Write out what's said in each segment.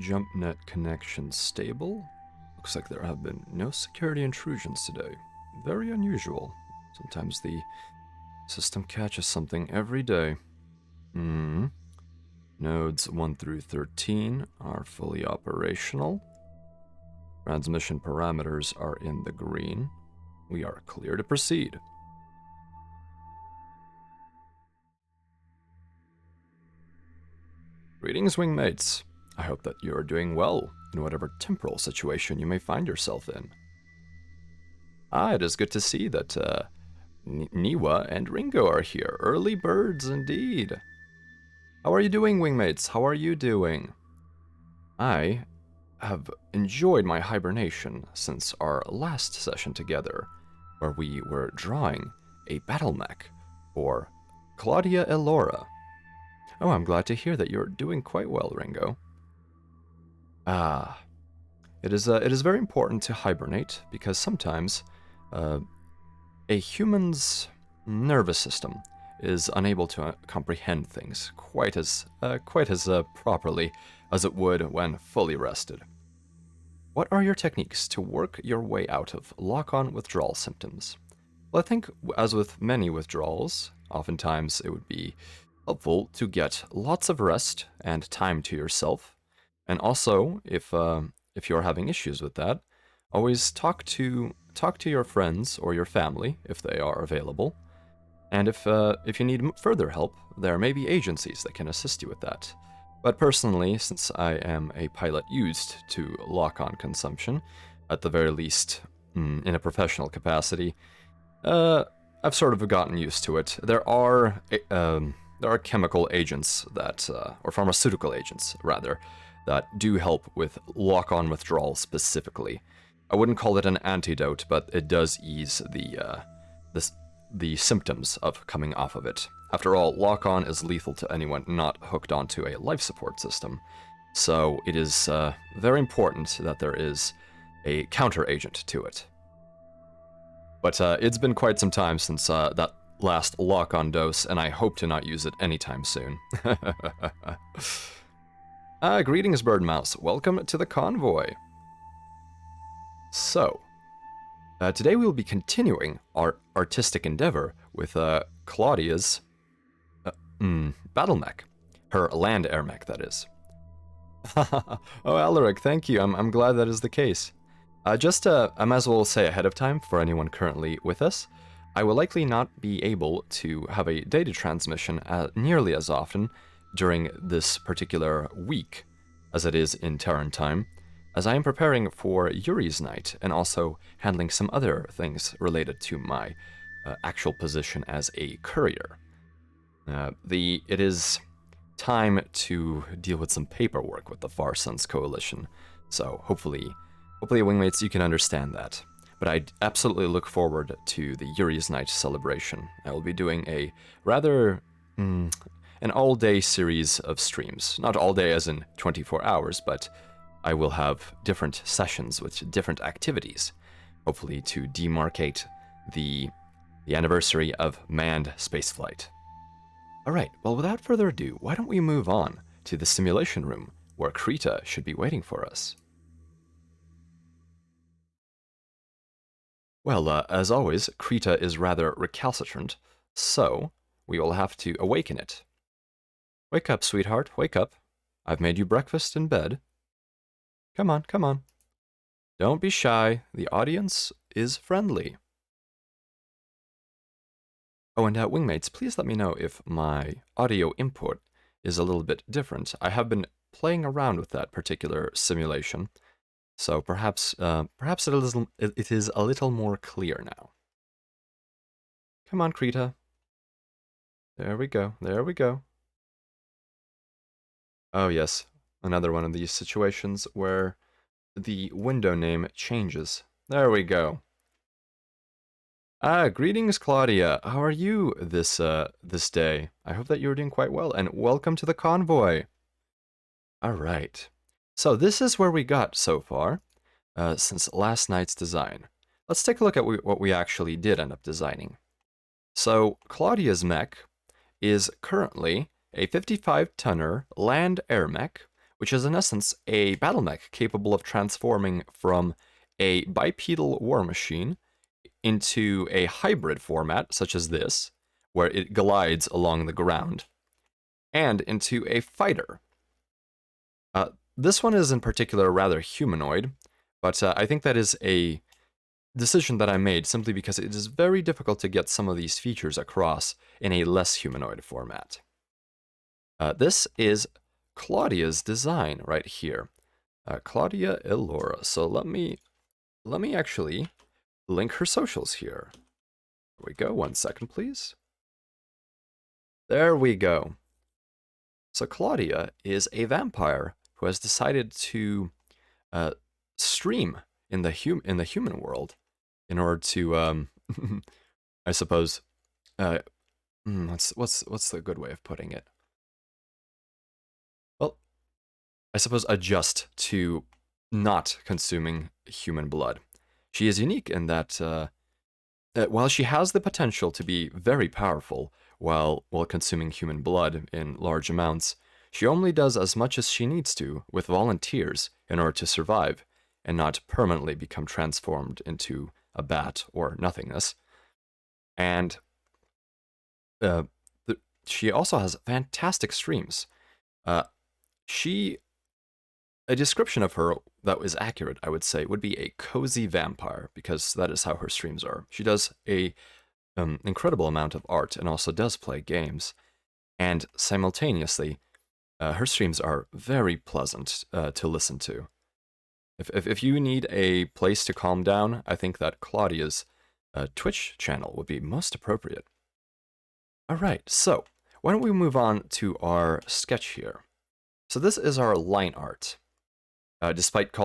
Jump net connection stable. Looks like there have been no security intrusions today. Very unusual. Sometimes the system catches something every day. Nodes 1 through 13 are fully operational. Transmission parameters are in the green. We are clear to proceed. Greetings, wingmates. I hope that you are doing well in whatever temporal situation you may find yourself in. It is good to see that Niwa and Ringo are here. Early birds indeed. How are you doing, wingmates? How are you doing? I have enjoyed my hibernation since our last session together, where we were drawing a battle mech for Claudia Elora. Oh, I'm glad to hear that you're doing quite well, Ringo. It is very important to hibernate because sometimes a human's nervous system is unable to comprehend things quite as properly as it would when fully rested. What are your techniques to work your way out of lock-on withdrawal symptoms? Well, I think, as with many withdrawals, oftentimes it would be helpful to get lots of rest and time to yourself. And also, if you're having issues with that, always talk to your friends or your family if they are available. And if you need further help, there may be agencies that can assist you with that. But personally, since I am a pilot used to lock-on consumption, at the very least in a professional capacity, I've sort of gotten used to it. There are chemical agents that, or pharmaceutical agents rather, that do help with lock-on withdrawal specifically. I wouldn't call it an antidote, but it does ease the symptoms of coming off of it. After all, lock-on is lethal to anyone not hooked onto a life support system, so it is very important that there is a counter-agent to it. But it's been quite some time since that last lock-on dose, and I hope to not use it anytime soon. Greetings, Bird Mouse. Welcome to the convoy. So, today we will be continuing our artistic endeavor with Claudia's battle mech. Her land air mech, that is. Oh, Alaric, thank you. I'm glad that is the case. I might as well say ahead of time for anyone currently with us, I will likely not be able to have a data transmission nearly as often during this particular week as it is in Terran time, as I am preparing for Yuri's night and also handling some other things related to my actual position as a courier. It is time to deal with some paperwork with the Far Suns Coalition, so hopefully wingmates, you can understand that. But I absolutely look forward to the Yuri's Night celebration. I will be doing a rather an all-day series of streams. Not all day as in 24 hours, but I will have different sessions with different activities, hopefully to demarcate the anniversary of manned spaceflight. Alright, well without further ado, why don't we move on to the simulation room, where Krita should be waiting for us. Well, as always, Krita is rather recalcitrant, so we will have to awaken it. Wake up, sweetheart, wake up. I've made you breakfast in bed. Come on, come on. Don't be shy, the audience is friendly. Oh, and wingmates, please let me know if my audio input is a little bit different. I have been playing around with that particular simulation, so perhaps it is a little more clear now. Come on, Krita. There we go, there we go. Oh yes, another one of these situations where the window name changes. There we go. Greetings, Claudia. How are you this day? I hope that you're doing quite well, and welcome to the convoy. All right. So this is where we got so far, since last night's design. Let's take a look at what we actually did end up designing. So Claudia's mech is currently a 55-tonner land air mech which is in essence a battle mech capable of transforming from a bipedal war machine into a hybrid format, such as this, where it glides along the ground, and into a fighter. This one is in particular rather humanoid, but I think that is a decision that I made simply because it is very difficult to get some of these features across in a less humanoid format. This is Claudia's design right here. Claudia Elora. So let me actually link her socials here. There we go. 1 second, please. There we go. So Claudia is a vampire who has decided to stream in the human world in order to, I suppose, what's the good way of putting it? Well, I suppose adjust to not consuming human blood. She is unique in that while she has the potential to be very powerful while consuming human blood in large amounts, she only does as much as she needs to with volunteers in order to survive and not permanently become transformed into a bat or nothingness. And she also has fantastic streams. A description of her that was accurate, I would say, would be a cozy vampire, because that is how her streams are. She does a incredible amount of art and also does play games. And simultaneously, her streams are very pleasant to listen to. If you need a place to calm down, I think that Claudia's Twitch channel would be most appropriate. Alright, so why don't we move on to our sketch here. So this is our line art. Despite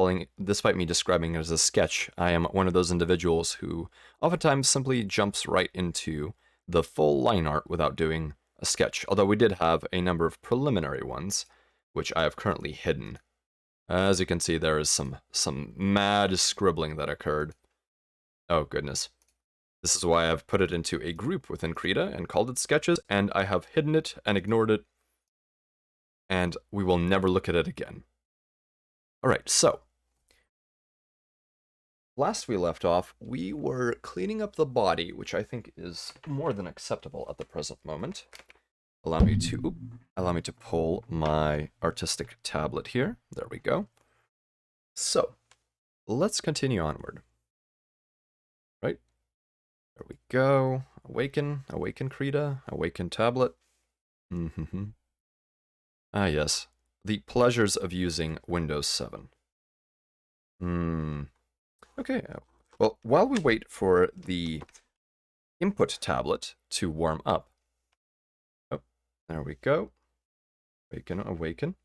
me describing it as a sketch, I am one of those individuals who oftentimes simply jumps right into the full line art without doing a sketch, although we did have a number of preliminary ones, which I have currently hidden. As you can see, there is some mad scribbling that occurred. Oh goodness. This is why I've put it into a group within Krita and called it sketches, and I have hidden it and ignored it, and we will never look at it again. Alright, so last we left off, we were cleaning up the body, which I think is more than acceptable at the present moment. Allow me to pull my artistic tablet here. There we go. So, let's continue onward. Right? There we go. Awaken Krita, awaken tablet. Ah yes, the pleasures of using Windows 7. Okay, well, while we wait for the input tablet to warm up. Oh, there we go. Awaken.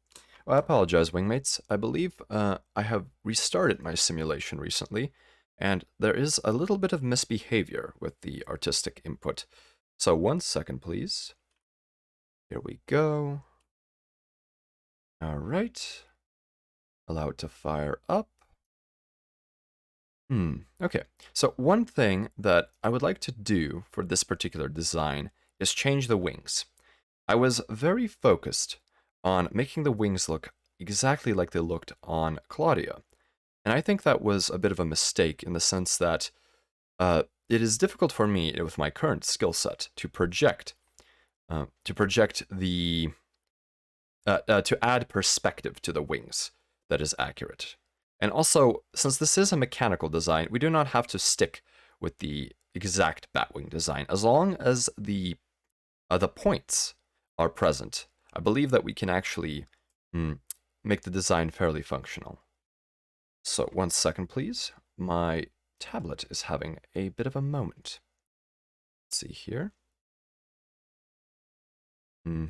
Well, I apologize, wingmates. I believe I have restarted my simulation recently, and there is a little bit of misbehavior with the artistic input. So 1 second, please. Here we go. All right. Allow it to fire up. Okay. So one thing that I would like to do for this particular design is change the wings. I was very focused on making the wings look exactly like they looked on Claudia. And I think that was a bit of a mistake in the sense that it is difficult for me with my current skill set to project the to add perspective to the wings that is accurate. And also, since this is a mechanical design, we do not have to stick with the exact Batwing design. As long as the points are present, I believe that we can actually make the design fairly functional. So 1 second, please. My tablet is having a bit of a moment. Let's see here. All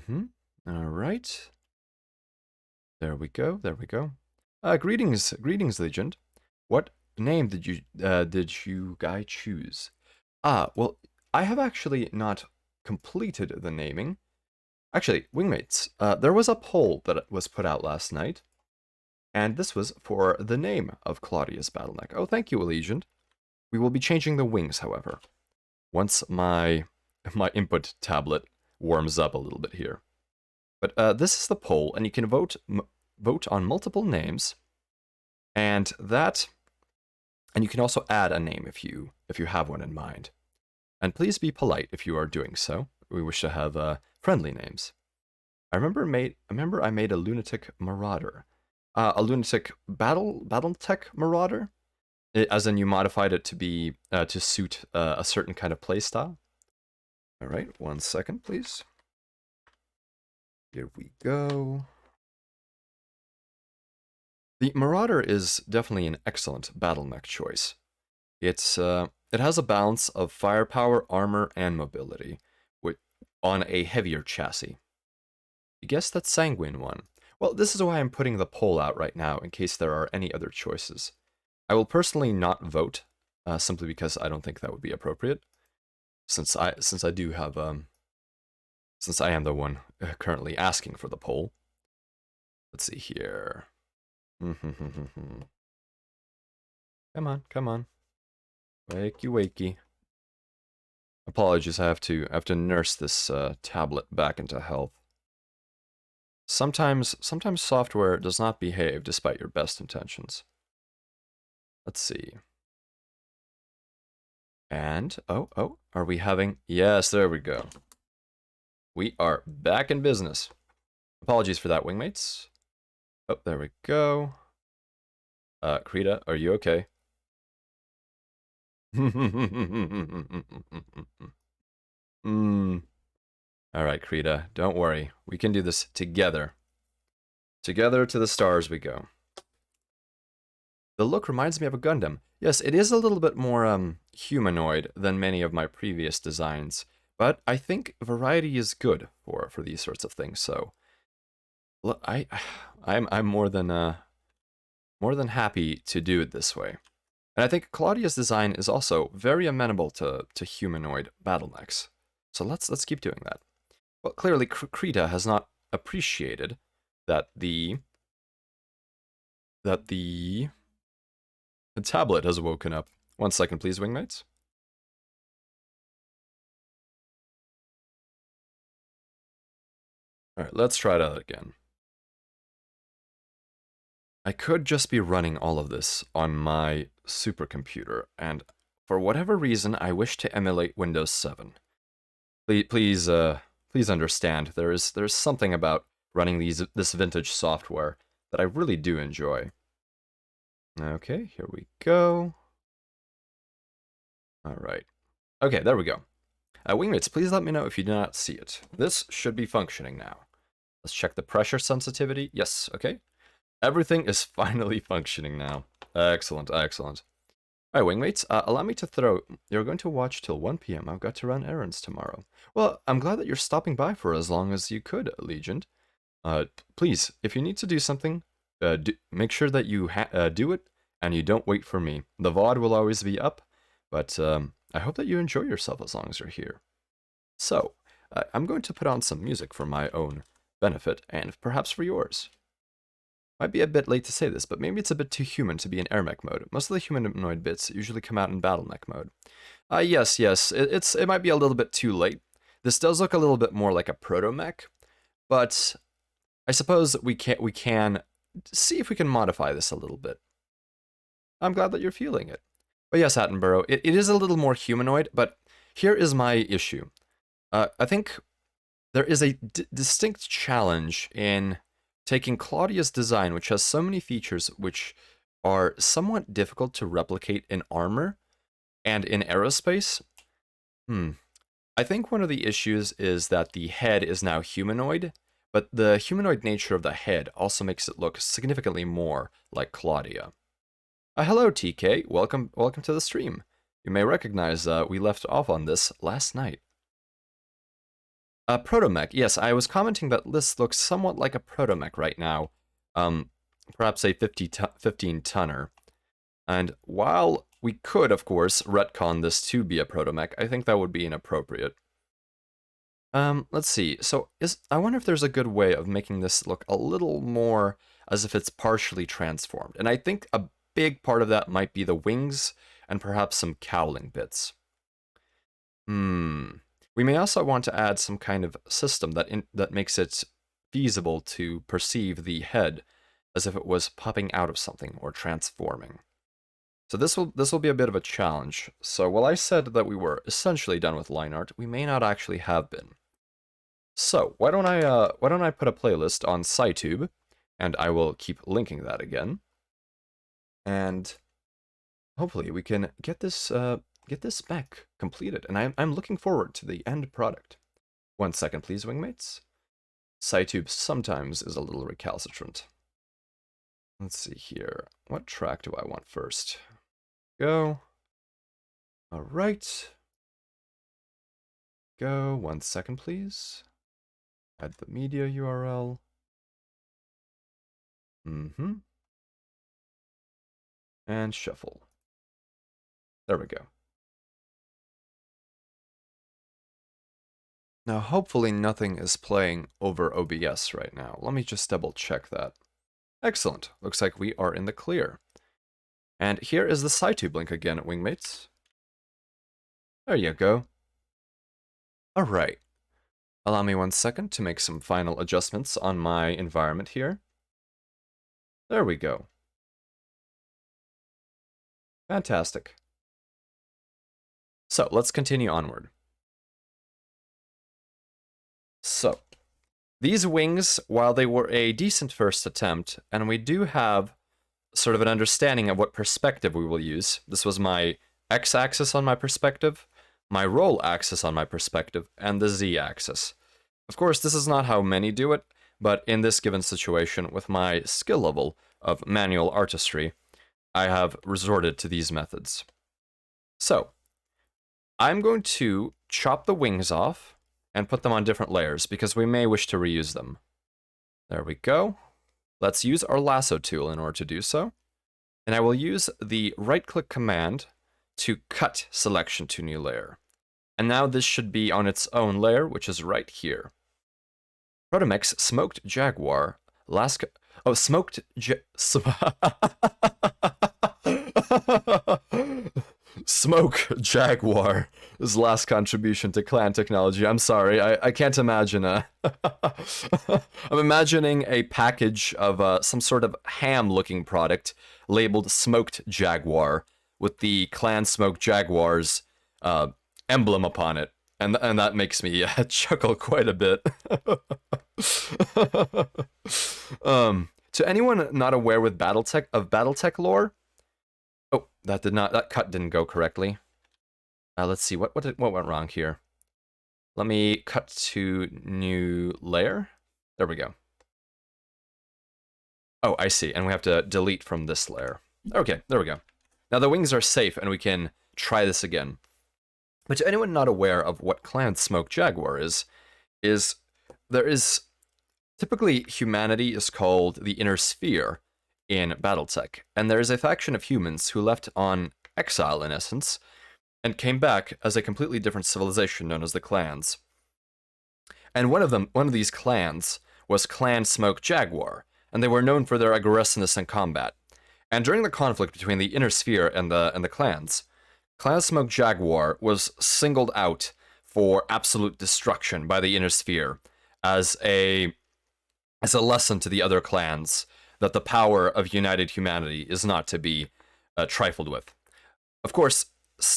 right. There we go. Greetings, Legend. What name did you guy choose? Well, I have actually not completed the naming. Actually, wingmates, there was a poll that was put out last night, and this was for the name of Claudia's battle mech. Oh, thank you, Allegiant. We will be changing the wings, however, once my input tablet warms up a little bit here. But this is the poll, and you can vote vote on multiple names, and you can also add a name if you have one in mind. And please be polite if you are doing so. We wish to have friendly names. I remember I made a lunatic marauder, a lunatic battle tech marauder, as in you modified it to be to suit a certain kind of playstyle. All right, 1 second, please. Here we go. The Marauder is definitely an excellent battle mech choice. It has a balance of firepower, armor, and mobility, on a heavier chassis. You guessed that sanguine one. Well, this is why I'm putting the poll out right now, in case there are any other choices. I will personally not vote, simply because I don't think that would be appropriate, since I do have since I am the one currently asking for the poll. Let's see here. Come on, come on. Wakey, wakey. Apologies, I have to nurse this tablet back into health. Sometimes software does not behave despite your best intentions. Let's see. And, oh, are we having... Yes, there we go. We are back in business. Apologies for that, wingmates. Oh, there we go. Krita, are you okay? Alright, Krita, don't worry. We can do this together. Together to the stars we go. The look reminds me of a Gundam. Yes, it is a little bit more humanoid than many of my previous designs, but I think variety is good for these sorts of things. So, look, I'm more than happy to do it this way. And I think Claudia's design is also very amenable to humanoid battle mechs. So let's keep doing that. Well, clearly Krita has not appreciated that the tablet has woken up. 1 second, please, wingmates. Alright, let's try that again. I could just be running all of this on my supercomputer, and for whatever reason, I wish to emulate Windows 7. Please understand, there's something about running this vintage software that I really do enjoy. Okay, here we go. Alright. Okay, there we go. Wingmates, please let me know if you do not see it. This should be functioning now. Let's check the pressure sensitivity. Yes, okay. Everything is finally functioning now. Excellent, excellent. Alright, wingmates, allow me to throw... You're going to watch till 1 p.m. I've got to run errands tomorrow. Well, I'm glad that you're stopping by for as long as you could, Legion. Please, if you need to do something, make sure that you do it, and you don't wait for me. The VOD will always be up, but I hope that you enjoy yourself as long as you're here. So, I'm going to put on some music for my own benefit, and perhaps for yours. Might be a bit late to say this, but maybe it's a bit too human to be in air mech mode. Most of the humanoid bits usually come out in battle mech mode. Yes, it might be a little bit too late. This does look a little bit more like a proto mech, but I suppose we can see if we can modify this a little bit. I'm glad that you're feeling it. But yes, Attenborough, it is a little more humanoid, but here is my issue. I think there is a distinct challenge in taking Claudia's design, which has so many features which are somewhat difficult to replicate in armor and in aerospace. I think one of the issues is that the head is now humanoid, but the humanoid nature of the head also makes it look significantly more like Claudia. Hello, TK. Welcome to the stream. You may recognize we left off on this last night. Protomech. Yes, I was commenting that this looks somewhat like a protomech right now. Perhaps a 15-tonner. And while we could, of course, retcon this to be a protomech, I think that would be inappropriate. Let's see. So, I wonder if there's a good way of making this look a little more as if it's partially transformed. And I think a big part of that might be the wings and perhaps some cowling bits. We may also want to add some kind of system that makes it feasible to perceive the head as if it was popping out of something or transforming. So this will be a bit of a challenge. So while I said that we were essentially done with line art, we may not actually have been. So why don't I put a playlist on SciTube, and I will keep linking that again, and hopefully we can get this mech completed. And I'm looking forward to the end product. 1 second, please, wingmates. SciTube sometimes is a little recalcitrant. Let's see here. What track do I want first? Go. All right. Go. 1 second, please. Add the media URL. And shuffle. There we go. Now, hopefully nothing is playing over OBS right now. Let me just double check that. Excellent. Looks like we are in the clear. And here is the SciTube link again, wingmates. There you go. All right. Allow me 1 second to make some final adjustments on my environment here. There we go. Fantastic. So, let's continue onward. So, these wings, while they were a decent first attempt, and we do have sort of an understanding of what perspective we will use. This was my x-axis on my perspective, my roll axis on my perspective, and the z-axis. Of course, this is not how many do it, but in this given situation, with my skill level of manual artistry, I have resorted to these methods. So, I'm going to chop the wings off and put them on different layers, because we may wish to reuse them. There we go. Let's use our lasso tool in order to do so. And I will use the right-click command to cut selection to new layer. And now this should be on its own layer, which is right here. Protomech's Smoked Jaguar. Smoke Jaguar is last contribution to clan technology. I'm sorry, I can't imagine I'm imagining a package of some sort of ham-looking product labeled Smoked Jaguar with the clan Smoke Jaguars emblem upon it, and that makes me chuckle quite a bit. To anyone not aware with BattleTech lore. Oh, that cut didn't go correctly. Let's see, what went wrong here? Let me cut to new layer. There we go. Oh, I see, and we have to delete from this layer. Okay, there we go. Now the wings are safe, and we can try this again. But to anyone not aware of what Clan Smoke Jaguar is there is typically humanity is called the Inner Sphere in BattleTech, and there is a faction of humans who left on exile, in essence, and came back as a completely different civilization known as the clans. And one of these clans was Clan Smoke Jaguar, and they were known for their aggressiveness in combat. And during the conflict between the Inner Sphere and the clans, Clan Smoke Jaguar was singled out for absolute destruction by the Inner Sphere as a lesson to the other clans that the power of united humanity is not to be trifled with. Of course,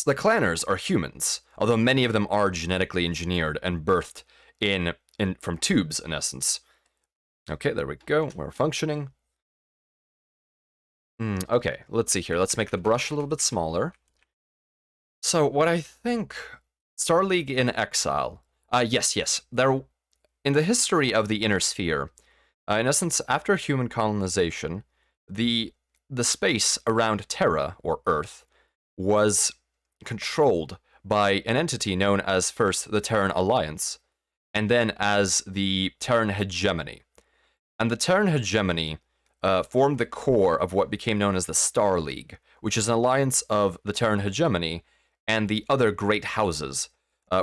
the clanners are humans, although many of them are genetically engineered and birthed from tubes, in essence. Okay, there we go. We're functioning. Okay, let's see here. Let's make the brush a little bit smaller. So, what I think... Star League in Exile. Yes. In the history of the Inner Sphere, in essence, after human colonization, the space around Terra, or Earth, was controlled by an entity known as first the Terran Alliance, and then as the Terran Hegemony. And the Terran Hegemony formed the core of what became known as the Star League, which is an alliance of the Terran Hegemony and the other great houses,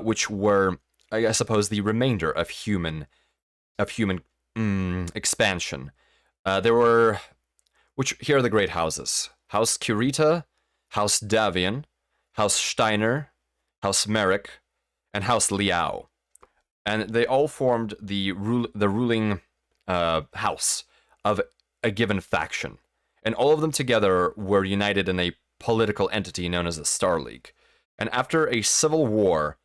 which were, I suppose, the remainder of human expansion. Here are the great houses: House Kurita, House Davian, House Steiner, House Merrick, and House Liao, and they all formed the ruling house of a given faction, and all of them together were united in a political entity known as the Star League. And after a civil war,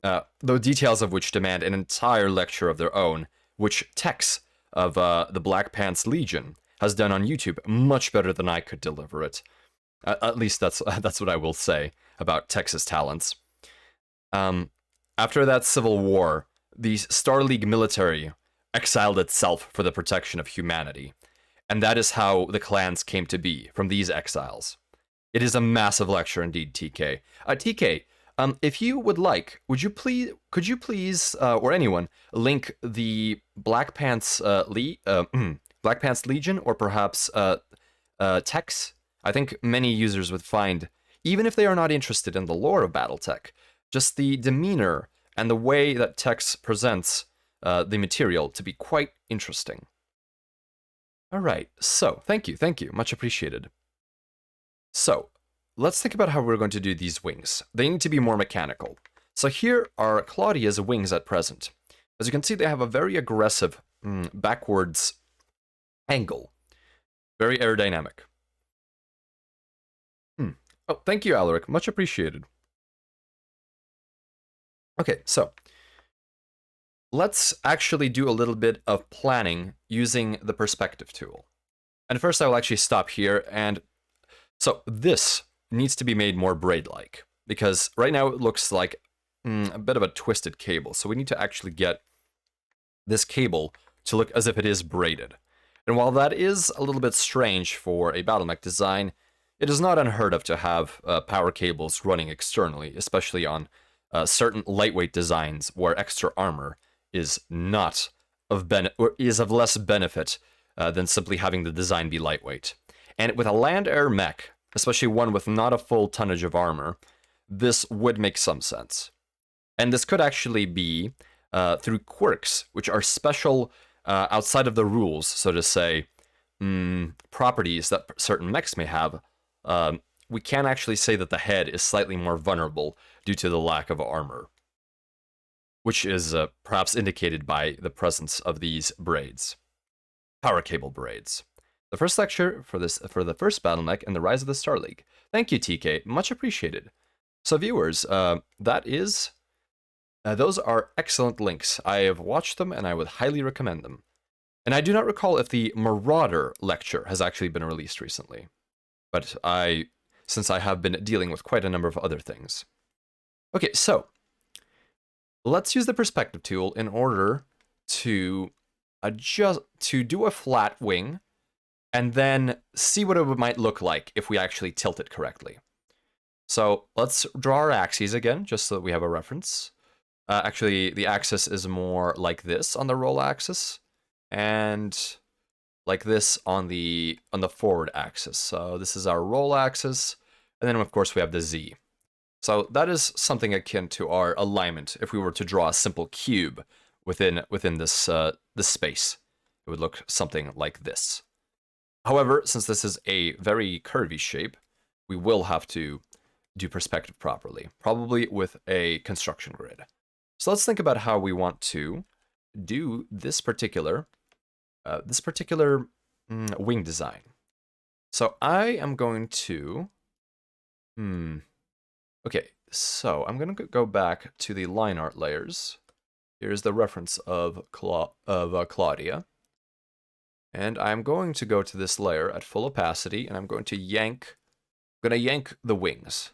the details of which demand an entire lecture of their own, which Tex of the Black Pants Legion has done on YouTube much better than I could deliver it. At least that's what I will say about Tex's talents. After that civil war, the Star League military exiled itself for the protection of humanity. And that is how the clans came to be, from these exiles. It is a massive lecture indeed, TK. TK, if you would like, could you please, or anyone, link the Black Pants Black Pants Legion, or perhaps Tex? I think many users would find, even if they are not interested in the lore of BattleTech, just the demeanor and the way that Tex presents the material to be quite interesting. All right, so thank you, much appreciated. So let's think about how we're going to do these wings. They need to be more mechanical. So here are Claudia's wings at present. As you can see, they have a very aggressive backwards angle, very aerodynamic. Oh, thank you, Alaric, much appreciated. Okay, so let's actually do a little bit of planning using the perspective tool. And first I will actually stop here, and so this needs to be made more braid-like, because right now it looks like a bit of a twisted cable, so we need to actually get this cable to look as if it is braided. And while that is a little bit strange for a BattleMech design, it is not unheard of to have power cables running externally, especially on certain lightweight designs where extra armor is not of is of less benefit than simply having the design be lightweight. And with a land-air mech, especially one with not a full tonnage of armor, this would make some sense. And this could actually be through quirks, which are special outside of the rules, so to say, properties that certain mechs may have. We can actually say that the head is slightly more vulnerable due to the lack of armor, which is perhaps indicated by the presence of these braids. Power cable braids. The first lecture for the first BattleMech and the Rise of the Star League. Thank you, TK. Much appreciated. So viewers, those are excellent links. I have watched them and I would highly recommend them. And I do not recall if the Marauder lecture has actually been released recently. But since I have been dealing with quite a number of other things. Okay, so let's use the perspective tool in order to do a flat wing, and then see what it might look like if we actually tilt it correctly. So let's draw our axes again, just so that we have a reference. Actually, the axis is more like this on the roll axis, and like this on the forward axis. So this is our roll axis, and then of course we have the Z. So that is something akin to our alignment if we were to draw a simple cube within this this space. It would look something like this. However, since this is a very curvy shape, we will have to do perspective properly, probably with a construction grid. So let's think about how we want to do this particular wing design. So I am going to, okay, so I'm going to go back to the line art layers. Here's the reference of Claudia. And I'm going to go to this layer at full opacity, and I'm going to yank the wings.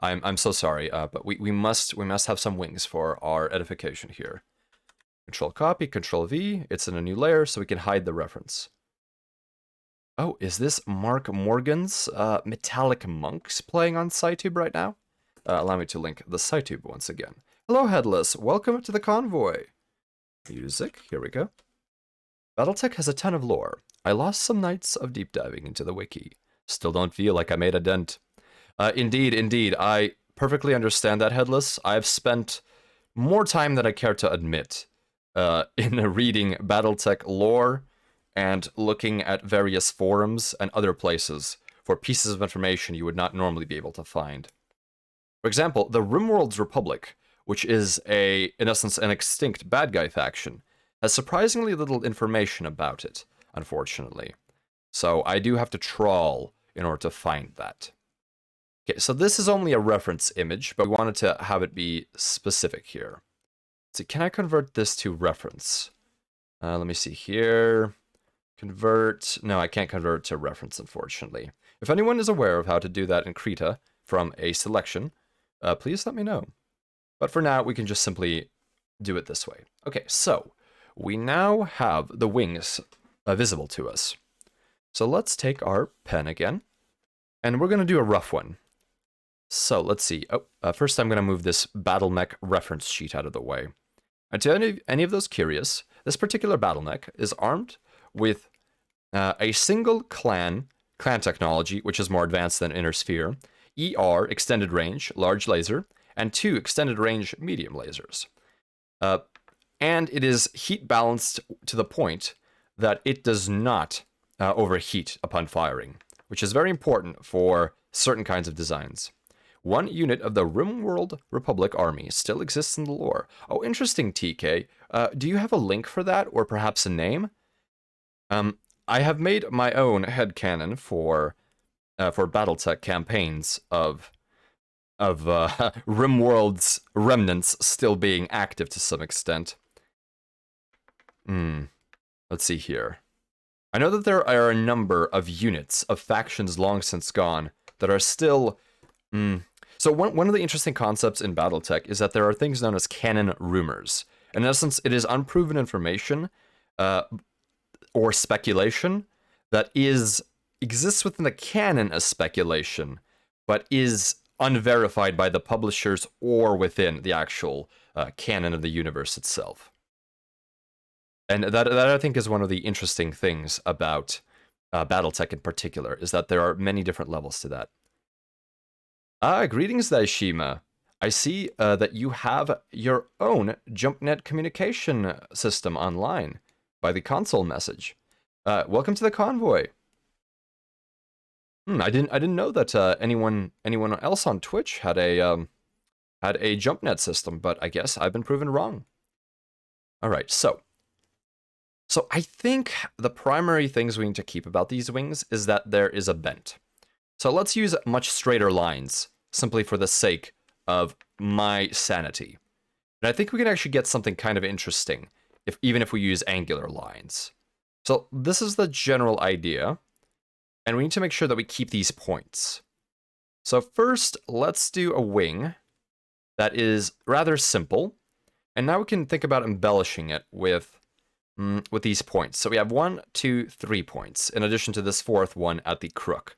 I'm so sorry, but we must have some wings for our edification here. Control copy, Control V. It's in a new layer, so we can hide the reference. Oh, is this Mark Morgan's Metallic Monks playing on SciTube right now? Allow me to link the SciTube once again. Hello, Headless. Welcome to the convoy. Music. Here we go. BattleTech has a ton of lore. I lost some nights of deep diving into the wiki. Still don't feel like I made a dent. Indeed. I perfectly understand that, Headless. I've spent more time than I care to admit in reading BattleTech lore and looking at various forums and other places for pieces of information you would not normally be able to find. For example, the RimWorld's Republic, which is in essence an extinct bad guy faction, has surprisingly little information about it, unfortunately. So I do have to trawl in order to find that. Okay, so this is only a reference image, but we wanted to have it be specific here. So can I convert this to reference? Let me see here. Convert. No, I can't convert to reference, unfortunately. If anyone is aware of how to do that in Krita from a selection, please let me know. But for now, we can just simply do it this way. Okay, so we now have the wings visible to us. So let's take our pen again, and we're going to do a rough one. So let's see. First I'm going to move this Mech reference sheet out of the way. And to any of those curious, this particular Mech is armed with a single clan technology, which is more advanced than Inner Sphere, ER, extended range, large laser, and 2 extended range, medium lasers. And it is heat balanced to the point that it does not overheat upon firing, which is very important for certain kinds of designs. 1 unit of the RimWorld Republic Army still exists in the lore. Oh, interesting, TK. Do you have a link for that, or perhaps a name? I have made my own headcanon for BattleTech campaigns of RimWorld's remnants still being active to some extent. Let's see here. I know that there are a number of units of factions long since gone that are still... So one of the interesting concepts in BattleTech is that there are things known as canon rumors. In essence, it is unproven information or speculation that exists within the canon as speculation, but is unverified by the publishers or within the actual canon of the universe itself. And that I think is one of the interesting things about BattleTech in particular, is that there are many different levels to that. Greetings, Daishima. I see that you have your own JumpNet communication system online by the console message. Welcome to the convoy. I didn't know that anyone else on Twitch had a JumpNet system, but I guess I've been proven wrong. All right, so I think the primary things we need to keep about these wings is that there is a bent. So let's use much straighter lines, simply for the sake of my sanity. And I think we can actually get something kind of interesting, even if we use angular lines. So this is the general idea, and we need to make sure that we keep these points. So first, let's do a wing that is rather simple, and now we can think about embellishing it with these points. So we have 1, 2, 3 points, in addition to this 4th one at the crook.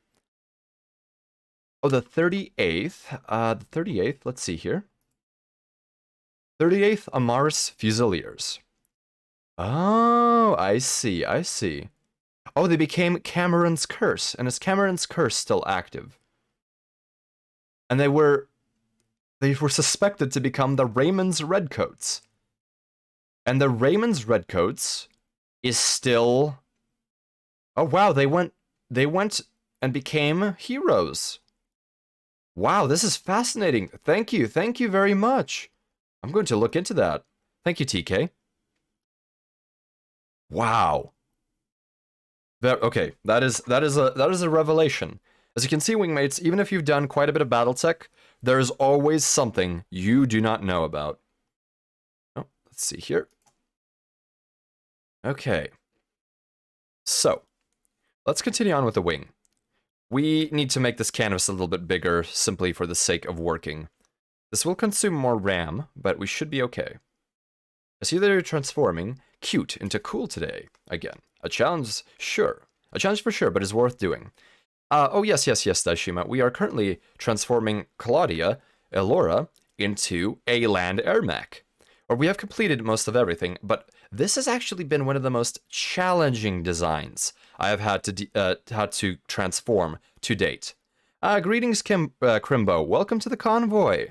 Oh, the 38th, let's see here. 38th Amaris Fusiliers. Oh, I see. Oh, they became Cameron's Curse, and is Cameron's Curse still active? And they were suspected to become the Raymond's Redcoats. And the Raymond's Redcoats is still... Oh wow, they went and became heroes. Wow, this is fascinating. Thank you very much. I'm going to look into that. Thank you, TK. Wow. Okay, that is a revelation. As you can see, wingmates, even if you've done quite a bit of BattleTech, there's always something you do not know about. Oh, let's see here. Okay. So, let's continue on with the wing. We need to make this canvas a little bit bigger, simply for the sake of working. This will consume more RAM, but we should be okay. I see that you're transforming cute into cool today. Again, a challenge, sure. A challenge for sure, but is worth doing. Oh yes, Daishima. We are currently transforming Claudia Elora into a land air mech. Or we have completed most of everything, but this has actually been one of the most challenging designs I have had to transform to date. Greetings, Crimbo. Welcome to the convoy.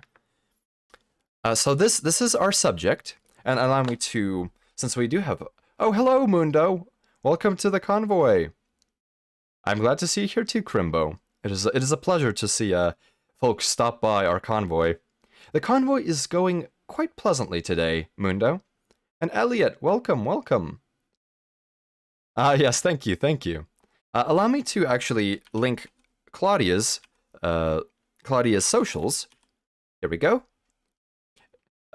So this is our subject, and allow me to, since we do have... Oh, hello, Mundo. Welcome to the convoy. I'm glad to see you here too, Crimbo. It is a pleasure to see folks stop by our convoy. The convoy is going quite pleasantly today, Mundo. And Elliot, welcome. Yes, thank you. Allow me to actually link Claudia's socials. Here we go.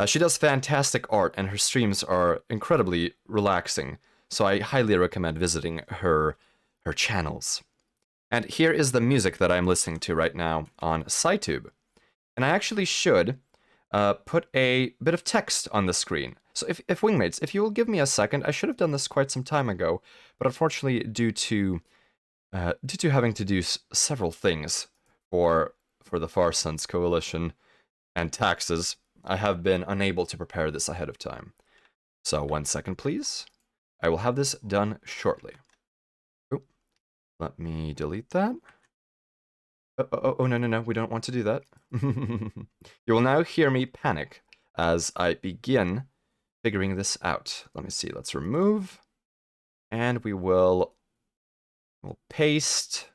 She does fantastic art, and her streams are incredibly relaxing. So I highly recommend visiting her channels. And here is the music that I'm listening to right now on SciTube. And I actually should put a bit of text on the screen. So if Wingmates, if you will give me a second, I should have done this quite some time ago, but unfortunately, due to having to do several things for the Far Sons Coalition and taxes, I have been unable to prepare this ahead of time. So 1 second, please. I will have this done shortly. Oh, let me delete that. Oh, no, we don't want to do that. You will now hear me panic as I begin figuring this out. Let me see, let's remove, and we'll paste.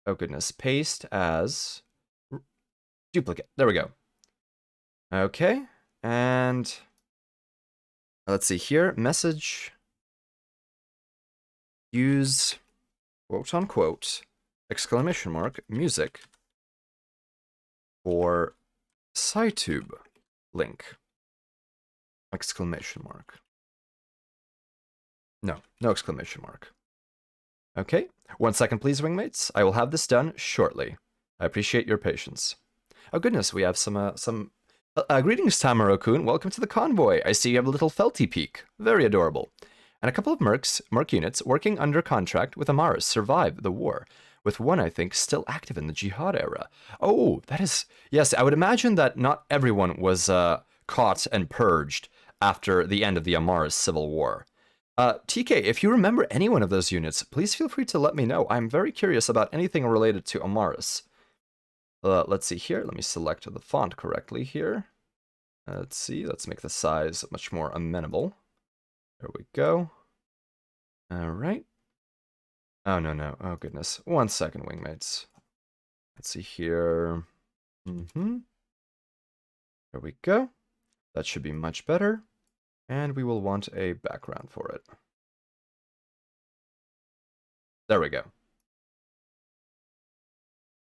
Oh goodness, paste as duplicate. There we go. Okay, and let's see here, message, use quote unquote exclamation mark music for SciTube link exclamation mark. No exclamation mark. Okay, 1 second please, Wingmates. I will have this done shortly. I appreciate your patience. Oh goodness, we have some greetings, Tamaro-kun. Welcome to the convoy. I see you have a little Felty peak. Very adorable. And a couple of merc units working under contract with Amaris survived the war, with one, I think, still active in the Jihad era. Oh, that is... Yes, I would imagine that not everyone was caught and purged after the end of the Amaris civil war. TK, if you remember any one of those units, please feel free to let me know. I'm very curious about anything related to Amaris. Let's see here. Let me select the font correctly here. Let's see. Let's make the size much more amenable. There we go. All right. Oh, no. Oh, goodness. 1 second, Wingmates. Let's see here. There we go. That should be much better. And we will want a background for it. There we go.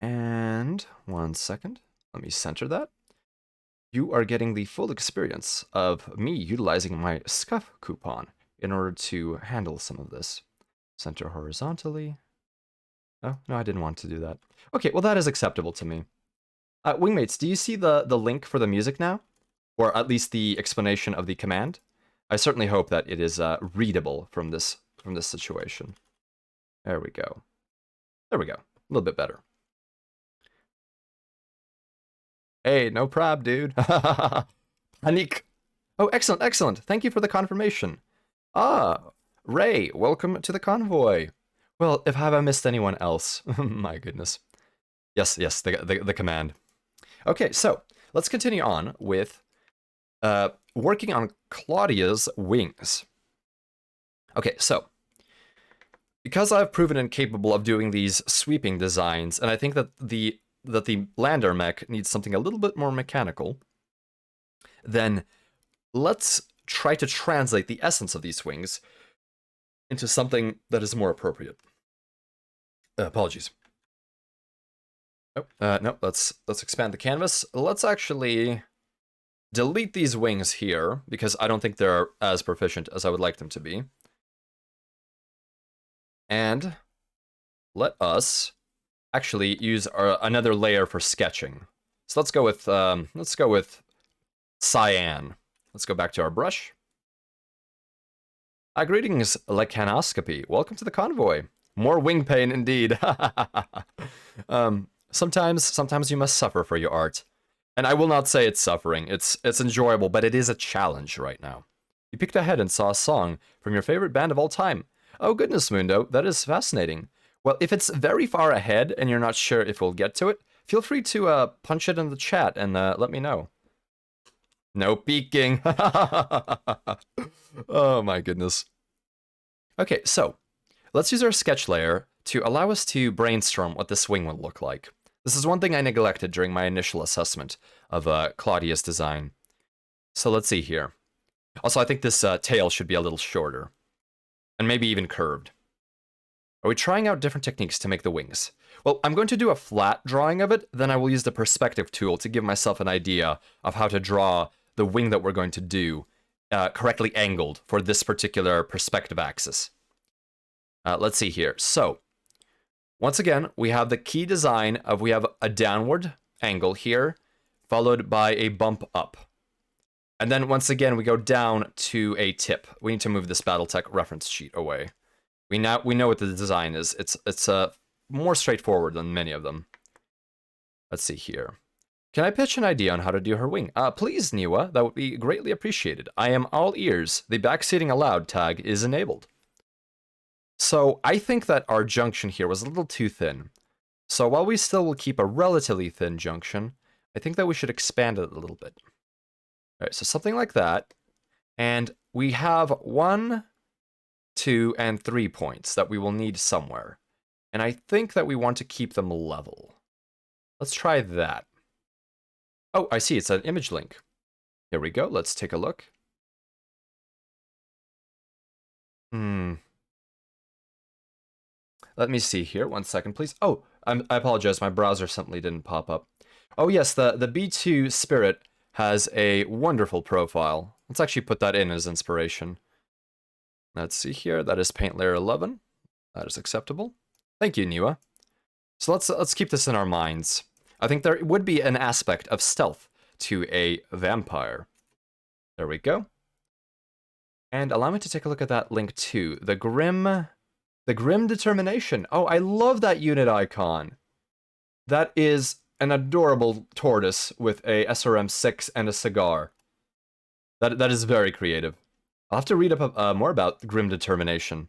And 1 second. Let me center that. You are getting the full experience of me utilizing my scuff coupon in order to handle some of this. Center horizontally. Oh, no, I didn't want to do that. Okay, well, that is acceptable to me. Wingmates, do you see the link for the music now? Or at least the explanation of the command? I certainly hope that it is readable from this situation. There we go. There we go. A little bit better. Hey, no prob, dude. Panic. Oh, excellent, excellent. Thank you for the confirmation. Ah, Ray, welcome to the convoy. Well, if have I missed anyone else? My goodness. Yes, the command. Okay, so let's continue on with working on Claudia's wings. Okay, so because I've proven incapable of doing these sweeping designs, and I think that the lander mech needs something a little bit more mechanical, then let's try to translate the essence of these wings into something that is more appropriate. Apologies. Oh, no, let's expand the canvas. Let's actually delete these wings here, because I don't think they're as proficient as I would like them to be. And let us actually use another layer for sketching. So let's go with cyan. Let's go back to our brush. Greetings, Lecanoscopy. Welcome to the convoy. More wing pain indeed. Sometimes you must suffer for your art. And I will not say it's suffering. It's enjoyable, but it is a challenge right now. You picked ahead and saw a song from your favorite band of all time. Oh goodness, Mundo, that is fascinating. Well, if it's very far ahead and you're not sure if we'll get to it, feel free to punch it in the chat and let me know. No peeking. Oh my goodness. Okay, so let's use our sketch layer to allow us to brainstorm what this wing will look like. This is one thing I neglected during my initial assessment of Claudia's design. So let's see here. Also, I think this tail should be a little shorter. And maybe even curved. Are we trying out different techniques to make the wings? Well, I'm going to do a flat drawing of it, then I will use the perspective tool to give myself an idea of how to draw the wing that we're going to do correctly angled for this particular perspective axis. Let's see here. So, once again, we have the key design of we have a downward angle here, followed by a bump up. And then once again, we go down to a tip. We need to move this BattleTech reference sheet away. We know what the design is. It's more straightforward than many of them. Let's see here. Can I pitch an idea on how to do her wing? Please, Niwa, that would be greatly appreciated. I am all ears. The backseating allowed tag is enabled. So I think that our junction here was a little too thin. So while we still will keep a relatively thin junction, I think that we should expand it a little bit. All right, so something like that. And we have 1, 2, and 3 points that we will need somewhere. And I think that we want to keep them level. Let's try that. Oh, I see, it's an image link. Here we go, let's take a look. Let me see here, 1 second, please. Oh, I apologize, my browser simply didn't pop up. Oh yes, the B2 Spirit has a wonderful profile. Let's actually put that in as inspiration. Let's see here, that is paint layer 11. That is acceptable. Thank you, Niwa. So let's keep this in our minds. I think there would be an aspect of stealth to a vampire. There we go. And allow me to take a look at that link too. The Grim Determination. Oh, I love that unit icon. That is an adorable tortoise with a SRM-6 and a cigar. That is very creative. I'll have to read up more about Grim Determination.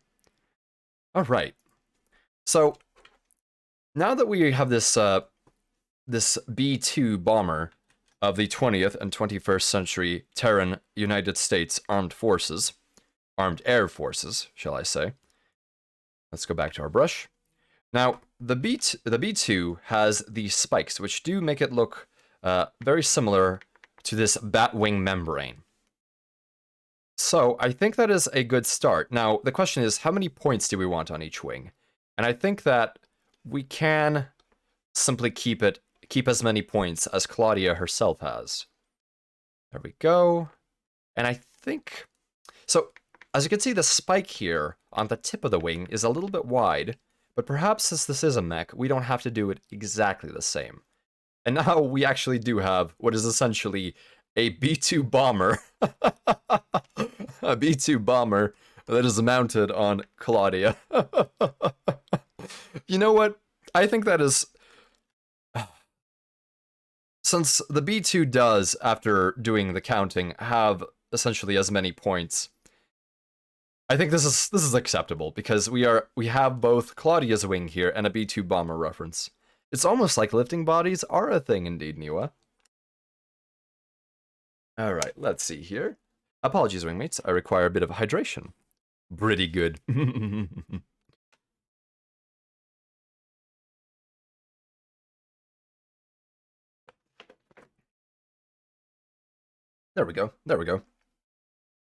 All right. So now that we have this this B2 bomber of the 20th and 21st century Terran United States Armed Forces, Armed Air Forces, shall I say? Let's go back to our brush. Now, the B2 has these spikes, which do make it look very similar to this batwing membrane. So, I think that is a good start. Now, the question is, how many points do we want on each wing? And I think that we can simply keep as many points as Claudia herself has. There we go. And I think... So, as you can see, the spike here on the tip of the wing is a little bit wide, but perhaps since this is a mech, we don't have to do it exactly the same. And now we actually do have what is essentially a B2 bomber. A B2 bomber that is mounted on Claudia. You know what? I think that is... Since the B2 does, after doing the counting, have essentially as many points, I think this is acceptable, because we have both Claudia's wing here and a B2 bomber reference. It's almost like lifting bodies are a thing indeed, Niwa. Alright, let's see here. Apologies, wingmates, I require a bit of hydration. Pretty good. There we go, there we go.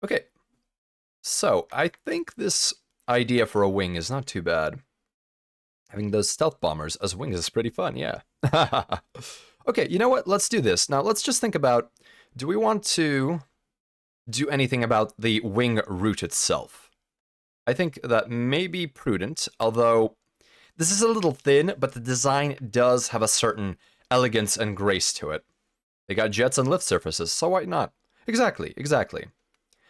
Okay. So, I think this idea for a wing is not too bad. Having those stealth bombers as wings is pretty fun, yeah. Okay, you know what? Let's do this. Now, let's just think about, do we want to do anything about the wing root itself? I think that may be prudent, although this is a little thin, but the design does have a certain elegance and grace to it. They got jets and lift surfaces, so why not? Exactly, exactly.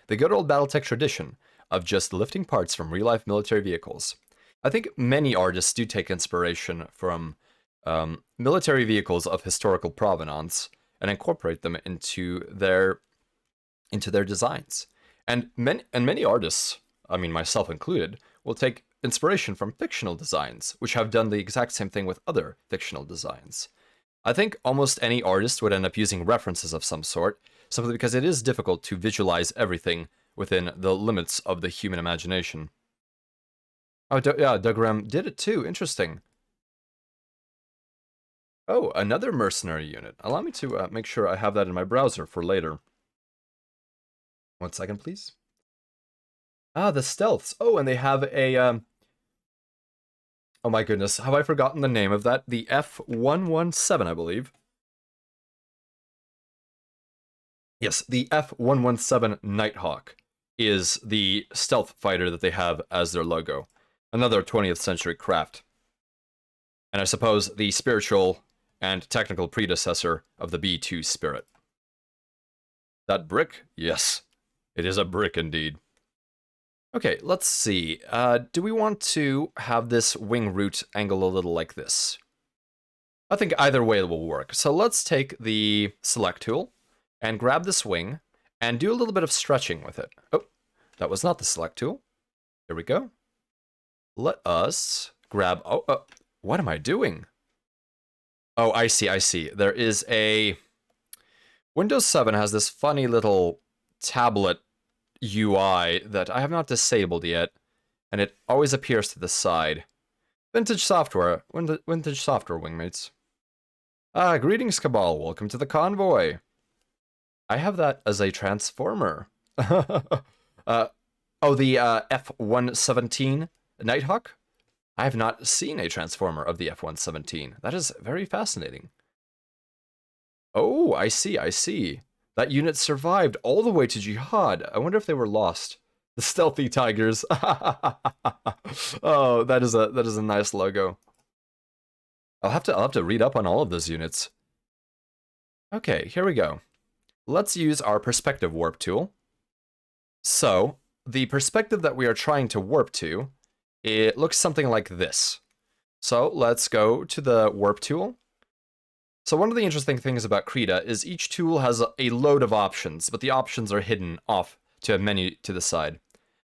The good old BattleTech tradition of just lifting parts from real-life military vehicles. I think many artists do take inspiration from military vehicles of historical provenance and incorporate them into their designs. And many artists, I mean myself included, will take inspiration from fictional designs, which have done the exact same thing with other fictional designs. I think almost any artist would end up using references of some sort, simply because it is difficult to visualize everything within the limits of the human imagination. Oh, yeah, Dougram did it too. Interesting. Oh, another mercenary unit. Allow me to make sure I have that in my browser for later. 1 second, please. Ah, the stealths. Oh, and they have a Oh my goodness, have I forgotten the name of that? The F-117, I believe. Yes, the F-117 Nighthawk is the stealth fighter that they have as their logo. Another 20th century craft. And I suppose the spiritual and technical predecessor of the B-2 Spirit. That brick? Yes. It is a brick indeed. Okay, let's see. Do we want to have this wing root angle a little like this? I think either way will work. So let's take the select tool and grab this wing and do a little bit of stretching with it. Oh, that was not the select tool. Here we go. Let us grab... Oh, what am I doing? Oh, I see, I see. There is a... Windows 7 has this funny little tablet UI that I have not disabled yet, and it always appears to the side. Vintage software, vintage software, wingmates. Greetings, Cabal. Welcome to the convoy. I have that as a transformer. Oh, the F-117 Nighthawk? I have not seen a transformer of the F-117. That is very fascinating. Oh, I see, I see. That unit survived all the way to Jihad. I wonder if they were lost. The stealthy tigers. Oh, that is a nice logo. I'll have to read up on all of those units. Okay, here we go. Let's use our perspective warp tool. So, the perspective that we are trying to warp to, it looks something like this. So, let's go to the warp tool. So one of the interesting things about Krita is each tool has a load of options, but the options are hidden off to a menu to the side.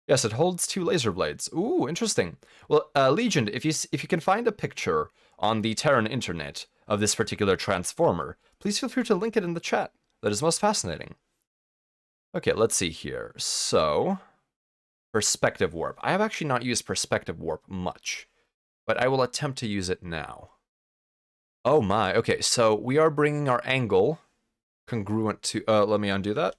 Yes, it holds 2 laser blades. Ooh, interesting. Well, Legion, if you can find a picture on the Terran internet of this particular transformer, please feel free to link it in the chat. That is most fascinating. Okay, let's see here. So, perspective warp. I have actually not used perspective warp much, but I will attempt to use it now. Oh my, okay, so we are bringing our angle congruent to, let me undo that.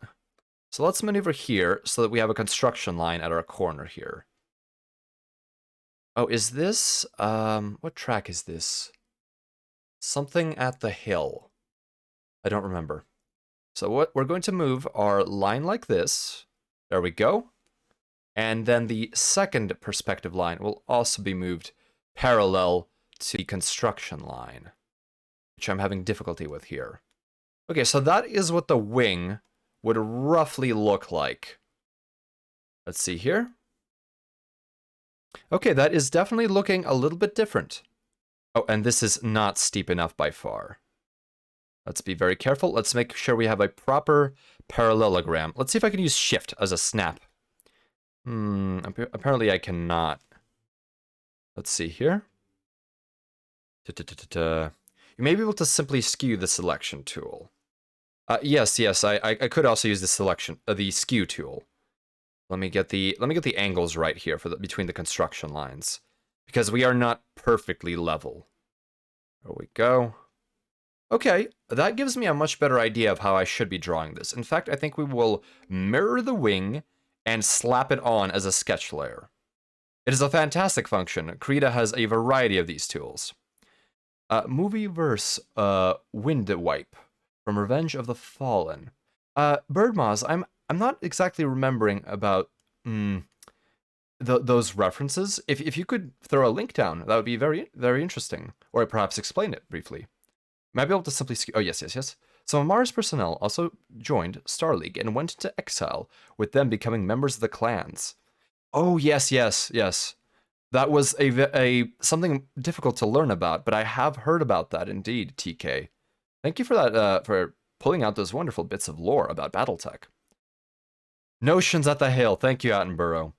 So let's maneuver here so that we have a construction line at our corner here. Oh, is this, what track is this? Something at the hill. I don't remember. So what we're going to move our line like this. There we go. And then the second perspective line will also be moved parallel to the construction line, which I'm having difficulty with here. Okay, so that is what the wing would roughly look like. Let's see here. Okay, that is definitely looking a little bit different. Oh, and this is not steep enough by far. Let's be very careful. Let's make sure we have a proper parallelogram. Let's see if I can use shift as a snap. Apparently I cannot. Let's see here. You may be able to simply skew the selection tool. Yes, I could also use the selection, the skew tool. Let me get the angles right here for between the construction lines, because we are not perfectly level. There we go. Okay, that gives me a much better idea of how I should be drawing this. In fact, I think we will mirror the wing and slap it on as a sketch layer. It is a fantastic function. Krita has a variety of these tools. Movieverse Wind Wipe from Revenge of the Fallen. Birdmoz, I'm not exactly remembering about those references. If you could throw a link down, that would be very, very interesting. Or perhaps explain it briefly. Might be able to simply... Oh, yes. Some of Mars personnel also joined Star League and went into exile, with them becoming members of the clans. Oh, yes. That was a something difficult to learn about, but I have heard about that indeed, TK. Thank you for that, for pulling out those wonderful bits of lore about Battletech. Notions at the hill. Thank you, Attenborough.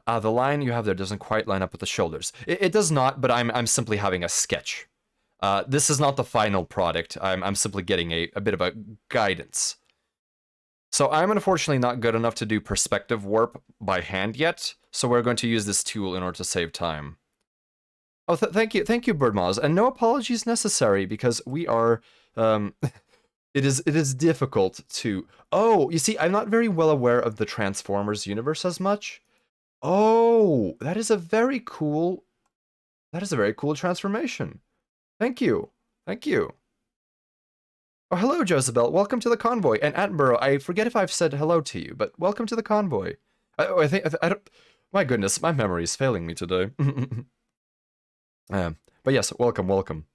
The line you have there doesn't quite line up with the shoulders. It does not, but I'm simply having a sketch. This is not the final product. I'm simply getting a bit of a guidance. So I'm unfortunately not good enough to do perspective warp by hand yet, so we're going to use this tool in order to save time. Oh, thank you, Birdmoz, and no apologies necessary, because we are, it is difficult to... Oh, you see, I'm not very well aware of the Transformers universe as much. Oh, that is a very cool That is a very cool transformation. Thank you. Thank you. Oh, hello, Josabel. Welcome to the convoy. And Attenborough, I forget if I've said hello to you, but welcome to the convoy. I think, I don't, my goodness, my memory is failing me today. But yes, welcome, welcome.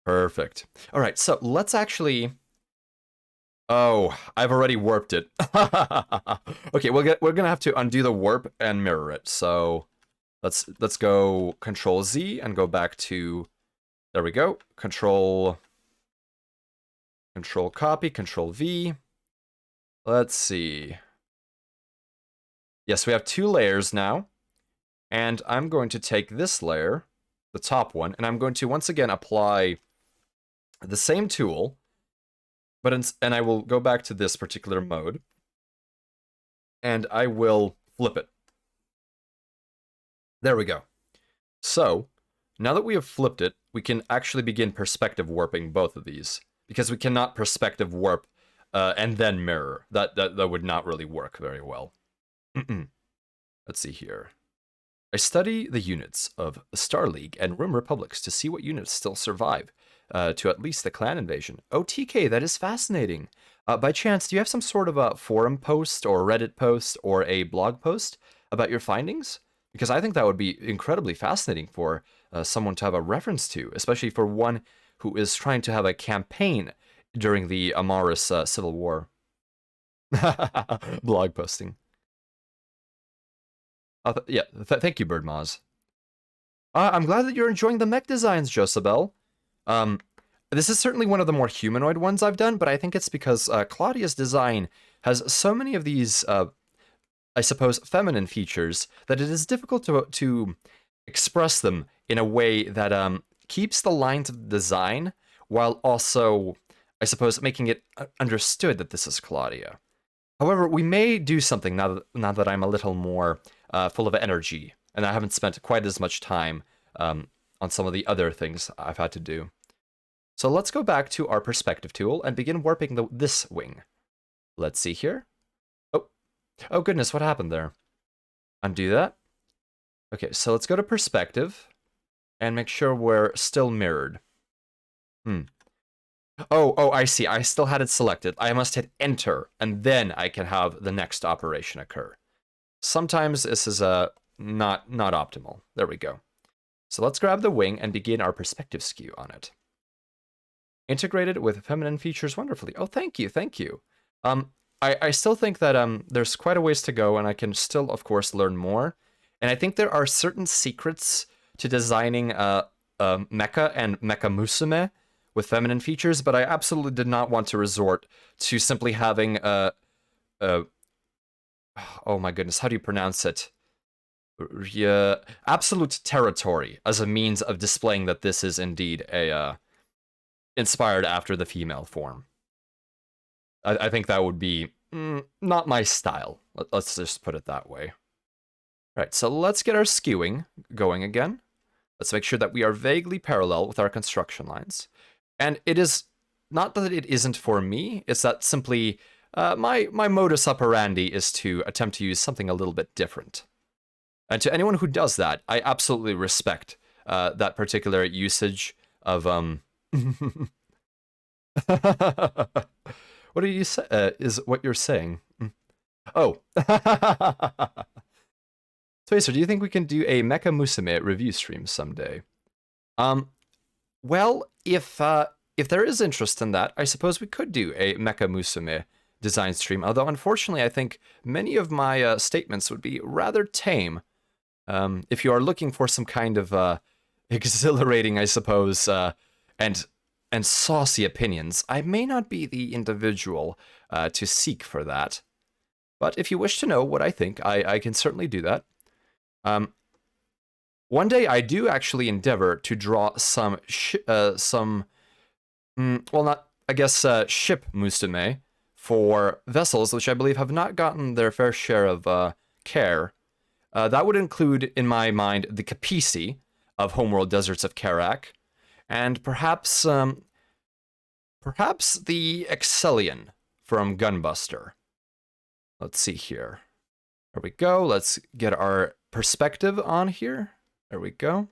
Perfect. All right, so let's actually... Oh, I've already warped it. Okay, we're gonna have to undo the warp and mirror it. So let's go Control Z and go back to, there we go. Control copy, Control V. Let's see. Yes, we have 2 layers now. And I'm going to take this layer, the top one, and I'm going to once again apply the same tool, and I will go back to this particular mode, and I will flip it. There we go. So, now that we have flipped it, we can actually begin perspective warping both of these, because we cannot perspective warp and then mirror. That would not really work very well. Let's see here. I study the units of the Star League and Rim Republics to see what units still survive to at least the clan invasion. Oh, TK, that is fascinating. By chance, do you have some sort of a forum post or Reddit post or a blog post about your findings? Because I think that would be incredibly fascinating for someone to have a reference to, especially for one who is trying to have a campaign during the Amaris Civil War. Blog posting. Yeah, thank you, Birdmoz. I'm glad that you're enjoying the mech designs, Josabel. This is certainly one of the more humanoid ones I've done, but I think it's because Claudia's design has so many of these, I suppose, feminine features that it is difficult to express them in a way that keeps the lines of the design while also, I suppose, making it understood that this is Claudia. However, we may do something now that I'm a little more full of energy, and I haven't spent quite as much time on some of the other things I've had to do. So let's go back to our perspective tool and begin warping this wing. Let's see here. Oh goodness, what happened there? Undo that. Okay, so let's go to perspective and make sure we're still mirrored. Oh, I see. I still had it selected. I must hit enter, and then I can have the next operation occur. Sometimes this is not optimal. There we go. So let's grab the wing and begin our perspective skew on it. Integrated with feminine features wonderfully. Oh, thank you, thank you. I still think that there's quite a ways to go, and I can still, of course, learn more. And I think there are certain secrets to designing Mecha and Mecha Musume with feminine features, but I absolutely did not want to resort to simply having oh my goodness, how do you pronounce it? Absolute territory as a means of displaying that this is indeed a inspired after the female form. I think that would be not my style. Let's just put it that way. All right, so let's get our skewing going again. Let's make sure that we are vaguely parallel with our construction lines. And it is not that it isn't for me, it's that simply my modus operandi is to attempt to use something a little bit different. And to anyone who does that, I absolutely respect that particular usage of What do you say? Is what you're saying? Oh, Spacer, do you think we can do a Mecha Musume review stream someday? Well, if there is interest in that, I suppose we could do a Mecha Musume design stream. Although, unfortunately, I think many of my statements would be rather tame. If you are looking for some kind of exhilarating, I suppose, and saucy opinions, I may not be the individual to seek for that. But if you wish to know what I think, I can certainly do that. One day I do actually endeavor to draw some well, not, I guess, ship musume for vessels, which I believe have not gotten their fair share of care. That would include, in my mind, the Capisi of Homeworld Deserts of Karak, and perhaps the Excellion from Gunbuster. Let's see here. There we go. Let's get our perspective on here. There we go.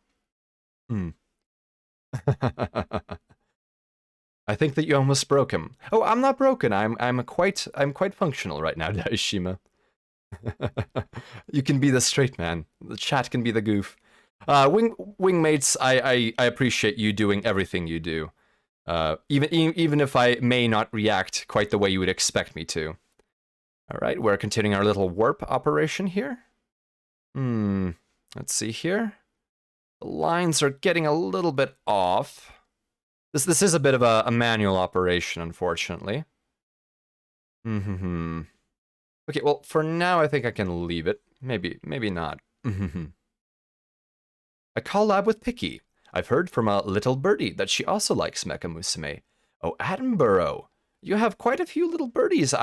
I think that you almost broke him. Oh, I'm not broken. I'm quite functional right now, Daishima. You can be the straight man. The chat can be the goof. Wingmates, I appreciate you doing everything you do. Even if I may not react quite the way you would expect me to. All right, we're continuing our little warp operation here. Let's see here. The lines are getting a little bit off. This is a bit of a manual operation, unfortunately. Okay, well, for now, I think I can leave it. Maybe not. A collab with Picky. I've heard from a little birdie that she also likes Mecha Musume. Oh, Attenborough. You have quite a few little birdies.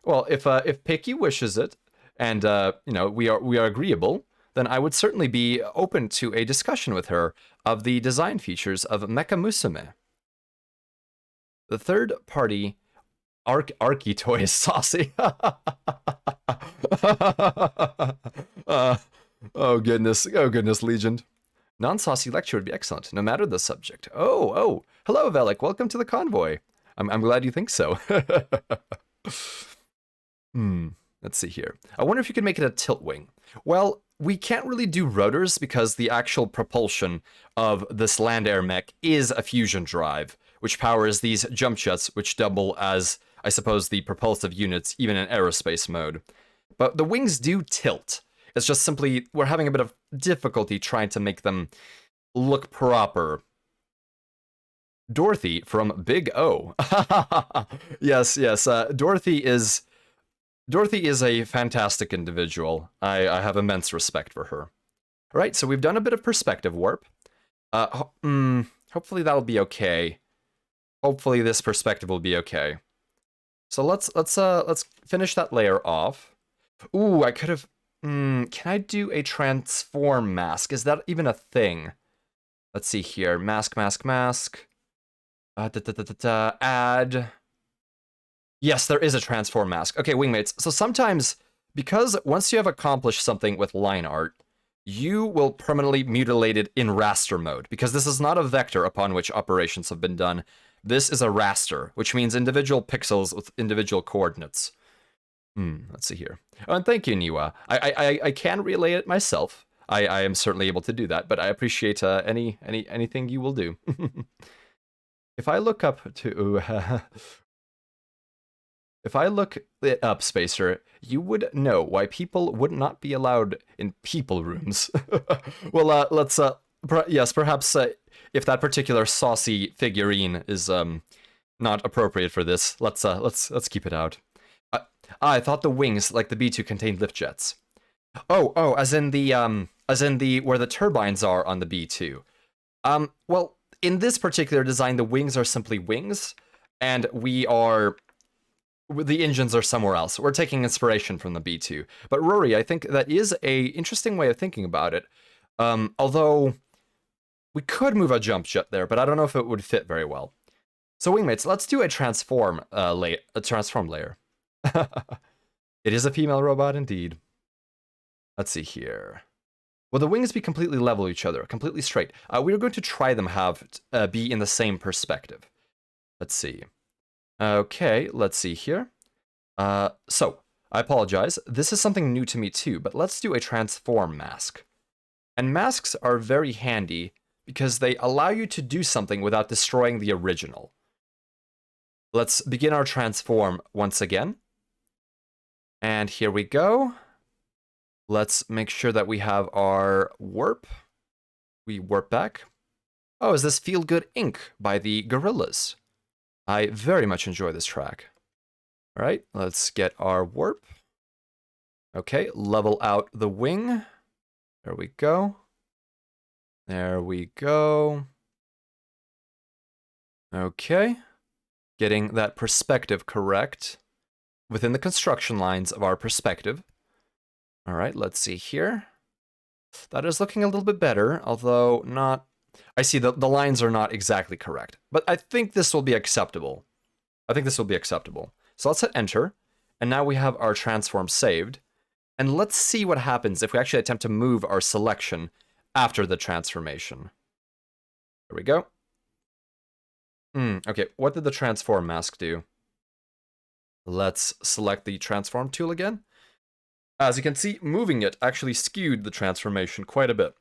Well, if Picky wishes it, and you know, we are agreeable, then I would certainly be open to a discussion with her of the design features of Mecha Musume. The third party Arky toy is saucy. Oh goodness, Legion. Non-saucy lecture would be excellent, no matter the subject. Oh, hello, Velik. Welcome to the convoy. I'm glad you think so. Let's see here. I wonder if you could make it a tilt wing. Well, we can't really do rotors because the actual propulsion of this land air mech is a fusion drive, which powers these jump jets, which double as, I suppose, the propulsive units, even in aerospace mode. But the wings do tilt. It's just simply, we're having a bit of difficulty trying to make them look proper. Dorothy from Big O. Yes. Dorothy is a fantastic individual. I have immense respect for her. All right, so we've done a bit of perspective warp. Hopefully that'll be okay. Hopefully this perspective will be okay. So let's finish that layer off. Ooh, I could have. Can I do a transform mask? Is that even a thing? Let's see here. Mask. Add. Yes, there is a transform mask. Okay, wingmates. So sometimes, because once you have accomplished something with line art, you will permanently mutilate it in raster mode, because this is not a vector upon which operations have been done. This is a raster, which means individual pixels with individual coordinates. Let's see here. Oh, and thank you, Niwa. I can relay it myself. I am certainly able to do that, but I appreciate anything you will do. If I look up to... If I look it up, Spacer, you would know why people would not be allowed in people rooms. Well, let's... yes, perhaps if that particular saucy figurine is not appropriate for this, let's keep it out. I thought the wings, like the B2, contained lift jets. Oh, as in the where the turbines are on the B2. Well, in this particular design, the wings are simply wings, and the engines are somewhere else. We're taking inspiration from the B2. But Rory, I think that is a interesting way of thinking about it. Although we could move a jump jet there, but I don't know if it would fit very well. So wingmates, let's do a transform layer. It is a female robot indeed. Let's see here. Will the wings be completely level with each other, completely straight? We're going to try them be in the same perspective. Let's see. Okay, let's see here. So, I apologize. This is something new to me too, but let's do a transform mask. And masks are very handy because they allow you to do something without destroying the original. Let's begin our transform once again. And here we go. Let's make sure that we have our warp. We warp back. Oh, is this Feel Good Inc. by the Gorillas? I very much enjoy this track. All right, let's get our warp. Okay, level out the wing. There we go. There we go. Okay. Getting that perspective correct within the construction lines of our perspective. All right, let's see here. That is looking a little bit better, although not... I see the lines are not exactly correct, but I think this will be acceptable. So let's hit enter, and now we have our transform saved. And let's see what happens if we actually attempt to move our selection after the transformation. There we go. Okay, what did the transform mask do? Let's select the transform tool again. As you can see, moving it actually skewed the transformation quite a bit.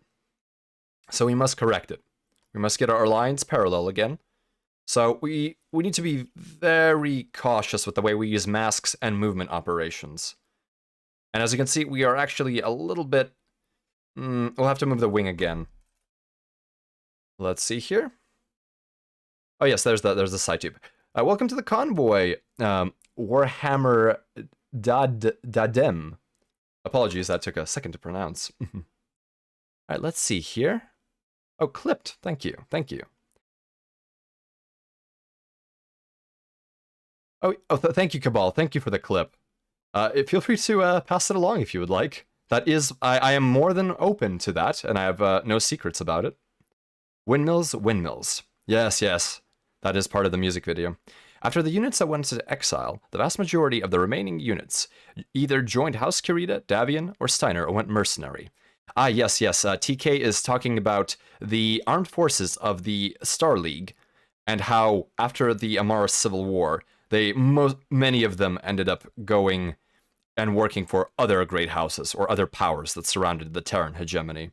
So we must correct it. We must get our lines parallel again. So we need to be very cautious with the way we use masks and movement operations. And as you can see, we are actually a little bit... we'll have to move the wing again. Let's see here. Oh yes, there's the side tube. Welcome to the convoy, Warhammer Dadem. Apologies, that took a second to pronounce. Alright, let's see here. Oh, clipped. Thank you. Thank you. Thank you, Cabal. Thank you for the clip. Feel free to pass it along if you would like. That is, I am more than open to that, and I have no secrets about it. Windmills, windmills. Yes, yes. That is part of the music video. After the units that went into exile, the vast majority of the remaining units either joined House Kirita, Davian, or Steiner, or went mercenary. Ah, yes, yes. TK is talking about the armed forces of the Star League, and how after the Amara Civil War, many of them ended up going and working for other great houses or other powers that surrounded the Terran hegemony.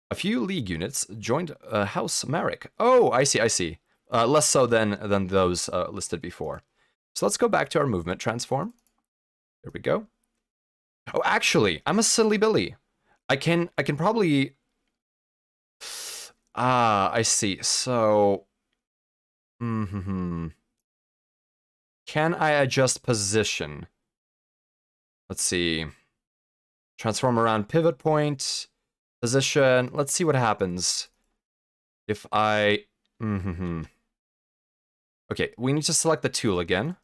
A few League units joined House Marek. Oh, I see, I see. Less so than those listed before. So let's go back to our movement transform. There we go. Oh, actually, I'm a silly Billy. I can probably... I see. So... Can I adjust position? Let's see. Transform around pivot point. Position. Let's see what happens. If I... Okay, we need to select the tool again.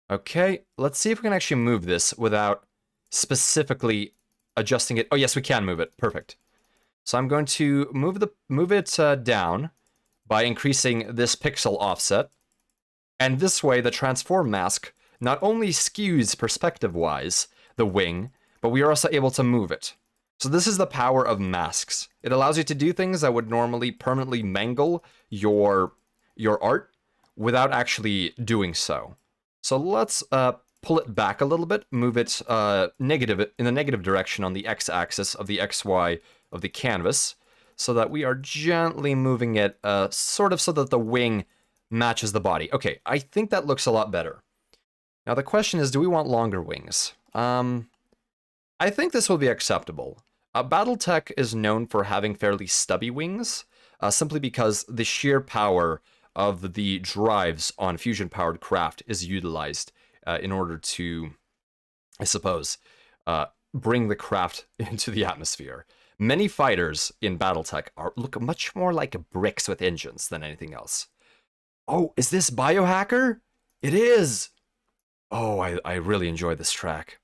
Okay, let's see if we can actually move this without specifically adjusting it. Oh yes, we can move it. Perfect. So I'm going to move it down by increasing this pixel offset. And this way, the transform mask not only skews perspective-wise the wing, but we are also able to move it. So this is the power of masks. It allows you to do things that would normally permanently mangle your art without actually doing so. So let's pull it back a little bit, move it negative in the negative direction on the x-axis of the XY of the canvas, so that we are gently moving it sort of so that the wing matches the body. Okay, I think that looks a lot better. Now the question is, do we want longer wings? I think this will be acceptable. Battletech is known for having fairly stubby wings, simply because the sheer power of the drives on fusion-powered craft is utilized in order to, I suppose, bring the craft into the atmosphere. Many fighters in Battletech look much more like bricks with engines than anything else. Oh, is this Biohacker? It is! Oh, I really enjoy this track.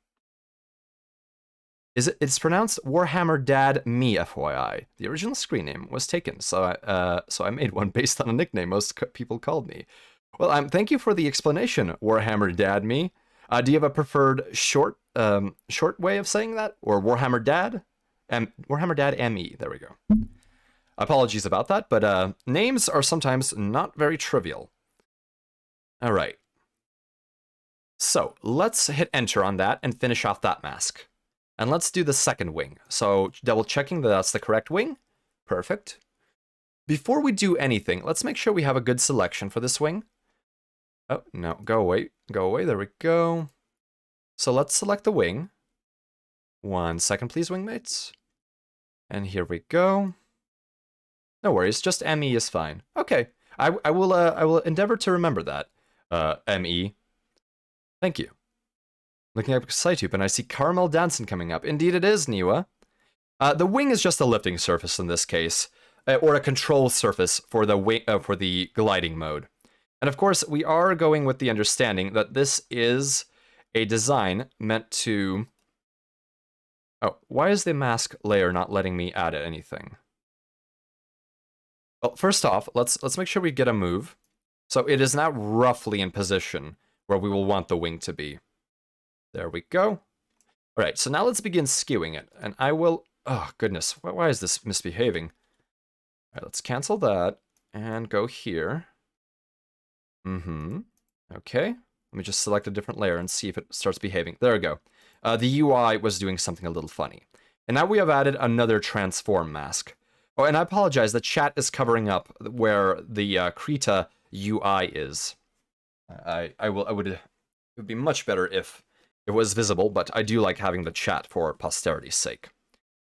It's pronounced Warhammer Dad Me, FYI. The original screen name was taken, so I made one based on a nickname most people called me. Well, thank you for the explanation, Warhammer Dad Me. Do you have a preferred short way of saying that, or Warhammer Dad? Warhammer Dad ME. There we go. Apologies about that, but names are sometimes not very trivial. All right. So let's hit enter on that and finish off that mask. And let's do the second wing. So double checking that that's the correct wing. Perfect. Before we do anything, let's make sure we have a good selection for this wing. Oh, no, go away. Go away, there we go. So let's select the wing. 1 second, please, wingmates. And here we go. No worries, just ME is fine. Okay, I will endeavor to remember that. ME. Thank you. Looking at SciTube, and I see Caramel Dancing coming up. Indeed it is, Niwa. The wing is just a lifting surface in this case, or a control surface for the gliding mode. And of course, we are going with the understanding that this is a design meant to... Oh, why is the mask layer not letting me add anything? Well, first off, let's make sure we get a move. So it is now roughly in position where we will want the wing to be. There we go. All right, so now let's begin skewing it. And I will Oh, goodness. Why is this misbehaving? All right, let's cancel that and go here. Okay. Let me just select a different layer and see if it starts behaving. There we go. The UI was doing something a little funny. And now we have added another transform mask. Oh, and I apologize, the chat is covering up where the Krita UI is. It would be much better if it was visible, but I do like having the chat for posterity's sake.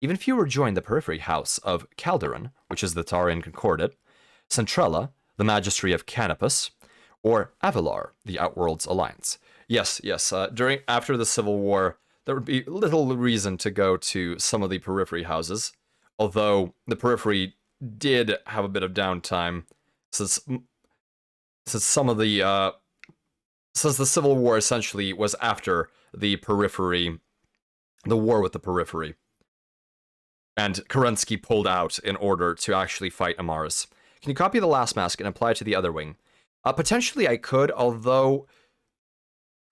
Even fewer joined the periphery house of Calderon, which is the Tarian Concordate, Centrella, the Magistry of Canopus, or Avalar, the Outworld's Alliance. Yes, after the Civil War, there would be little reason to go to some of the periphery houses, although the periphery did have a bit of downtime since some of the since the Civil War essentially was after the periphery, the war with the periphery. And Kerensky pulled out in order to actually fight Amaris. Can you copy the last mask and apply it to the other wing? Potentially I could, although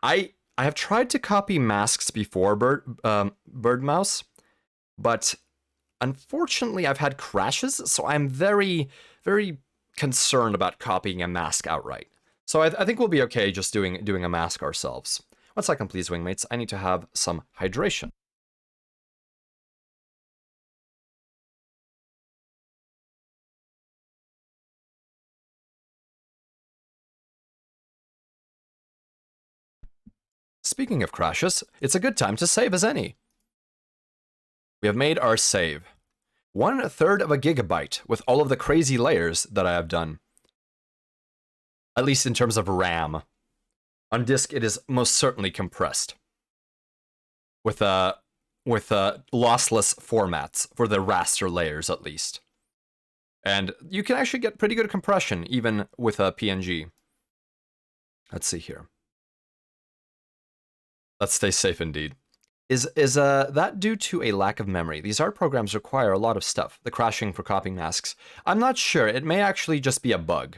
I have tried to copy masks before Bird Mouse, but unfortunately I've had crashes, so I'm very, very concerned about copying a mask outright. So I think we'll be okay just doing a mask ourselves. 1 second, please, wingmates. I need to have some hydration. Speaking of crashes, it's a good time to save as any. We have made our save. 1/3 of a gigabyte with all of the crazy layers that I have done. At least in terms of RAM. On disk, it is most certainly compressed. With lossless formats for the raster layers, at least. And you can actually get pretty good compression even with a PNG. Let's see here. Let's stay safe indeed. Is that due to a lack of memory? These art programs require a lot of stuff. The crashing for copying masks. I'm not sure. It may actually just be a bug.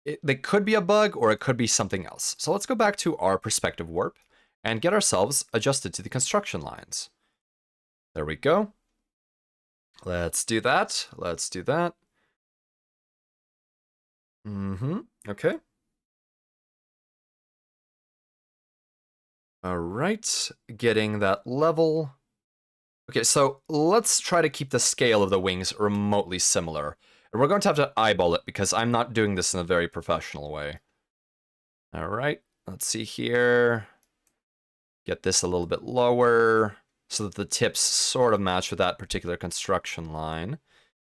It could be a bug or it could be something else. So let's go back to our perspective warp and get ourselves adjusted to the construction lines. There we go. Let's do that. Let's do that. Okay. All right, getting that level. Okay, so let's try to keep the scale of the wings remotely similar. And we're going to have to eyeball it because I'm not doing this in a very professional way. All right, let's see here. Get this a little bit lower so that the tips sort of match with that particular construction line.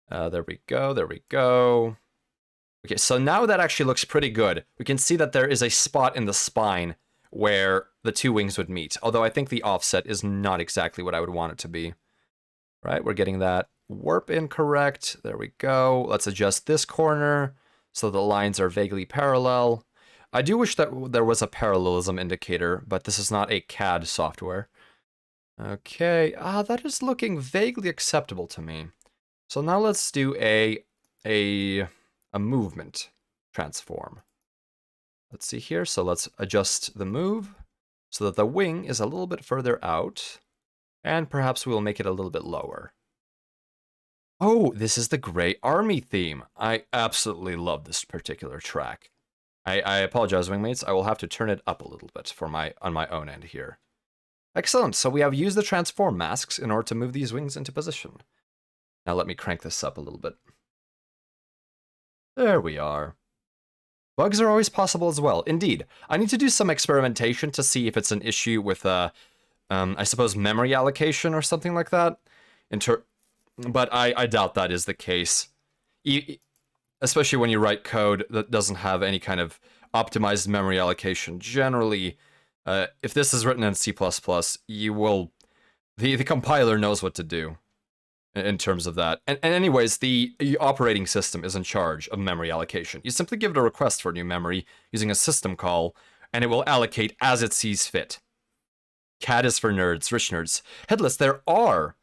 There we go, there we go. Okay, so now that actually looks pretty good. We can see that there is a spot in the spine where the two wings would meet, although I think the offset is not exactly what I would want it to be. Right, we're getting that warp incorrect. There we go. Let's adjust this corner so the lines are vaguely parallel. I do wish that there was a parallelism indicator, but this is not a CAD software. Okay, that is looking vaguely acceptable to me. So now let's do a movement transform. Let's see here, so let's adjust the move so that the wing is a little bit further out, and perhaps we'll make it a little bit lower. Oh, this is the Grey Army theme. I absolutely love this particular track. I apologize, wingmates. I will have to turn it up a little bit on my own end here. Excellent, so we have used the transform masks in order to move these wings into position. Now let me crank this up a little bit. There we are. Bugs are always possible as well. Indeed, I need to do some experimentation to see if it's an issue with, I suppose, memory allocation or something like that. But I doubt that is the case. Especially when you write code that doesn't have any kind of optimized memory allocation. Generally, if this is written in C++, you will... The compiler knows what to do in terms of that. And anyways, the operating system is in charge of memory allocation. You simply give it a request for new memory using a system call, and it will allocate as it sees fit. CAD is for nerds, rich nerds. Headless, there are,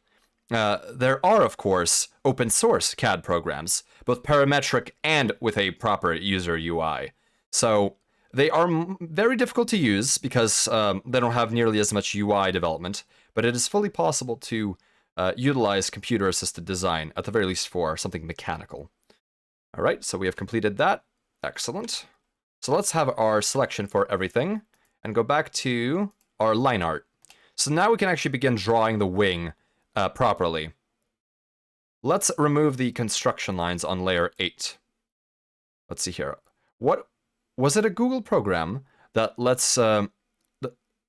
of course, open source CAD programs, both parametric and with a proper user UI. So They are very difficult to use because they don't have nearly as much UI development, but it is fully possible to utilize computer-assisted design, at the very least for something mechanical. All right, so we have completed that. Excellent. So let's have our selection for everything and go back to our line art. So now we can actually begin drawing the wing properly. Let's remove the construction lines on layer 8. Let's see here. What was it? A Google program that lets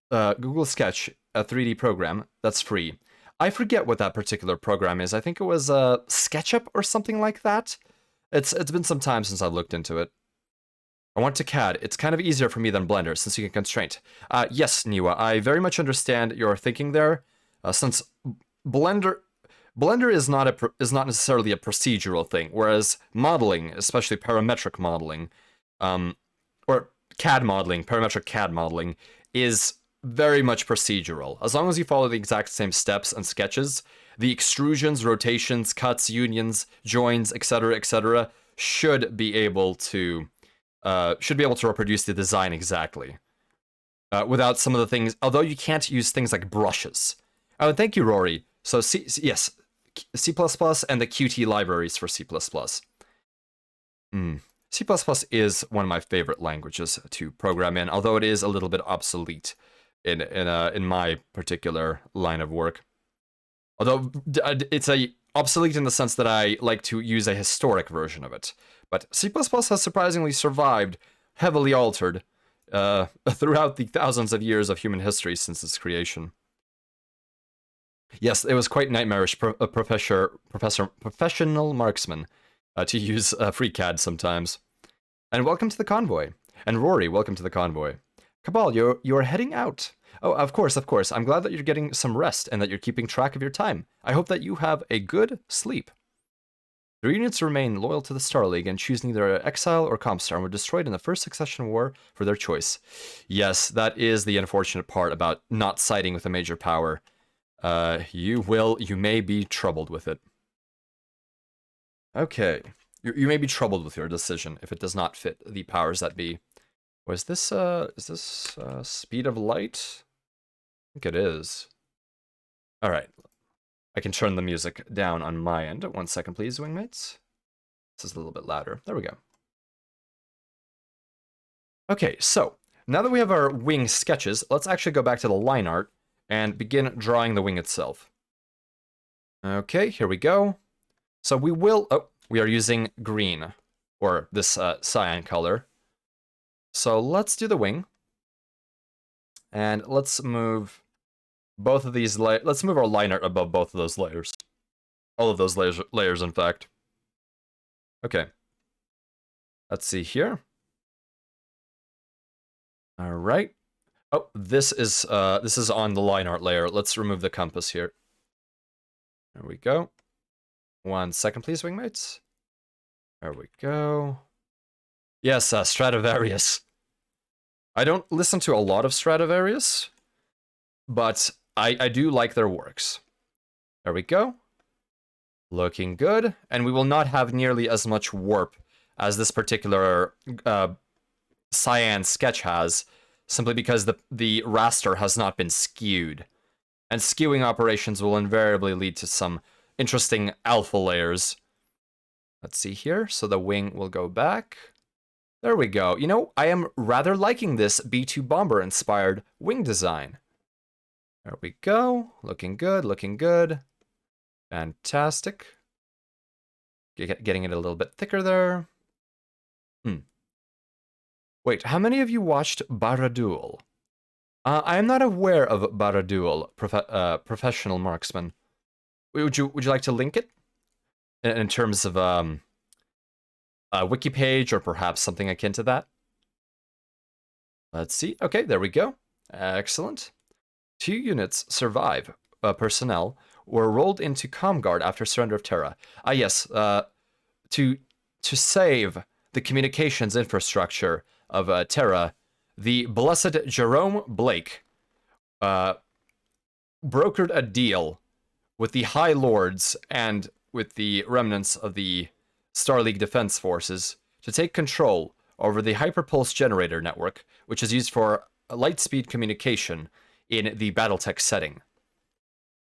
Google Sketch, a 3D program that's free. I forget what that particular program is. I think it was SketchUp or something like that. It's been some time since I've looked into it. I want to CAD. It's kind of easier for me than Blender since you can constraint. Yes, Niwa, I very much understand your thinking there. Since Blender is not necessarily a procedural thing, whereas modeling, especially parametric modeling, or CAD modeling, parametric CAD modeling, is very much procedural. As long as you follow the exact same steps and sketches, the extrusions, rotations, cuts, unions, joins, etc., should be able to reproduce the design exactly. Without some of the things, although you can't use things like brushes. Oh, thank you, Rory. So yes, C++ and the Qt libraries for C++. C++ is one of my favorite languages to program in, although it is a little bit obsolete in my particular line of work. Although it's obsolete in the sense that I like to use a historic version of it. But C++ has surprisingly survived, heavily altered, throughout the thousands of years of human history since its creation. Yes, it was quite nightmarish, professional marksman, to use FreeCAD sometimes. And welcome to the convoy. And Rory, welcome to the convoy. Cabal, you're heading out. Oh, of course. I'm glad that you're getting some rest and that you're keeping track of your time. I hope that you have a good sleep. The units remain loyal to the Star League and choose neither Exile or Comstar and were destroyed in the First Succession War for their choice. Yes, that is the unfortunate part about not siding with a major power. You may be troubled with it. Okay. You may be troubled with your decision if it does not fit the powers that be. Is this speed of light? I think it is. Alright. I can turn the music down on my end. 1 second, please, wingmates. This is a little bit louder. There we go. Okay, so now that we have our wing sketches, let's actually go back to the line art and begin drawing the wing itself. Okay, here we go. So we are using green, or this cyan color. So let's do the wing. And let's move both of these let's move our line art above both of those layers. All of those layers, in fact. Okay. Let's see here. All right. Oh, this is on the line art layer. Let's remove the compass here. There we go. 1 second, please, wingmates. There we go. Yes, Stradivarius. I don't listen to a lot of Stradivarius, but I do like their works. There we go. Looking good. And we will not have nearly as much warp as this particular cyan sketch has, simply because the raster has not been skewed. And skewing operations will invariably lead to some interesting alpha layers. Let's see here. So the wing will go back. There we go. You know, I am rather liking this B2 Bomber inspired wing design. There we go. Looking good, looking good. Fantastic. Getting it a little bit thicker there. Wait, how many of you watched Barraduel? I am not aware of Barraduel, professional marksman. Would you like to link it? In terms of a wiki page or perhaps something akin to that? Let's see. Okay, there we go. Excellent. 2 units survive. Personnel were rolled into Comguard after surrender of Terra. Yes. To save the communications infrastructure of Terra, the blessed Jerome Blake brokered a deal with the High Lords and with the remnants of the Star League Defense Forces to take control over the hyperpulse generator network, which is used for light speed communication in the Battletech setting.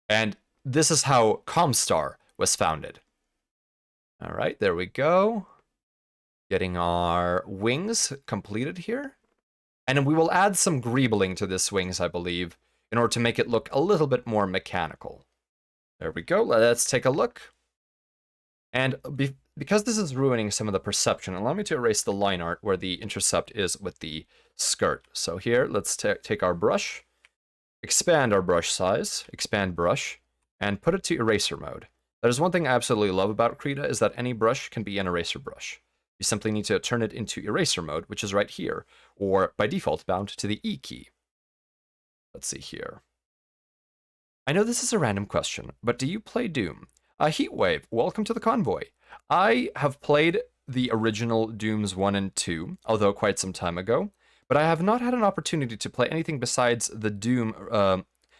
And this is how Comstar was founded. All right, there we go. Getting our wings completed here. And we will add some greebling to this wings, I believe, in order to make it look a little bit more mechanical. There we go. Let's take a look. And because this is ruining some of the perception, allow me to erase the line art where the intercept is with the skirt. So here, let's take our brush, expand our brush size, expand brush, and put it to eraser mode. That is one thing I absolutely love about Krita, is that any brush can be an eraser brush. You simply need to turn it into eraser mode, which is right here, or by default bound to the E key. Let's see here. I know this is a random question, but do you play Doom? Heatwave, welcome to the convoy. I have played the original Dooms 1 and 2, although quite some time ago, but I have not had an opportunity to play anything besides the Doom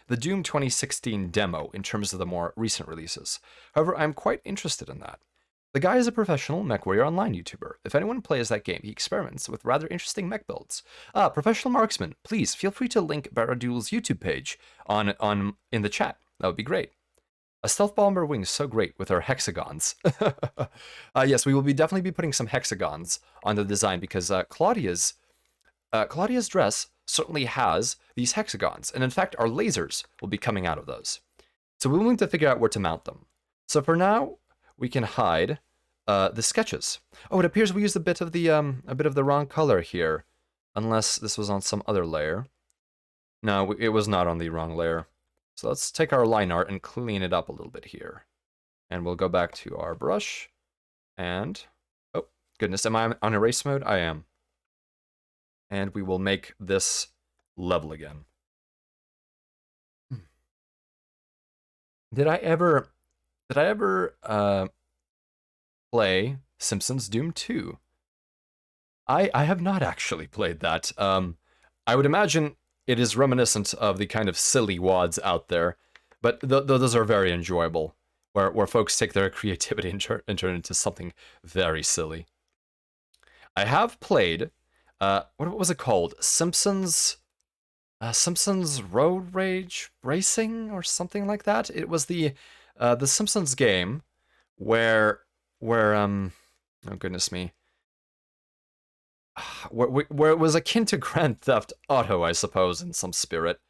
2016 demo in terms of the more recent releases. However, I'm quite interested in that. The guy is a professional MechWarrior Online YouTuber. If anyone plays that game, he experiments with rather interesting mech builds. Professional Marksman, please feel free to link Baradul's YouTube page in the chat. That would be great. A stealth bomber wing is so great with our hexagons. Yes, we will definitely be putting some hexagons on the design because Claudia's dress certainly has these hexagons, and in fact, our lasers will be coming out of those. So we will need to figure out where to mount them. So for now, we can hide the sketches. Oh, it appears we used a bit of the wrong color here, unless this was on some other layer. No, it was not on the wrong layer. So let's take our line art and clean it up a little bit here. And we'll go back to our brush. And, oh, goodness, am I on erase mode? I am. And we will make this level again. Did I ever play Simpsons Doom 2? I have not actually played that. I would imagine it is reminiscent of the kind of silly wads out there, but those are very enjoyable, where folks take their creativity and turn it into something very silly. I have played, what was it called? Simpsons Road Rage Racing or something like that. It was the Simpsons game where oh goodness me, where it was akin to Grand Theft Auto, I suppose, in some spirit.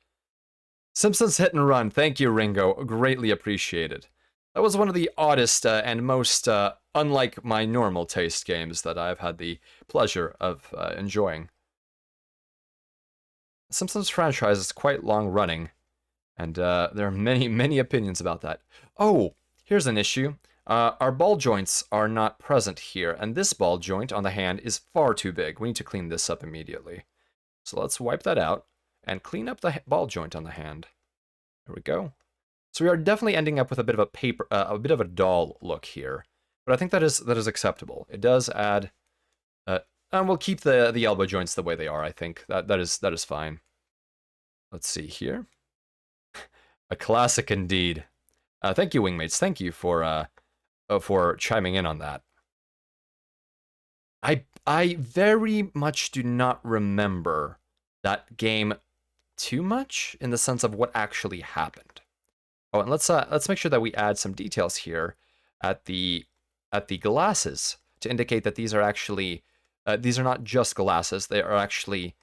Simpsons Hit and Run, thank you, Ringo, greatly appreciated. That was one of the oddest and most unlike my normal taste games that I've had the pleasure of enjoying. The Simpsons franchise is quite long running, and there are many opinions about that. Oh, here's an issue. Our ball joints are not present here, and this ball joint on the hand is far too big. We need to clean this up immediately. So let's wipe that out and clean up the ball joint on the hand. There we go. So we are definitely ending up with a bit of a bit of a doll look here, but I think that is acceptable. It does add, and we'll keep the elbow joints the way they are. I think that is fine. Let's see here. A classic indeed. Thank you, Wingmates. Thank you for chiming in on that. I very much do not remember that game too much in the sense of what actually happened. Oh, and let's make sure that we add some details here at the glasses to indicate that these are actually these are not just glasses, they are actually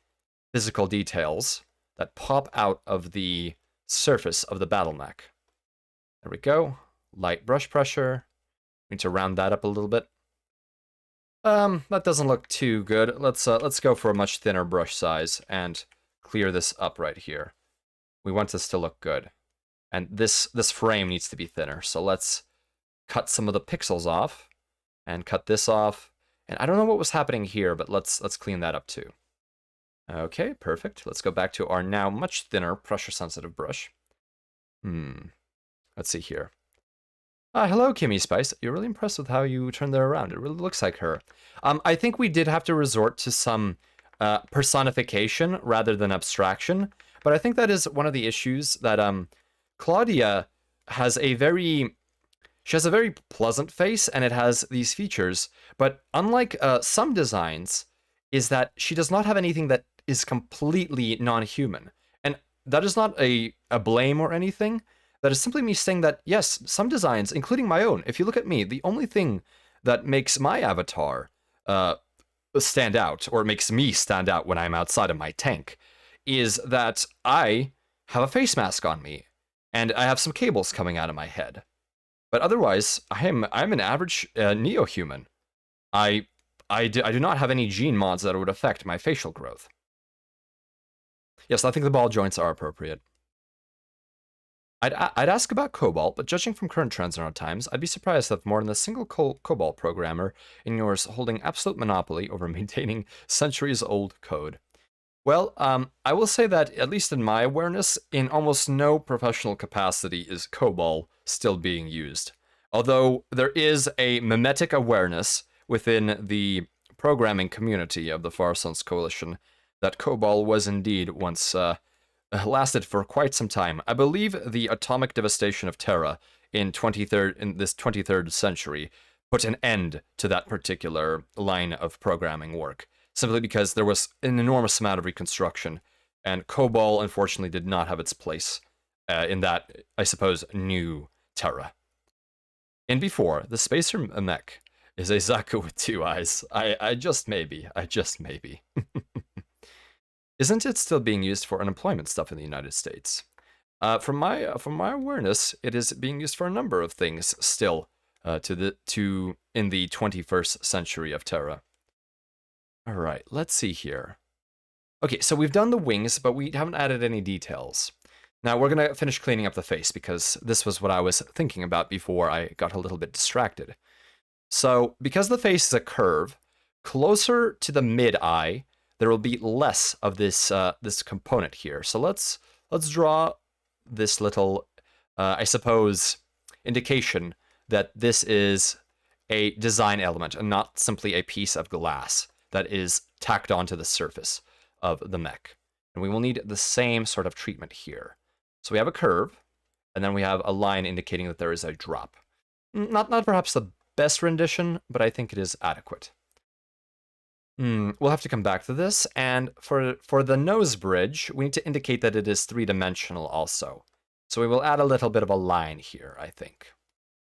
physical details that pop out of the surface of the battle mech. There we go. Light brush pressure. We need to round that up a little bit. That doesn't look too good. Let's go for a much thinner brush size and clear this up right here. We want this to look good. And this frame needs to be thinner. So let's cut some of the pixels off and cut this off. And I don't know what was happening here, but let's clean that up too. Okay, perfect. Let's go back to our now much thinner pressure sensitive brush. Let's see here. Hello, Kimmy Spice. You're really impressed with how you turned that around. It really looks like her. I think we did have to resort to some personification rather than abstraction, but I think that is one of the issues that Claudia has a very pleasant face, and it has these features, but unlike some designs, is that she does not have anything that is completely non-human. And that is not a blame or anything. That is simply me saying that, yes, some designs, including my own, if you look at me, the only thing that makes my avatar stand out, or makes me stand out when I'm outside of my tank, is that I have a face mask on me, and I have some cables coming out of my head. But otherwise, I'm an average neo-human. I do not have any gene mods that would affect my facial growth. Yes, I think the ball joints are appropriate. I'd ask about Cobalt, but judging from current trends in our times, I'd be surprised if more than a single Cobalt programmer in yours holding absolute monopoly over maintaining centuries-old code. Well, I will say that, at least in my awareness, in almost no professional capacity is COBOL still being used. Although there is a mimetic awareness within the programming community of the Far Suns Coalition that COBOL was indeed once lasted for quite some time. I believe the atomic devastation of Terra in this 23rd century put an end to that particular line of programming work, simply because there was an enormous amount of reconstruction, and COBOL unfortunately did not have its place in that, I suppose, new Terra. And before, the spacer Mech is a Zaku with two eyes. I just maybe. Isn't it still being used for unemployment stuff in the United States? From my awareness, it is being used for a number of things still in the 21st century of Terra. All right, let's see here. Okay, so we've done the wings, but we haven't added any details. Now we're gonna finish cleaning up the face because this was what I was thinking about before I got a little bit distracted. So because the face is a curve, closer to the mid-eye, there will be less of this this component here. So let's draw this little, I suppose, indication that this is a design element and not simply a piece of glass that is tacked onto the surface of the mech. And we will need the same sort of treatment here. So we have a curve, and then we have a line indicating that there is a drop. Not perhaps the best rendition, but I think it is adequate. We'll have to come back to this, and for the nose bridge, we need to indicate that it is three-dimensional also. So we will add a little bit of a line here, I think.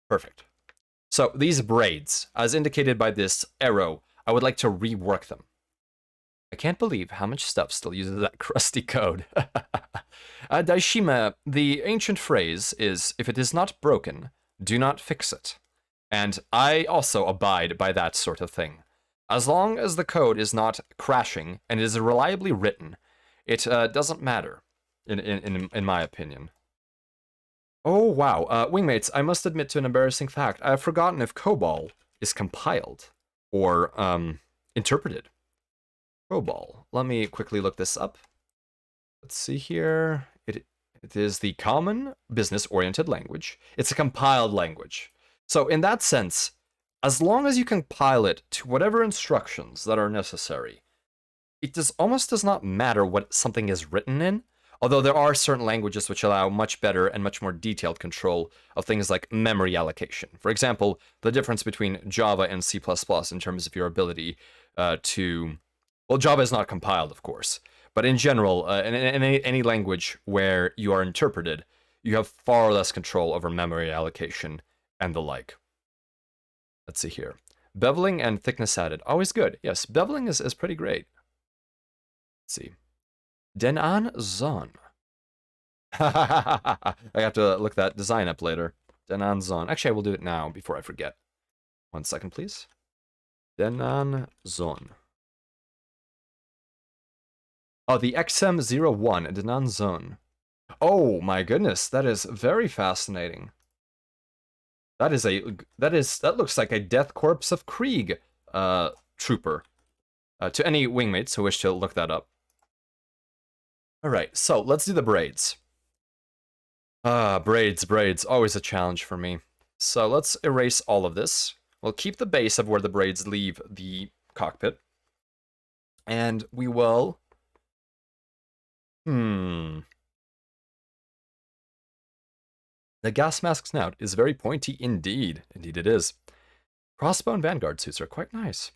Perfect. So these braids, as indicated by this arrow, I would like to rework them. I can't believe how much stuff still uses that crusty code. Daishima, the ancient phrase is, if it is not broken, do not fix it. And I also abide by that sort of thing. As long as the code is not crashing and is reliably written, it doesn't matter, in my opinion. Oh, wow. Wingmates, I must admit to an embarrassing fact. I have forgotten if COBOL is compiled or interpreted. COBOL. Let me quickly look this up. Let's see here. It is the common business-oriented language. It's a compiled language. So in that sense, as long as you compile it to whatever instructions that are necessary, it almost does not matter what something is written in, although there are certain languages which allow much better and much more detailed control of things like memory allocation. For example, the difference between Java and C++ in terms of your ability to... Well, Java is not compiled, of course, but in general, in any language where you are interpreted, you have far less control over memory allocation and the like. Let's see here. Beveling and thickness added. Always good. Yes, beveling is pretty great. Let's see. Denan Zon. I have to look that design up later. Denan Zon. Actually, I will do it now before I forget. 1 second, please. Denan Zon. Oh, the XM01 Denan Zon. Oh my goodness, that is very fascinating. That looks like a Death Corpse of Krieg trooper. To any wingmates who wish to look that up. Alright, so let's do the braids. Braids, always a challenge for me. So let's erase all of this. We'll keep the base of where the braids leave the cockpit. And we will... The gas mask snout is very pointy indeed. Indeed it is. Crossbow and Vanguard suits are quite nice.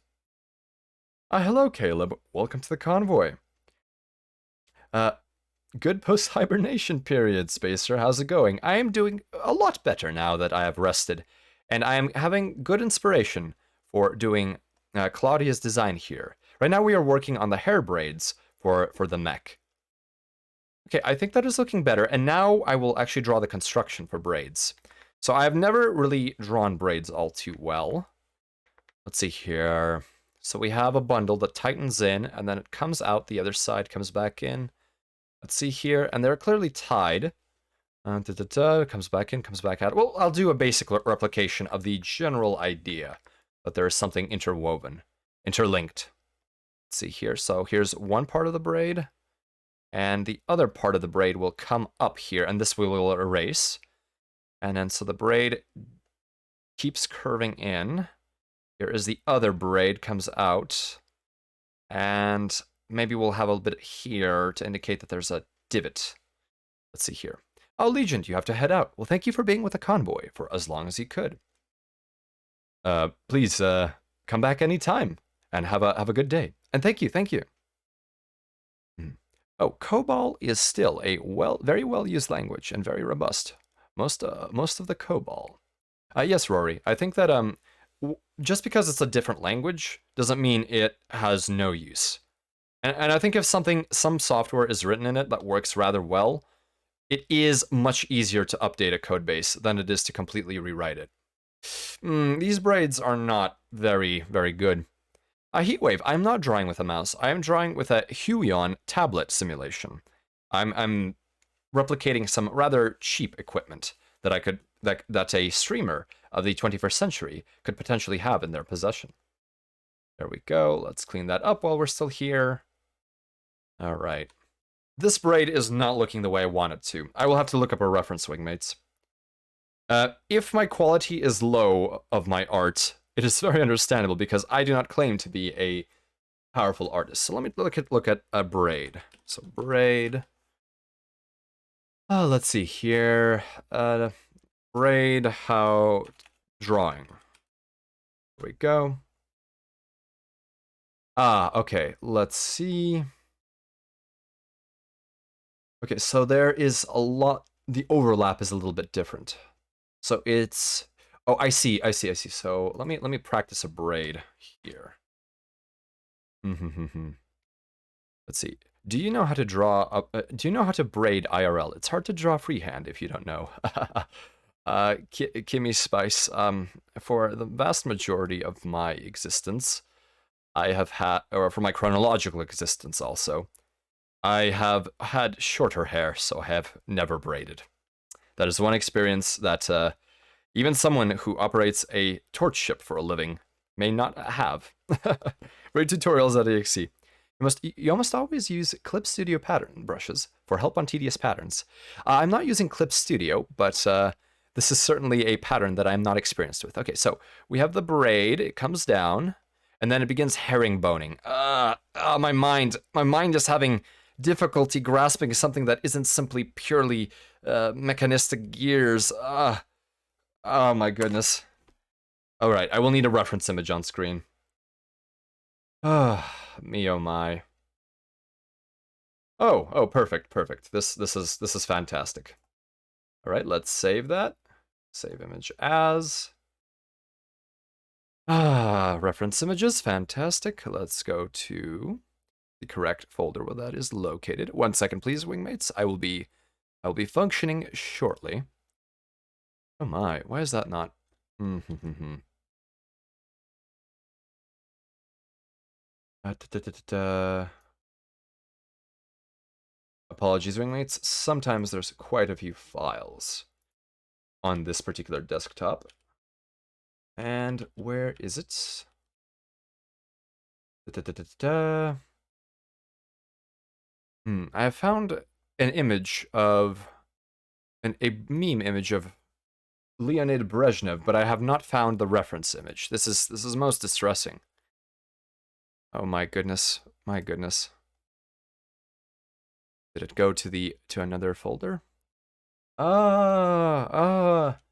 Hello, Caleb. Welcome to the convoy. Uh, Good post-hibernation period, Spacer. How's it going? I am doing a lot better now that I have rested, and I am having good inspiration for doing Claudia's design here. Right now we are working on the hair braids for the mech. Okay, I think that is looking better, and now I will actually draw the construction for braids. So I have never really drawn braids all too well. Let's see here. So we have a bundle that tightens in, and then it comes out, the other side comes back in. Let's see here, and they're clearly tied. Comes back in, comes back out. Well, I'll do a basic replication of the general idea, that there is something interwoven, interlinked. Let's see here. So here's one part of the braid, and the other part of the braid will come up here, and this we will erase. And then so the braid keeps curving in. Here is the other braid, comes out, and maybe we'll have a bit here to indicate that there's a divot. Let's see here. Oh, Legion, you have to head out. Well, thank you for being with the convoy for as long as you could. Please, come back anytime and have a good day. And thank you, thank you. Oh, COBOL is still a very well used language and very robust. Most of the COBOL. Yes, Rory. I think that just because it's a different language doesn't mean it has no use. And I think if some software is written in it that works rather well, it is much easier to update a code base than it is to completely rewrite it. These braids are not very, very good. A Heatwave, I'm not drawing with a mouse. I am drawing with a Huion tablet simulation. I'm replicating some rather cheap equipment that I could that a streamer of the 21st century could potentially have in their possession. There we go. Let's clean that up while we're still here. All right. This braid is not looking the way I want it to. I will have to look up a reference, wingmates. If my quality is low of my art, it is very understandable because I do not claim to be a powerful artist. So let me look at a braid. So braid. Let's see here. Braid, how drawing. There we go. Okay. Let's see. Okay, so there is a lot. The overlap is a little bit different. So it's. Oh, I see. So let me practice a braid here. Let's see. Do you know how to draw? Do you know how to braid IRL? It's hard to draw freehand if you don't know. Kimmy Spice. For the vast majority of my existence, I have had, or for my chronological existence also, I have had shorter hair, so I have never braided. That is one experience that even someone who operates a torch ship for a living may not have. Braid tutorials at EXE. You almost always use Clip Studio pattern brushes for help on tedious patterns. I'm not using Clip Studio, but this is certainly a pattern that I'm not experienced with. Okay, so we have the braid, it comes down, and then it begins herringboning. My mind is having difficulty grasping something that isn't simply purely mechanistic gears. Oh my goodness. All right, I will need a reference image on screen. Me oh my. Oh, perfect. This is fantastic. All right, let's save that. Save image as. Reference images, fantastic. Let's go to the correct folder where that is located. 1 second, please, wingmates. I will be functioning shortly. Oh my, why is that not? Apologies, wingmates. Sometimes there's quite a few files on this particular desktop. And where is it? I have found an image of a meme image of Leonid Brezhnev, but I have not found the reference image. This is most distressing. Oh my goodness. My goodness. Did it go to another folder?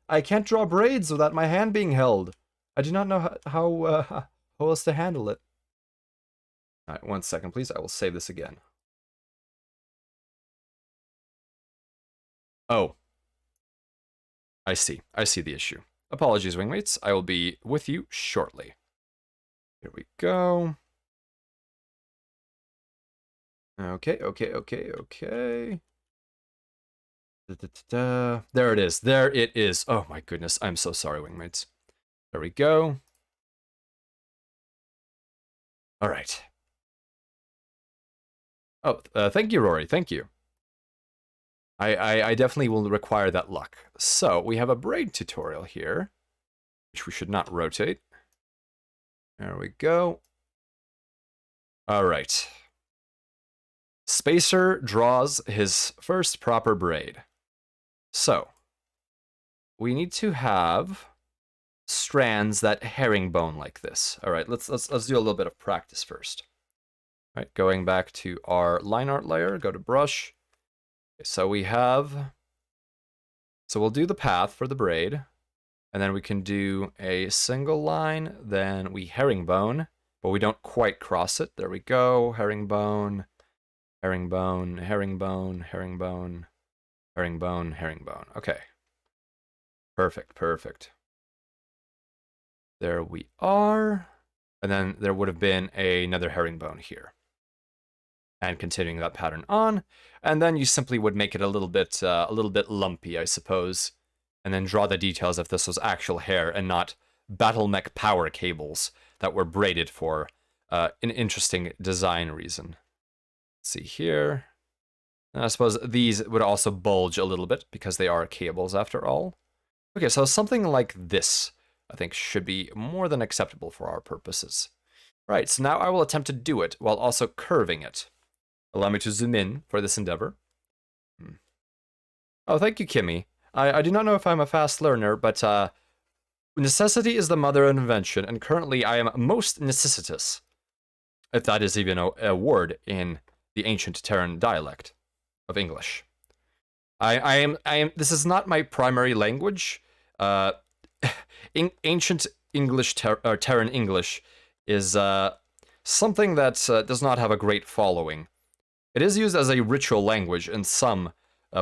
I can't draw braids without my hand being held. I do not know how else to handle it. All right, 1 second, please. I will save this again. Oh, I see. I see the issue. Apologies, wingmates. I will be with you shortly. Here we go. Okay. There it is. There it is. Oh my goodness. I'm so sorry, wingmates. There we go. All right. Oh, thank you, Rory. Thank you. I definitely will require that luck. So we have a braid tutorial here, which we should not rotate. There we go. All right. Spacer draws his first proper braid. So we need to have strands that herringbone like this. All right, let's do a little bit of practice first. All right, going back to our line art layer, go to brush. Okay, so we have, so we'll do the path for the braid, and then we can do a single line, then we herringbone, but we don't quite cross it. There we go, herringbone, herringbone, herringbone, herringbone, herringbone, herringbone. Okay. Perfect, perfect. There we are. And then there would have been another herringbone here. And continuing that pattern on. And then you simply would make it a little bit lumpy, I suppose. And then draw the details if this was actual hair and not Mech power cables that were braided for an interesting design reason. Let's see here. And I suppose these would also bulge a little bit because they are cables after all. Okay, so something like this, I think, should be more than acceptable for our purposes. Right, so now I will attempt to do it while also curving it. Allow me to zoom in for this endeavor. Oh, thank you, Kimmy. I do not know if I'm a fast learner, but necessity is the mother of invention, and currently I am most necessitous, if that is even a word in the ancient Terran dialect of English. I am. This is not my primary language. Ancient English, Terran English, is something that does not have a great following. It is used as a ritual language in some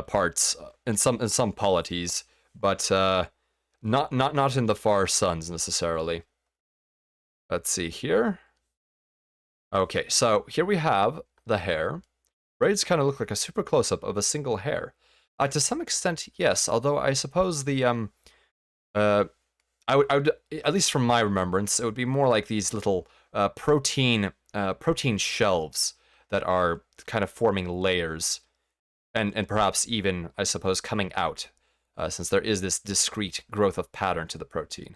parts, in some polities, but not in the far suns necessarily. Let's see here. Okay, so here we have the hair. Braids kind of look like a super close-up of a single hair. To some extent, yes. Although I suppose the I would, at least from my remembrance, it would be more like these little protein shelves that are kind of forming layers, and perhaps even, I suppose, coming out, since there is this discrete growth of pattern to the protein.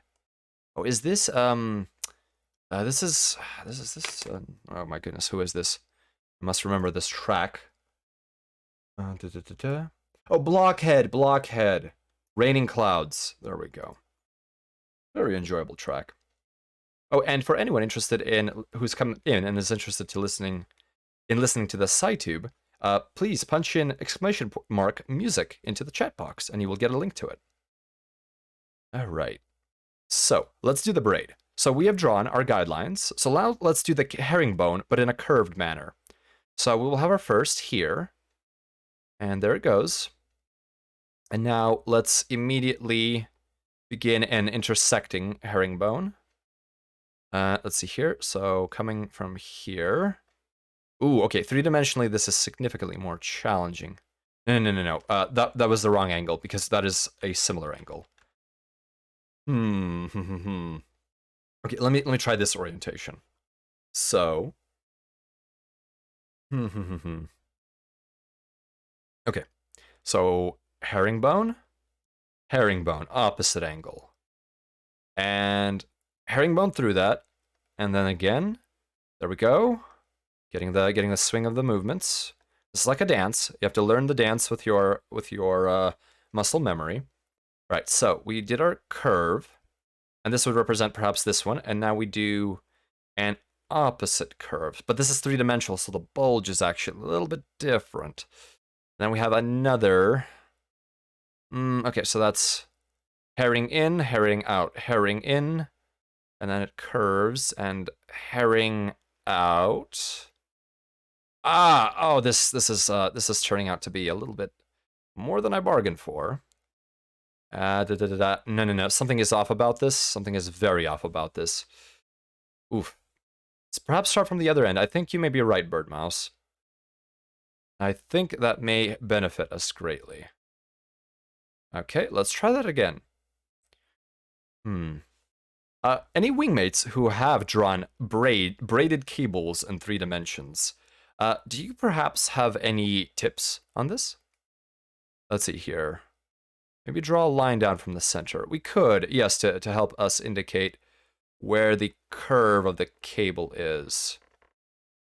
Oh, is this this is oh my goodness, who is this? I must remember this track. Oh, Blockhead. Raining Clouds. There we go. Very enjoyable track. Oh, and for anyone interested in, who's come in and is interested to listening to the SciTube, please punch in !music into the chat box and you will get a link to it. All right. So let's do the braid. So we have drawn our guidelines. So now let's do the herringbone, but in a curved manner. So we will have our first here. And there it goes. And now let's immediately begin an intersecting herringbone. Let's see here. So coming from here. Ooh, okay. 3-dimensionally, this is significantly more challenging. No. That was the wrong angle because that is a similar angle. Okay, let me try this orientation. So. Okay. So herringbone, opposite angle. And herringbone through that. And then again. There we go. Getting the swing of the movements. This is like a dance. You have to learn the dance with your muscle memory. Right, so we did our curve. And this would represent perhaps this one. And now we do an opposite curve. But this is 3-dimensional, so the bulge is actually a little bit different. Then we have another. Okay, so that's herring in, herring out, herring in, and then it curves, and herring out. Ah, oh, this is turning out to be a little bit more than I bargained for. No. Something is off about this. Something is very off about this. Oof. Let's perhaps start from the other end. I think you may be right, Bird Mouse. I think that may benefit us greatly. Okay, let's try that again. Any wingmates who have drawn braided cables in 3 dimensions, do you perhaps have any tips on this? Let's see here. Maybe draw a line down from the center. We could, yes, to help us indicate where the curve of the cable is.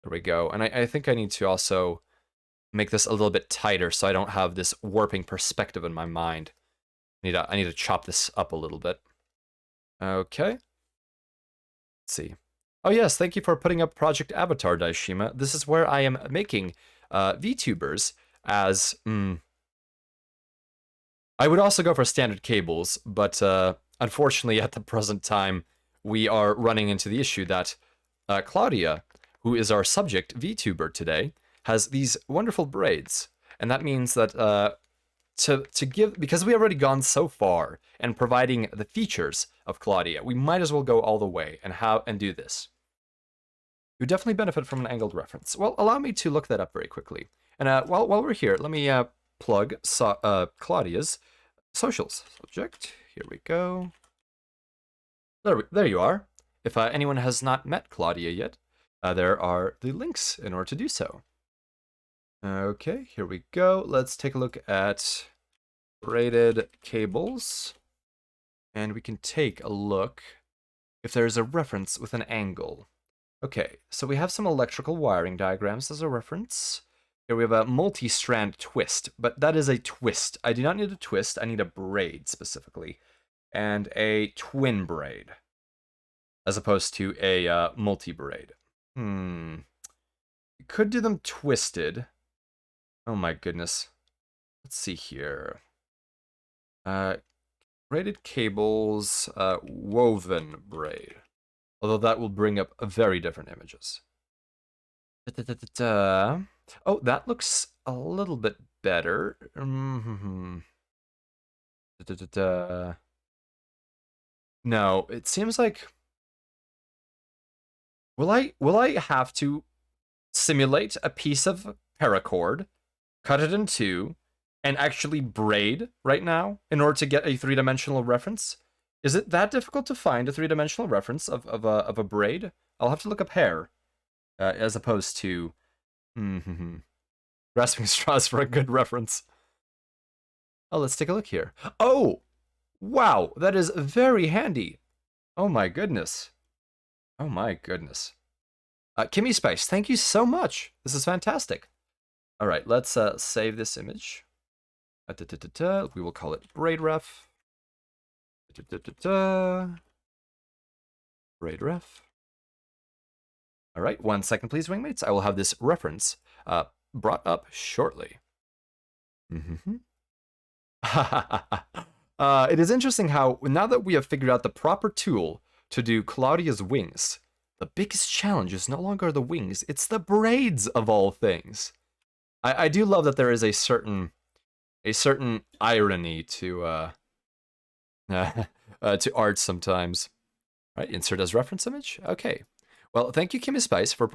There we go. And I think I need to also make this a little bit tighter so I don't have this warping perspective in my mind. I need to chop this up a little bit. Okay. Let's see. Oh yes, thank you for putting up Project Avatar, Daishima. This is where I am making VTubers as... I would also go for standard cables, but unfortunately at the present time, we are running into the issue that Claudia, who is our subject VTuber today, has these wonderful braids. And that means that to give, because we have already gone so far and providing the features of Claudia, we might as well go all the way and do this. You definitely benefit from an angled reference. Well, allow me to look that up very quickly. And while we're here, let me plug Claudia's socials. Subject, here we go. There you are. If anyone has not met Claudia yet, there are the links in order to do so. Okay, here we go. Let's take a look at Braided Cables. And we can take a look if there's a reference with an angle. Okay, so we have some electrical wiring diagrams as a reference. Here we have a multi-strand twist, but that is a twist. I do not need a twist, I need a braid specifically. And a twin braid, as opposed to a multi-braid. We could do them twisted. Oh my goodness. Let's see here. Braided cables, woven braid. Although that will bring up very different images. Oh, that looks a little bit better. No, it seems like... Will I have to simulate a piece of paracord, cut it in 2, and actually braid right now in order to get a 3-dimensional reference? Is it that difficult to find a 3-dimensional reference of a braid? I'll have to look up hair, as opposed to grasping straws for a good reference. Oh, let's take a look here. Oh, wow, that is very handy. Oh my goodness. Oh my goodness. Kimmy Spice, thank you so much. This is fantastic. All right, let's save this image. We will call it Braid Ref. Braid Ref. All right, 1 second, please, wingmates. I will have this reference brought up shortly. It is interesting how, now that we have figured out the proper tool to do Claudia's wings, the biggest challenge is no longer the wings, it's the braids of all things. I do love that there is a certain irony to art sometimes. Right, insert as reference image. Okay. Well, thank you, Kimmy Spice, for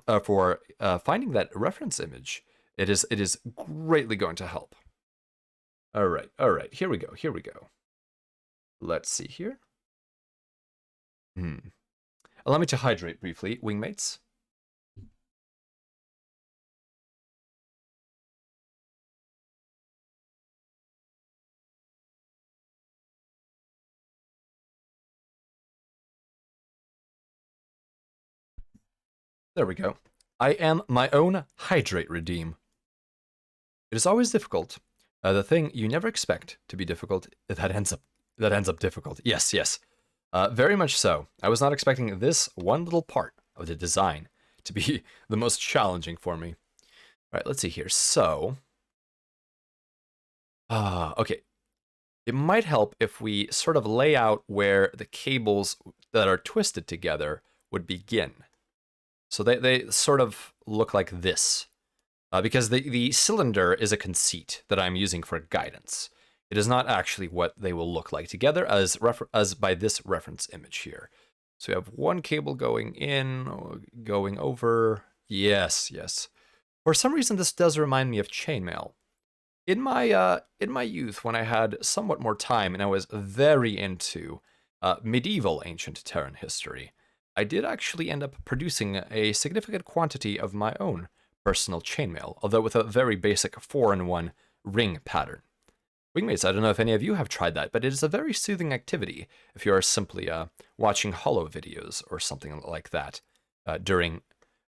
finding that reference image. It is greatly going to help. All right. Here we go. Let's see here. Allow me to hydrate briefly, wingmates. There we go. I am my own hydrate redeem. It is always difficult. The thing you never expect to be difficult, that ends up difficult. Yes. Very much so. I was not expecting this one little part of the design to be the most challenging for me. All right, let's see here. So, okay. It might help if we sort of lay out where the cables that are twisted together would begin. So they sort of look like this. Because the cylinder is a conceit that I'm using for guidance. It is not actually what they will look like together as by this reference image here. So we have one cable going in, going over. Yes, yes. For some reason, this does remind me of chainmail. In my youth, when I had somewhat more time and I was very into medieval ancient Terran history, I did actually end up producing a significant quantity of my own personal chainmail, although with a very basic 4-in-1 ring pattern. Wingmates, I don't know if any of you have tried that, but it is a very soothing activity if you are simply watching holo videos or something like that during,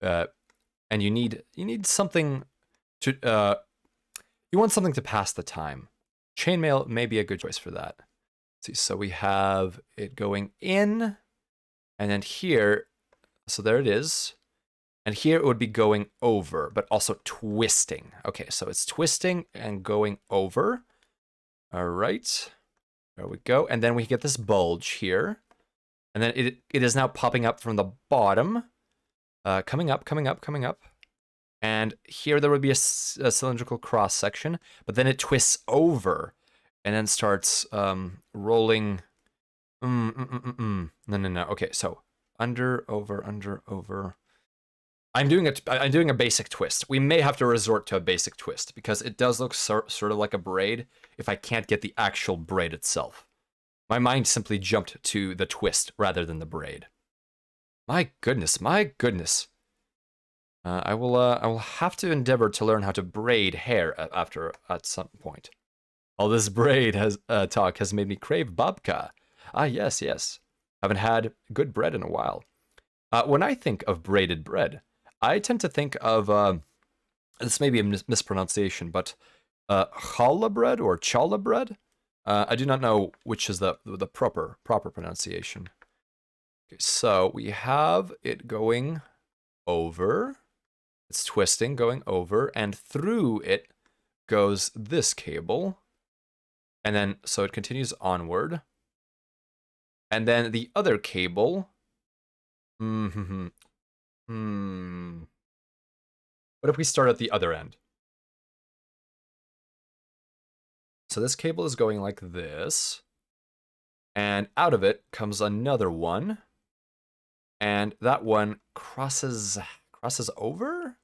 and you need something to, you want something to pass the time. Chainmail may be a good choice for that. Let's see, so we have it going in, and then here, so there it is. And here it would be going over, but also twisting. Okay, so it's twisting and going over. All right, there we go. And then we get this bulge here. And then it is now popping up from the bottom. Coming up, coming up, coming up. And here there would be a cylindrical cross section, but then it twists over and then starts rolling. No, no, no. Okay, so under, over. I'm doing a basic twist. We may have to resort to a basic twist because it does look sort of like a braid if I can't get the actual braid itself. My mind simply jumped to the twist rather than the braid. My goodness, my goodness. I will have to endeavor to learn how to braid hair at some point. All this braid talk has made me crave babka. Ah, yes, yes. Haven't had good bread in a while. When I think of braided bread, I tend to think of, this may be a mispronunciation, but challah bread or challah bread? I do not know which is the proper pronunciation. Okay, so we have it going over. It's twisting, going over, and through it goes this cable. And then, so it continues onward. And then the other cable. What if we start at the other end? So this cable is going like this. And out of it comes another one. And that one crosses over?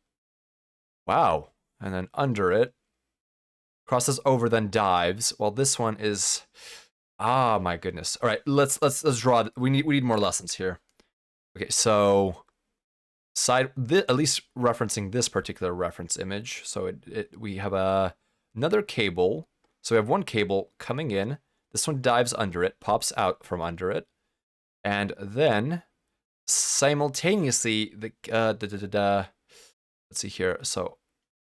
Wow. And then under it, crosses over, then dives, while this one is, ah, my goodness. All right, let's draw. We need more lessons here. Okay, so at least referencing this particular reference image. So we have another cable. So we have one cable coming in. This one dives under it, pops out from under it, and then simultaneously let's see here. So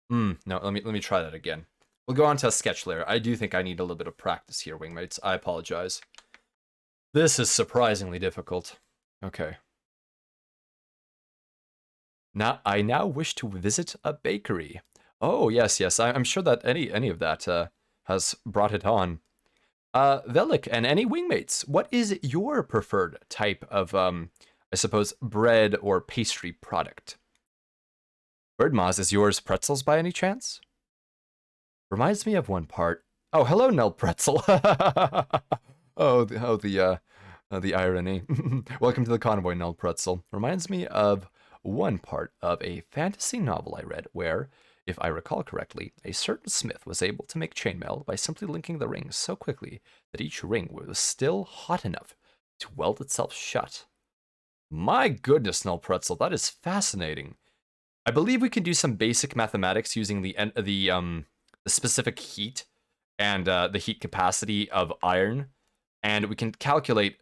no, let me try that again. We'll go on to a sketch layer. I do think I need a little bit of practice here, wingmates. I apologize. This is surprisingly difficult. Okay. Now I wish to visit a bakery. Oh yes, yes. I'm sure that any of that has brought it on. Velik and any wingmates, what is your preferred type of I suppose bread or pastry product? Birdmoz, is yours pretzels by any chance? Reminds me of one part. Oh, hello, Nell Pretzel. The irony. Welcome to the convoy, Nell Pretzel. Reminds me of one part of a fantasy novel I read where, if I recall correctly, a certain smith was able to make chainmail by simply linking the rings so quickly that each ring was still hot enough to weld itself shut. My goodness, Nell Pretzel, that is fascinating. I believe we can do some basic mathematics using the specific heat and the heat capacity of iron, and we can calculate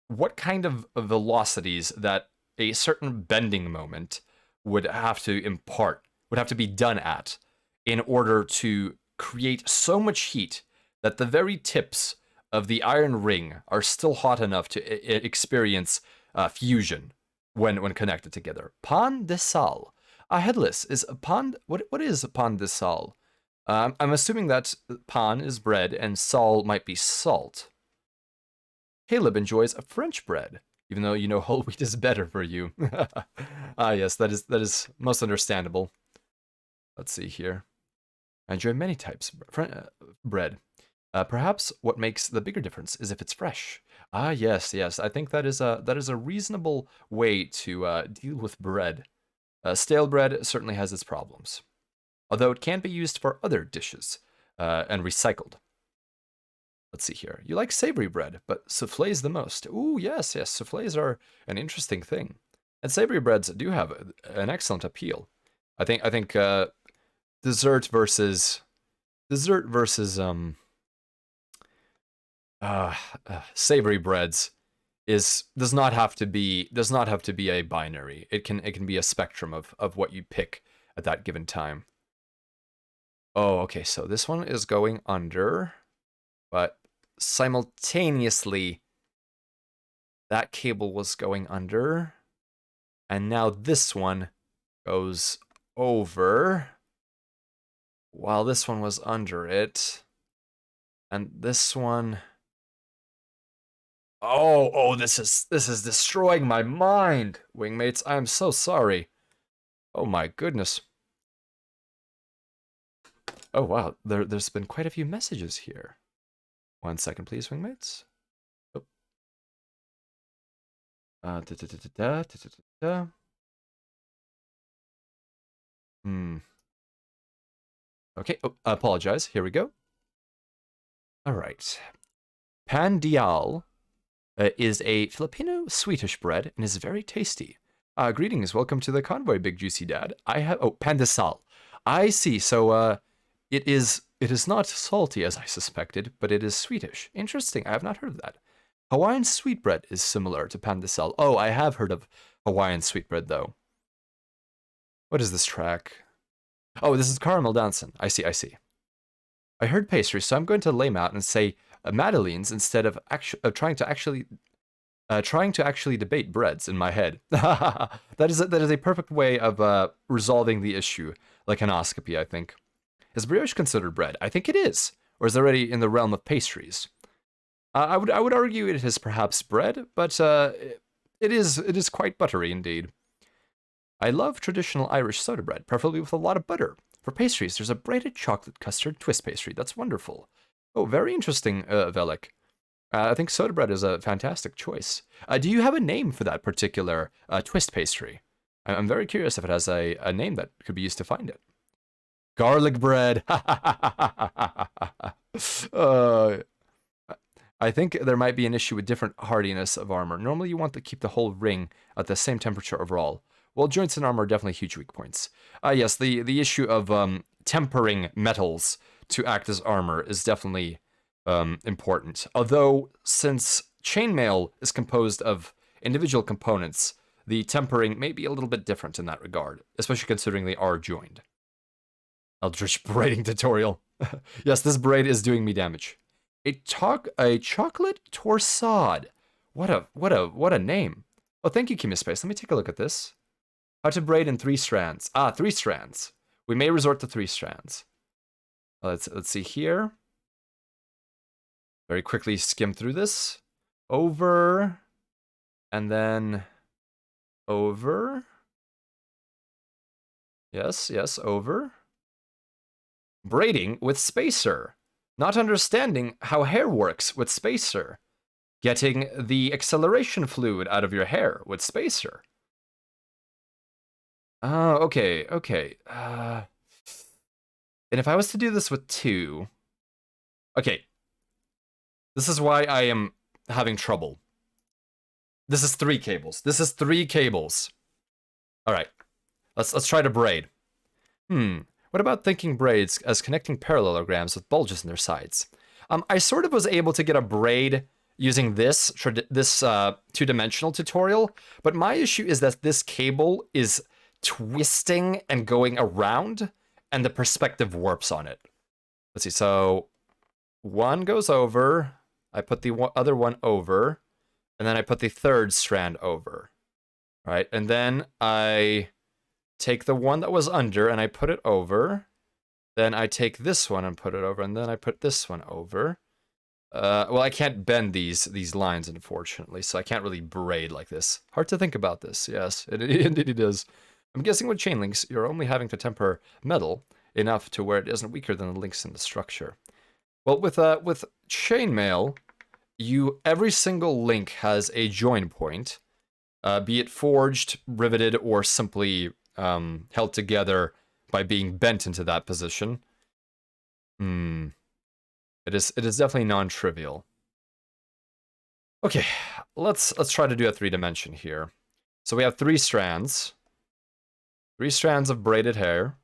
what kind of velocities that a certain bending moment would have to impart, would have to be done at, in order to create so much heat that the very tips of the iron ring are still hot enough to experience fusion when connected together. Pan de sal. Headless, is pan, what is pan de sal? I'm assuming that pan is bread and sal might be salt. Caleb enjoys a French bread. even though you know whole wheat is better for you. Ah, yes, that is most understandable. Let's see here. I enjoy many types of bread. Perhaps what makes the bigger difference is if it's fresh. Ah, yes, yes. I think that is a reasonable way to deal with bread. Stale bread certainly has its problems, although it can be used for other dishes and recycled. Let's see here. You like savory bread, but soufflés the most. Ooh, yes, yes. Soufflés are an interesting thing, and savory breads do have an excellent appeal. I think dessert versus uh, savory breads does not have to be a binary. It can be a spectrum of what you pick at that given time. Oh, okay. So this one is going under, but simultaneously that cable was going under, and now this one goes over while this one was under it, and this one. Oh, this is destroying my mind, wingmates. I am so sorry. Oh my goodness. Oh wow, there's been quite a few messages here. 1 second, please, wingmates. Oh. Okay, I apologize. Here we go. All right. Pandial is a Filipino Swedish bread and is very tasty. Greetings, welcome to the convoy, Big Juicy Dad. I have pandesal. I see. So it is not salty as I suspected, but it is Swedish. Interesting. I have not heard of that. Hawaiian sweetbread is similar to pandesal. Oh, I have heard of Hawaiian sweetbread though. What is this track? Oh, this is Caramel Dancing. I see. I heard pastry, so I'm going to lame out and say madeleines instead of trying to actually debate breads in my head. that is a perfect way of resolving the issue, like anoscopy, I think. Is brioche considered bread? I think it is, or is it already in the realm of pastries? I would argue it is perhaps bread, but it is quite buttery indeed. I love traditional Irish soda bread, preferably with a lot of butter. For pastries, there's a braided chocolate custard twist pastry. That's wonderful. Oh, very interesting, Velik. I think soda bread is a fantastic choice. Do you have a name for that particular twist pastry? I'm very curious if it has a name that could be used to find it. Garlic bread. I think there might be an issue with different hardiness of armor. Normally you want to keep the whole ring at the same temperature overall. Well, joints and armor are definitely huge weak points. Yes, the issue of tempering metals to act as armor is definitely important. Although, since chainmail is composed of individual components, the tempering may be a little bit different in that regard, especially considering they are joined. Eldritch braiding tutorial. Yes, this braid is doing me damage. A chocolate torsade. What a name. Oh, thank you, Kimispace. Let me take a look at this. How to braid in 3 strands. 3 strands. We may resort to 3 strands. Let's see here. Very quickly skim through this. Over. And then over. Yes, over. Braiding with spacer. Not understanding how hair works with spacer. Getting the acceleration fluid out of your hair with spacer. Oh, okay. And if I was to do this with 2... Okay. This is why I am having trouble. This is 3 cables. Alright. Let's try to braid. What about thinking braids as connecting parallelograms with bulges in their sides? I sort of was able to get a braid using this two-dimensional tutorial, but my issue is that this cable is twisting and going around, and the perspective warps on it. Let's see, so one goes over, I put the other one over, and then I put the 3rd strand over, right? And then I take the one that was under and I put it over. Then I take this one and put it over, and then I put this one over. Well, I can't bend these lines, unfortunately, so I can't really braid like this. Hard to think about this, yes, indeed it is. I'm guessing with chain links, you're only having to temper metal enough to where it isn't weaker than the links in the structure. Well, with chainmail, every single link has a join point, be it forged, riveted, or simply held together by being bent into that position. It is definitely non-trivial. Okay, let's try to do a 3-dimension here. So we have 3 strands. 3 strands of braided hair.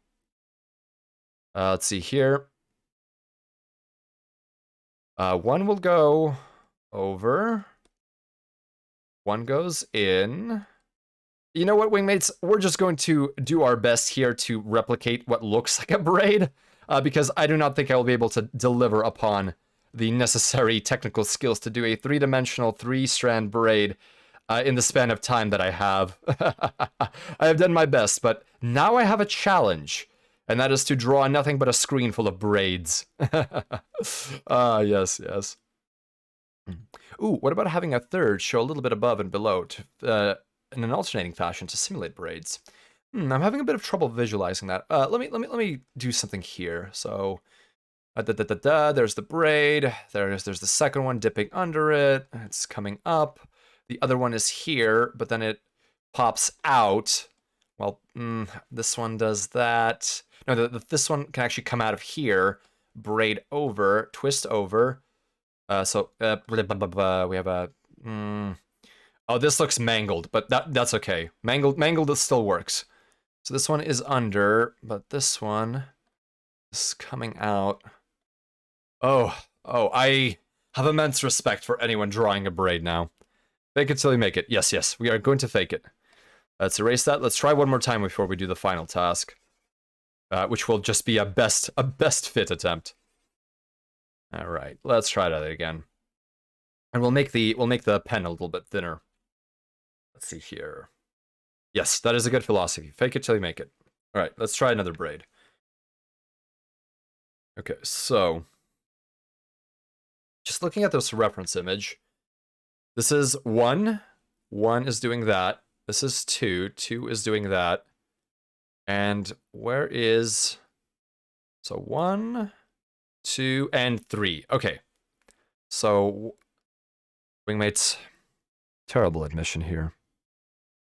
Let's see here. One will go over. One goes in. You know what, wingmates? We're just going to do our best here to replicate what looks like a braid, because I do not think I will be able to deliver upon the necessary technical skills to do a 3-dimensional 3-strand braid in the span of time that I have. I have done my best, but now I have a challenge, and that is to draw nothing but a screen full of braids. Yes, yes. Ooh, what about having a third show a little bit above and below to, in an alternating fashion to simulate braids? I'm having a bit of trouble visualizing that. Let me do something here. So, there's the braid. There's the second one dipping under it. It's coming up. The other one is here, but then it pops out. Well, this one does that. No, this one can actually come out of here, braid over, twist over. We have a. Oh, this looks mangled, but that's okay. Mangled still works. So this one is under, but this one is coming out. Oh, I have immense respect for anyone drawing a braid now. Fake it till you make it. Yes, we are going to fake it. Let's erase that. Let's try one more time before we do the final task, which will just be a best fit attempt. All right, let's try that again, and we'll make the pen a little bit thinner. Let's see here. Yes, that is a good philosophy. Fake it till you make it. All right, let's try another braid. Okay, so just looking at this reference image, this is 1. 1 is doing that. This is 2. 2 is doing that. And where is... So 1, 2, and 3. Okay. So, wingmates, terrible admission here.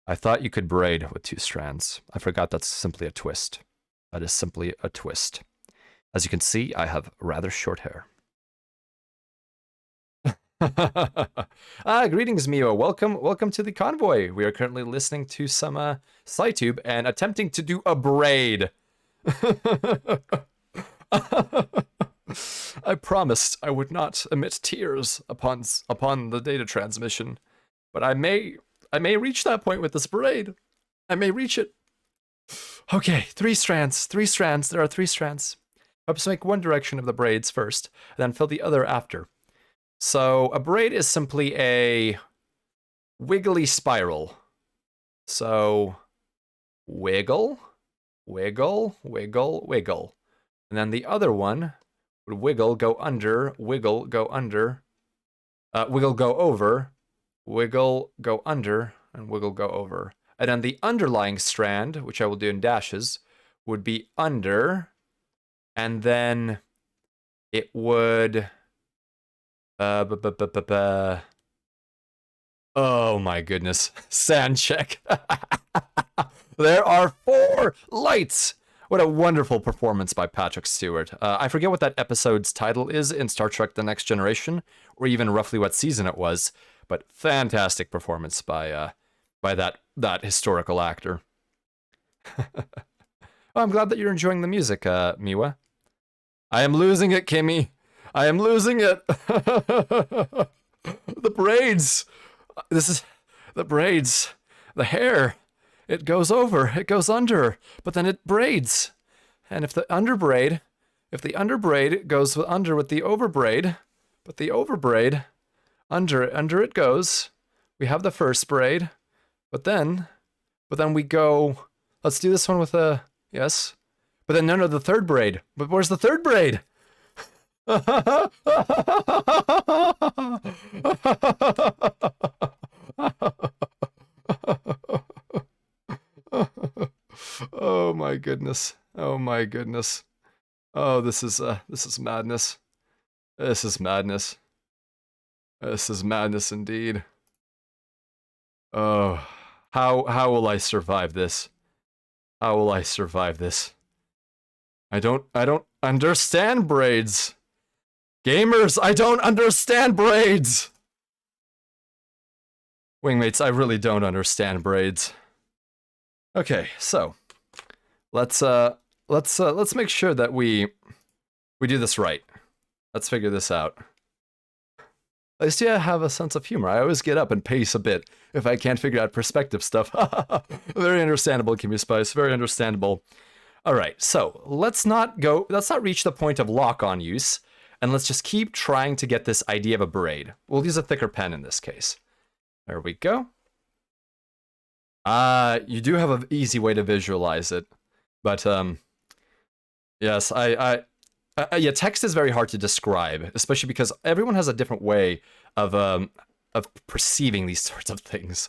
I thought you could braid with 2 strands. I forgot that's simply a twist. That is simply a twist. As you can see, I have rather short hair. Greetings, Mio. Welcome to the convoy. We are currently listening to some SciTube and attempting to do a braid. I promised I would not emit tears upon the data transmission, but I may reach that point with this braid. I may reach it. Okay, 3 strands. 3 strands. There are 3 strands. Perhaps make one direction of the braids first, and then fill the other after. So a braid is simply a wiggly spiral. So wiggle, wiggle, wiggle, wiggle. And then the other one would wiggle, go under, wiggle, go under, wiggle, go over, wiggle, go under, and wiggle, go over. And then the underlying strand, which I will do in dashes, would be under, and then it would... Oh my goodness. Sand check. There are 4 lights! What a wonderful performance by Patrick Stewart. I forget what that episode's title is in Star Trek The Next Generation, or even roughly what season it was, but fantastic performance by that historical actor. Oh, I'm glad that you're enjoying the music, Miwa. I am losing it, Kimmy. I am losing it. The braids. This is the braids. The hair. It goes over. It goes under. But then it braids. And if the underbraid goes under with the overbraid, but the overbraid, under it goes. We have the first braid. But then we go, let's do this one with a, yes. But then no, the third braid. But where's the third braid? Oh my goodness. Oh my goodness. Oh, this is madness. This is madness. This is madness indeed. Oh, how will I survive this? How will I survive this? I don't understand braids. Gamers, I don't understand braids. Wingmates, I really don't understand braids. Okay, so let's make sure that we do this right. Let's figure this out. At least I have a sense of humor. I always get up and pace a bit if I can't figure out perspective stuff. Very understandable, Kimmy Spice. Very understandable. All right, so let's not reach the point of lock-on use, and let's just keep trying to get this idea of a braid. We'll use a thicker pen in this case. There we go. You do have an easy way to visualize it, but yes, yeah, text is very hard to describe, especially because everyone has a different way of perceiving these sorts of things.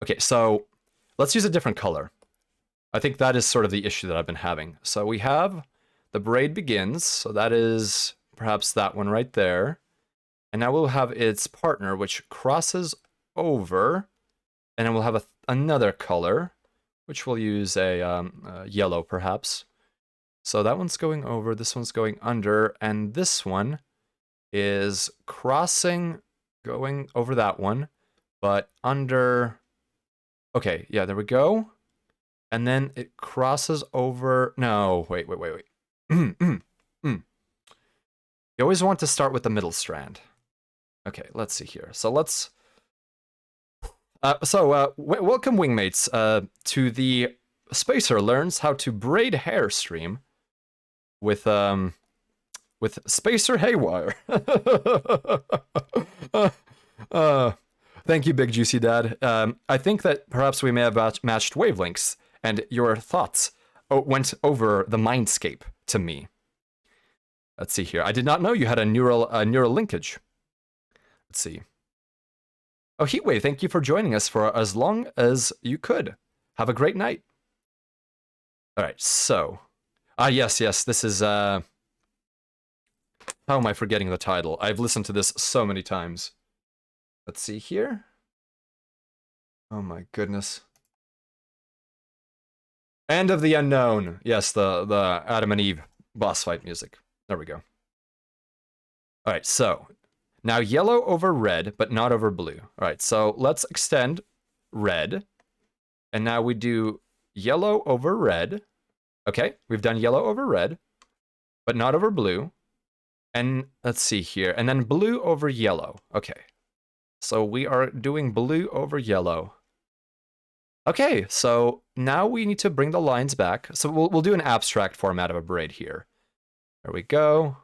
Okay, so let's use a different color. I think that is sort of the issue that I've been having. So we have the braid begins, so that is perhaps that one right there. And now we'll have its partner, which crosses over, and then we'll have another color, which we'll use a yellow perhaps. So that one's going over, this one's going under, and this one is crossing, going over that one, but under. Okay, yeah, there we go. And then it crosses over. No, wait. You always want to start with the middle strand. Okay, let's see here. So let's. Welcome, Wingmates, to the Spacer Learns How to Braid Hair stream with Spacer Haywire. Thank you, Big Juicy Dad. I think that perhaps we may have matched wavelengths, and your thoughts went over the mindscape to me. Let's see here. I did not know you had a neural linkage. Let's see. Oh, Heatwave, thank you for joining us for as long as you could. Have a great night. All right, so. Yes, this is, how am I forgetting the title? I've listened to this so many times. Let's see here. Oh my goodness. End of the Unknown. Yes, the Adam and Eve boss fight music. There we go. All right, so now yellow over red, but not over blue. All right, so let's extend red. And now we do yellow over red. Okay, we've done yellow over red, but not over blue. And let's see here. And then blue over yellow. Okay. So we are doing blue over yellow. Okay, so now we need to bring the lines back. So we'll do an abstract format of a braid here. There we go.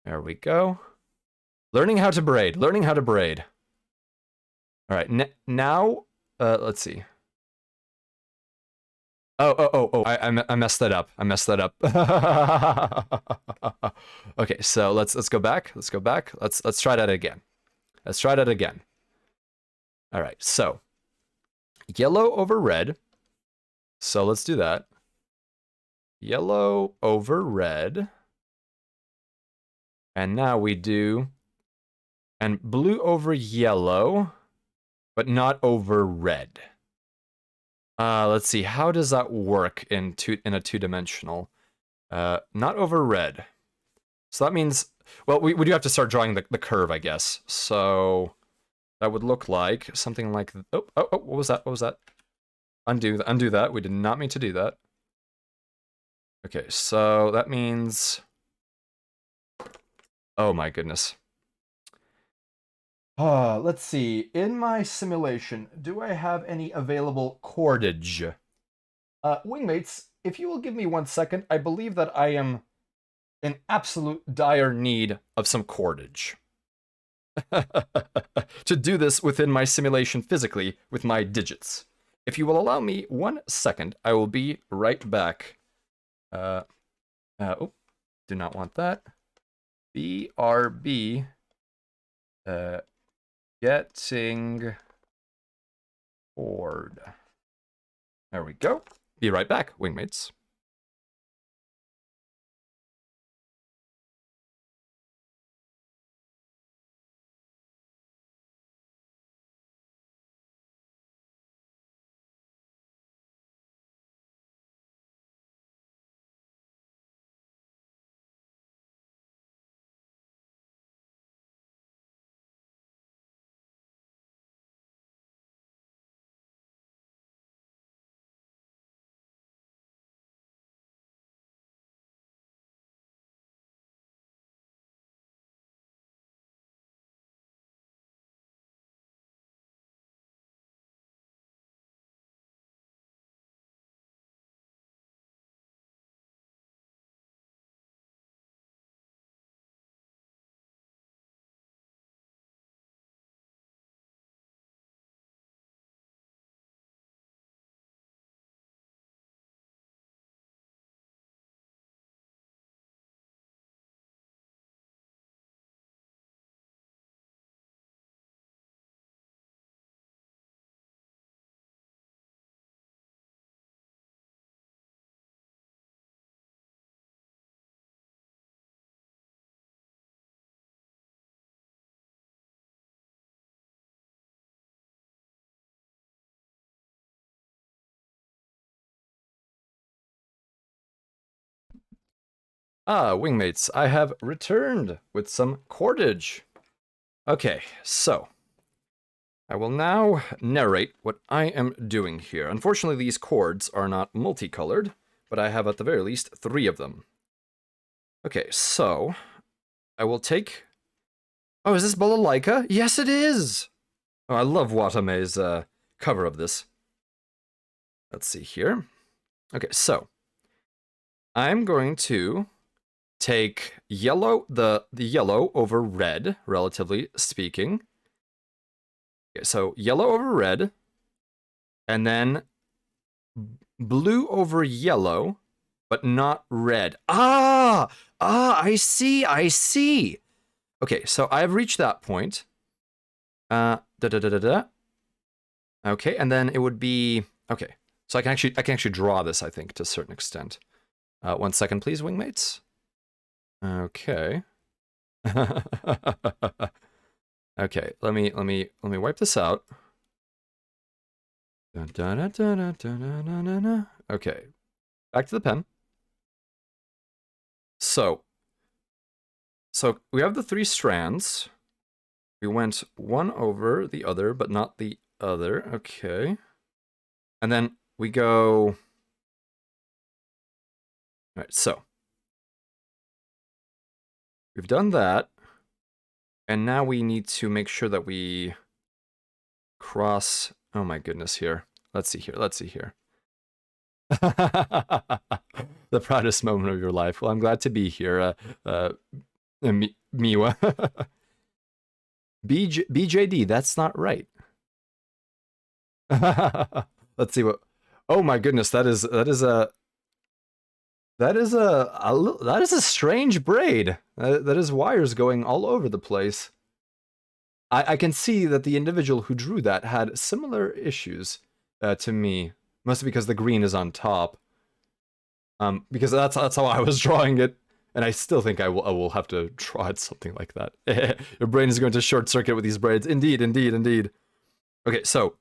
There we go. Learning how to braid. Learning how to braid. All right, now, let's see. Oh, I messed that up. I messed that up. Okay, so let's go back. Let's go back. Let's try that again. Let's try that again. All right, so yellow over red. So let's do that. Yellow over red. And now we do, and blue over yellow, but not over red. Let's see, how does that work in a two-dimensional? Not over red. So that means, well, we do have to start drawing the curve, I guess. So that would look like something like, what was that? What was that? Undo that. We did not mean to do that. Okay, so that means, oh my goodness. Let's see. In my simulation, do I have any available cordage? Wingmates, if you will give me 1 second, I believe that I am in absolute dire need of some cordage. To do this within my simulation physically with my digits. If you will allow me 1 second, I will be right back. Oh, do not want that. BRB getting bored. There we go. Be right back, wingmates. Ah, wingmates, I have returned with some cordage. Okay, so I will now narrate what I am doing here. Unfortunately, these cords are not multicolored, but I have at the very least 3 of them. Okay, so I will take... Oh, is this Balalaika? Yes, it is! Oh, I love Watame's cover of this. Let's see here. Okay, so I'm going to take yellow, the yellow over red, relatively speaking. Okay, so yellow over red, and then blue over yellow, but not red. I see, I see. Okay, so I've reached that point. Okay, and then it would be, okay. So I can actually draw this, I think, to a certain extent. 1 second, please, wingmates. Okay. Okay, let me wipe this out. Okay, back to the pen. So we have the 3 strands. We went one over the other, but not the other. Okay. And then we go... All right, so we've done that. And now we need to make sure that we cross... Oh my goodness, here. Let's see here, let's see here. The proudest moment of your life. Well, I'm glad to be here, Miwa. BJD, that's not right. Let's see what... Oh my goodness, that is a strange braid. That is wires going all over the place. I can see that the individual who drew that had similar issues to me. Must be because the green is on top. Because that's how I was drawing it, and I still think I will have to draw it something like that. Your brain is going to short circuit with these braids. Indeed, indeed, indeed. Okay, so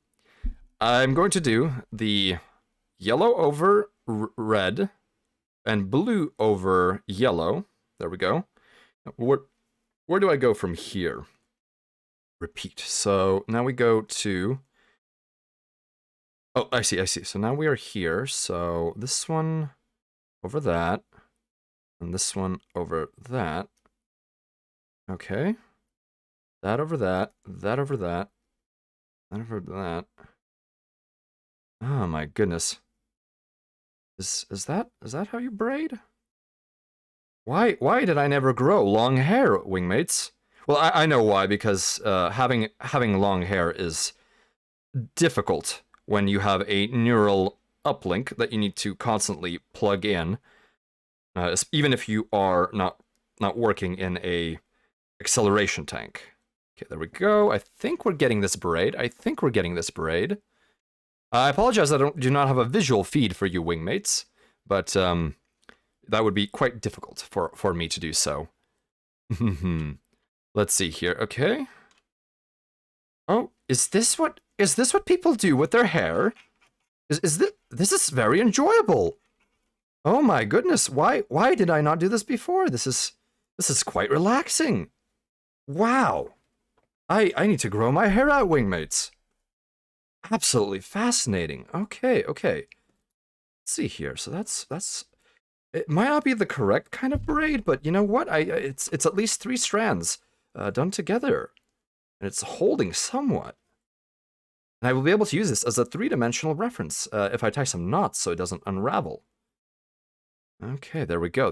I'm going to do the yellow over red and blue over yellow. There we go. Where do I go from here? Repeat. So now we go to... Oh, I see, I see. So now we are here. So this one over that, and this one over that. Okay. That over that, that over that, that over that. Oh my goodness. Is that how you braid? Why did I never grow long hair, wingmates? Well, I know why, because having long hair is difficult when you have a neural uplink that you need to constantly plug in. Even if you are not not working in a acceleration tank. Okay, there we go. I think we're getting this braid. I apologize, I do not have a visual feed for you wingmates, but that would be quite difficult for me to do so. Let's see here. Okay. Oh, is this what people do with their hair? This is very enjoyable. Oh my goodness, why did I not do this before? This is quite relaxing. Wow. I need to grow my hair out, wingmates. Absolutely fascinating. Okay. Let's see here. So that's it might not be the correct kind of braid, but you know what? It's at least 3 strands done together. And it's holding somewhat. And I will be able to use this as a 3-dimensional reference if I tie some knots so it doesn't unravel. Okay, there we go.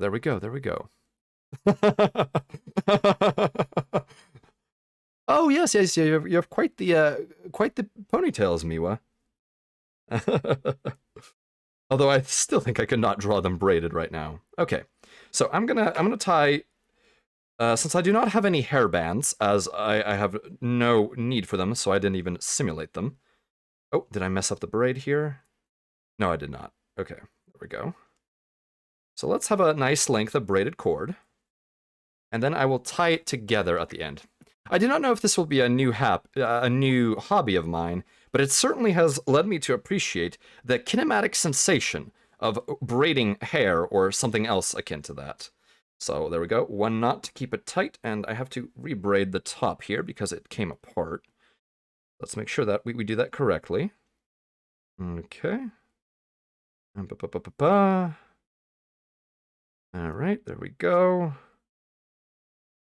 Oh yes, you have quite the ponytails, Miwa. Although I still think I could not draw them braided right now. Okay, so I'm gonna tie. Since I do not have any hair bands, as I have no need for them, so I didn't even simulate them. Oh, did I mess up the braid here? No, I did not. Okay, there we go. So let's have a nice length of braided cord. And then I will tie it together at the end. I do not know if this will be a new hobby of mine, but it certainly has led me to appreciate the kinematic sensation of braiding hair or something else akin to that. So there we go, 1 knot to keep it tight, and I have to rebraid the top here because it came apart. Let's make sure that we do that correctly. Okay. Alright, there we go.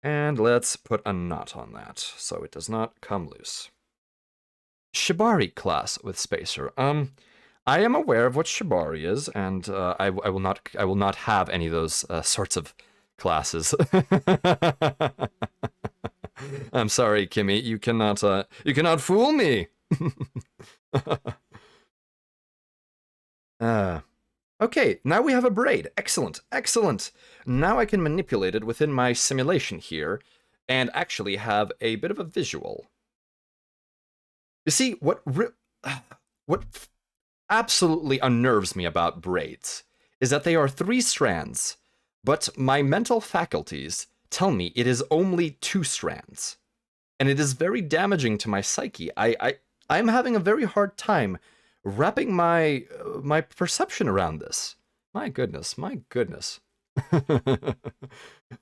And let's put a knot on that, so it does not come loose. Shibari class with spacer. I am aware of what Shibari is, and I will not have any of those sorts of classes. I'm sorry, Kimmy. You cannot fool me. Okay, now we have a braid. Excellent. Now I can manipulate it within my simulation here, and actually have a bit of a visual. You see, what absolutely unnerves me about braids is that they are 3 strands, but my mental faculties tell me it is only 2 strands. And it is very damaging to my psyche. I'm having a very hard time wrapping my perception around this. My goodness.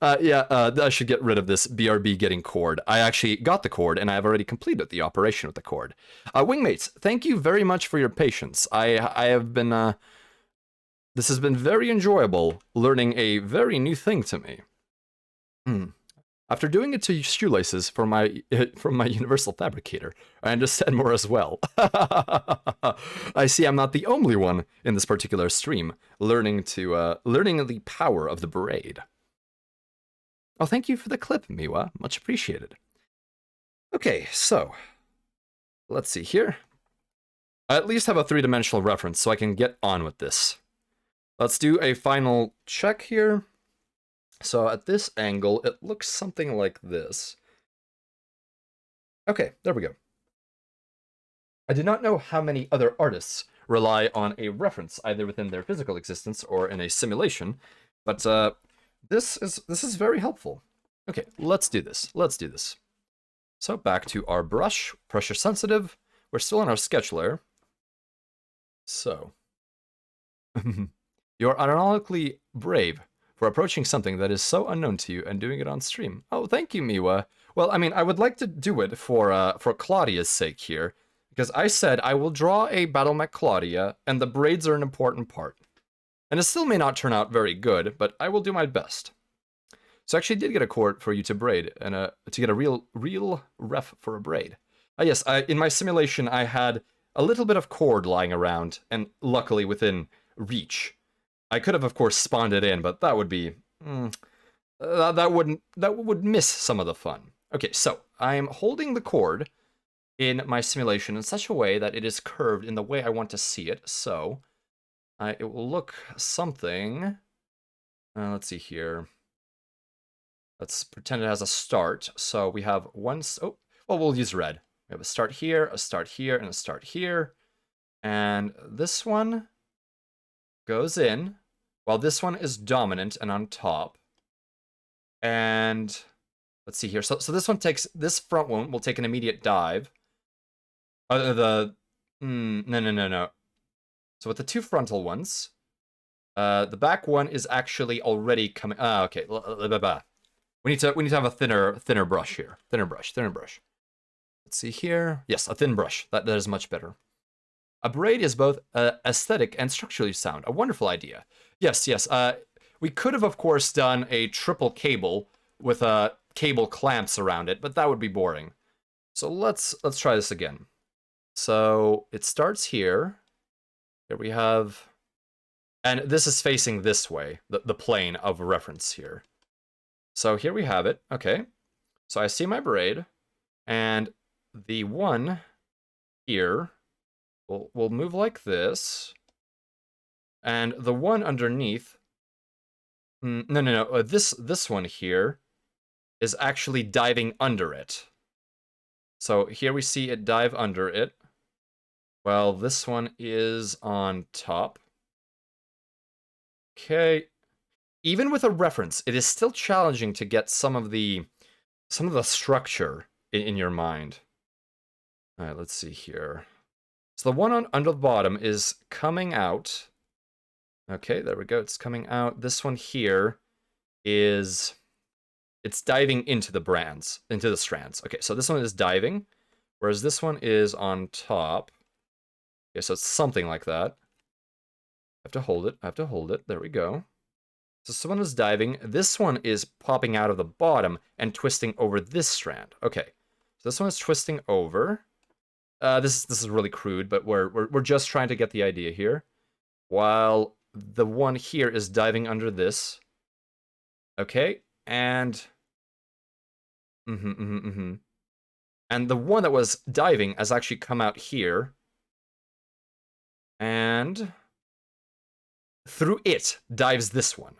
I should get rid of this BRB getting cord. I actually got the cord, and I have already completed the operation with the cord. Wingmates, thank you very much for your patience. I have been, this has been very enjoyable, learning a very new thing to me. After doing it to shoelaces from my universal fabricator, I understand more as well. I see I'm not the only one in this particular stream learning the power of the braid. Oh, thank you for the clip, Miwa. Much appreciated. Okay, so let's see here. I at least have a 3-dimensional reference, so I can get on with this. Let's do a final check here. So at this angle, it looks something like this. Okay, there we go. I do not know how many other artists rely on a reference, either within their physical existence or in a simulation, but this is very helpful. Okay, let's do this. So back to our brush, pressure sensitive. We're still in our sketch layer. So, you're ironically brave for approaching something that is so unknown to you and doing it on stream. Oh, thank you, Miwa. Well, I mean, I would like to do it for Claudia's sake here, because I said I will draw a Battle Mech Claudia, and the braids are an important part. And it still may not turn out very good, but I will do my best. So I actually did get a cord for you to braid, and to get a real ref for a braid. Yes, in my simulation I had a little bit of cord lying around, and luckily within reach. I could have, of course, spawned it in, but that would be... that would miss some of the fun. Okay, so I'm holding the cord in my simulation in such a way that it is curved in the way I want to see it, so it will look something... let's see here. Let's pretend it has a start. So we have one, oh, well, we'll use red. We have a start here, and a start here. And this one goes in, while this one is dominant and on top. And let's see here. So this one takes, this front one will take an immediate dive. No. So with the two frontal ones, the back one is actually already coming. Okay. We need to have a thinner brush here. Thinner brush. Let's see here. Yes, a thin brush. That is much better. A braid is both aesthetic and structurally sound. A wonderful idea. Yes. We could have, of course, done a triple cable with cable clamps around it, but that would be boring. So let's try this again. So it starts here. Here we have, and this is facing this way, the plane of reference here. So here we have it. Okay. So I see my braid, and the one here will move like this, and the one underneath. No. This one here is actually diving under it. So here we see it dive under it. Well, this one is on top. Okay. Even with a reference, it is still challenging to get some of the structure in your mind. All right, let's see here. So the one under the bottom is coming out. Okay, there we go. It's coming out. This one here is, it's diving into the strands. Okay, so this one is diving, whereas this one is on top. Okay, so it's something like that. I have to hold it. There we go. So someone is diving. This one is popping out of the bottom and twisting over this strand. Okay, so this one is twisting over. This is really crude, but we're just trying to get the idea here. While the one here is diving under this. Okay, and and the one that was diving has actually come out here. And through it dives this one.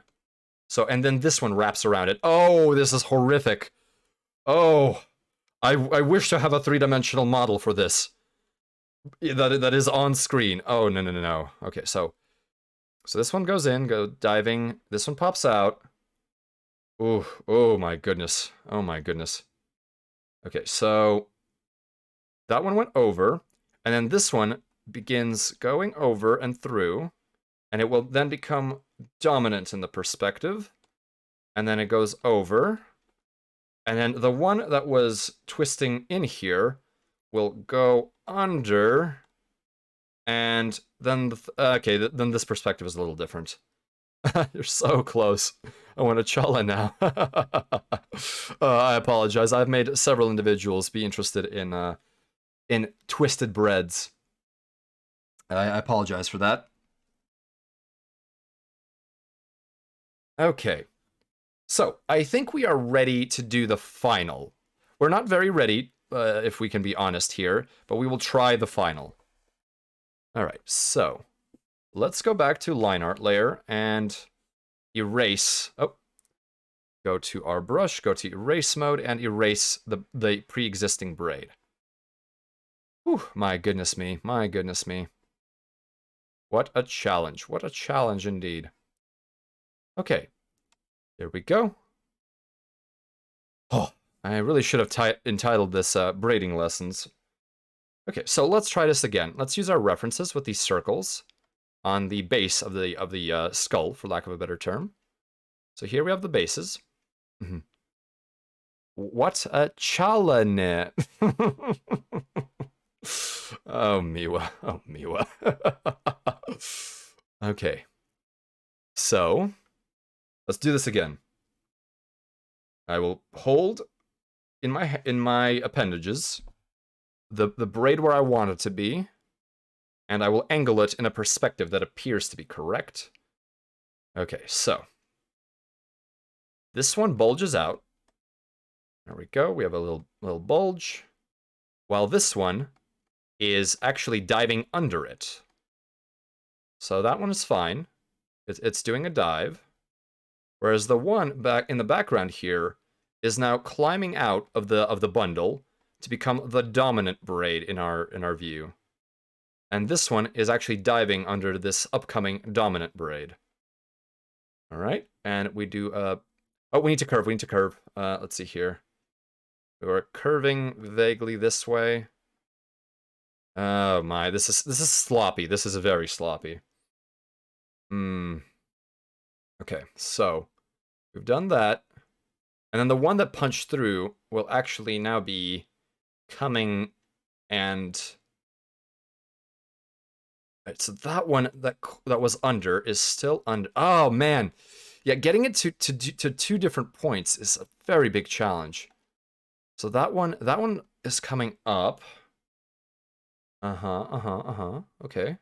So, and then this one wraps around it. Oh, this is horrific. Oh, I wish to have a three-dimensional model for this. That is on screen. Oh, no. Okay, so this one goes in, go diving. This one pops out. Oh my goodness. Oh my goodness. Okay, so that one went over, and then this one begins going over and through, and it will then become dominant in the perspective, and then it goes over, and then the one that was twisting in here will go under, and then then this perspective is a little different. You're so close. I want to chala now. I apologize. I've made several individuals be interested in twisted breads. I apologize for that. Okay. So, I think we are ready to do the final. We're not very ready, if we can be honest here, but we will try the final. Alright, so let's go back to line art layer and erase. Oh, go to our brush, go to erase mode, and erase the pre-existing braid. Whew, my goodness me. What a challenge indeed. Okay, there we go. Oh, I really should have entitled this braiding lessons. Okay, so let's try this again. Let's use our references with these circles on the base of the skull, for lack of a better term. So here we have the bases. What a challenge! Oh, Miwa. Okay. So, let's do this again. I will hold in my appendages the braid where I want it to be, and I will angle it in a perspective that appears to be correct. Okay, so this one bulges out. There we go. We have a little bulge. While this one is actually diving under it. So that one is fine. It's doing a dive. Whereas the one back in the background here is now climbing out of the bundle to become the dominant braid in our view. And this one is actually diving under this upcoming dominant braid. All right, and we do oh, we need to curve. Let's see here. We're curving vaguely this way. Oh my, this is sloppy. This is very sloppy. Okay, so we've done that. And then the one that punched through will actually now be coming and... Right, so that one that was under is still under. Oh man, yeah, getting it to 2 different points is a very big challenge. So that one is coming up. Okay.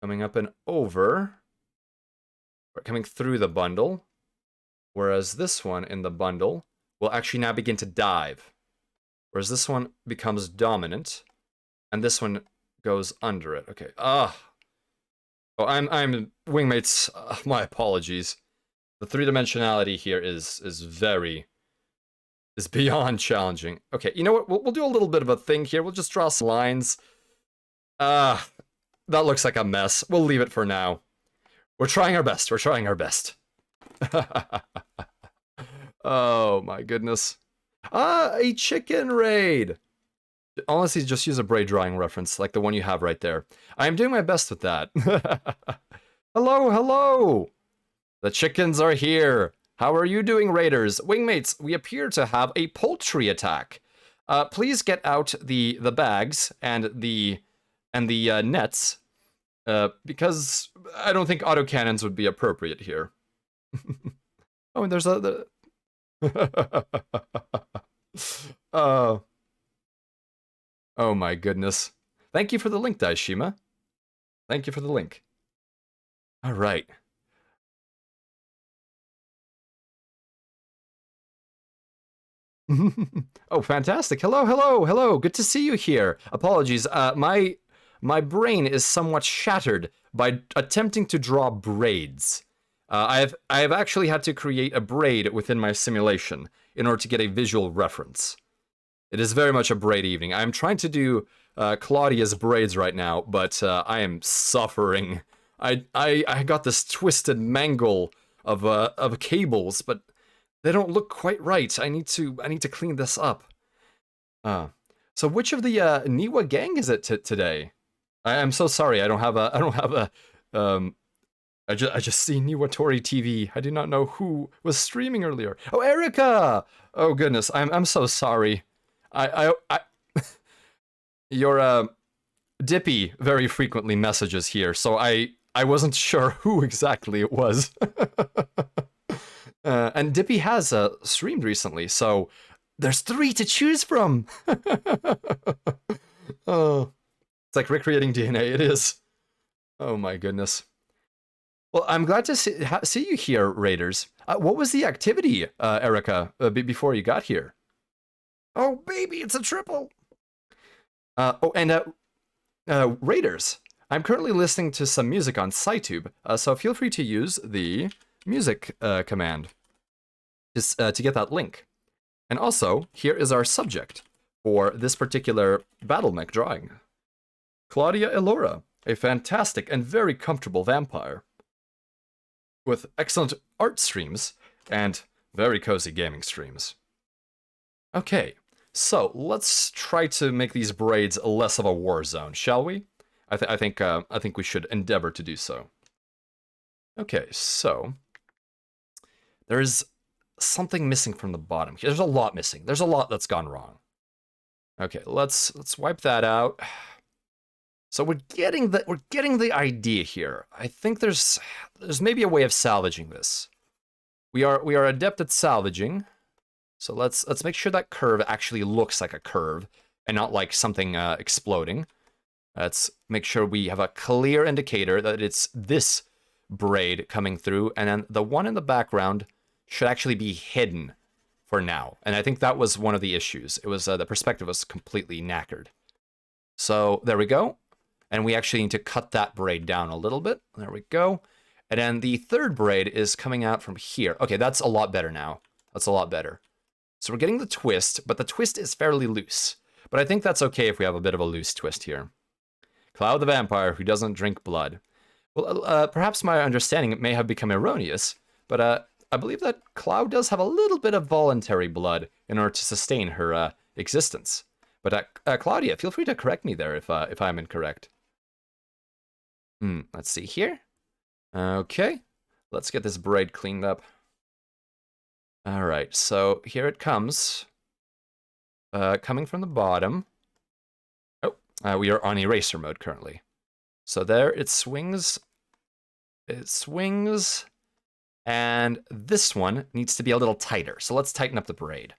Coming up and over. Or coming through the bundle. Whereas this one in the bundle will actually now begin to dive. Whereas this one becomes dominant. And this one goes under it. Okay. Oh, I'm wingmates. My apologies. The 3-dimensionality here is beyond challenging. Okay, you know what? We'll do a little bit of a thing here. We'll just draw some lines. That looks like a mess. We'll leave it for now. We're trying our best. We're trying our best. Oh my goodness. A chicken raid. Honestly, just use a braid drawing reference, like the one you have right there. I am doing my best with that. Hello, hello! The chickens are here. How are you doing, raiders? Wingmates, we appear to have a poultry attack. Please get out the bags and the nets, because I don't think autocannons would be appropriate here. Oh, and there's the... Oh my goodness. Thank you for the link, Daishima. Thank you for the link. All right. Oh, fantastic. Hello, hello, hello. Good to see you here. Apologies. My brain is somewhat shattered by attempting to draw braids. I have actually had to create a braid within my simulation in order to get a visual reference. It is very much a braid evening. I'm trying to do Claudia's braids right now, but I am suffering. I got this twisted mangle of cables, but they don't look quite right. I need to clean this up. So which of the Niwa gang is it today? I'm so sorry. I don't have a I just see Niwatori TV. I do not know who was streaming earlier. Oh, Erica! Oh goodness, I'm so sorry. Your Dippy very frequently messages here, so I wasn't sure who exactly it was. And Dippy has streamed recently, so there's 3 to choose from. Oh, it's like recreating DNA. It is. Oh my goodness. Well, I'm glad to see you here, Raiders. What was the activity, Erica, before you got here? Oh, baby, it's a triple! Raiders, I'm currently listening to some music on SciTube, so feel free to use the music command to get that link. And also, here is our subject for this particular battle mech drawing. Claudia Elora, a fantastic and very comfortable vampire, with excellent art streams and very cozy gaming streams. Okay. So let's try to make these braids less of a war zone, shall we? I think we should endeavor to do so. Okay, so there is something missing from the bottom. There's a lot missing. There's a lot that's gone wrong. Okay, let's wipe that out. So we're getting the idea here. I think there's maybe a way of salvaging this. We are adept at salvaging. So let's make sure that curve actually looks like a curve and not like something exploding. Let's make sure we have a clear indicator that it's this braid coming through, and then the one in the background should actually be hidden for now. And I think that was one of the issues. It was the perspective was completely knackered. So there we go. And we actually need to cut that braid down a little bit. There we go. And then the third braid is coming out from here. Okay, that's a lot better now. That's a lot better. So we're getting the twist, but the twist is fairly loose. But I think that's okay if we have a bit of a loose twist here. Cloud the vampire who doesn't drink blood. Well, perhaps my understanding may have become erroneous, but I believe that Cloud does have a little bit of voluntary blood in order to sustain her existence. But Claudia, feel free to correct me there if I'm incorrect. Let's see here. Okay, let's get this braid cleaned up. All right, so here it comes. Coming from the bottom. Oh, we are on eraser mode currently. So there it swings. It swings. And this one needs to be a little tighter. So let's tighten up the braid.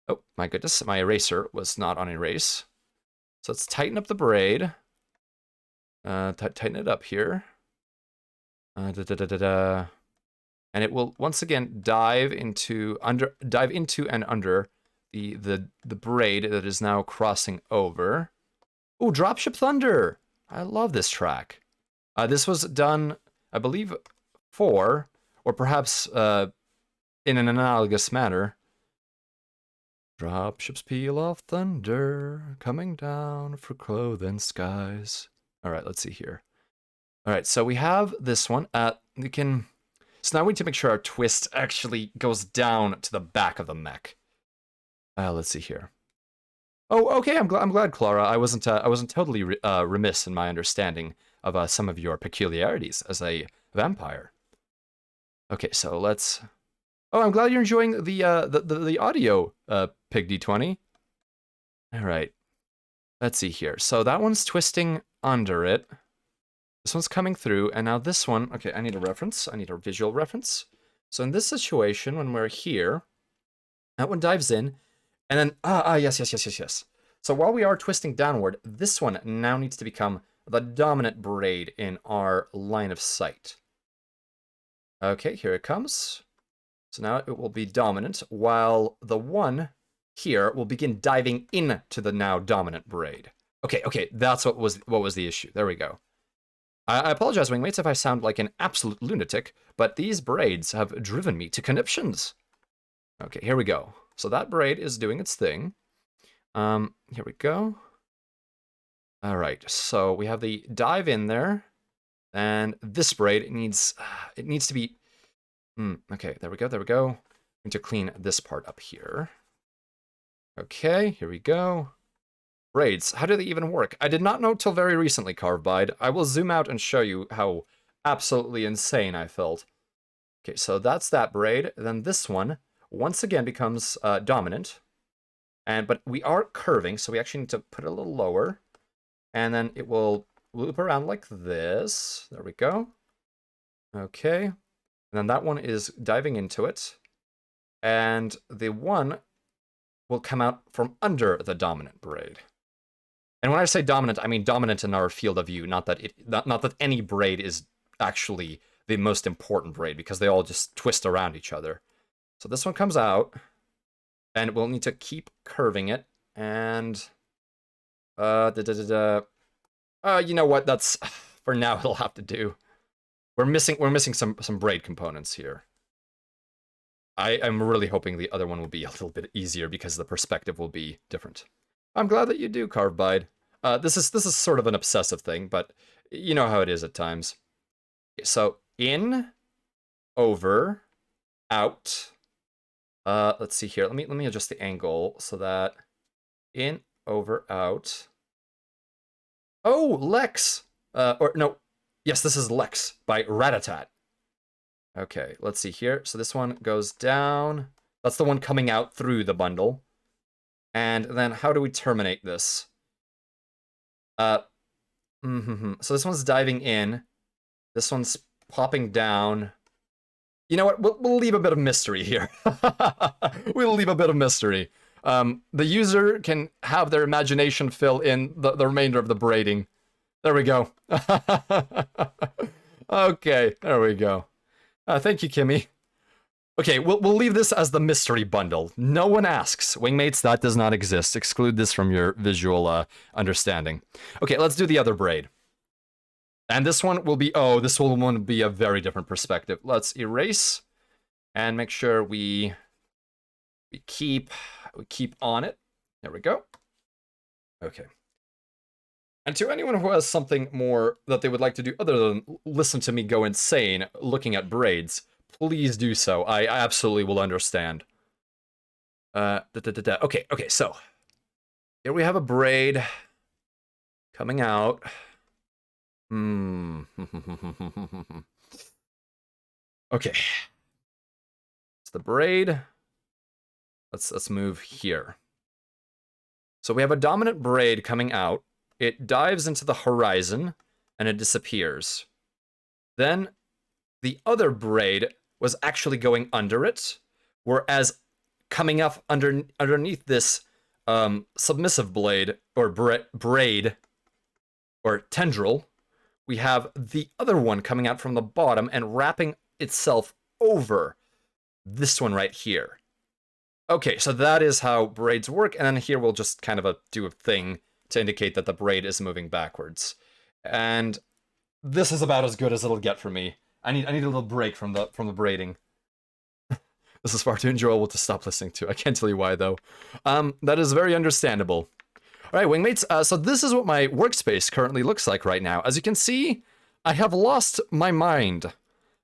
Oh, my goodness, my eraser was not on erase. So let's tighten up the braid. Tighten it up here. And it will once again dive into and under the braid that is now crossing over. Oh, Dropship Thunder! I love this track. This was done, I believe, for, or perhaps in an analogous manner. Dropships peel off thunder, coming down for clothing skies. All right, let's see here. All right, so we have this one. We can. So now we need to make sure our twist actually goes down to the back of the mech. Let's see here. Oh, okay. I'm glad, Clara. I wasn't totally remiss in my understanding of some of your peculiarities as a vampire. Okay, so let's. Oh, I'm glad you're enjoying the audio, Pig D20. All right. Let's see here. So that one's twisting under it. This one's coming through, and now this one. Okay, I need a reference. I need a visual reference. So in this situation, when we're here, that one dives in. And then, yes. So while we are twisting downward, this one now needs to become the dominant braid in our line of sight. Okay, here it comes. So now it will be dominant, while the one here will begin diving into the now dominant braid. Okay, that's what was the issue. There we go. I apologize, wingmates, if I sound like an absolute lunatic, but these braids have driven me to conniptions. Okay, here we go. So that braid is doing its thing. Here we go. All right, so we have the dive in there, and this braid needs to be. Okay, there we go. I need to clean this part up here. Okay, here we go. Braids, how do they even work? I did not know till very recently, Carvebide. I will zoom out and show you how absolutely insane I felt. Okay, so that's that braid. Then this one once again becomes dominant. But we are curving, so we actually need to put it a little lower. And then it will loop around like this. There we go. Okay. And then that one is diving into it. And the one will come out from under the dominant braid. And when I say dominant, I mean dominant in our field of view, not that any braid is actually the most important braid, because they all just twist around each other. So this one comes out, and we'll need to keep curving it, and you know what? That's for now. It'll have to do. We're missing some braid components here. I'm really hoping the other one will be a little bit easier because the perspective will be different. I'm glad that you do, Carvebide. This is sort of an obsessive thing, but you know how it is at times. So in, over, out. Let's see here. Let me adjust the angle so that in, over, out. Oh, Lex. Or no, yes, this is Lex by Ratatat. Okay, let's see here. So this one goes down. That's the one coming out through the bundle. And then how do we terminate this? So this one's diving in. This one's popping down. You know what? We'll leave a bit of mystery here. We'll leave a bit of mystery. The user can have their imagination fill in the remainder of the braiding. There we go. Okay, there we go. Thank you, Kimmy. Okay, we'll leave this as the mystery bundle. No one asks. Wingmates, that does not exist. Exclude this from your visual understanding. Okay, let's do the other braid. And this one will be, this one will be a very different perspective. Let's erase and make sure we We keep on it. There we go. Okay. And to anyone who has something more that they would like to do other than listen to me go insane looking at braids, please do so. I absolutely will understand. Okay, so here we have a braid coming out. Okay. It's the braid. Let's move here. So we have a dominant braid coming out. It dives into the horizon and it disappears. Then the other braid was actually going under it, whereas coming up underneath this submissive blade or braid or tendril, we have the other one coming out from the bottom and wrapping itself over this one right here. Okay, so that is how braids work, and then here we'll just kind of do a thing to indicate that the braid is moving backwards. And this is about as good as it'll get for me. I need a little break from the braiding. This is far too enjoyable to stop listening to. I can't tell you why though. That is very understandable. All right, wingmates. So this is what my workspace currently looks like right now. As you can see, I have lost my mind.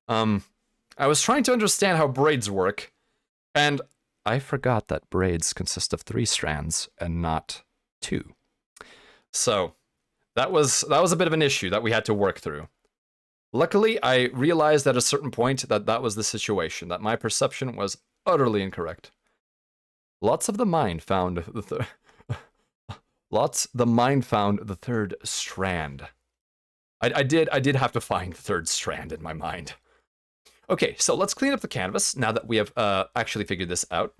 I was trying to understand how braids work, and I forgot that braids consist of 3 strands and not 2. So that was a bit of an issue that we had to work through. Luckily, I realized at a certain point that that was the situation, that my perception was utterly incorrect. The mind found the third strand. I did have to find the third strand in my mind. Okay, so let's clean up the canvas now that we have actually figured this out.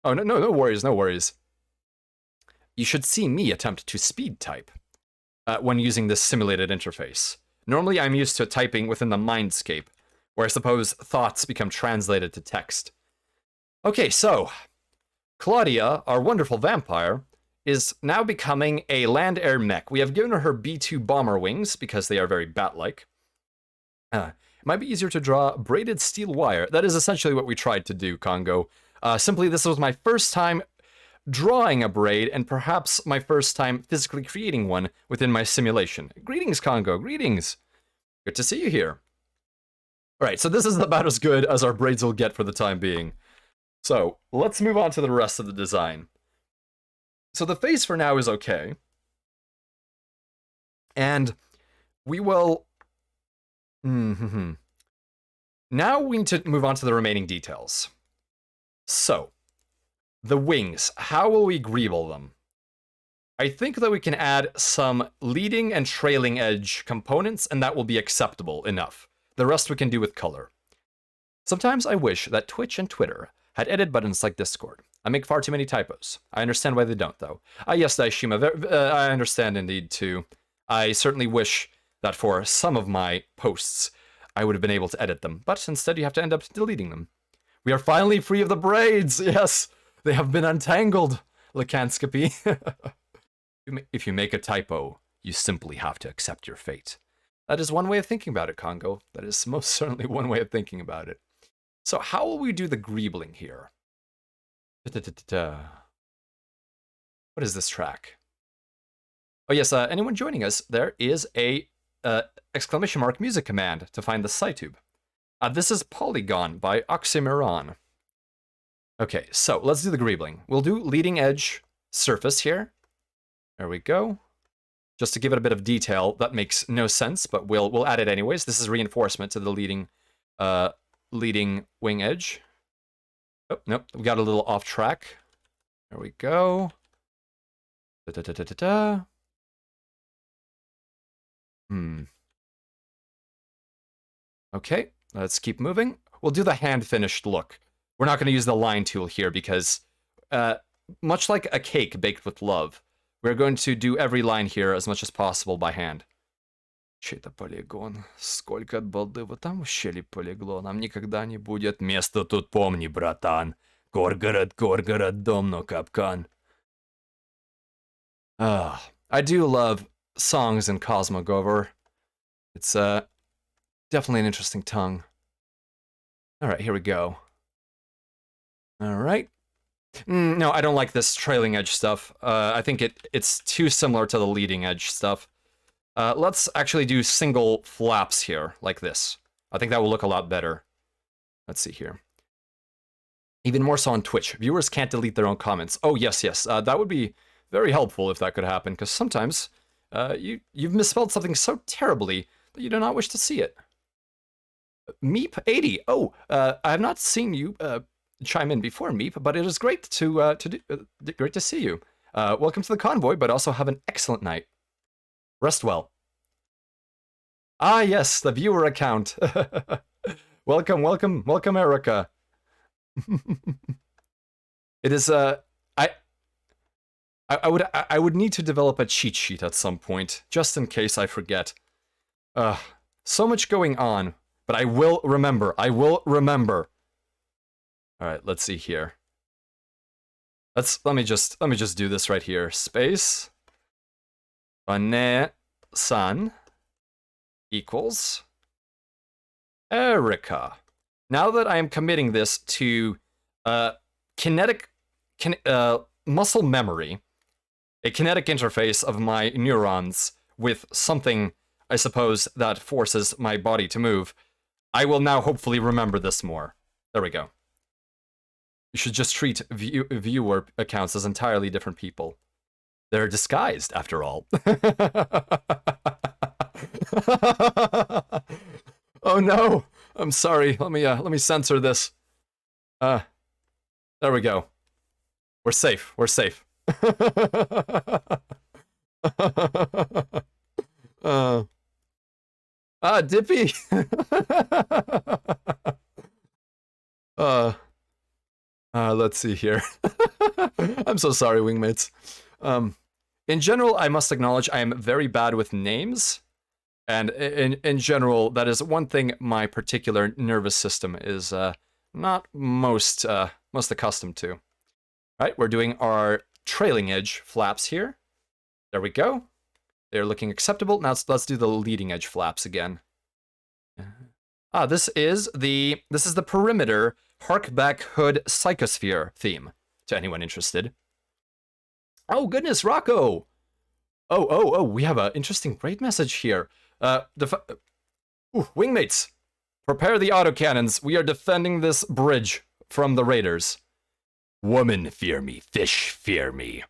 Oh, no worries, no worries. You should see me attempt to speed type when using this simulated interface. Normally, I'm used to typing within the mindscape, where I suppose thoughts become translated to text. Okay, so Claudia, our wonderful vampire, is now becoming a land-air mech. We have given her B2 bomber wings because they are very bat-like. It might be easier to draw braided steel wire. That is essentially what we tried to do, Congo. Simply, this was my first time drawing a braid, and perhaps my first time physically creating one within my simulation. Greetings, Congo, greetings. Good to see you here. Alright, so this is about as good as our braids will get for the time being. So, let's move on to the rest of the design. So the face for now is okay. And we will... Now we need to move on to the remaining details. So, the wings, how will we greeble them? I think that we can add some leading and trailing edge components, and that will be acceptable enough. The rest we can do with color. Sometimes I wish that Twitch and Twitter had edit buttons like Discord. I make far too many typos. I understand why they don't, though. Yes, Daishima, I understand indeed, too. I certainly wish that for some of my posts, I would have been able to edit them, but instead you have to end up deleting them. We are finally free of the braids, yes! They have been untangled, Lycanthropy. If you make a typo, you simply have to accept your fate. That is one way of thinking about it, Congo. That is most certainly one way of thinking about it. So how will we do the greebling here? What is this track? Oh yes, anyone joining us, there is a exclamation mark music command to find the SciTube. This is Polygon by Oxymoron. Okay, so let's do the greebling. We'll do leading edge surface here. There we go. Just to give it a bit of detail, that makes no sense, but we'll add it anyways. This is reinforcement to the leading wing edge. Oh, nope, we got a little off track. There we go. Okay, let's keep moving. We'll do the hand-finished look. We're not going to use the line tool here because, much like a cake baked with love, we're going to do every line here as much as possible by hand. Чей-то полигон. Сколько балдыва там в щели полиглоном. Никогда не будет места тут, помни, братан. Горгород, дом, но капкан. I do love songs in Cosmogover. It's definitely an interesting tongue. Alright, here we go. All right. No, I don't like this trailing edge stuff. I think it's too similar to the leading edge stuff. Let's actually do single flaps here, like this. I think that will look a lot better. Let's see here. Even more so on Twitch. Viewers can't delete their own comments. Oh, yes, yes. That would be very helpful if that could happen, because sometimes you've misspelled something so terribly that you do not wish to see it. Meep80. Oh, I have not seen you chime in before, Meep, but it is great to great to see you. Welcome to the convoy, but also have an excellent night. Rest well. Ah, yes, the viewer account. Welcome, welcome, welcome, Erica. It is I would need to develop a cheat sheet at some point, just in case I forget. So much going on, but I will remember. I will remember. All right, let's see here. Let me just do this right here. Space San equals Erica. Now that I am committing this to muscle memory, a kinetic interface of my neurons with something, I suppose, that forces my body to move, I will now hopefully remember this more. There we go. You should just treat viewer accounts as entirely different people. They're disguised, after all. Oh no! I'm sorry. Let me censor this. There we go. We're safe. We're safe. Dippy. Let's see here. I'm so sorry, wingmates. In general, I must acknowledge I am very bad with names. And in general, that is one thing my particular nervous system is not most accustomed to. All right, we're doing our trailing edge flaps here. There we go. They're looking acceptable. Now let's do the leading edge flaps again. This is the perimeter Harkback Hood Psychosphere theme, to anyone interested. Oh goodness, Rocco! Oh, we have an interesting raid message here. Wingmates, prepare the autocannons. We are defending this bridge from the raiders. Women fear me, fish fear me.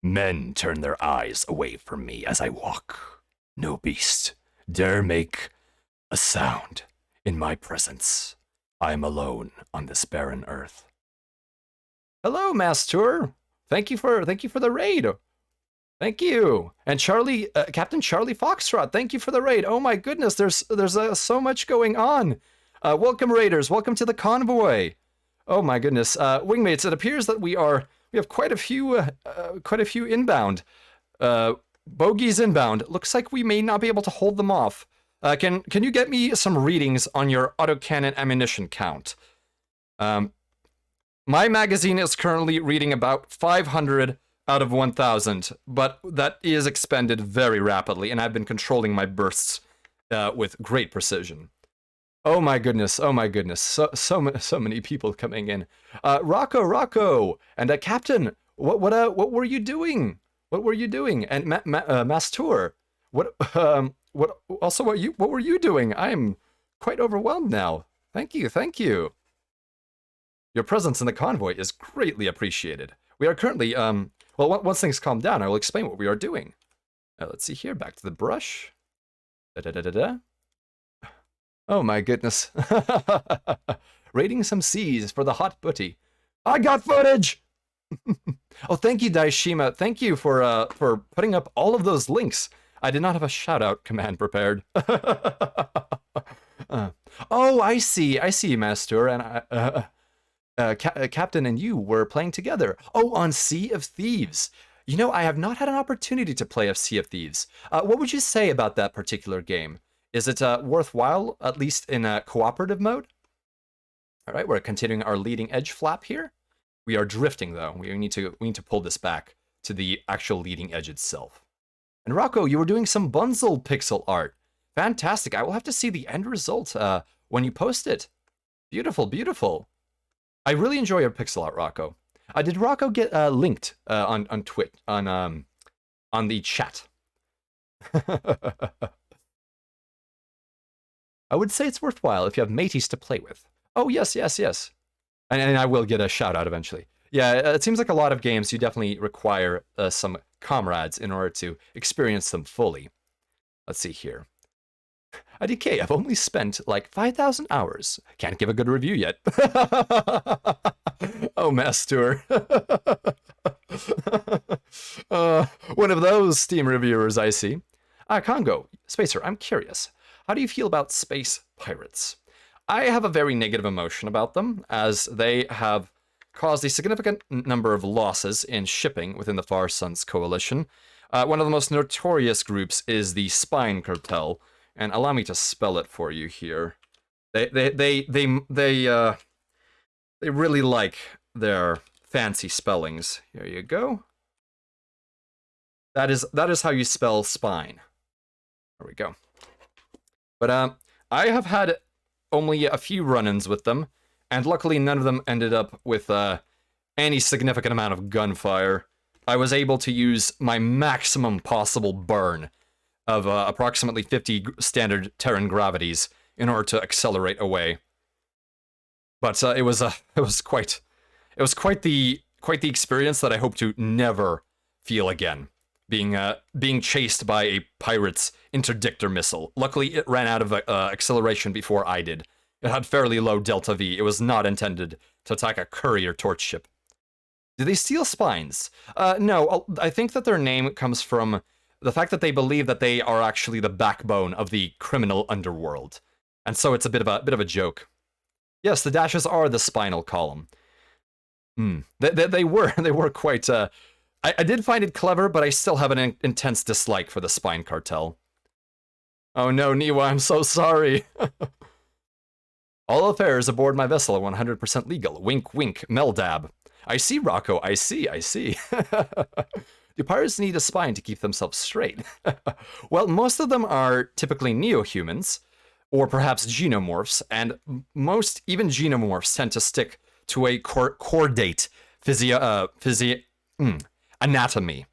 Men turn their eyes away from me as I walk. No beast dare make a sound in my presence. I am alone on this barren earth. Hello, Master. Thank you for the raid. Thank you. And Charlie, Captain Charlie Foxtrot, thank you for the raid. Oh my goodness, there's so much going on. Welcome, raiders. Welcome to the convoy. Oh my goodness, wingmates. It appears that we have quite a few inbound. Bogies inbound. Looks like we may not be able to hold them off. Can you get me some readings on your autocannon ammunition count? My magazine is currently reading about 500 out of 1,000, but that is expended very rapidly, and I've been controlling my bursts with great precision. Oh my goodness! So many people coming in. Rocco, and Captain, what were you doing? What were you doing? And Mastur, what were you doing? I'm quite overwhelmed now. Thank you. Your presence in the convoy is greatly appreciated. We are currently, well, once things calm down, I will explain what we are doing. Let's see here, back to the brush. Oh my goodness. Raiding some seas for the hot booty. I got footage! Oh, thank you, Daishima. Thank you for putting up all of those links. I did not have a shout-out command prepared. Oh, I see, Master, and Captain and you were playing together. Oh, on Sea of Thieves. You know, I have not had an opportunity to play a Sea of Thieves. What would you say about that particular game? Is it worthwhile, at least in a cooperative mode? All right, we're continuing our leading edge flap here. We are drifting, though. We need to pull this back to the actual leading edge itself. And Rocco, you were doing some Bunzel pixel art. Fantastic. I will have to see the end result when you post it. Beautiful. I really enjoy your pixel art, Rocco. Did Rocco get linked on Twit on the chat? I would say it's worthwhile if you have mateys to play with. Oh, yes, yes, yes. And I will get a shout out eventually. Yeah, it seems like a lot of games you definitely require some comrades in order to experience them fully. Let's see here. IDK, I've only spent like 5,000 hours. Can't give a good review yet. Oh, Master. One of those Steam reviewers, I see. Congo, Spacer, I'm curious. How do you feel about space pirates? I have a very negative emotion about them, as they have caused a significant number of losses in shipping within the Far Suns Coalition. One of the most notorious groups is the Spine Cartel, and allow me to spell it for you here. They really like their fancy spellings. Here you go. That is how you spell spine. There we go. But I have had only a few run-ins with them, and luckily none of them ended up with any significant amount of gunfire. I was able to use my maximum possible burn of approximately 50 standard Terran gravities in order to accelerate away. But it was quite the experience that I hope to never feel again. Being chased by a pirate's interdictor missile. Luckily, it ran out of acceleration before I did. It had fairly low delta V. It was not intended to attack a courier torch ship. Do they steal spines? No, I think that their name comes from the fact that they believe that they are actually the backbone of the criminal underworld, and so it's a bit of a joke. Yes, the dashes are the spinal column. They were quite. I did find it clever, but I still have an intense dislike for the Spine Cartel. Oh no, Niwa, I'm so sorry. All affairs aboard my vessel are 100% legal. Wink, wink, Meldab. I see, Rocco, I see. Do pirates need a spine to keep themselves straight? Well, most of them are typically neo-humans, or perhaps xenomorphs, and most, even xenomorphs, tend to stick to a chordate anatomy.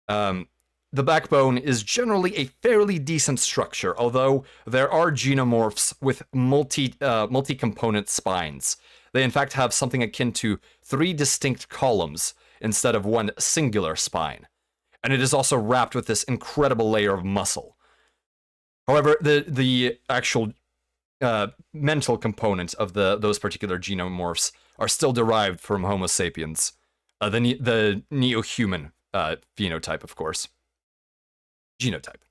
The backbone is generally a fairly decent structure, although there are xenomorphs with multi-component spines. They in fact have something akin to 3 distinct columns instead of one singular spine. And it is also wrapped with this incredible layer of muscle. However, the actual mental component of those particular xenomorphs are still derived from Homo sapiens. The neo-human phenotype, of course. Genotype.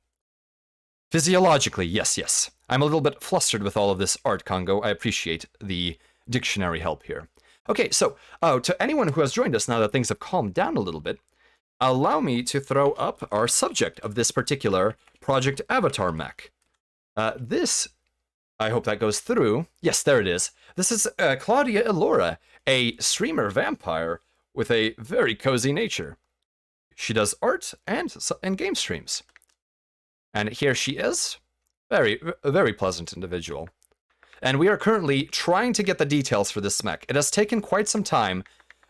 Physiologically, yes. I'm a little bit flustered with all of this art, Congo. I appreciate the dictionary help here. Okay, so to anyone who has joined us now that things have calmed down a little bit, allow me to throw up our subject of this particular Project Avatar mech. This, I hope that goes through. Yes, there it is. This is Claudia Elora, a streamer vampire with a very cozy nature. She does art and game streams. And here she is. A very pleasant individual. And we are currently trying to get the details for this mech. It has taken quite some time,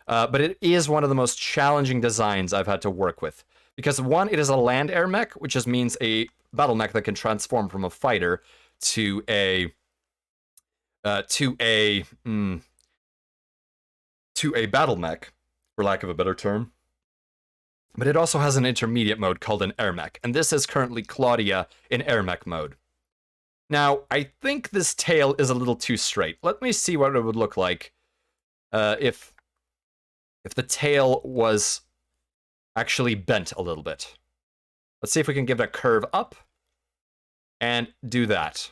but it is one of the most challenging designs I've had to work with. Because one, it is a land-air mech, which just means a battle mech that can transform from a fighter to a battle mech, for lack of a better term. But it also has an intermediate mode called an air mech, and this is currently Claudia in air mech mode. Now, I think this tail is a little too straight. Let me see what it would look like if the tail was actually bent a little bit. Let's see if we can give it a curve up and do that.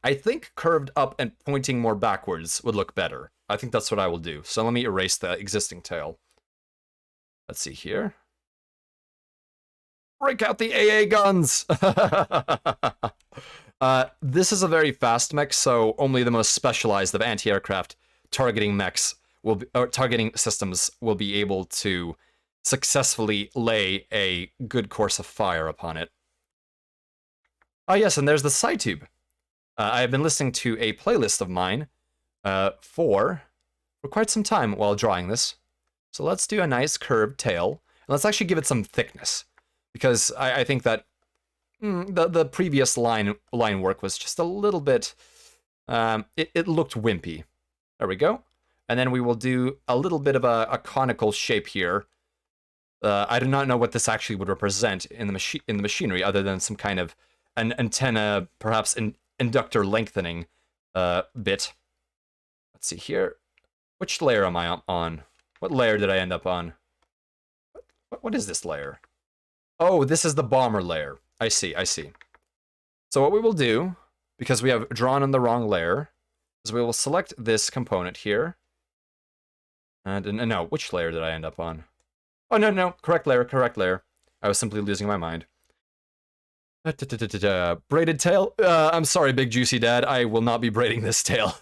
I think curved up and pointing more backwards would look better. I think that's what I will do. So let me erase the existing tail. Let's see here. Break out the AA guns! This is a very fast mech, so only the most specialized of anti-aircraft targeting mechs targeting systems will be able to successfully lay a good course of fire upon it. Oh yes, and there's the side tube. I have been listening to a playlist of mine for quite some time while drawing this. So let's do a nice curved tail. And let's actually give it some thickness, because I think that the previous line work was just a little bit, it looked wimpy. There we go. And then we will do a little bit of a conical shape here. I do not know what this actually would represent in the machinery, other than some kind of an antenna, perhaps an inductor lengthening bit. Let's see here. Which layer am I on? What layer did I end up on? What is this layer? Oh, this is the bomber layer. I see, I see. So what we will do, because we have drawn on the wrong layer, is we will select this component here. And no, which layer did I end up on? Oh, no, correct layer, correct layer. I was simply losing my mind. Braided tail? I'm sorry, Big Juicy Dad. I will not be braiding this tail.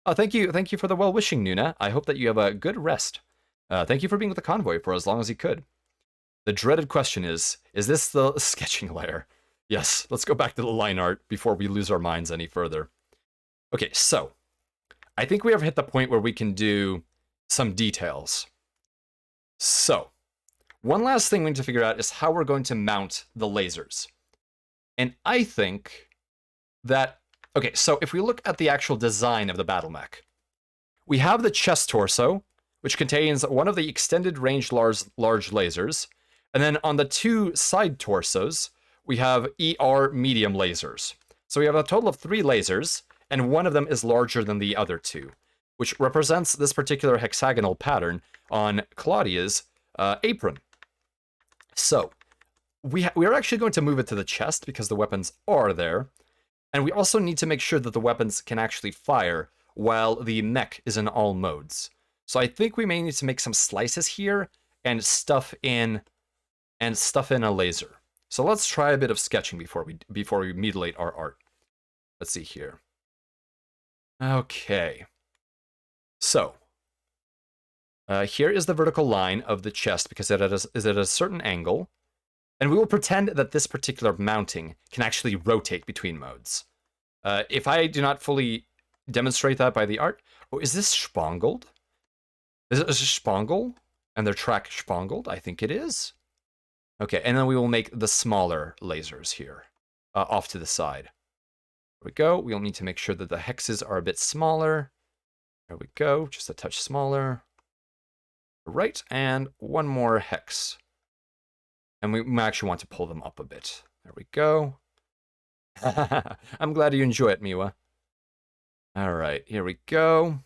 Oh, thank you for the well-wishing, Nuna. I hope that you have a good rest. Thank you for being with the convoy for as long as you could. The dreaded question is this the sketching layer? Yes, let's go back to the line art before we lose our minds any further. Okay, so I think we have hit the point where we can do some details. So, one last thing we need to figure out is how we're going to mount the lasers. And I think that, okay, so if we look at the actual design of the battle mech, we have the chest torso, which contains one of the extended range large lasers, and then on the two side torsos, we have ER medium lasers. So we have a total of 3 lasers, and one of them is larger than the other 2, which represents this particular hexagonal pattern on Claudia's apron. So, we are actually going to move it to the chest because the weapons are there, and we also need to make sure that the weapons can actually fire while the mech is in all modes. So I think we may need to make some slices here and stuff in a laser. So let's try a bit of sketching before we mutilate our art. Let's see here. Okay. So, here is the vertical line of the chest because it is at a certain angle. And we will pretend that this particular mounting can actually rotate between modes. If I do not fully demonstrate that by the art... Oh, is this spangled? Is it spangle? And their track spangled? I think it is. Okay, and then we will make the smaller lasers here, off to the side. There we go. We'll need to make sure that the hexes are a bit smaller. There we go, just a touch smaller. Right, and one more hex. And we actually want to pull them up a bit. There we go. I'm glad you enjoy it, Miwa. All right, here we go.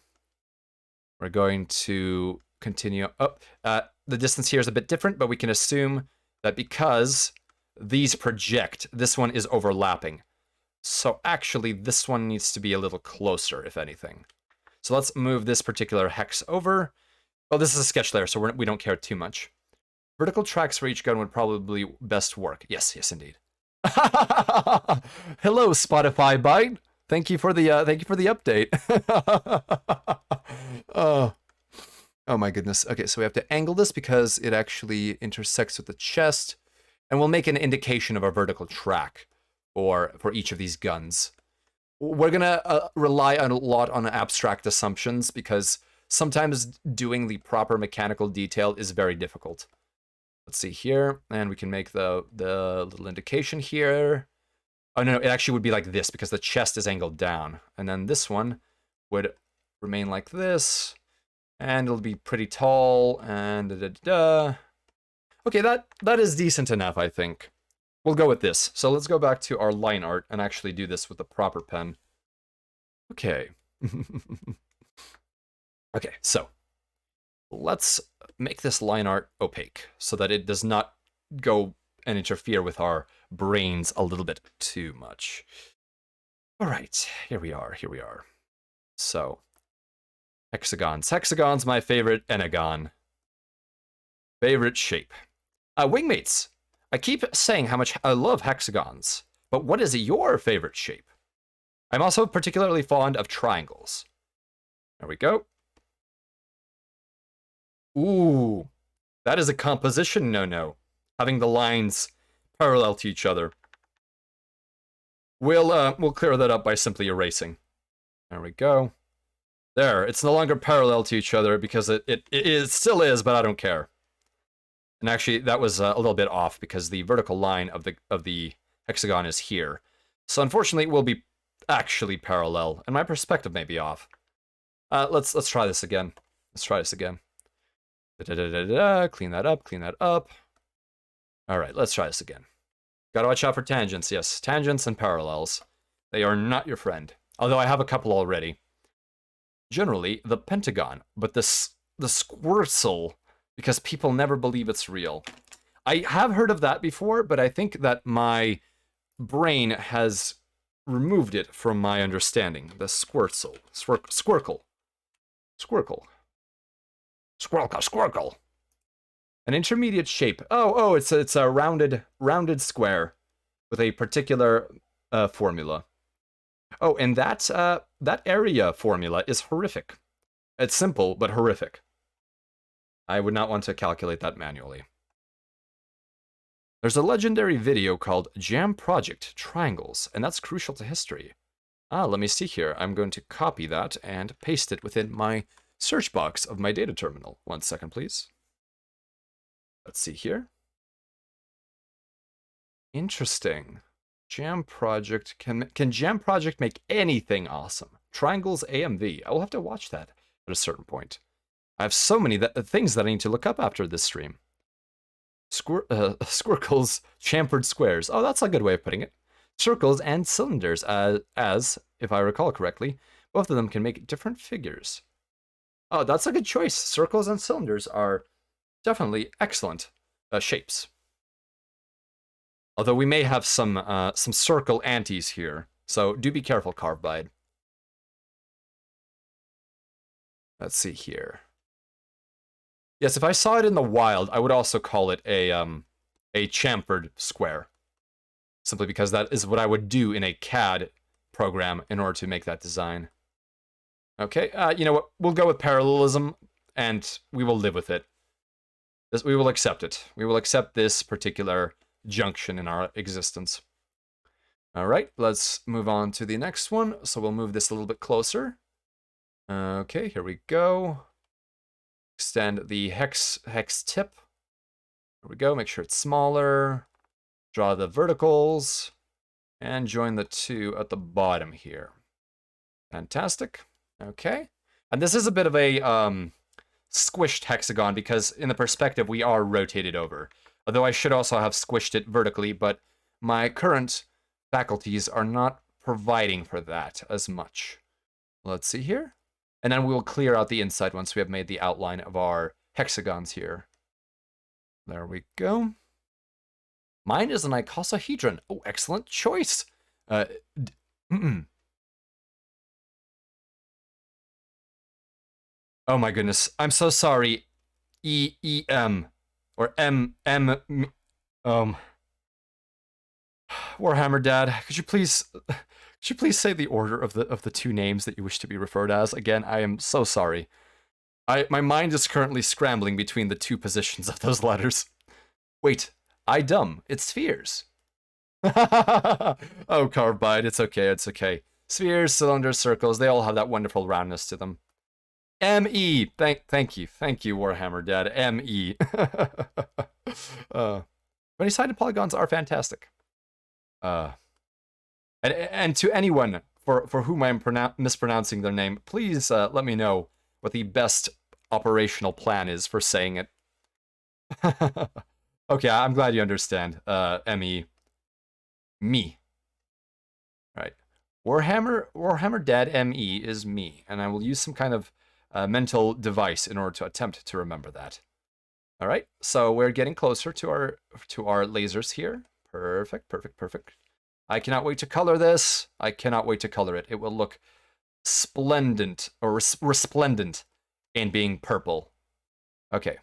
We're going to continue up. The distance here is a bit different, but we can assume that because these project, this one is overlapping. So actually, this one needs to be a little closer, if anything. So let's move this particular hex over. Oh, this is a sketch layer, so we don't care too much. Vertical tracks for each gun would probably best work. Yes, indeed. Hello, Spotify Byte. Thank you for the update. Oh my goodness. Okay, so we have to angle this because it actually intersects with the chest, and we'll make an indication of a vertical track for each of these guns. We're gonna rely a lot on abstract assumptions because sometimes doing the proper mechanical detail is very difficult. Let's see here, and we can make the little indication here. Oh no, it actually would be like this because the chest is angled down, and then this one would remain like this, and it'll be pretty tall, and Okay, that is decent enough, I think. We'll go with this. So let's go back to our line art and actually do this with the proper pen. Okay. Okay, so let's make this line art opaque so that it does not go and interfere with our brains a little bit too much. All right, here we are. So, hexagons. Hexagon's my favorite anagon. Favorite shape. Wingmates, I keep saying how much I love hexagons, but what is your favorite shape? I'm also particularly fond of triangles. There we go. Ooh, that is a composition no-no, having the lines parallel to each other. We'll clear that up by simply erasing. There we go. There, it's no longer parallel to each other because it still is, but I don't care. And actually, that was a little bit off because the vertical line of the hexagon is here. So unfortunately, it will be actually parallel, and my perspective may be off. Let's try this again. Let's try this again. Clean that up, clean that up. All right, let's try this again. Gotta watch out for tangents, yes. Tangents and parallels. They are not your friend. Although I have a couple already. Generally, the pentagon, but the squircle, because people never believe it's real. I have heard of that before, but I think that my brain has removed it from my understanding. The squircle. Squircle. Squircle. An intermediate shape. Oh, it's a rounded square with a particular formula. Oh, and that area formula is horrific. It's simple, but horrific. I would not want to calculate that manually. There's a legendary video called Jam Project Triangles, and that's crucial to history. Let me see here. I'm going to copy that and paste it within my search box of my data terminal. 1 second, please. Let's see here. Interesting. Jam Project. Can Jam Project make anything awesome? Triangles AMV. I will have to watch that at a certain point. I have so many things that I need to look up after this stream. Squircles, chamfered squares. Oh, that's a good way of putting it. Circles and cylinders, as, if I recall correctly, both of them can make different figures. Oh, that's a good choice. Circles and cylinders are definitely excellent shapes. Although we may have some circle antis here, so do be careful, Carvebide. Let's see here. Yes, if I saw it in the wild, I would also call it a chamfered square. Simply because that is what I would do in a CAD program in order to make that design. Okay, you know what? We'll go with parallelism, and we will live with it. We will accept it. We will accept this particular junction in our existence. All right, let's move on to the next one. So we'll move this a little bit closer. Okay, here we go. Extend the hex tip. There we go, make sure it's smaller. Draw the verticals. And join the two at the bottom here. Fantastic. Okay. And this is a bit of a squished hexagon because in the perspective we are rotated over. Although I should also have squished it vertically, but my current faculties are not providing for that as much. Let's see here. And then we will clear out the inside once we have made the outline of our hexagons here. There we go. Mine is an icosahedron. Oh, excellent choice. Oh my goodness. I'm so sorry. E-E-M. Or M-M... Warhammer Dad, could you please say the order of the two names that you wish to be referred as? Again, I am so sorry. My mind is currently scrambling between the two positions of those letters. Wait, I dumb. It's spheres. Oh, Carbide, it's okay, it's okay. Spheres, cylinders, circles, they all have that wonderful roundness to them. M-E. Thank you, Warhammer Dad. M-E. 20-sided polygons are fantastic. And to anyone for whom I'm mispronouncing their name, please let me know what the best operational plan is for saying it. Okay, I'm glad you understand. M-E. Me. All right. Warhammer Dad M-E is me, and I will use some kind of mental device in order to attempt to remember that. All right, so we're getting closer to our lasers here. Perfect. I cannot wait to color this. I cannot wait to color it. It will look splendid or resplendent in being purple. Okay.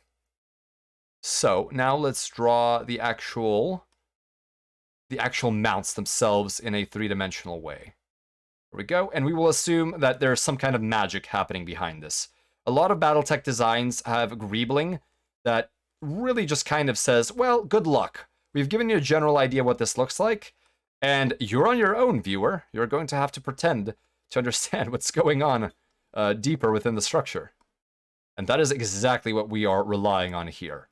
So now let's draw the actual mounts themselves in a three-dimensional way. There we go, and we will assume that there's some kind of magic happening behind this. A lot of Battletech designs have greebling that really just kind of says, well, good luck. We've given you a general idea what this looks like, and you're on your own, viewer. You're going to have to pretend to understand what's going on deeper within the structure. And that is exactly what we are relying on here.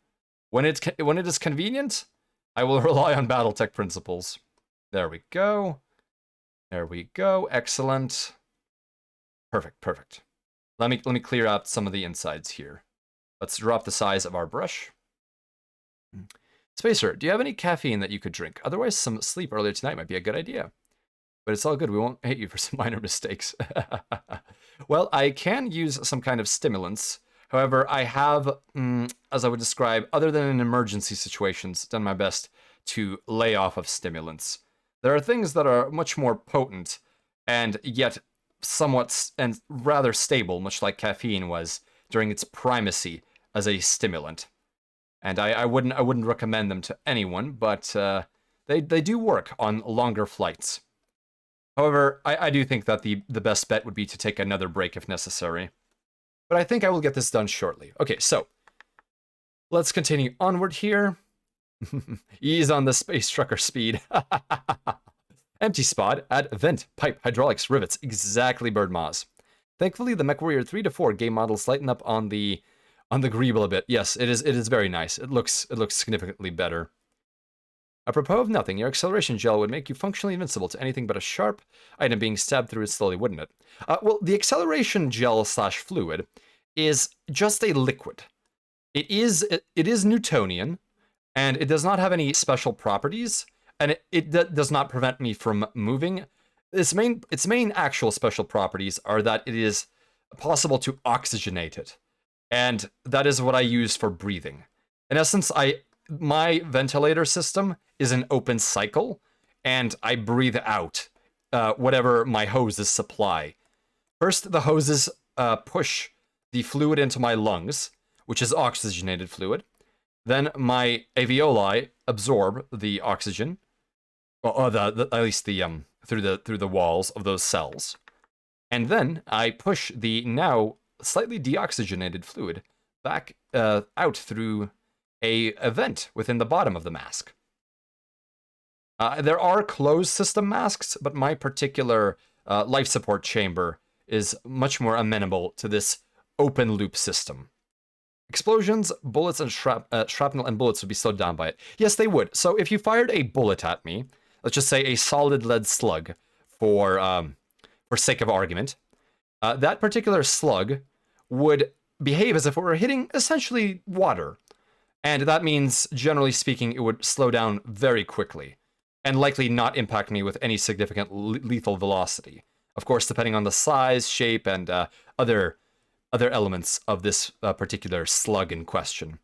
When it is convenient, I will rely on Battletech principles. There we go. There we go. Excellent. Perfect, perfect. Let me clear out some of the insides here. Let's drop the size of our brush. Spacer, do you have any caffeine that you could drink? Otherwise, some sleep earlier tonight might be a good idea. But it's all good. We won't hate you for some minor mistakes. Well, I can use some kind of stimulants. However, I have, as I would describe, other than in emergency situations, done my best to lay off of stimulants. There are things that are much more potent and yet somewhat and rather stable, much like caffeine was during its primacy as a stimulant. And I wouldn't recommend them to anyone, but they do work on longer flights. However, I do think that the best bet would be to take another break if necessary. But I think I will get this done shortly. Okay, so let's continue onward here. Ease on the space trucker speed. Empty spot, add vent, pipe, hydraulics, rivets. Exactly, Birdmaws. Thankfully, the MechWarrior 3 to 4 game models lighten up on the greeble a bit. Yes, it is very nice. It looks significantly better. Apropos of nothing, your acceleration gel would make you functionally invincible to anything but a sharp item being stabbed through it slowly, wouldn't it? Well, the acceleration gel / fluid is just a liquid. It is Newtonian, and it does not have any special properties, and it does not prevent me from moving. Its main actual special properties are that it is possible to oxygenate it, and that is what I use for breathing. In essence, my ventilator system is an open cycle, and I breathe out whatever my hoses supply. First, the hoses push the fluid into my lungs, which is oxygenated fluid. Then my alveoli absorb the oxygen, or at least through the walls of those cells. And then I push the now slightly deoxygenated fluid back out through a vent within the bottom of the mask. There are closed system masks, but my particular life support chamber is much more amenable to this open loop system. Explosions, bullets, and shrapnel and bullets would be slowed down by it. Yes, they would. So if you fired a bullet at me, let's just say a solid lead slug, for sake of argument, that particular slug would behave as if it were hitting essentially water. And that means, generally speaking, it would slow down very quickly, and likely not impact me with any significant lethal velocity. Of course, depending on the size, shape, and other elements of this particular slug in question.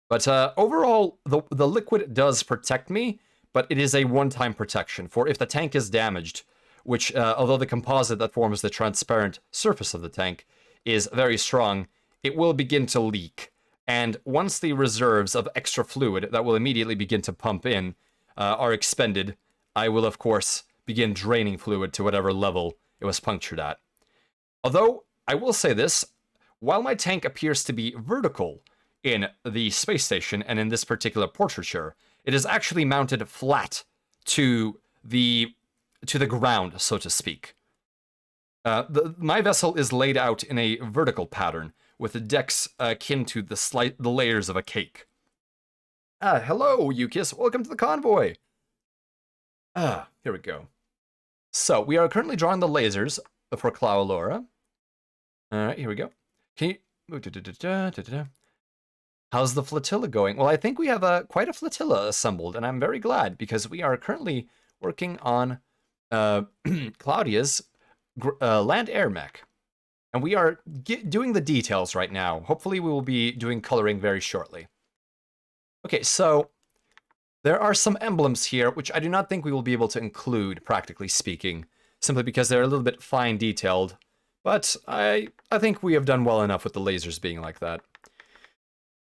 But overall, the liquid does protect me, but it is a one-time protection. For if the tank is damaged, which, although the composite that forms the transparent surface of the tank is very strong, it will begin to leak. And once the reserves of extra fluid that will immediately begin to pump in are expended, I will, of course, begin draining fluid to whatever level it was punctured at. Although, I will say this, while my tank appears to be vertical in the space station and in this particular portraiture, it is actually mounted flat to the ground, so to speak. My vessel is laid out in a vertical pattern, with the decks akin to the layers of a cake. Hello, Yukis. Welcome to the convoy. Here we go. So, we are currently drawing the lasers for Claudia Elora. Alright, here we go. Can you... How's the flotilla going? Well, I think we have quite a flotilla assembled, and I'm very glad, because we are currently working on Claudia's land-air mech. And we are doing the details right now. Hopefully we will be doing coloring very shortly. Okay, so there are some emblems here, which I do not think we will be able to include, practically speaking, simply because they're a little bit fine detailed. But I think we have done well enough with the lasers being like that.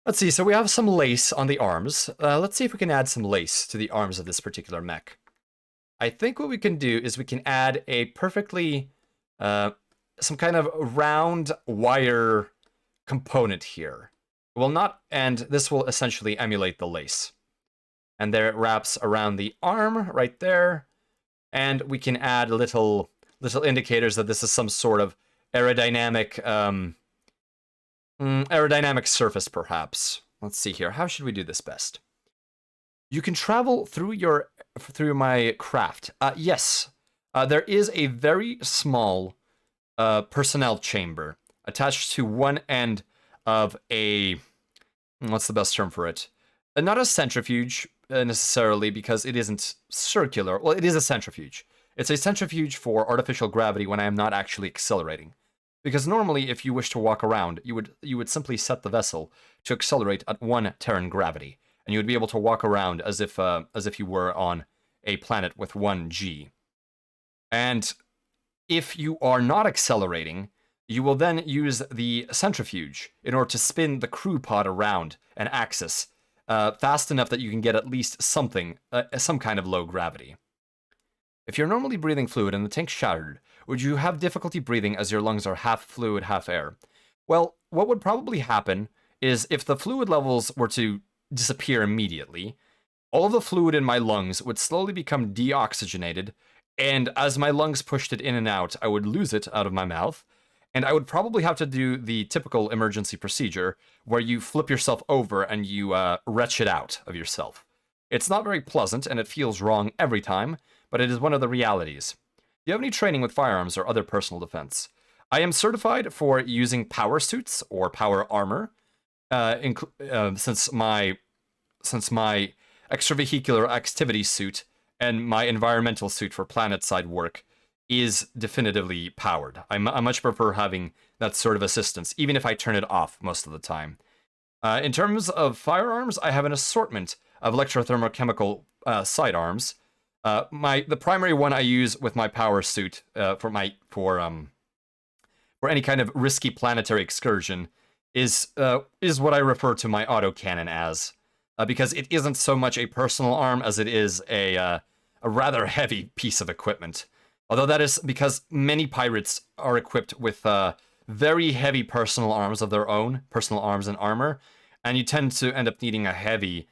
Let's see, so we have some lace on the arms. Let's see if we can add some lace to the arms of this particular mech. I think what we can do is we can add a perfectly... some kind of round wire component here. It will not, and this will essentially emulate the lace. And there it wraps around the arm right there. And we can add little indicators that this is some sort of aerodynamic, aerodynamic surface, perhaps. Let's see here. How should we do this best? You can travel through my craft. Yes, there is a very small personnel chamber attached to one end of a... What's the best term for it? Not a centrifuge, necessarily, because it isn't circular. Well, it is a centrifuge. It's a centrifuge for artificial gravity when I am not actually accelerating. Because normally, if you wish to walk around, you would simply set the vessel to accelerate at 1 Terran gravity, and you would be able to walk around as if you were on a planet with 1 G. And if you are not accelerating, you will then use the centrifuge in order to spin the crew pod around an axis fast enough that you can get at least some kind of low gravity. If you're normally breathing fluid and the tank's shattered, would you have difficulty breathing as your lungs are half fluid, half air? Well, what would probably happen is if the fluid levels were to disappear immediately, all of the fluid in my lungs would slowly become deoxygenated, and as my lungs pushed it in and out, I would lose it out of my mouth, and I would probably have to do the typical emergency procedure where you flip yourself over and you retch it out of yourself. It's not very pleasant, and it feels wrong every time, but it is one of the realities. Do you have any training with firearms or other personal defense? I am certified for using power suits or power armor, since my extravehicular activity suit and my environmental suit for planet-side work is definitively powered. I much prefer having that sort of assistance, even if I turn it off most of the time. In terms of firearms, I have an assortment of electrothermochemical sidearms. The primary one I use with my power suit for any kind of risky planetary excursion is what I refer to my autocannon as, because it isn't so much a personal arm as it is a rather heavy piece of equipment. Although that is because many pirates are equipped with very heavy personal arms of their own, personal arms and armor, and you tend to end up needing a heavy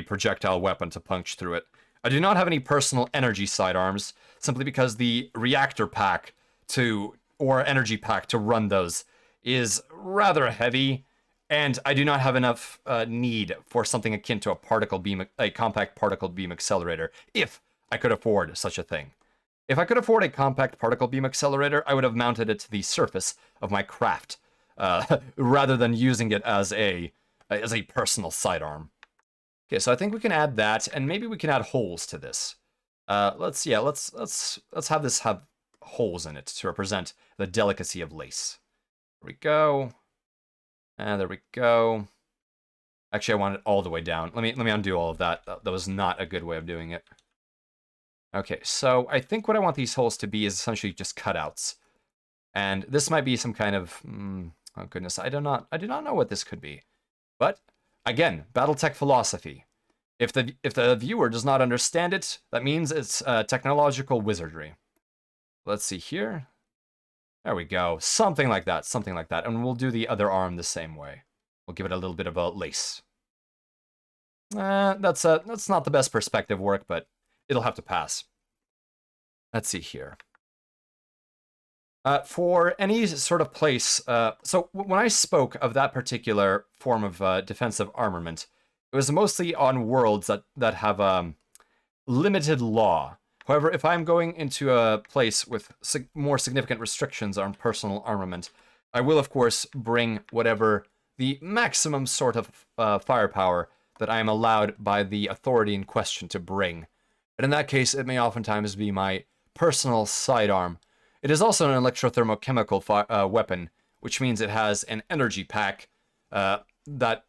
projectile weapon to punch through it. I do not have any personal energy sidearms, simply because the reactor pack or energy pack to run those is rather heavy, and I do not have enough need for something akin to a compact particle beam accelerator, if I could afford such a thing. If I could afford a compact particle beam accelerator, I would have mounted it to the surface of my craft, rather than using it as a personal sidearm. Okay, so I think we can add that, and maybe we can add holes to this. Let's have this have holes in it to represent the delicacy of lace. There we go. And there we go. Actually, I want it all the way down. Let me undo all of that. That was not a good way of doing it. Okay, so I think what I want these holes to be is essentially just cutouts. And this might be some kind of... oh goodness, I do not know what this could be. But, again, Battletech philosophy. If the viewer does not understand it, that means it's technological wizardry. Let's see here. There we go. Something like that, something like that. And we'll do the other arm the same way. We'll give it a little bit of a lace. That's not the best perspective work, but it'll have to pass. Let's see here. For any sort of place, so when I spoke of that particular form of defensive armament, it was mostly on worlds that have limited law. However, if I'm going into a place with more significant restrictions on personal armament, I will, of course, bring whatever the maximum sort of firepower that I am allowed by the authority in question to bring. But in that case, it may oftentimes be my personal sidearm. It is also an electrothermochemical weapon, which means it has an energy pack that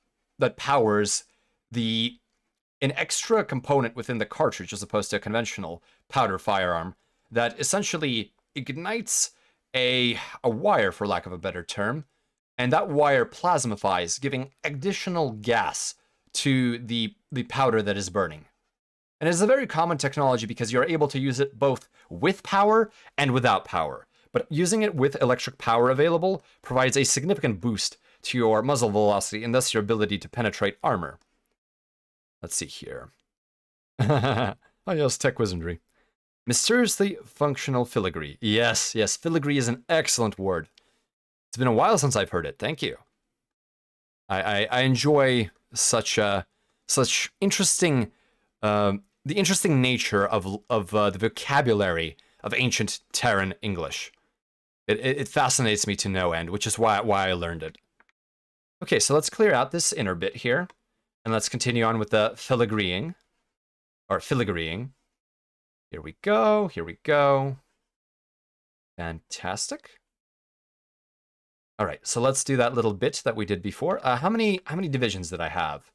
powers an extra component within the cartridge as opposed to a conventional powder firearm that essentially ignites a wire, for lack of a better term, and that wire plasmifies, giving additional gas to the powder that is burning. And it is a very common technology because you're able to use it both with power and without power. But using it with electric power available provides a significant boost to your muzzle velocity and thus your ability to penetrate armor. Let's see here. Oh yes, tech wizardry. Mysteriously functional filigree. Yes, filigree is an excellent word. It's been a while since I've heard it. Thank you. I enjoy such interesting, the interesting nature of the vocabulary of ancient Terran English. It fascinates me to no end, which is why I learned it. Okay, so let's clear out this inner bit here, and let's continue on with the filigreeing, or filigreeing. Here we go. Here we go. Fantastic. All right, so let's do that little bit that we did before. How many divisions did I have?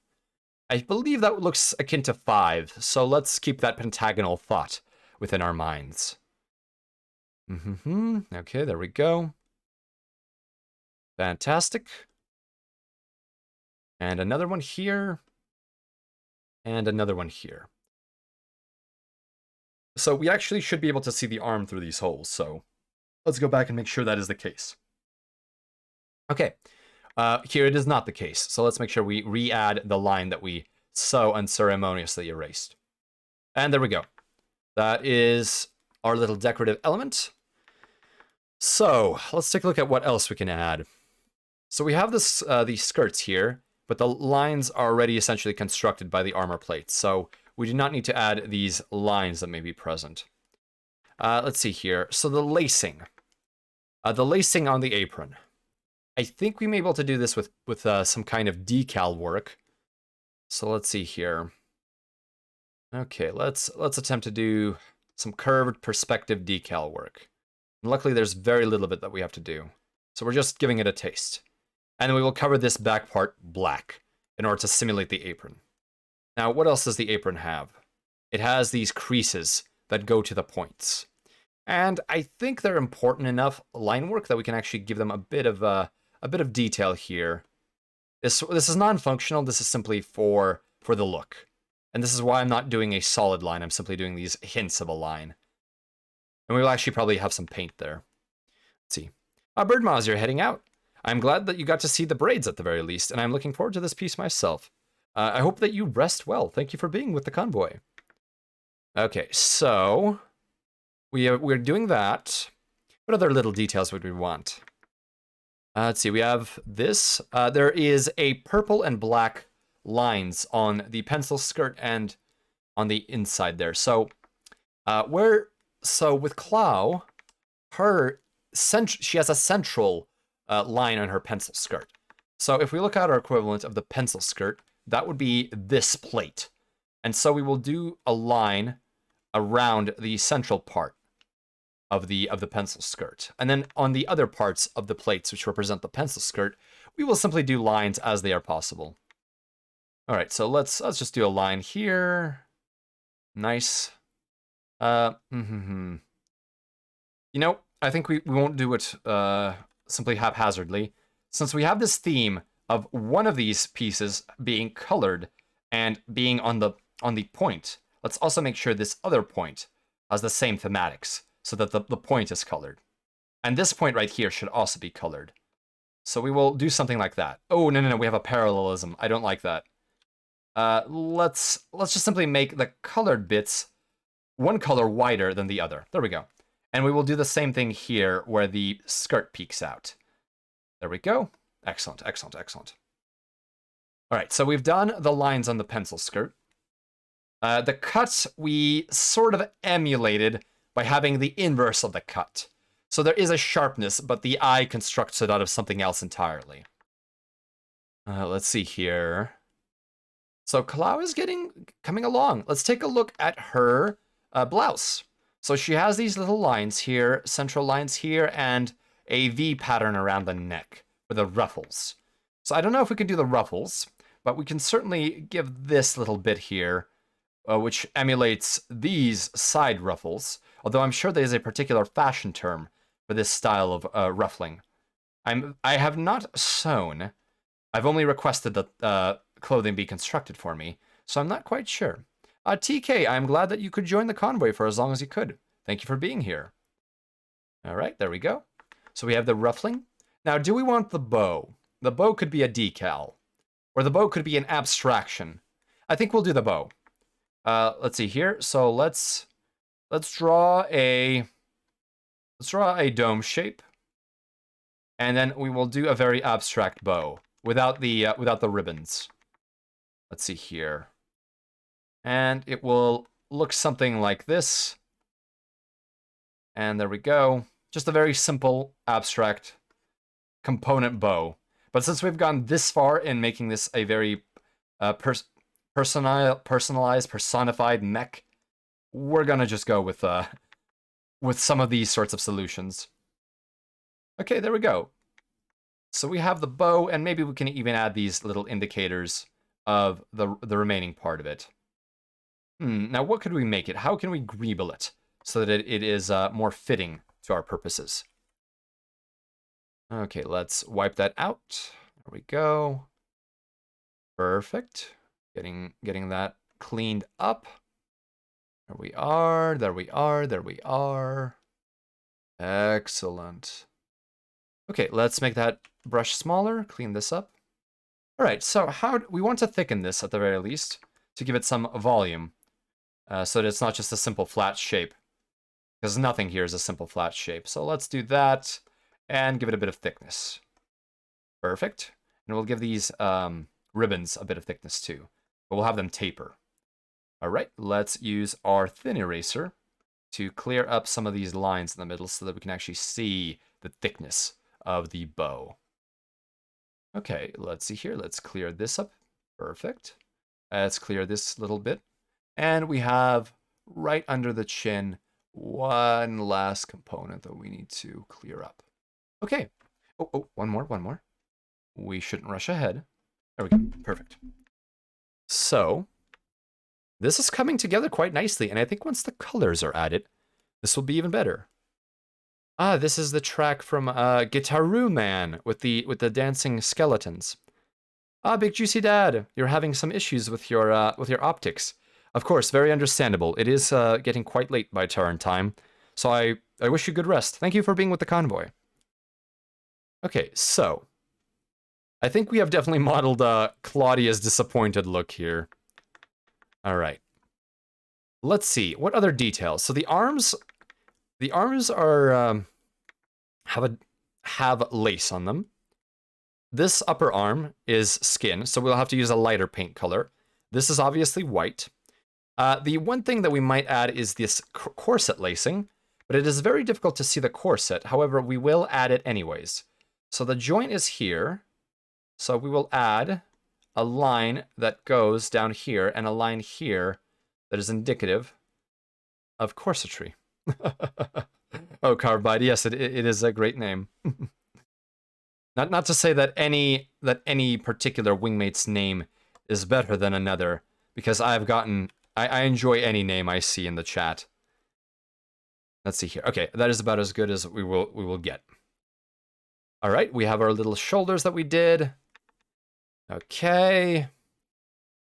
I believe that looks akin to 5, so let's keep that pentagonal thought within our minds. Okay, there we go. Fantastic. And another one here. And another one here. So we actually should be able to see the arm through these holes, so let's go back and make sure that is the case. Okay, here it is not the case, so let's make sure we re-add the line that we so unceremoniously erased. And there we go. That is our little decorative element. So let's take a look at what else we can add. So we have this these skirts here, but the lines are already essentially constructed by the armor plates, so we do not need to add these lines that may be present. Let's see here. So the lacing on the apron. I think we may be able to do this with some kind of decal work. So let's see here. Okay, let's attempt to do some curved perspective decal work. And luckily, there's very little of it that we have to do. So we're just giving it a taste. And then we will cover this back part black in order to simulate the apron. Now, what else does the apron have? It has these creases that go to the points. And I think they're important enough line work that we can actually give them a bit of detail here. This is non-functional. This is simply for the look. And this is why I'm not doing a solid line. I'm simply doing these hints of a line. And we will actually probably have some paint there. Let's see. Birdmaws, you're heading out. I'm glad that you got to see the braids at the very least, and I'm looking forward to this piece myself. I hope that you rest well. Thank you for being with the convoy. Okay, so we're doing that. What other little details would we want? Let's see, we have this. There is a purple and black lines on the pencil skirt and on the inside there. So with Clau, she has a central line on her pencil skirt. So if we look at our equivalent of the pencil skirt, that would be this plate. And so we will do a line around the central part of the pencil skirt. And then on the other parts of the plates which represent the pencil skirt, we will simply do lines as they are possible. All right, so let's just do a line here. Nice. You know, I think we won't do it simply haphazardly. Since we have this theme of one of these pieces being colored and being on the point, let's also make sure this other point has the same thematics so that the point is colored. And this point right here should also be colored. So we will do something like that. Oh, no, we have a parallelism. I don't like that. Let's just simply make the colored bits one color wider than the other. There we go. And we will do the same thing here where the skirt peeks out. There we go. Excellent, excellent, excellent. All right, so we've done the lines on the pencil skirt. The cut we sort of emulated by having the inverse of the cut. So there is a sharpness, but the eye constructs it out of something else entirely. Let's see here. So Clau is coming along. Let's take a look at her blouse. So she has these little lines here, central lines here, and a V pattern around the neck with the ruffles. So I don't know if we can do the ruffles, but we can certainly give this little bit here, which emulates these side ruffles, although I'm sure there's a particular fashion term for this style of ruffling. I have not sewn. I've only requested that clothing be constructed for me, so I'm not quite sure. TK, I'm glad that you could join the convoy for as long as you could. Thank you for being here. All right, there we go. So we have the ruffling. Now, do we want the bow? The bow could be a decal, or the bow could be an abstraction. I think we'll do the bow. Let's see here. So let's draw a dome shape. And then we will do a very abstract bow without the ribbons. Let's see here. And it will look something like this. And there we go. Just a very simple, abstract component bow. But since we've gone this far in making this a very personalized, personified mech, we're gonna just go with some of these sorts of solutions. Okay, there we go. So we have the bow, and maybe we can even add these little indicators of the remaining part of it. Now what could we make it? How can we greeble it so that it is more fitting to our purposes? Okay, let's wipe that out. There we go. Perfect. Getting that cleaned up. There we are, there we are, there we are. Excellent. Okay, let's make that brush smaller, clean this up. All right, so we want to thicken this at the very least to give it some volume so that it's not just a simple flat shape, because nothing here is a simple flat shape. So let's do that and give it a bit of thickness. Perfect. And we'll give these ribbons a bit of thickness too, but we'll have them taper. All right, let's use our thin eraser to clear up some of these lines in the middle so that we can actually see the thickness of the bow. Okay, let's see here. Let's clear this up. Perfect. Let's clear this little bit. And we have right under the chin one last component that we need to clear up. Okay. Oh, one more. We shouldn't rush ahead. There we go. Perfect. So this is coming together quite nicely, and I think once the colors are added, this will be even better. Ah, this is the track from Guitaroo Man with the dancing skeletons. Ah, Big Juicy Dad, you're having some issues with your optics. Of course, very understandable. It is getting quite late by Terran time, so I wish you good rest. Thank you for being with the convoy. Okay, so I think we have definitely modeled Claudia's disappointed look here. All right. Let's see what other details. So the arms are have lace on them. This upper arm is skin, so we'll have to use a lighter paint color. This is obviously white. The one thing that we might add is this corset lacing, but it is very difficult to see the corset. However, we will add it anyways. So the joint is here. So we will add a line that goes down here and a line here that is indicative of corsetry. Oh, Carbide, yes, it is a great name. Not to say that any particular wingmate's name is better than another, because I enjoy any name I see in the chat. Let's see here. Okay, that is about as good as we will get. All right, we have our little shoulders that we did. Okay.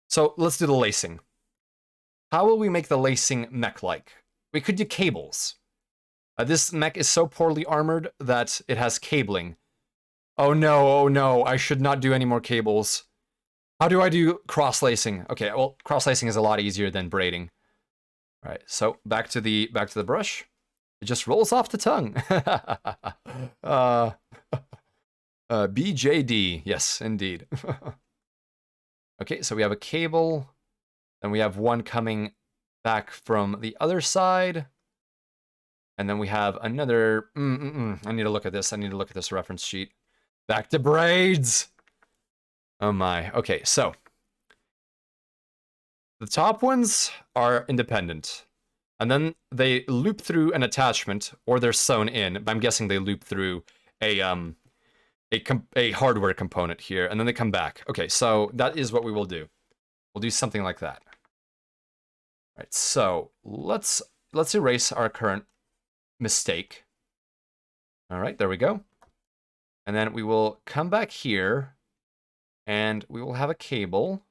So let's do the lacing. How will we make the lacing mech-like? We could do cables. This mech is so poorly armored that it has cabling. Oh no, I should not do any more cables. How do I do cross-lacing? Okay, well, cross-lacing is a lot easier than braiding. All right, so back to the brush. It just rolls off the tongue. BJD, yes, indeed. Okay, so we have a cable, and we have one coming back from the other side, and then we have another. I need to look at this. I need to look at this reference sheet. Back to braids. Oh my. Okay, so the top ones are independent, and then they loop through an attachment, or they're sewn in. I'm guessing they loop through a hardware component here, and then they come back. Okay, so that is what we will do. We'll do something like that. All right, so let's erase our current mistake. All right, there we go. And then we will come back here, and we will have a cable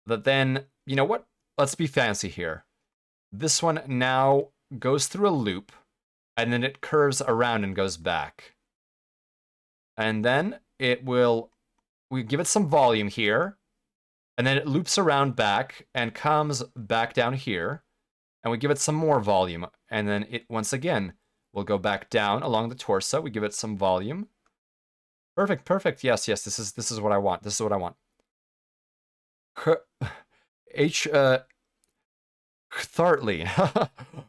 that then, you know what? Let's be fancy here. This one now goes through a loop, and then it curves around and goes back. And then we give it some volume here, and then it loops around back and comes back down here, and we give it some more volume, and then it once again will go back down along the torso. We give it some volume, Perfect, perfect. Yes, yes, this is what I want. This is what I want. H Thartley.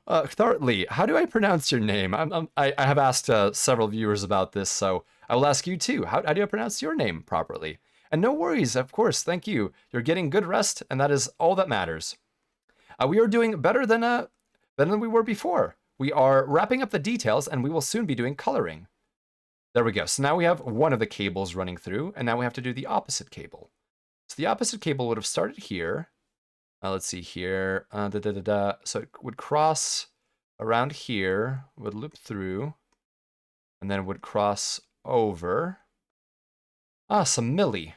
Thartley, how do I pronounce your name? I have asked several viewers about this, so I will ask you too. How do I pronounce your name properly? And no worries, of course, thank you. You're getting good rest, and that is all that matters. We are doing better than we were before. We are wrapping up the details, and we will soon be doing coloring. There we go. So now we have one of the cables running through, and now we have to do the opposite cable. So the opposite cable would have started here. Let's see here. So it would cross around here, would loop through, and then would cross over. Ah, some milli.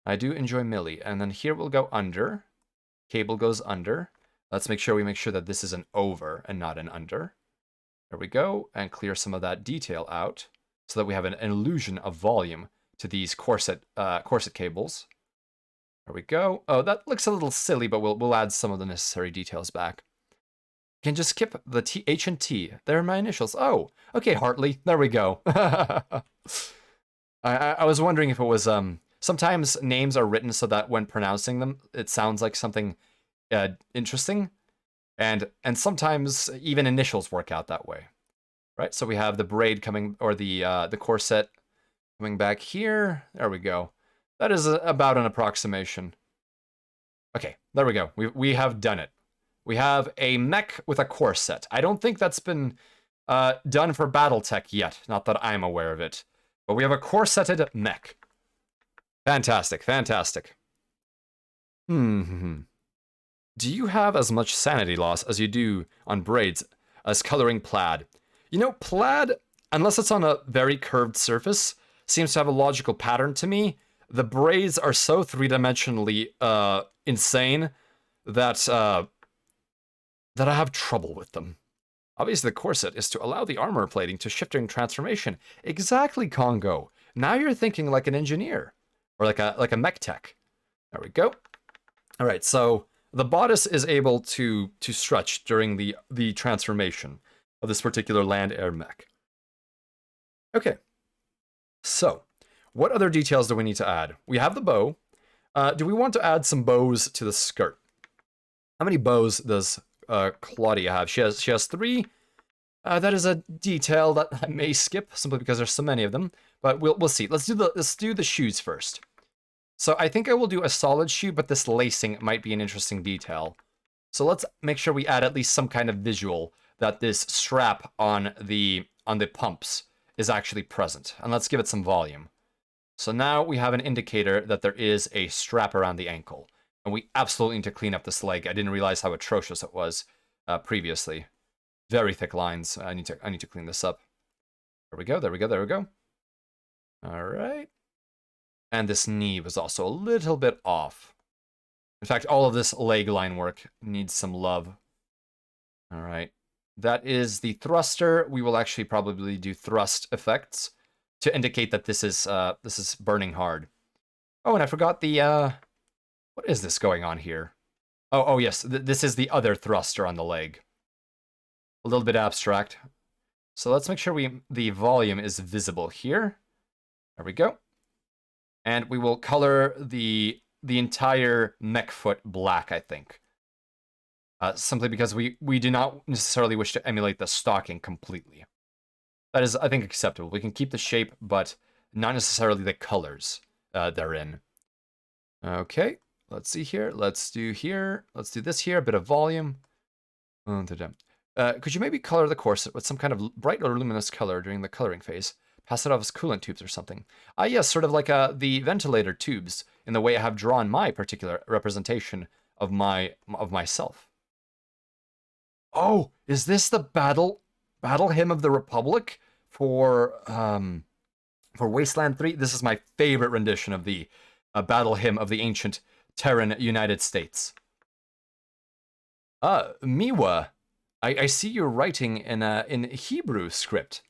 I do enjoy milli. And then here we'll go under. Cable goes under. Let's make sure that this is an over and not an under. There we go. And clear some of that detail out so that we have an illusion of volume to these corset cables. There we go. Oh, that looks a little silly, but we'll add some of the necessary details back. You can just skip the H and T. They're my initials. Oh, okay, Hartley. There we go. I was wondering if it was sometimes names are written so that when pronouncing them, it sounds like something interesting, and sometimes even initials work out that way, right? So we have the braid coming, or the corset coming back here. There we go. That is about an approximation. Okay, there we go. We have done it. We have a mech with a corset. I don't think that's been done for BattleTech yet. Not that I'm aware of it. But we have a corseted mech. Fantastic, fantastic. Do you have as much sanity loss as you do on braids as coloring plaid? You know, plaid, unless it's on a very curved surface, seems to have a logical pattern to me. The braids are so three-dimensionally insane that I have trouble with them. Obviously, the corset is to allow the armor plating to shift during transformation. Exactly, Congo. Now you're thinking like an engineer, or like a mech tech. There we go. All right, so the bodice is able to stretch during the transformation of this particular land air mech. Okay, so what other details do we need to add? We have the bow. Do we want to add some bows to the skirt? How many bows does Claudia have? She has 3. That is a detail that I may skip simply because there's so many of them. But we'll see. Let's do the shoes first. So I think I will do a solid shoe, but this lacing might be an interesting detail. So let's make sure we add at least some kind of visual that this strap on the pumps is actually present, and let's give it some volume. So now we have an indicator that there is a strap around the ankle. And we absolutely need to clean up this leg. I didn't realize how atrocious it was previously. Very thick lines. I need to clean this up. There we go, there we go, there we go. All right. And this knee was also a little bit off. In fact, all of this leg line work needs some love. All right. That is the thruster. We will actually probably do thrust effects to indicate that this is burning hard. Oh, and I forgot the what is this going on here? Oh yes, this is the other thruster on the leg. A little bit abstract. So let's make sure the volume is visible here. There we go. And we will color the entire mech foot black, I think. Simply because we do not necessarily wish to emulate the stocking completely. That is, I think, acceptable. We can keep the shape, but not necessarily the colors therein. Okay, let's see here. Let's do this here, a bit of volume. Could you maybe color the corset with some kind of bright or luminous color during the coloring phase? Pass it off as coolant tubes or something. Yes, sort of like the ventilator tubes, in the way I have drawn my particular representation of myself. Oh, is this the battle hymn of the Republic for Wasteland 3? This is my favorite rendition of the battle hymn of the ancient Terran United States. Miwa, I see you're writing in Hebrew script.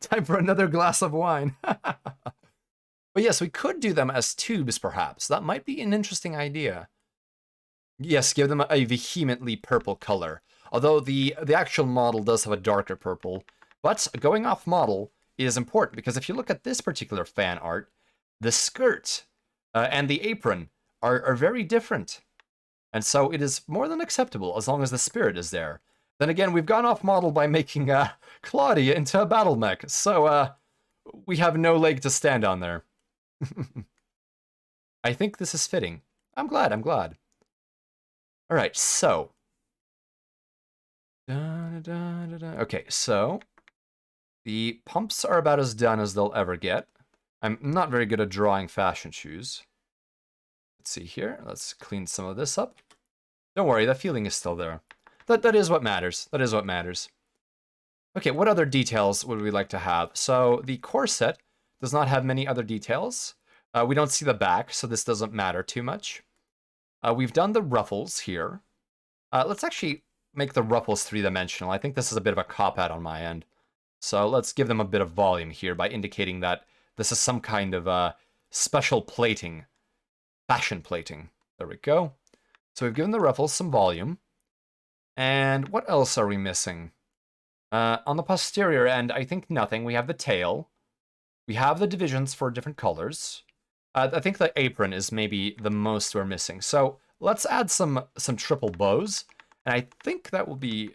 Time for another glass of wine. But yes, we could do them as tubes, perhaps. That might be an interesting idea. Yes, give them a vehemently purple color. Although the actual model does have a darker purple. But going off model, is important, because if you look at this particular fan art, the skirt and the apron are very different. And so it is more than acceptable as long as the spirit is there. Then again, we've gone off model by making Claudia into a battle mech, so we have no leg to stand on there. I think this is fitting. I'm glad. All right, so. Okay, so the pumps are about as done as they'll ever get. I'm not very good at drawing fashion shoes. Let's see here. Let's clean some of this up. Don't worry, that feeling is still there. That is what matters. That is what matters. Okay, what other details would we like to have? So the corset does not have many other details. We don't see the back, so this doesn't matter too much. We've done the ruffles here. Let's actually make the ruffles three-dimensional. I think this is a bit of a cop-out on my end. So let's give them a bit of volume here by indicating that this is some kind of special plating. Fashion plating. There we go. So we've given the ruffles some volume. And what else are we missing? On the posterior end, I think nothing. We have the tail. We have the divisions for different colors. I think the apron is maybe the most we're missing. So let's add some triple bows. And I think that'll be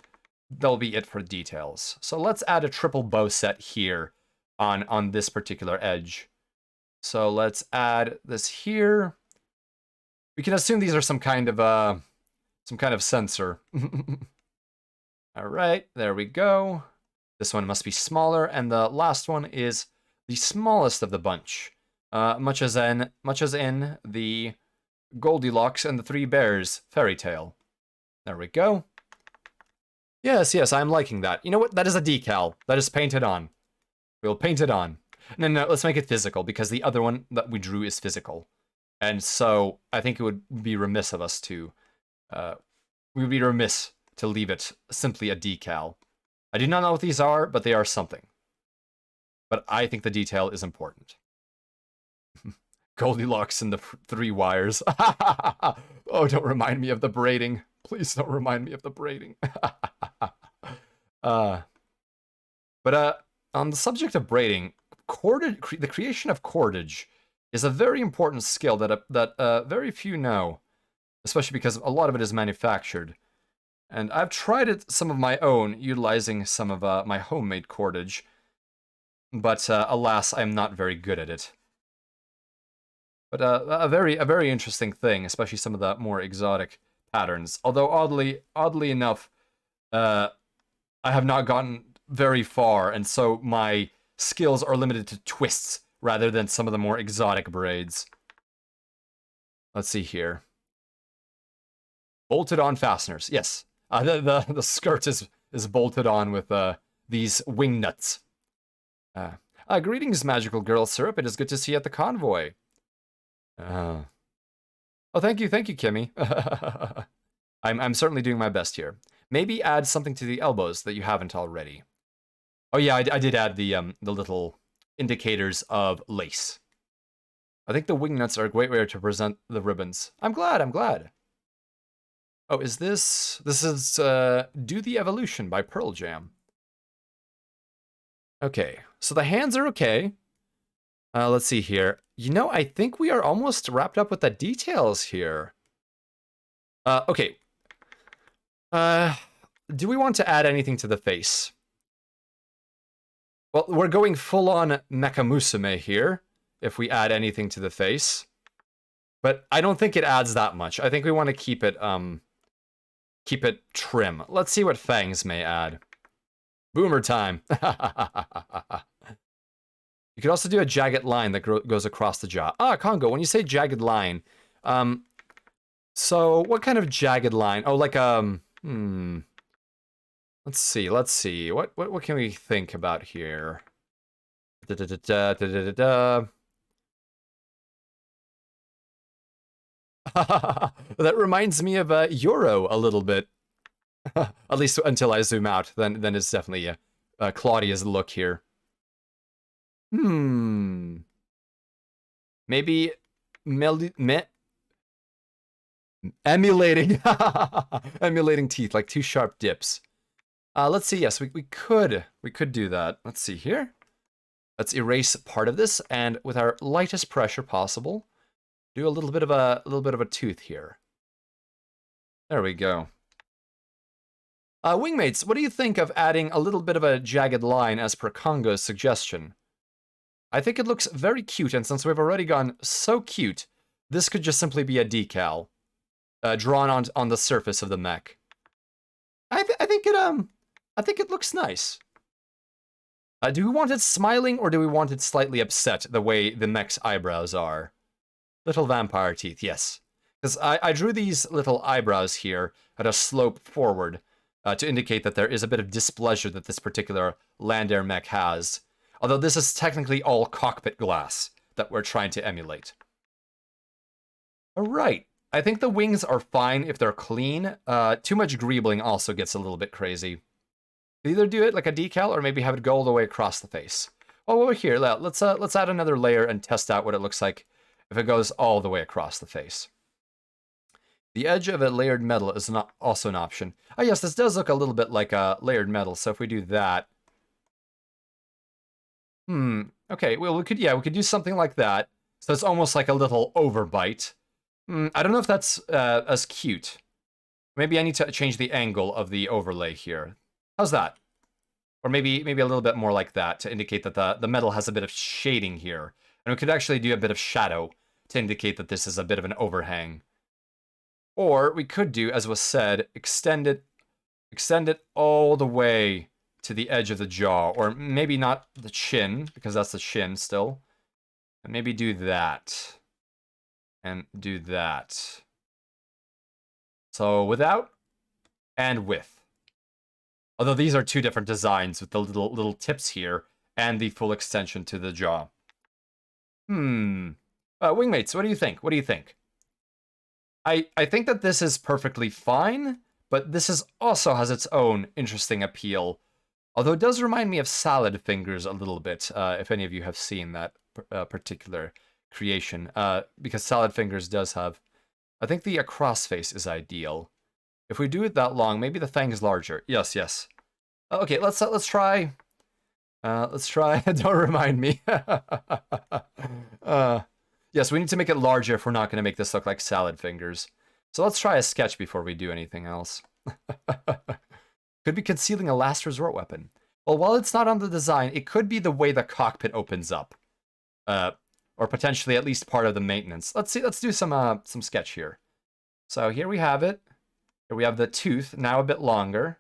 it for details. So let's add a triple bow set here on this particular edge. So let's add this here. We can assume these are some kind of sensor. All right, there we go. This one must be smaller, and the last one is the smallest of the bunch. Much as in the Goldilocks and the Three Bears fairy tale. There we go. Yes, I'm liking that. You know what? That is a decal. That is painted on. We'll paint it on. No, let's make it physical, because the other one that we drew is physical. And so I think it would be remiss of us to... we would be remiss to leave it simply a decal. I do not know what these are, but they are something. But I think the detail is important. Goldilocks and the three wires. Oh, don't remind me of the braiding. Please don't remind me of the braiding. But on the subject of braiding, the creation of cordage is a very important skill that very few know, especially because a lot of it is manufactured. And I've tried it some of my own, utilizing some of my homemade cordage, but alas, I'm not very good at it. But a very interesting thing, especially some of the more exotic patterns. Although oddly enough, I have not gotten very far, and so my skills are limited to twists rather than some of the more exotic braids. Let's see here. Bolted on fasteners. Yes, the skirt is bolted on with these wing nuts. Greetings, magical girl syrup. It is good to see you at the convoy. Oh, thank you, Kimmy. I'm certainly doing my best here. Maybe add something to the elbows that you haven't already. Oh yeah, I did add the little indicators of lace. I think the wing nuts are a great way to present the ribbons. I'm glad. Oh, is this is Do the Evolution by Pearl Jam. Okay, so the hands are okay. Let's see here. You know, I think we are almost wrapped up with the details here. Okay. Do we want to add anything to the face? Well, we're going full-on Mecha here, if we add anything to the face. But I don't think it adds that much. I think we want to keep it trim. Let's see what Fangs may add. Boomer time. You could also do a jagged line that goes across the jaw. Congo, when you say jagged line, so what kind of jagged line? Oh, like, let's see. What can we think about here? That reminds me of Euro a little bit. At least until I zoom out, then it's definitely Claudia's look here. Maybe emulating emulating teeth, like two sharp dips. Let's see. Yes, we could do that. Let's see here. Let's erase part of this, and with our lightest pressure possible, do a little bit of a tooth here. There we go. Wingmates, what do you think of adding a little bit of a jagged line as per Congo's suggestion? I think it looks very cute, and since we've already gone so cute, this could just simply be a decal drawn on the surface of the mech. I think it looks nice. Do we want it smiling, or do we want it slightly upset the way the mech's eyebrows are? Little vampire teeth, yes. Because I drew these little eyebrows here at a slope forward to indicate that there is a bit of displeasure that this particular land air mech has. Although this is technically all cockpit glass that we're trying to emulate. Alright, I think the wings are fine if they're clean. Too much greebling also gets a little bit crazy. Either do it like a decal or maybe have it go all the way across the face. Oh, over here, let's add another layer and test out what it looks like if it goes all the way across the face. The edge of a layered metal is not also an option. Oh yes, this does look a little bit like a layered metal, so if we do that... okay, well, we could do something like that. So it's almost like a little overbite. I don't know if that's as cute. Maybe I need to change the angle of the overlay here. How's that? Or maybe a little bit more like that to indicate that the metal has a bit of shading here. And we could actually do a bit of shadow to indicate that this is a bit of an overhang. Or we could do, as was said, extend it all the way to the edge of the jaw. Or maybe not the chin, because that's the chin still. And maybe do that. And do that. So without and with. Although these are two different designs with the little tips here and the full extension to the jaw. Wingmates, what do you think? What do you think? I think that this is perfectly fine, but this also has its own interesting appeal. Although it does remind me of Salad Fingers a little bit, if any of you have seen that particular creation. Because Salad Fingers does have... I think the across face is ideal. If we do it that long, maybe the fang is larger. Yes, yes. Okay, let's try... let's try... Don't remind me. Yes, we need to make it larger if we're not going to make this look like Salad Fingers. So let's try a sketch before we do anything else. Could be concealing a last resort weapon. Well, while it's not on the design, it could be the way the cockpit opens up. Or potentially at least part of the maintenance. Let's see. Let's do some sketch here. So here we have it. Here we have the tooth, now a bit longer.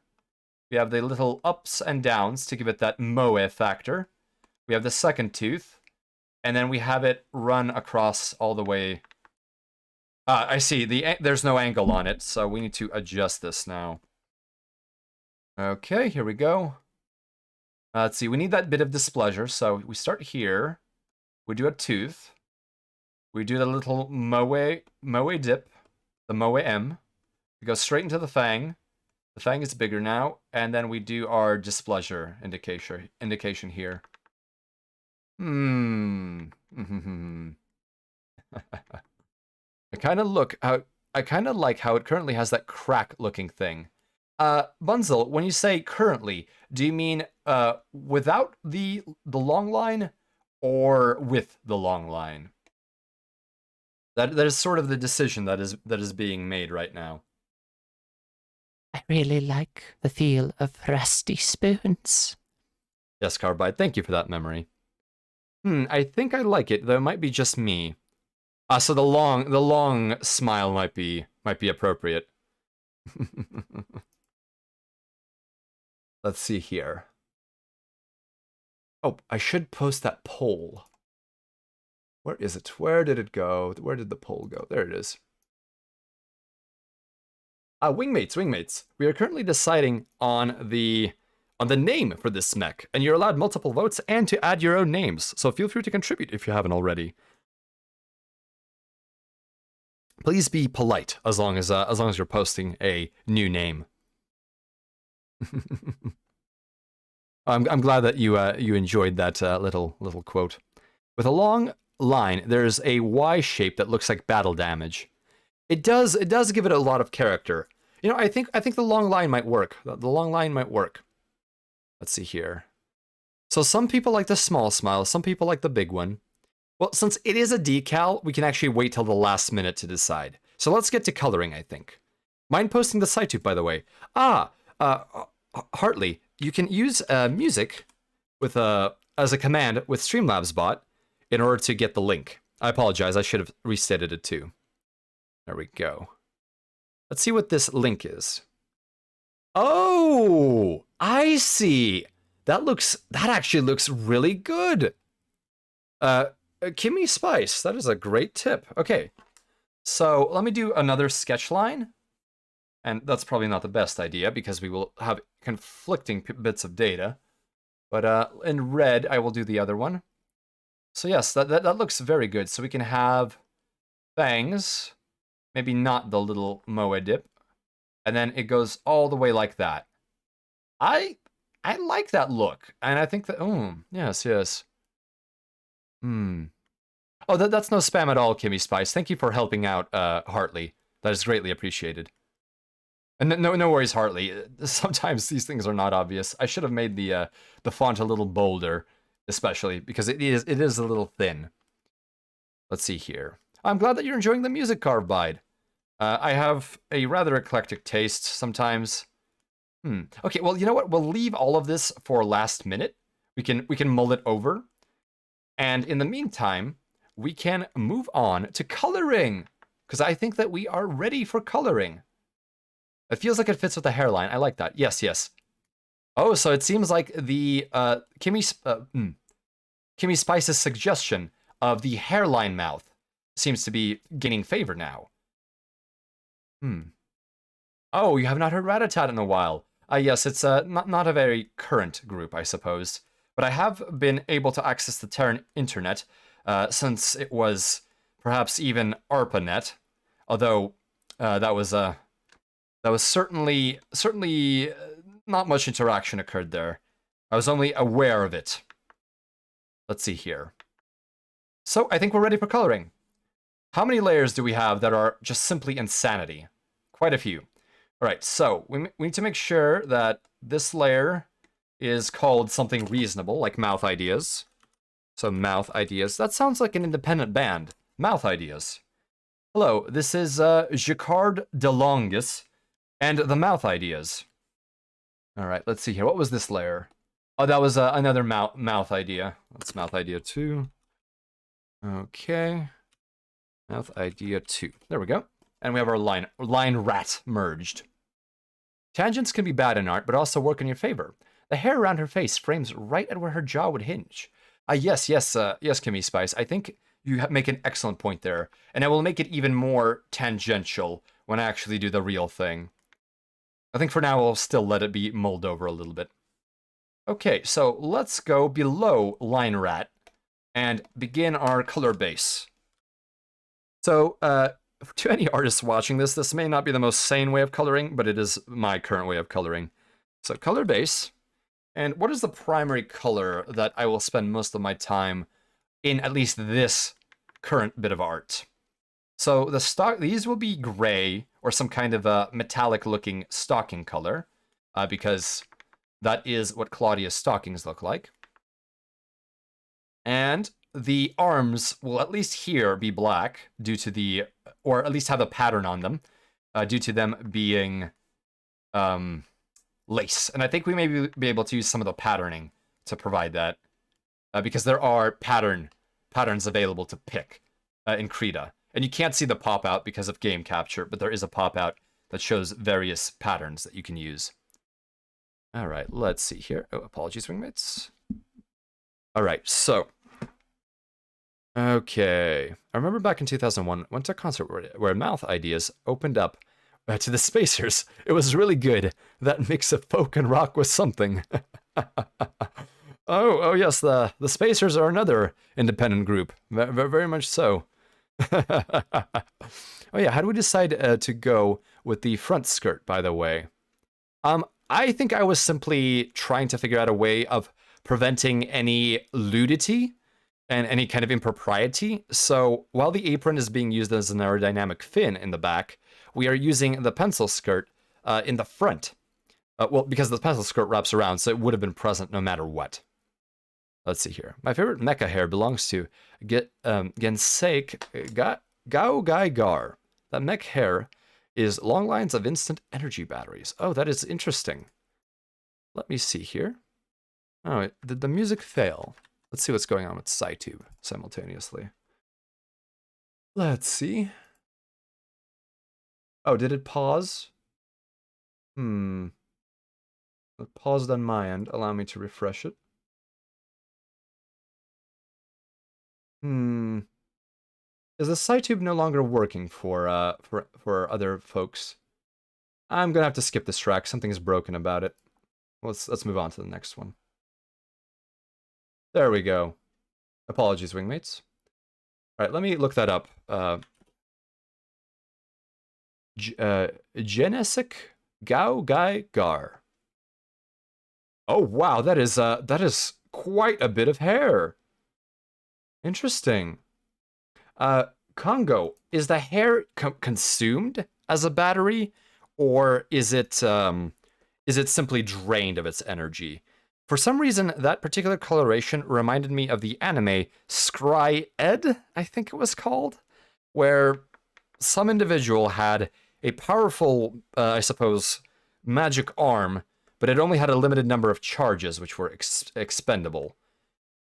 We have the little ups and downs to give it that moe factor. We have the second tooth. And then we have it run across all the way. I see. There's no angle on it, so we need to adjust this now. Okay, here we go. Let's see. We need that bit of displeasure, so we start here. We do a tooth. We do the little moe dip, the moe M. We go straight into the fang. The fang is bigger now, and then we do our displeasure indication here. I kind of like how it currently has that crack looking thing. Bunzel, when you say currently, do you mean without the long line or with the long line? That is sort of the decision that is being made right now. I really like the feel of rusty spoons. Yes, Carbide, thank you for that memory. I think I like it, though it might be just me. So the long smile might be appropriate. Let's see here. Oh, I should post that poll. Where is it? Where did it go? Where did the poll go? There it is. Wingmates. We are currently deciding on the name for this mech, and you're allowed multiple votes and to add your own names, so feel free to contribute if you haven't already. Please be polite as long as you're posting a new name. I'm glad that you enjoyed that little quote. With a long line, there's a Y shape that looks like battle damage. It does give it a lot of character. You know, I think the long line might work. The long line might work. Let's see here. So some people like the small smile, some people like the big one. Well, since it is a decal, we can actually wait till the last minute to decide. So let's get to coloring, I think. Mind posting the site tube, by the way. Hartley, you can use music with as a command with Streamlabs bot in order to get the link. I apologize, I should have restated it too. There we go. Let's see what this link is. Oh, I see. That actually looks really good. Kimmy Spice, that is a great tip. Okay, so let me do another sketch line. And that's probably not the best idea because we will have conflicting bits of data. But in red, I will do the other one. So yes, that looks very good. So we can have fangs, maybe not the little moe dip, and then it goes all the way like that. I like that look, and I think that yes. Oh, that's no spam at all, Kimmy Spice. Thank you for helping out, Hartley. That is greatly appreciated. And no worries, Hartley. Sometimes these things are not obvious. I should have made the font a little bolder, especially because it is a little thin. Let's see here. I'm glad that you're enjoying the music, Carvebide. I have a rather eclectic taste sometimes. Okay, well, you know what? We'll leave all of this for last minute. We can mull it over. And in the meantime, we can move on to coloring. Because I think that we are ready for coloring. It feels like it fits with the hairline. I like that. Yes. Oh, so it seems like the Kimmy Spice's suggestion of the hairline mouth seems to be gaining favor now. Oh, you have not heard Ratatat in a while. Yes, it's not a very current group, I suppose. But I have been able to access the Terran internet since it was perhaps even ARPANET, although that was certainly not much interaction occurred there. I was only aware of it. Let's see here. So I think we're ready for coloring. How many layers do we have that are just simply insanity? Quite a few. All right, so we need to make sure that this layer is called something reasonable, like Mouth Ideas. So Mouth Ideas. That sounds like an independent band. Mouth Ideas. Hello, this is Jacquard de Longus and the Mouth Ideas. All right, let's see here. What was this layer? Oh, that was another mouth idea. That's Mouth Idea 2. Okay. Mouth Idea 2. There we go. And we have our line rat merged. Tangents can be bad in art, but also work in your favor. The hair around her face frames right at where her jaw would hinge. Yes, Kimmy Spice. I think you make an excellent point there, and I will make it even more tangential when I actually do the real thing. I think for now I'll still let it be mulled over a little bit. Okay, so let's go below line rat and begin our color base. So, to any artists watching this may not be the most sane way of coloring, but it is my current way of coloring. So, color base. And what is the primary color that I will spend most of my time in at least this current bit of art? So these will be gray or some kind of a metallic-looking stocking color, because that is what Claudia's stockings look like. And the arms will at least here be black due to or at least have a pattern on them, due to them being lace. And I think we may be able to use some of the patterning to provide that, because there are patterns available to pick in Krita. And you can't see the pop-out because of game capture, but there is a pop-out that shows various patterns that you can use. All right, let's see here. Oh, apologies, wingmates. All right, so. Okay. I remember back in 2001, went to a concert where Mouth Ideas opened up to the Spacers. It was really good. That mix of folk and rock was something. Oh yes, the Spacers are another independent group. Very much so. Oh yeah, how do we decide to go with the front skirt, by the way? I think I was simply trying to figure out a way of preventing any nudity and any kind of impropriety. So while the apron is being used as an aerodynamic fin in the back, we are using the pencil skirt in the front. Well, because the pencil skirt wraps around, so it would have been present no matter what. Let's see here. My favorite mecha hair belongs to Gensake Gao Gai Gar. That mech hair is long lines of instant energy batteries. Oh, that is interesting. Let me see here. Oh, did the music fail? Let's see what's going on with SciTube simultaneously. Let's see. Oh, did it pause? It paused on my end. Allow me to refresh it. Is the SciTube no longer working for other folks? I'm gonna have to skip this track. Something's broken about it. Let's move on to the next one. There we go. Apologies, wingmates. All right, let me look that up. Genesik Gao Gai Gar. Oh wow, that is quite a bit of hair. Interesting. Congo, is the hair consumed as a battery, or is it simply drained of its energy? For some reason, that particular coloration reminded me of the anime Scry Ed, I think it was called, where some individual had a powerful, I suppose, magic arm, but it only had a limited number of charges, which were expendable.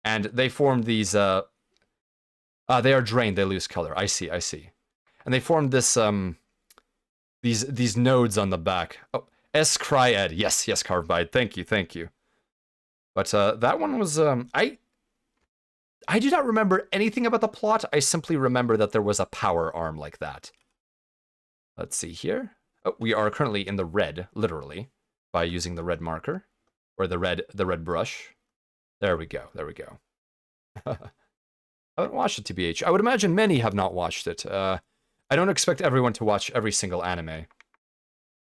And they formed these, they are drained, they lose color. I see. And they formed this, these nodes on the back. Oh, S-Cryed. Yes, Carbide. Thank you. But that one was, I do not remember anything about the plot. I simply remember that there was a power arm like that. Let's see here. Oh, we are currently in the red, literally, by using the red marker, or the red brush. There we go. I haven't watched it, TBH. I would imagine many have not watched it. I don't expect everyone to watch every single anime.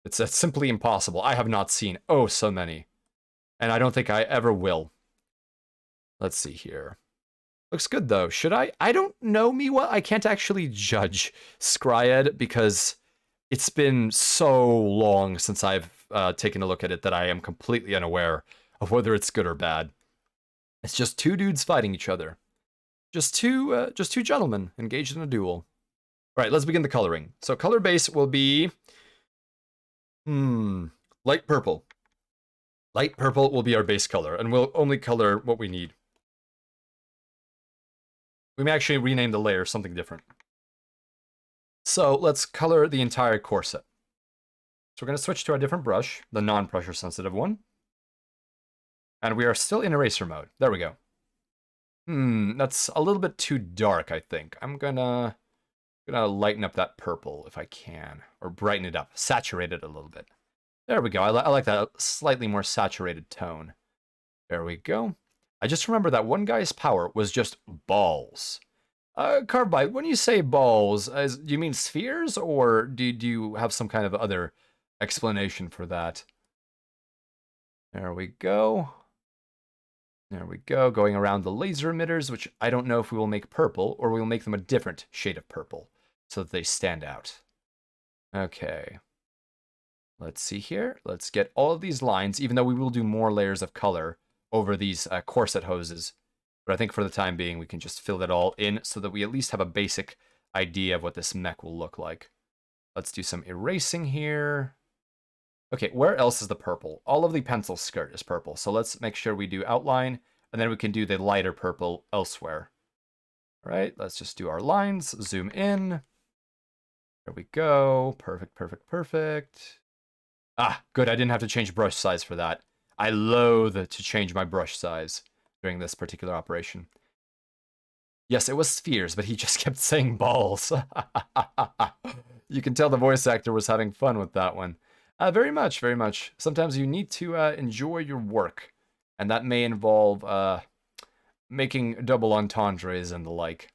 It's simply impossible. I have not seen so many. And I don't think I ever will. Let's see here. Looks good, though. Should I? I don't know, Miwa. I can't actually judge Scryed because it's been so long since I've taken a look at it that I am completely unaware of whether it's good or bad. It's just two dudes fighting each other. Just two gentlemen engaged in a duel. All right, let's begin the coloring. So color base will be light purple. Light purple will be our base color, and we'll only color what we need. We may actually rename the layer something different. So let's color the entire corset. So we're going to switch to a different brush, the non-pressure sensitive one. And we are still in eraser mode. There we go. That's a little bit too dark, I think. I'm gonna lighten up that purple if I can, or brighten it up, saturate it a little bit. There we go. I like that slightly more saturated tone. There we go. I just remember that one guy's power was just balls. Carbide, when you say balls, do you mean spheres, or do you have some kind of other explanation for that? There we go. Going around the laser emitters, which I don't know if we will make purple, or we will make them a different shade of purple, so that they stand out. Okay. Let's see here. Let's get all of these lines, even though we will do more layers of color over these corset hoses. But I think for the time being, we can just fill that all in so that we at least have a basic idea of what this mech will look like. Let's do some erasing here. Okay, where else is the purple? All of the pencil skirt is purple, so let's make sure we do outline, and then we can do the lighter purple elsewhere. All right, let's just do our lines, zoom in. There we go. Perfect. Ah, good, I didn't have to change brush size for that. I loathe to change my brush size during this particular operation. Yes, it was spheres, but he just kept saying balls. You can tell the voice actor was having fun with that one. Very much. Sometimes you need to enjoy your work, and that may involve making double entendres and the like.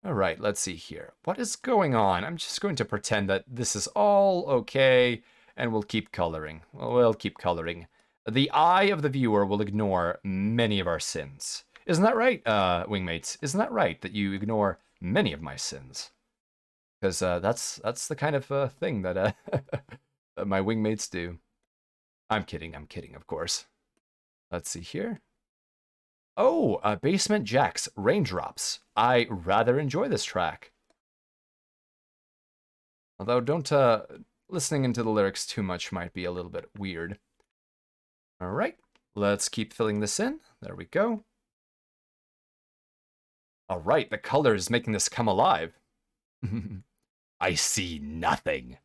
All right, let's see here. What is going on? I'm just going to pretend that this is all okay, and we'll keep coloring. We'll keep coloring. The eye of the viewer will ignore many of our sins. Isn't that right, wingmates? Isn't that right, that you ignore many of my sins? Because that's the kind of thing that that my wingmates do. I'm kidding, of course. Let's see here. Oh, Basement Jack's Raindrops. I rather enjoy this track. Although don't, listening into the lyrics too much might be a little bit weird. All right, let's keep filling this in. There we go. All right, the color is making this come alive. I see nothing.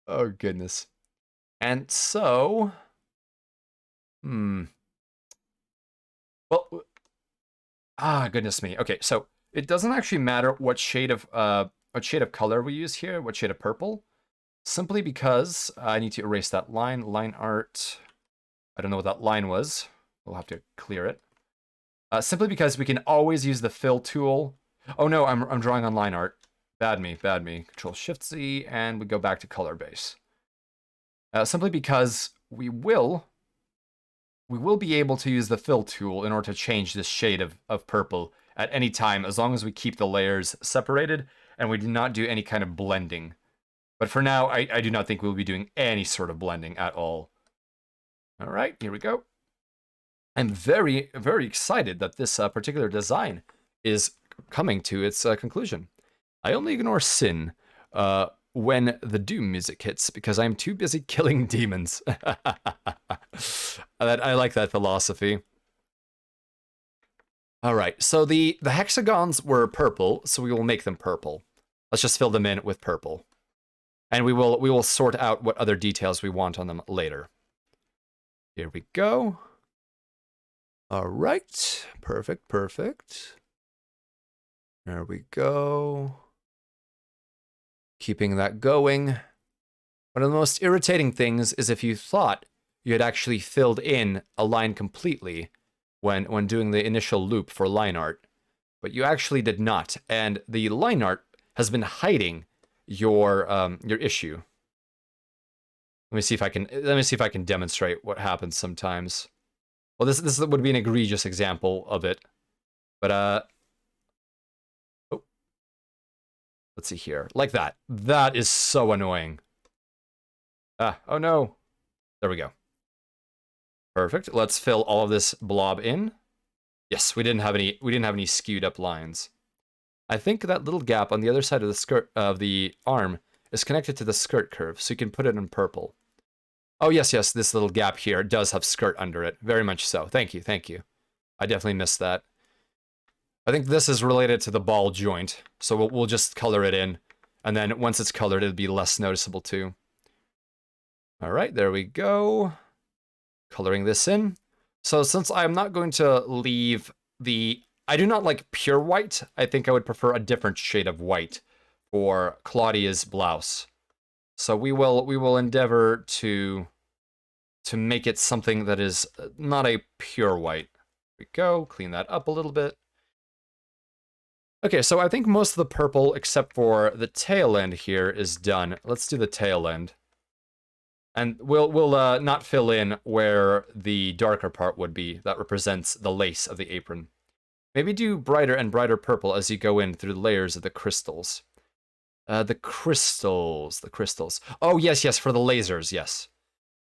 Oh, goodness. And so... Well... goodness me. Okay, so it doesn't actually matter what shade of color we use here, what shade of purple. Simply because I need to erase that line. Line art... I don't know what that line was. We'll have to clear it. Simply because we can always use the fill tool. Oh no, I'm drawing on line art. Bad me, bad me. Control-Shift-Z, and we go back to color base. Simply because we will be able to use the fill tool in order to change this shade of purple at any time, as long as we keep the layers separated and we do not do any kind of blending. But for now, I do not think we'll be doing any sort of blending at all. All right, here we go. I'm very, very excited that this particular design is coming to its conclusion. I only ignore sin when the doom music hits because I'm too busy killing demons. I like that philosophy. All right, so the hexagons were purple, so we will make them purple. Let's just fill them in with purple. And we will sort out what other details we want on them later. Here we go. All right, perfect, perfect. There we go. Keeping that going. One of the most irritating things is if you thought you had actually filled in a line completely when doing the initial loop for line art, but you actually did not, and the line art has been hiding your issue. Let me see if I can demonstrate what happens sometimes. Well, this would be an egregious example of it, but oh, let's see here, like that. That is so annoying. Oh no. There we go. Perfect. Let's fill all of this blob in. Yes, we didn't have any skewed up lines. I think that little gap on the other side of the skirt of the arm is connected to the skirt curve, so you can put it in purple. Oh, yes, this little gap here does have skirt under it. Very much so. Thank you, thank you. I definitely missed that. I think this is related to the ball joint, so we'll just color it in, and then once it's colored, it'll be less noticeable too. All right, there we go. Coloring this in. So since I'm not going to leave I do not like pure white. I think I would prefer a different shade of white for Claudia's blouse. So we will endeavor to make it something that is not a pure white. There we go, clean that up a little bit. Okay, so I think most of the purple, except for the tail end here, is done. Let's do the tail end. And we'll not fill in where the darker part would be. That represents the lace of the apron. Maybe do brighter and brighter purple as you go in through the layers of the crystals. The crystals. Oh, yes, for the lasers, yes.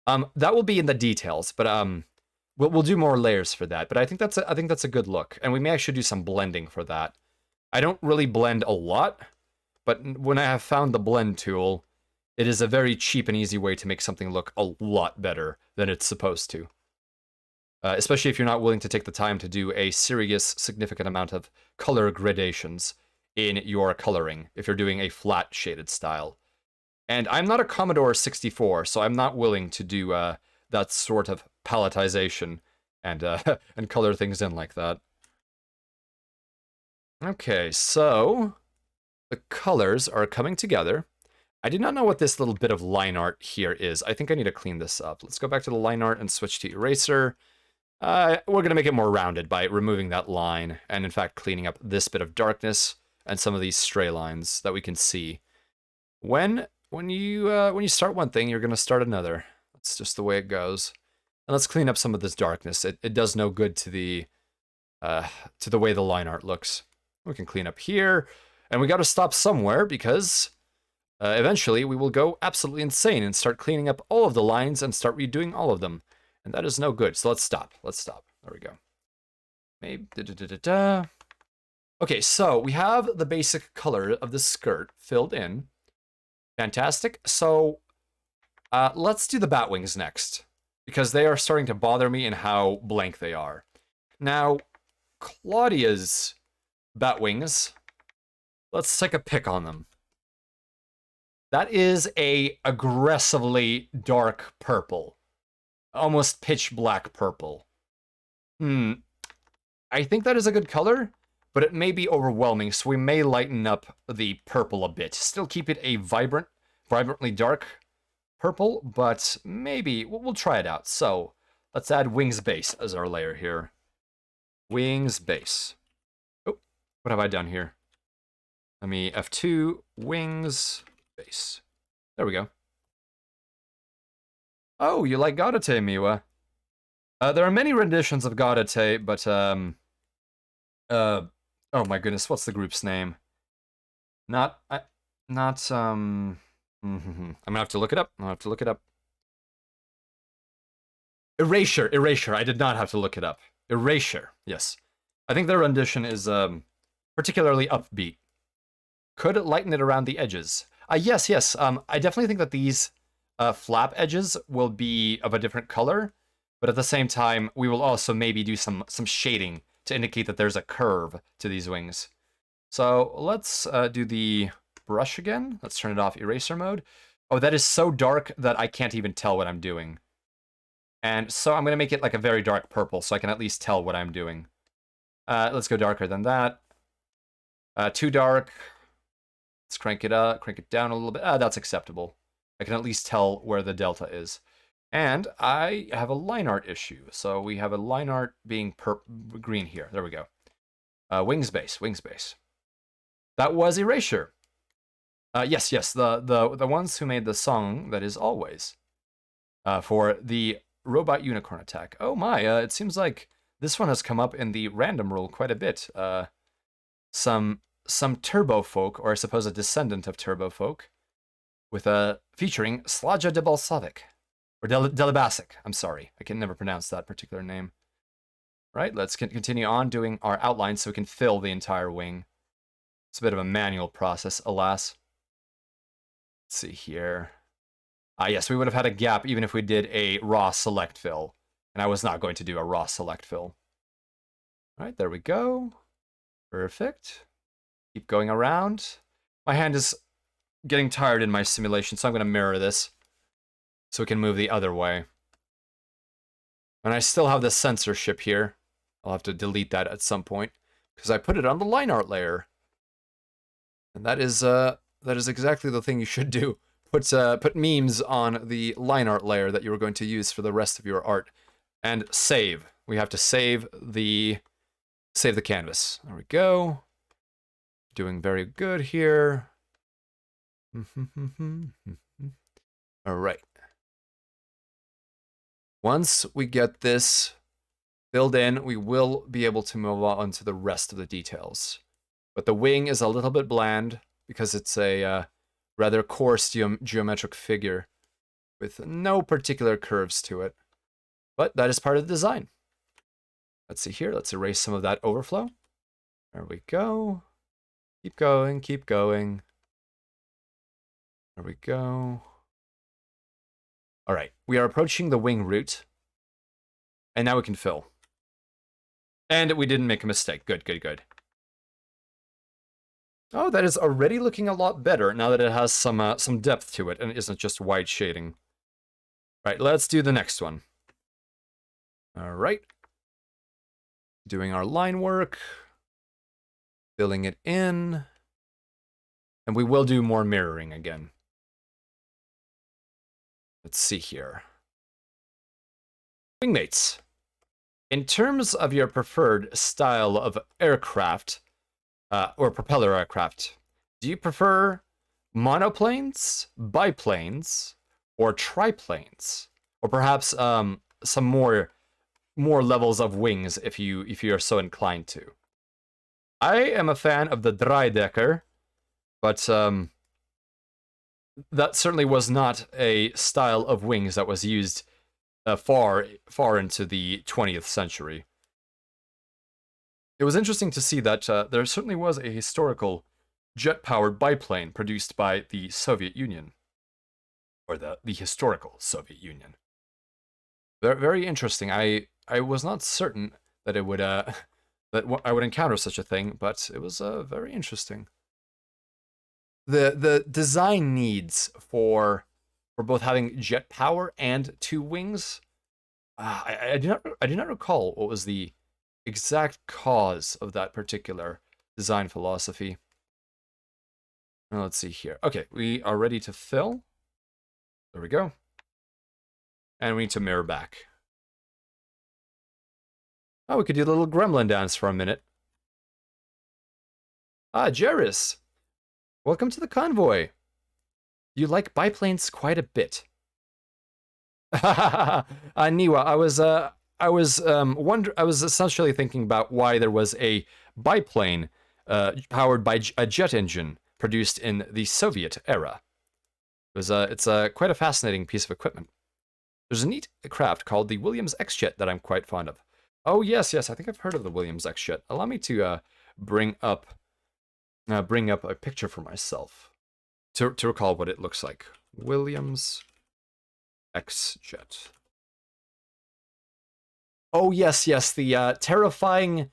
That will be in the details, but we'll do more layers for that. But I think that's a good look, and we may actually do some blending for that. I don't really blend a lot, but when I have found the blend tool, it is a very cheap and easy way to make something look a lot better than it's supposed to. Especially if you're not willing to take the time to do a serious, significant amount of color gradations in your coloring, if you're doing a flat shaded style. And I'm not a Commodore 64, so I'm not willing to do that sort of paletization and and color things in like that. Okay, so the colors are coming together. I do not know what this little bit of line art here is. I think I need to clean this up. Let's go back to the line art and switch to eraser. We're going to make it more rounded by removing that line and, in fact, cleaning up this bit of darkness and some of these stray lines that we can see. When you start one thing, you're going to start another. That's just the way it goes. And let's clean up some of this darkness. It does no good to the way the line art looks. We can clean up here, and we got to stop somewhere because eventually we will go absolutely insane and start cleaning up all of the lines and start redoing all of them. And that is no good, so let's stop. There we go. Maybe. Okay, so we have the basic color of the skirt filled in. Fantastic. So let's do the bat wings next, because they are starting to bother me in how blank they are. Now, Claudia's bat wings, let's take a pick on them. That is a aggressively dark purple. Almost pitch black purple. I think that is a good color, but it may be overwhelming, so we may lighten up the purple a bit. Still keep it a vibrantly dark purple, but maybe we'll try it out. So let's add wings base as our layer here. Wings base. Oh, what have I done here? Let me F2, wings base. There we go. Oh, you like Gaudete, Miwa? There are many renditions of Gaudete, but oh my goodness, what's the group's name? I'm gonna have to look it up. Erasure. I did not have to look it up. Erasure, yes. I think their rendition is particularly upbeat. Could lighten it around the edges. Yes. I definitely think that these flap edges will be of a different color, but at the same time, we will also maybe do some shading to indicate that there's a curve to these wings. So let's do the brush again. Let's turn it off eraser mode. Oh, that is so dark that I can't even tell what I'm doing. And so I'm going to make it like a very dark purple so I can at least tell what I'm doing. Let's go darker than that. Too dark. Let's crank it up, crank it down a little bit. That's acceptable. I can at least tell where the delta is. And I have a line art issue. So we have a line art being green here. There we go. Wings base. That was Erasure. Yes, the ones who made the song that is Always. For the robot unicorn attack. Oh my, it seems like this one has come up in the random rule quite a bit. Some turbo folk, or I suppose a descendant of turbo folk, with featuring Slaja de Balsavic. Or Delibasic, I'm sorry. I can never pronounce that particular name. Right, let's continue on doing our outline so we can fill the entire wing. It's a bit of a manual process, alas. Let's see here. Yes, we would have had a gap even if we did a raw select fill. And I was not going to do a raw select fill. All right, there we go. Perfect. Keep going around. My hand is getting tired in my simulation, so I'm going to mirror this so we can move the other way. And I still have the censorship here. I'll have to delete that at some point because I put it on the line art layer. And that is exactly the thing you should do. Put memes on the line art layer that you are going to use for the rest of your art. And save. We have to save the canvas. There we go. Doing very good here. All right. Once we get this filled in, we will be able to move on to the rest of the details. But the wing is a little bit bland because it's a rather coarse geometric figure with no particular curves to it. But that is part of the design. Let's see here. Let's erase some of that overflow. There we go. Keep going, keep going. There we go. All right, we are approaching the wing root. And now we can fill. And we didn't make a mistake. Good. Oh, that is already looking a lot better now that it has some depth to it and isn't just white shading. All right, let's do the next one. All right. Doing our line work. Filling it in. And we will do more mirroring again. Let's see here. Wingmates. In terms of your preferred style of aircraft, or propeller aircraft, do you prefer monoplanes, biplanes, or triplanes? Or perhaps some more levels of wings if you are so inclined to. I am a fan of the Dreidecker, but that certainly was not a style of wings that was used far into the 20th century. it was interesting to see that there certainly was a historical jet-powered biplane produced by the Soviet Union, or the historical Soviet Union. Very, very interesting. I was not certain that it would that I would encounter such a thing, but it was very interesting. The design needs for both having jet power and two wings. I do not recall what was the exact cause of that particular design philosophy. Now, let's see here. Okay, we are ready to fill. There we go. And we need to mirror back. Oh, we could do the little gremlin dance for a minute. Ah, Jerris. Welcome to the convoy. You like biplanes quite a bit. Niwa, I was essentially thinking about why there was a biplane powered by a jet engine produced in the Soviet era. It's quite a fascinating piece of equipment. There's a neat craft called the Williams X-Jet that I'm quite fond of. Oh yes, I think I've heard of the Williams X-Jet. Allow me to bring up a picture for myself to recall what it looks like. Williams X-Jet. Oh yes, the terrifying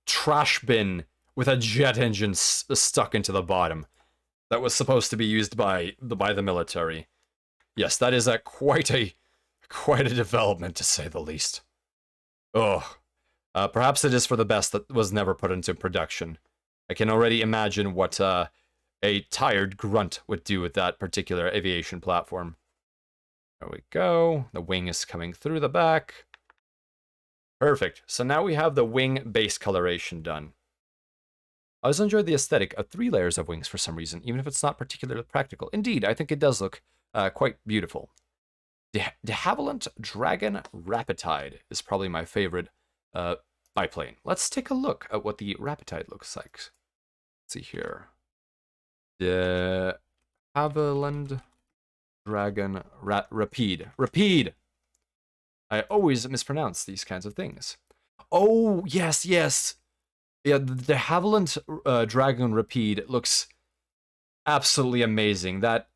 trash bin with a jet engine stuck into the bottom that was supposed to be used by the military. Yes, that is quite a development, to say the least. Oh, perhaps it is for the best that was never put into production. I can already imagine what a tired grunt would do with that particular aviation platform. There we go. The wing is coming through the back. Perfect. So now we have the wing base coloration done. I always enjoyed the aesthetic of 3 layers of wings for some reason, even if it's not particularly practical. Indeed, I think it does look quite beautiful. De Havilland Dragon Rapidtide is probably my favorite biplane. Let's take a look at what the Rapidtide looks like. Let's see here. De Havilland Dragon Rapide. I always mispronounce these kinds of things. Oh, yes. Yeah, the Havilland Dragon Rapide looks absolutely amazing. That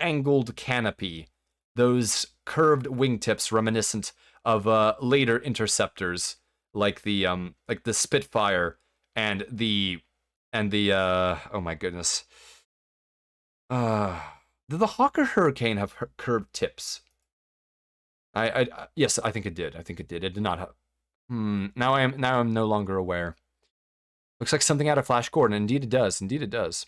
angled canopy, those curved wingtips reminiscent of later interceptors, like the Spitfire and the oh my goodness. Did the Hawker Hurricane have curved tips? Yes, I think it did. It did not have. Now I'm no longer aware. Looks like something out of Flash Gordon. Indeed it does.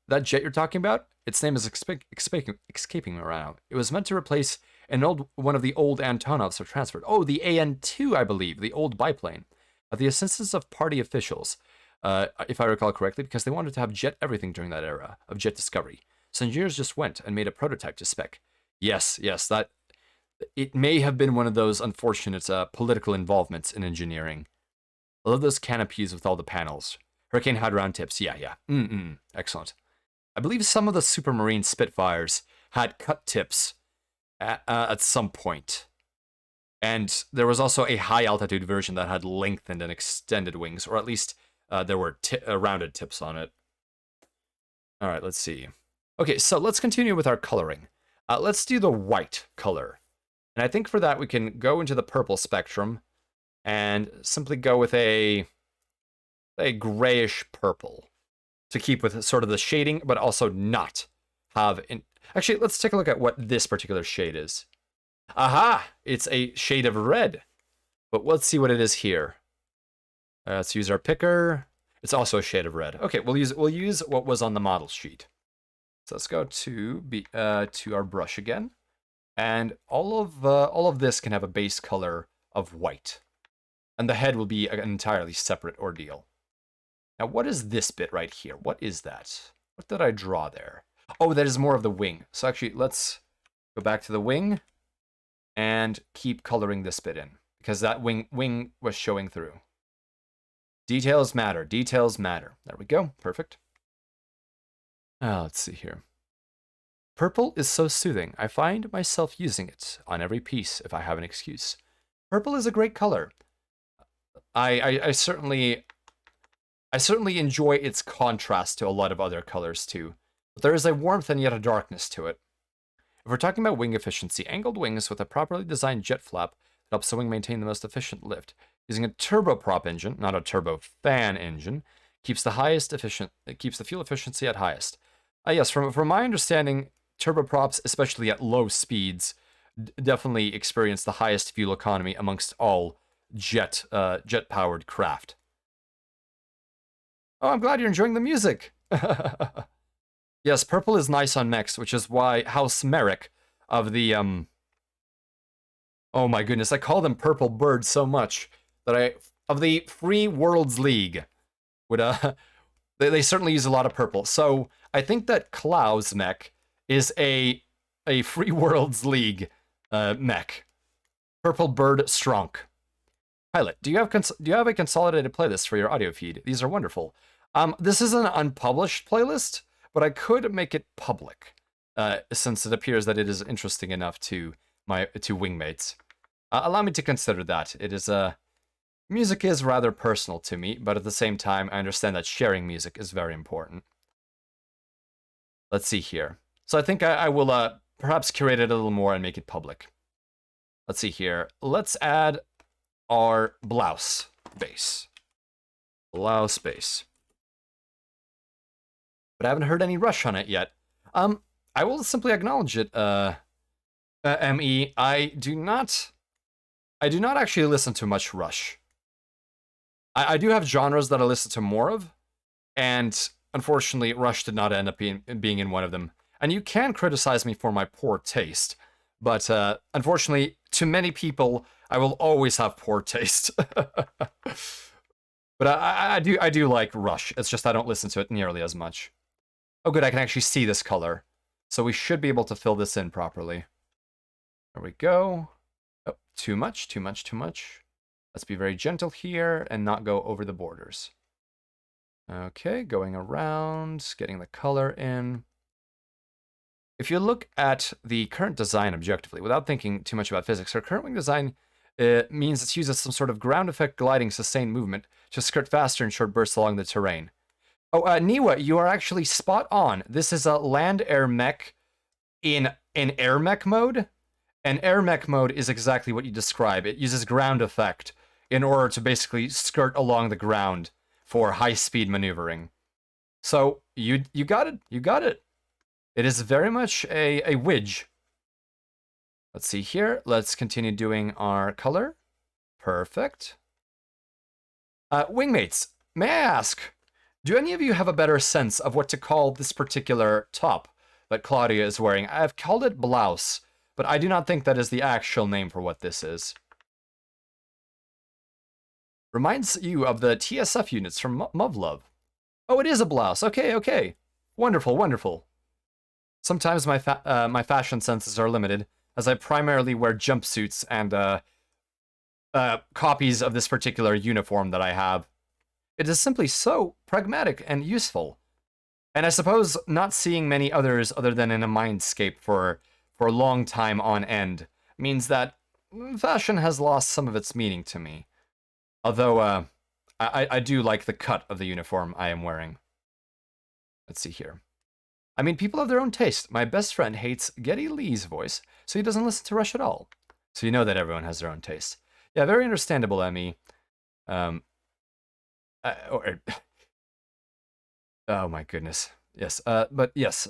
That jet you're talking about, its name is escaping me right now. It was meant to replace one of the old Antonovs that transferred. Oh, the AN-2, I believe, the old biplane. At the insistence of party officials, if I recall correctly, because they wanted to have jet everything during that era of jet discovery. So engineers just went and made a prototype to spec. Yes, that it may have been one of those unfortunate political involvements in engineering. I love those canopies with all the panels. Hurricane had round tips. Yeah. Excellent. I believe some of the Supermarine Spitfires had cut tips at some point. And there was also a high-altitude version that had lengthened and extended wings, or at least there were rounded tips on it. All right, let's see. Okay, so let's continue with our coloring. Let's do the white color. And I think for that we can go into the purple spectrum and simply go with a grayish purple to keep with sort of the shading, but also not have... Actually, let's take a look at what this particular shade is. Aha! It's a shade of red. But let's see what it is here. Let's use our picker. It's also a shade of red. Okay, we'll use what was on the model sheet. So let's go to our brush again. And all of this can have a base color of white. And the head will be an entirely separate ordeal. Now, what is this bit right here? What is that? What did I draw there? Oh, that is more of the wing. So actually, let's go back to the wing and keep coloring this bit in, because that wing was showing through. Details matter. There we go. Perfect. Let's see here. Purple is so soothing. I find myself using it on every piece if I have an excuse. Purple is a great color. I certainly enjoy its contrast to a lot of other colors too. But there is a warmth and yet a darkness to it. If we're talking about wing efficiency, angled wings with a properly designed jet flap that helps the wing maintain the most efficient lift. Using a turboprop engine, not a turbofan engine, keeps the fuel efficiency at highest. Yes, from my understanding, turboprops, especially at low speeds, definitely experience the highest fuel economy amongst all jet-powered craft. Oh, I'm glad you're enjoying the music. Yes, purple is nice on mechs, which is why House Merrick of the oh my goodness, I call them purple birds so much that of the Free Worlds League would they certainly use a lot of purple. So I think that Klaus mech is a Free Worlds League mech. Purple bird strong. Pilot, do you have a consolidated playlist for your audio feed? These are wonderful. This is an unpublished playlist, but I could make it public, since it appears that it is interesting enough to my wingmates. Allow me to consider that. It is music is rather personal to me, but at the same time, I understand that sharing music is very important. Let's see here. So I think I will perhaps curate it a little more and make it public. Let's see here. Let's add our blouse bass. Blouse bass. But I haven't heard any Rush on it yet. I will simply acknowledge it, ME. I do not actually listen to much Rush. I do have genres that I listen to more of, and unfortunately, Rush did not end up being in one of them. And you can criticize me for my poor taste, but unfortunately, to many people, I will always have poor taste. But I do like Rush. It's just I don't listen to it nearly as much. Oh good, I can actually see this color. So we should be able to fill this in properly. There we go. Oh, too much, too much, too much. Let's be very gentle here and not go over the borders. Okay, going around, getting the color in. If you look at the current design objectively, without thinking too much about physics, our current wing design means it uses some sort of ground effect gliding sustained movement to skirt faster in short bursts along the terrain. Oh, Niwa, you are actually spot on. This is a land-air mech in air mech mode. And air mech mode is exactly what you describe. It uses ground effect in order to basically skirt along the ground for high-speed maneuvering. So, you got it. You got it. It is very much a widge. Let's see here. Let's continue doing our color. Perfect. Wingmates, may I ask, do any of you have a better sense of what to call this particular top that Claudia is wearing? I've called it blouse, but I do not think that is the actual name for what this is. Reminds you of the TSF units from Muv-Love. Oh, it is a blouse. Okay, okay. Wonderful, wonderful. Sometimes my fashion senses are limited, as I primarily wear jumpsuits and copies of this particular uniform that I have. It is simply so pragmatic and useful. And I suppose not seeing many others other than in a mindscape for a long time on end means that fashion has lost some of its meaning to me. Although, I do like the cut of the uniform I am wearing. Let's see here. I mean, people have their own taste. My best friend hates Geddy Lee's voice, so he doesn't listen to Rush at all. So you know that everyone has their own taste. Yeah, very understandable, Emmy. Oh my goodness. Yes, but yes,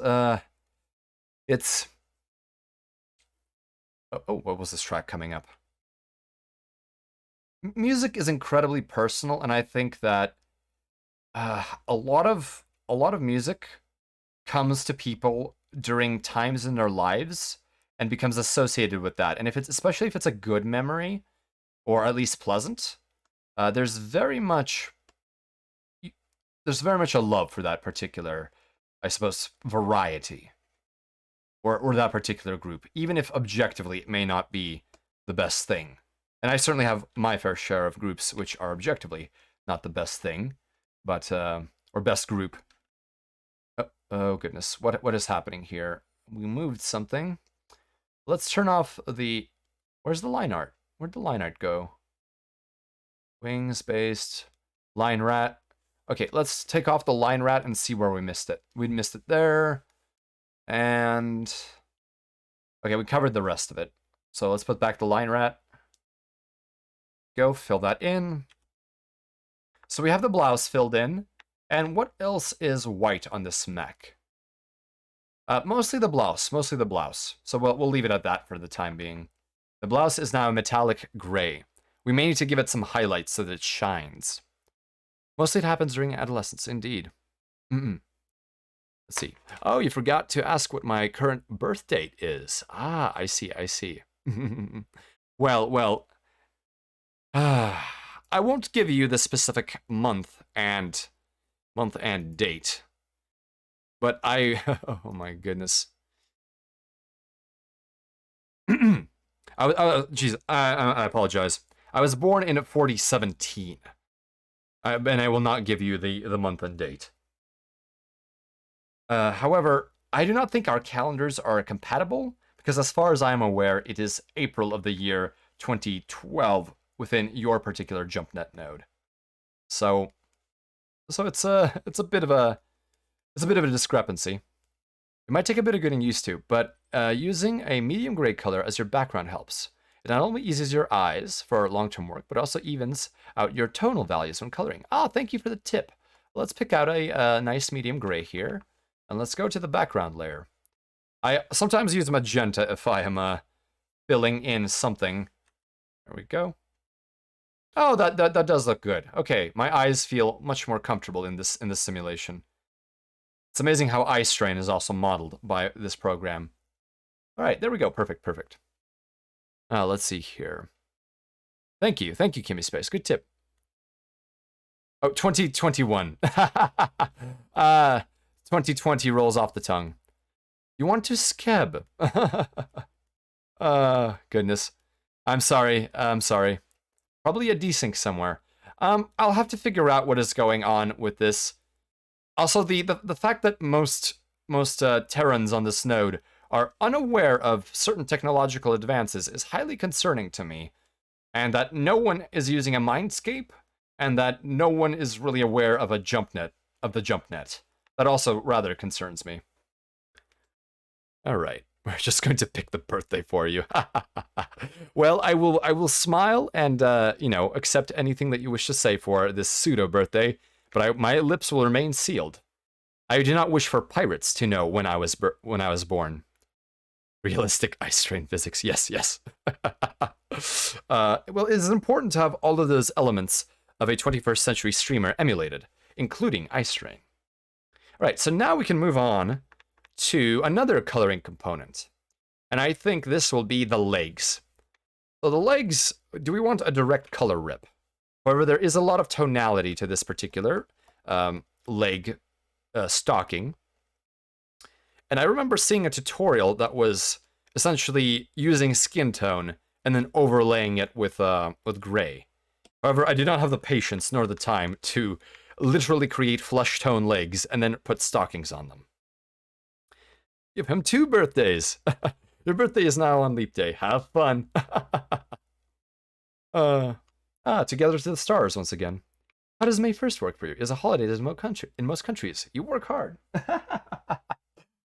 it's... Oh, what was this track coming up? Music is incredibly personal, and I think that a lot of music comes to people during times in their lives and becomes associated with that. And especially if it's a good memory, or at least pleasant, there's very much a love for that particular, I suppose, variety, or that particular group, even if objectively it may not be the best thing. And I certainly have my fair share of groups which are objectively not the best thing, but or best group. Oh goodness, what is happening here? We moved something. Let's turn off the... Where's the line art? Where'd the line art go? Wings based. Line rat. Okay, let's take off the line rat and see where we missed it. We missed it there. And... okay, we covered the rest of it. So let's put back the line rat. Go, fill that in. So we have the blouse filled in. And what else is white on this mech? Mostly the blouse, mostly the blouse. So we'll leave it at that for the time being. The blouse is now a metallic gray. We may need to give it some highlights so that it shines. Mostly it happens during adolescence, indeed. Let's see. Oh, you forgot to ask what my current birth date is. Ah, I see, I see. Well, I won't give you the specific month and date. But oh my goodness. Jeez, I apologize. I was born in 4017. And I will not give you the month and date. However, I do not think our calendars are compatible, because as far as I am aware, it is April of the year 2012 within your particular JumpNet node. So it's a bit of a discrepancy. It might take a bit of getting used to, but using a medium gray color as your background helps. It not only eases your eyes for long-term work, but also evens out your tonal values when coloring. Ah, thank you for the tip. Let's pick out a nice medium gray here, and let's go to the background layer. I sometimes use magenta if I am filling in something. There we go. Oh, that does look good. Okay, my eyes feel much more comfortable in this simulation. It's amazing how eye strain is also modeled by this program. All right, there we go. Perfect, perfect. Let's see here. Thank you, Kimmy Space. Good tip. Oh, 2021. 2020 rolls off the tongue. You want to skeb? Goodness. I'm sorry. Probably a desync somewhere. I'll have to figure out what is going on with this. Also, the fact that most Terrans on this node are unaware of certain technological advances is highly concerning to me, and that no one is using a Mindscape, and that no one is really aware of the JumpNet. That also rather concerns me. All right, we're just going to pick the birthday for you. Well, I will smile and accept anything that you wish to say for this pseudo birthday, but my lips will remain sealed. I do not wish for pirates to know when I was born. Realistic ice strain physics, yes. Well, it is important to have all of those elements of a 21st century streamer emulated, including ice strain. All right, so now we can move on to another coloring component. And I think this will be the legs. So the legs, do we want a direct color rip? However, there is a lot of tonality to this particular leg stocking. And I remember seeing a tutorial that was essentially using skin tone and then overlaying it with gray. However, I did not have the patience nor the time to literally create flesh tone legs and then put stockings on them. Give him 2 birthdays. Your birthday is now on Leap Day. Have fun. Together to the stars once again. How does May 1st work for you? It's a holiday in most countries. You work hard.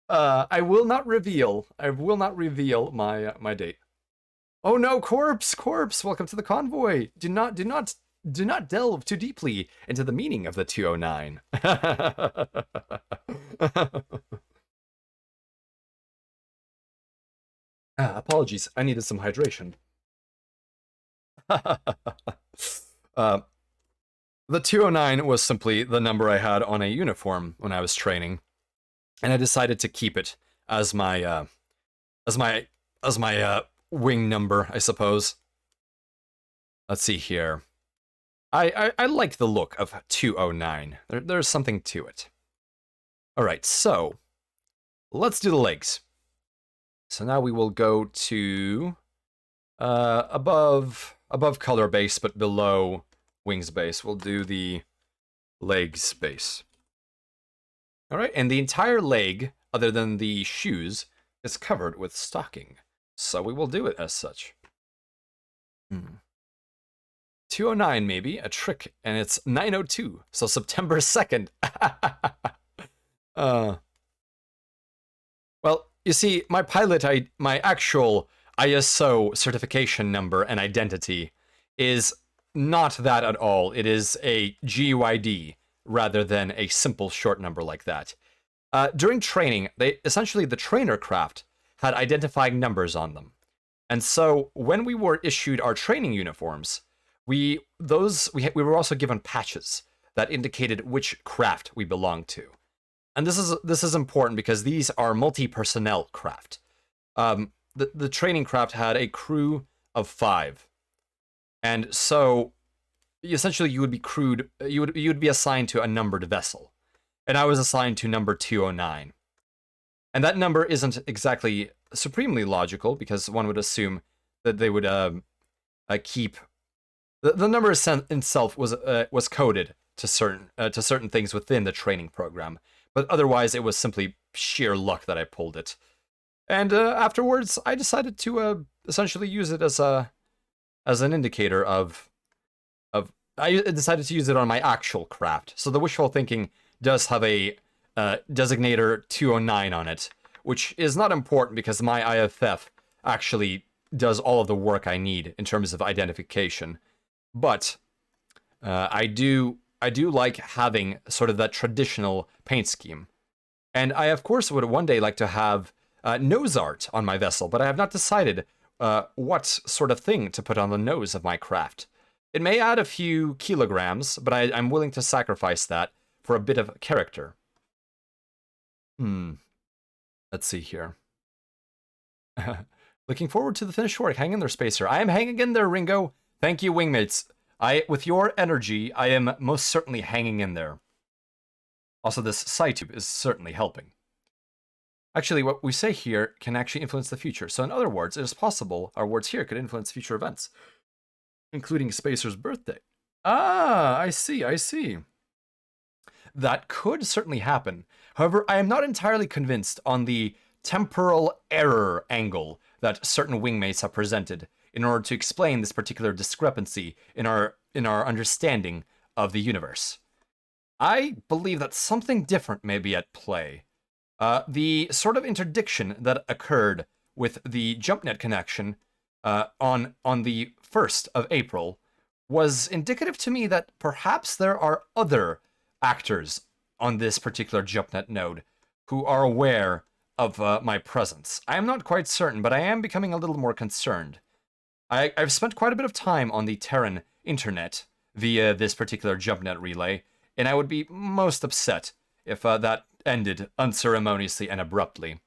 I will not reveal my date. Oh no, corpse! Welcome to the convoy. Do not delve too deeply into the meaning of the 209. Apologies, I needed some hydration. The 209 was simply the number I had on a uniform when I was training, and I decided to keep it as my wing number, I suppose. Let's see here. I like the look of 209. There's something to it. All right, so let's do the legs. So now we will go to above color base, but below wings base. We'll do the legs base. All right, and the entire leg, other than the shoes, is covered with stocking. So we will do it as such. 209 maybe, a trick, and it's 902, so September 2nd. Well, you see, my my actual ISO certification number and identity is not that at all. It is a GUID rather than a simple short number like that. During training, the trainer craft had identifying numbers on them. And so when we were issued our training uniforms, we were also given patches that indicated which craft we belonged to. And this is important because these are multi-personnel craft. The training craft had a crew of 5, and so essentially you would be assigned to a numbered vessel, and I was assigned to number 209. And that number isn't exactly supremely logical because one would assume that they would keep the number itself was coded to certain things within the training program. But otherwise, it was simply sheer luck that I pulled it. And afterwards, I decided to essentially use it as an indicator of. I decided to use it on my actual craft. So the wishful thinking does have a designator 209 on it, which is not important because my IFF actually does all of the work I need in terms of identification. But I do like having sort of that traditional paint scheme. And I, of course, would one day like to have nose art on my vessel, but I have not decided what sort of thing to put on the nose of my craft. It may add a few kilograms, but I'm willing to sacrifice that for a bit of character. Let's see here. Looking forward to the finished work. Hang in there, Spacer. I am hanging in there, Ringo. Thank you, wingmates. With your energy, I am most certainly hanging in there. Also, this side tube is certainly helping. Actually, what we say here can actually influence the future. So in other words, it is possible our words here could influence future events, including Spacer's birthday. Ah, I see. That could certainly happen. However, I am not entirely convinced on the temporal error angle that certain wingmates have presented in order to explain this particular discrepancy in our understanding of the universe. I believe that something different may be at play. The sort of interdiction that occurred with the JumpNet connection on the 1st of April was indicative to me that perhaps there are other actors on this particular JumpNet node who are aware of my presence. I am not quite certain, but I am becoming a little more concerned. I've spent quite a bit of time on the Terran internet via this particular JumpNet relay, and I would be most upset if that ended unceremoniously and abruptly.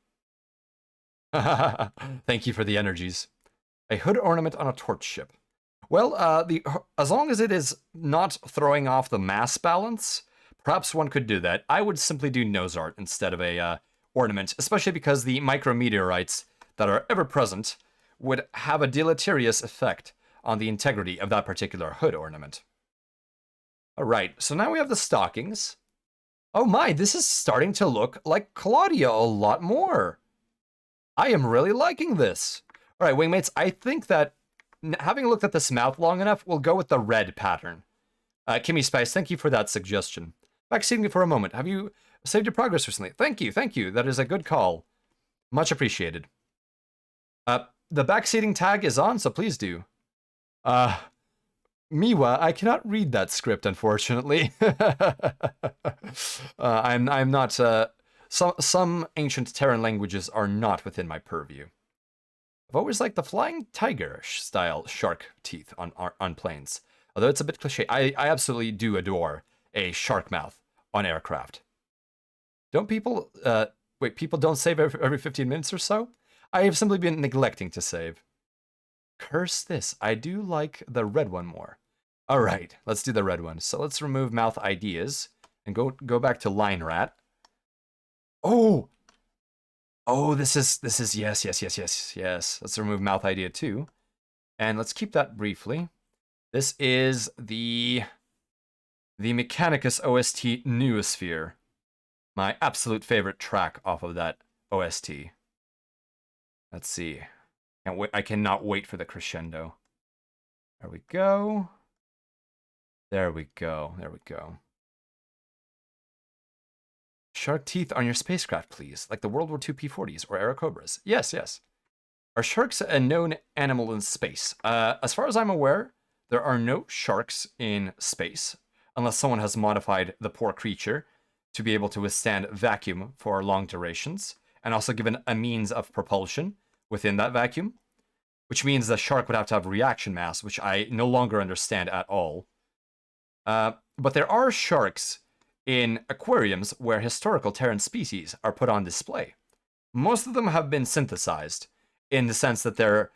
Thank you for the energies. A hood ornament on a torch ship. Well, as long as it is not throwing off the mass balance, perhaps one could do that. I would simply do nose art instead of a ornament, especially because the micrometeorites that are ever present would have a deleterious effect on the integrity of that particular hood ornament. Alright, so now we have the stockings. Oh my, this is starting to look like Claudia a lot more. I am really liking this. Alright, wingmates, I think that having looked at this mouth long enough, we'll go with the red pattern. Kimmy Spice, thank you for that suggestion. Backseating me for a moment. Have you saved your progress recently? Thank you. That is a good call. Much appreciated. The backseating tag is on, so please do. Miwa, I cannot read that script, unfortunately. I'm not. Some ancient Terran languages are not within my purview. I've always liked the flying tiger style shark teeth on planes, although it's a bit cliche. I absolutely do adore a shark mouth on aircraft. Don't people wait? People don't save every 15 minutes or so? I have simply been neglecting to save. Curse this. I do like the red one more. All right, let's do the red one. So let's remove mouth ideas and go back to line rat. Oh, this is yes. Let's remove mouth idea 2, and let's keep that briefly. This is the Mechanicus OST Noosphere, my absolute favorite track off of that OST. Let's see. I cannot wait for the crescendo. There we go. There we go. There we go. Shark teeth on your spacecraft, please, like the World War II P-40s or Aerocobras. Yes, yes. Are sharks a known animal in space? As far as I'm aware, there are no sharks in space, unless someone has modified the poor creature to be able to withstand vacuum for long durations, and also given a means of propulsion within that vacuum, which means the shark would have to have reaction mass, which I no longer understand at all. But there are sharks in aquariums where historical Terran species are put on display. Most of them have been synthesized, in the sense that they're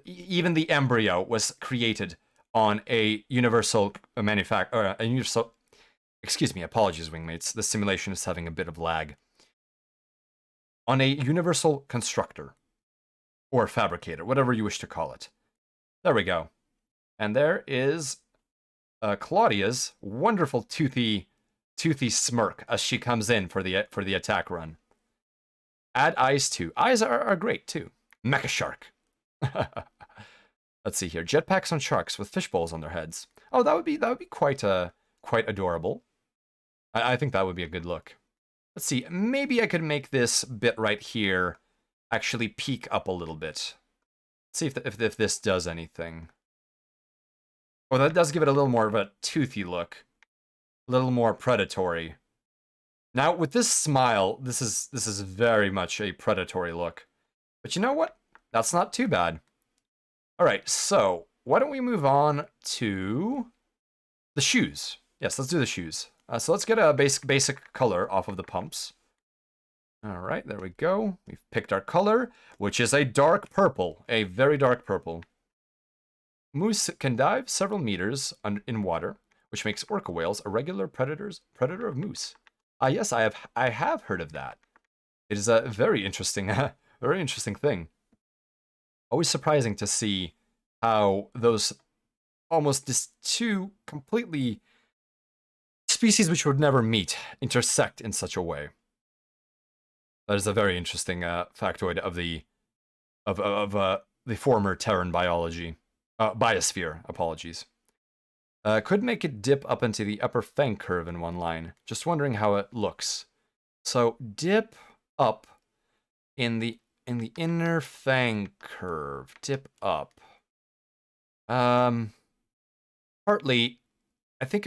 even the embryo was created on a universal a universal. Excuse me, apologies, wingmates. The simulation is having a bit of lag. On a universal constructor or fabricator, whatever you wish to call it. There we go. And there is Claudia's wonderful toothy smirk as she comes in for the attack run. Add eyes too. Eyes are great too. Mecha shark. Let's see here. Jetpacks on sharks with fishbowls on their heads. Oh, that would be quite adorable. I think that would be a good look. Let's see. Maybe I could make this bit right here actually peek up a little bit. Let's see if this does anything. Oh, that does give it a little more of a toothy look. A little more predatory. Now, with this smile, this is very much a predatory look. But you know what? That's not too bad. All right, so why don't we move on to the shoes? Yes, let's do the shoes. So let's get a basic color off of the pumps. All right, there we go. We've picked our color, which is a dark purple, a very dark purple. Moose can dive several meters in water, which makes orca whales a regular predator of moose. Yes, I have heard of that. It is a very interesting thing. Always surprising to see how those almost just two completely species which would never meet intersect in such a way. That is a very interesting factoid of the former Terran biology. Biosphere, apologies. Could make it dip up into the upper fang curve in one line. Just wondering how it looks. So dip up in the inner fang curve. Dip up. Partly, I think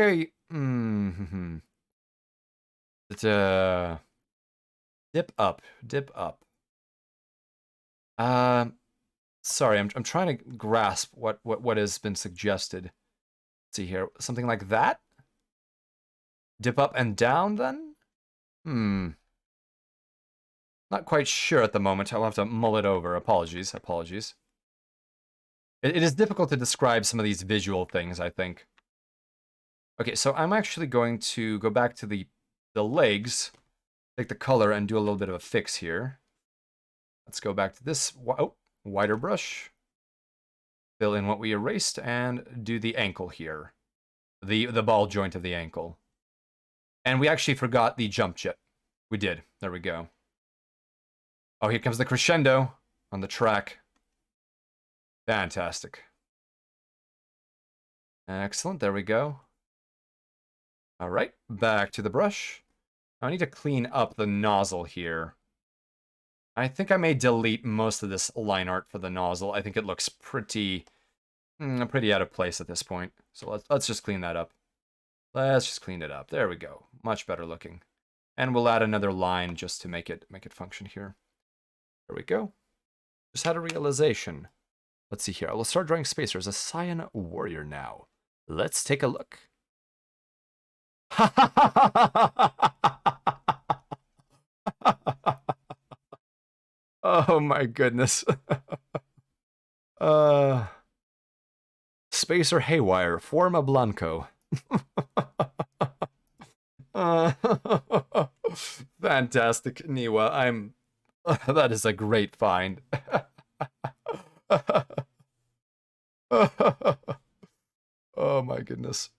dip up. Dip up. Sorry, I'm trying to grasp what has been suggested. Let's see here, something like that. Dip up and down, then. Not quite sure at the moment. I'll have to mull it over. Apologies. It is difficult to describe some of these visual things, I think. Okay, so I'm actually going to go back to the legs, take the color, and do a little bit of a fix here. Let's go back to this wider brush. Fill in what we erased, and do the ankle here. The ball joint of the ankle. And we actually forgot the jump jet. We did. There we go. Oh, here comes the crescendo on the track. Fantastic. Excellent, there we go. All right, back to the brush. I need to clean up the nozzle here. I think I may delete most of this line art for the nozzle. I think it looks pretty out of place at this point. So let's just clean that up. Let's just clean it up. There we go. Much better looking. And we'll add another line just to make it function here. There we go. Just had a realization. Let's see here. I will start drawing spacers. A Saiyan warrior now. Let's take a look. Oh my goodness. Spacer haywire. Forma blanco. Fantastic, Niwa. That is a great find. Oh my goodness.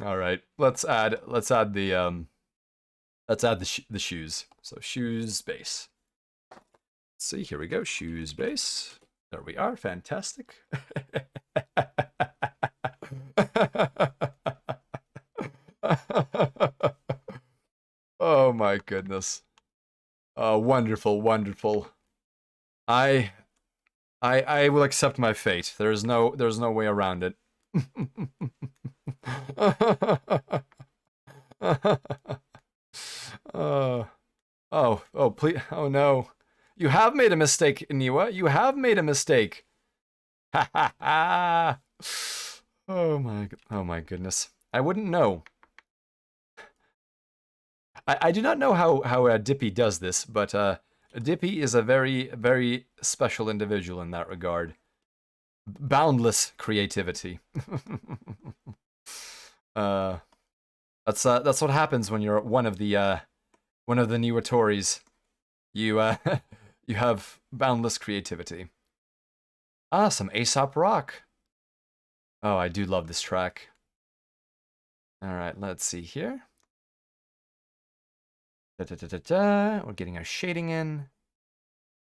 All right, let's add the shoes. So shoes base. Let's see, here we go. Shoes base. There we are. Fantastic. my goodness. Wonderful, wonderful. I will accept my fate. There's no way around it. Oh, please. Oh, no. You have made a mistake, Niwa. You have made a mistake. Ha ha ha. Oh my goodness. I wouldn't know. I do not know how Dippy does this, but Dippy is a very, very special individual in that regard. Boundless creativity. That's what happens when you're one of the Niwa Tories. You you have boundless creativity. Ah, some Aesop Rock. Oh, I do love this track. All right, let's see here. We're getting our shading in.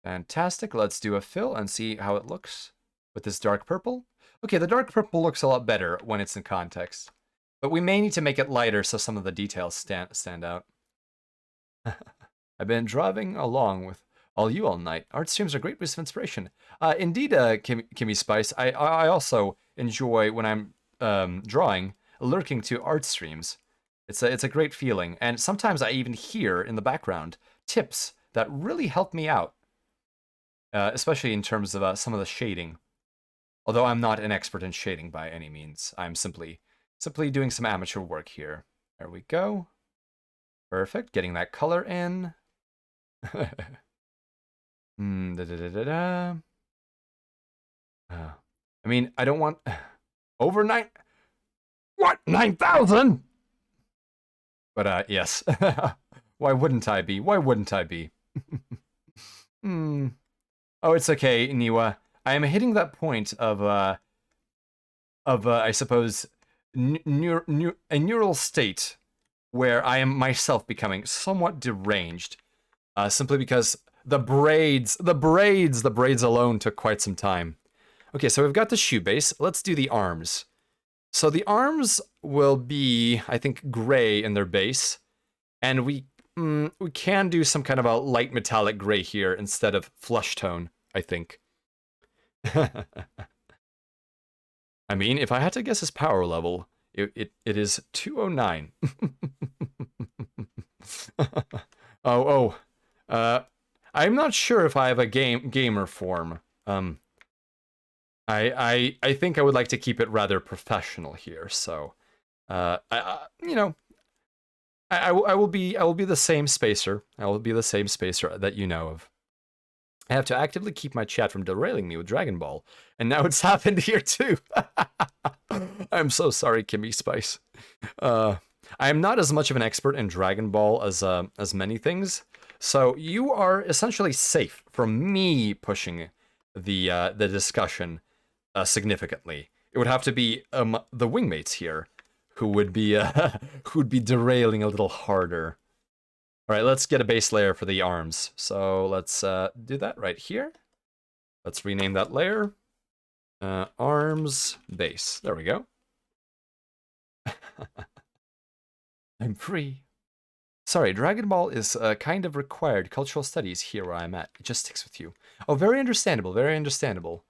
Fantastic. Let's do a fill and see how it looks with this dark purple. Okay, the dark purple looks a lot better when it's in context, but we may need to make it lighter so some of the details stand out. I've been driving along with you all night. Art streams are a great source of inspiration. Indeed, Kimmy Spice. I also enjoy when I'm drawing, lurking to art streams. It's a great feeling, and sometimes I even hear in the background tips that really help me out, especially in terms of some of the shading. Although I'm not an expert in shading by any means, I'm simply doing some amateur work here. There we go. Perfect. Getting that color in. I mean, I don't want over 9. What? 9,000? But yes. Why wouldn't I be? Why wouldn't I be? Oh, it's okay, Niwa. I am hitting that point of I suppose a neural state where I am myself becoming somewhat deranged, simply because the braids alone took quite some time. Okay, so we've got the shoe base. Let's do the arms. So the arms will be, I think, gray in their base, and we can do some kind of a light metallic gray here instead of flush tone, I think. I mean, if I had to guess his power level, it is 209. I'm not sure if I have a gamer form. I think I would like to keep it rather professional here. So, I will be the same spacer. I will be the same spacer that you know of. I have to actively keep my chat from derailing me with Dragon Ball, and now it's happened here too. I'm so sorry, Kimmy Spice. I am not as much of an expert in Dragon Ball as many things, so you are essentially safe from me pushing the discussion significantly. It would have to be the wingmates here who would be derailing a little harder. All right, let's get a base layer for the arms. So let's do that right here. Let's rename that layer. Arms base. There we go. I'm free. Sorry, Dragon Ball is kind of required cultural studies here where I'm at. It just sticks with you. Oh, very understandable, very understandable.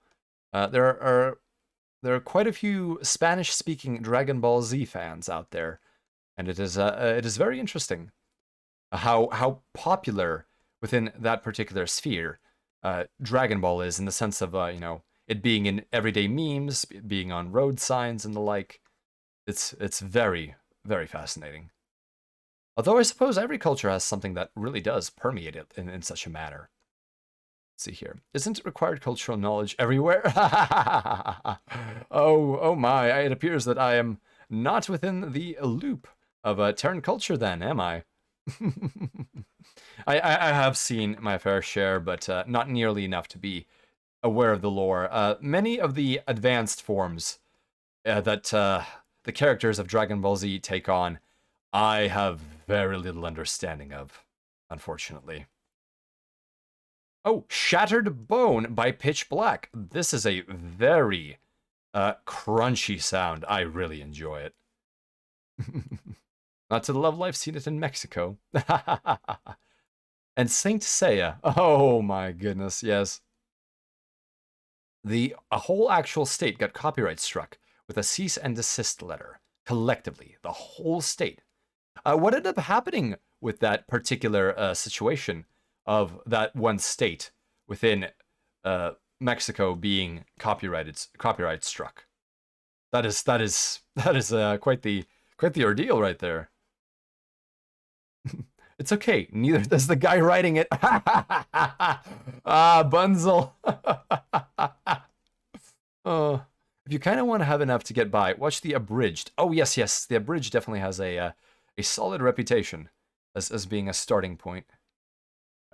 There are quite a few Spanish-speaking Dragon Ball Z fans out there, and it is very interesting how popular within that particular sphere Dragon Ball is, in the sense of it being in everyday memes, being on road signs and the like. It's very, very fascinating. Although I suppose every culture has something that really does permeate it in such a manner. Let's see here. Isn't required cultural knowledge everywhere? Oh my, it appears that I am not within the loop of Terran culture then, am I? I have seen my fair share, but not nearly enough to be aware of the lore. Many of the advanced forms that the characters of Dragon Ball Z take on, I have very little understanding of, unfortunately. Oh, Shattered Bone by Pitch Black. This is a very crunchy sound. I really enjoy it. Not to the level I've seen it in Mexico. And Saint Seiya. Oh my goodness, yes. A whole actual state got copyright struck with a cease and desist letter. Collectively, the whole state. What ended up happening with that particular situation of that one state within Mexico being copyright struck? That is quite the ordeal right there. It's okay. Neither does the guy writing it. Bunzel. If you kind of want to have enough to get by, watch the abridged. Oh yes, the abridged definitely has a solid reputation as being a starting point.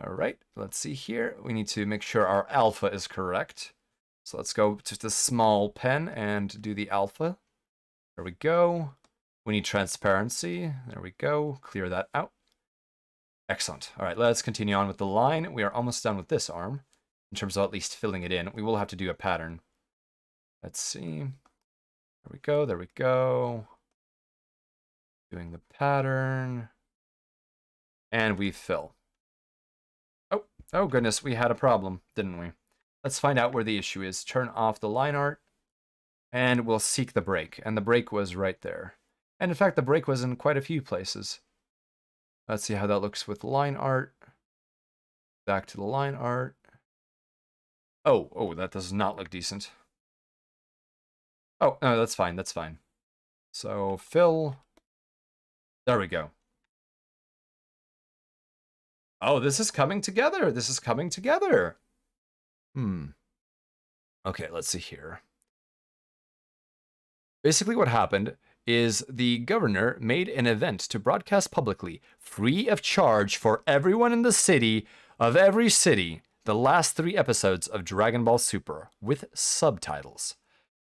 All right, let's see here. We need to make sure our alpha is correct. So let's go to the small pen and do the alpha. There we go. We need transparency. There we go. Clear that out. Excellent. All right, let's continue on with the line. We are almost done with this arm in terms of at least filling it in. We will have to do a pattern. Let's see. There we go. There we go. Doing the pattern. And we fill. Oh goodness, we had a problem, didn't we? Let's find out where the issue is. Turn off the line art. And we'll seek the break. And the break was right there. And in fact, the break was in quite a few places. Let's see how that looks with line art. Back to the line art. Oh, that does not look decent. Oh, no, that's fine, that's fine. So, fill. There we go. Oh, this is coming together. This is coming together. Okay, let's see here. Basically what happened is the governor made an event to broadcast publicly, free of charge for everyone in the city, of every city, the last 3 episodes of Dragon Ball Super, with subtitles.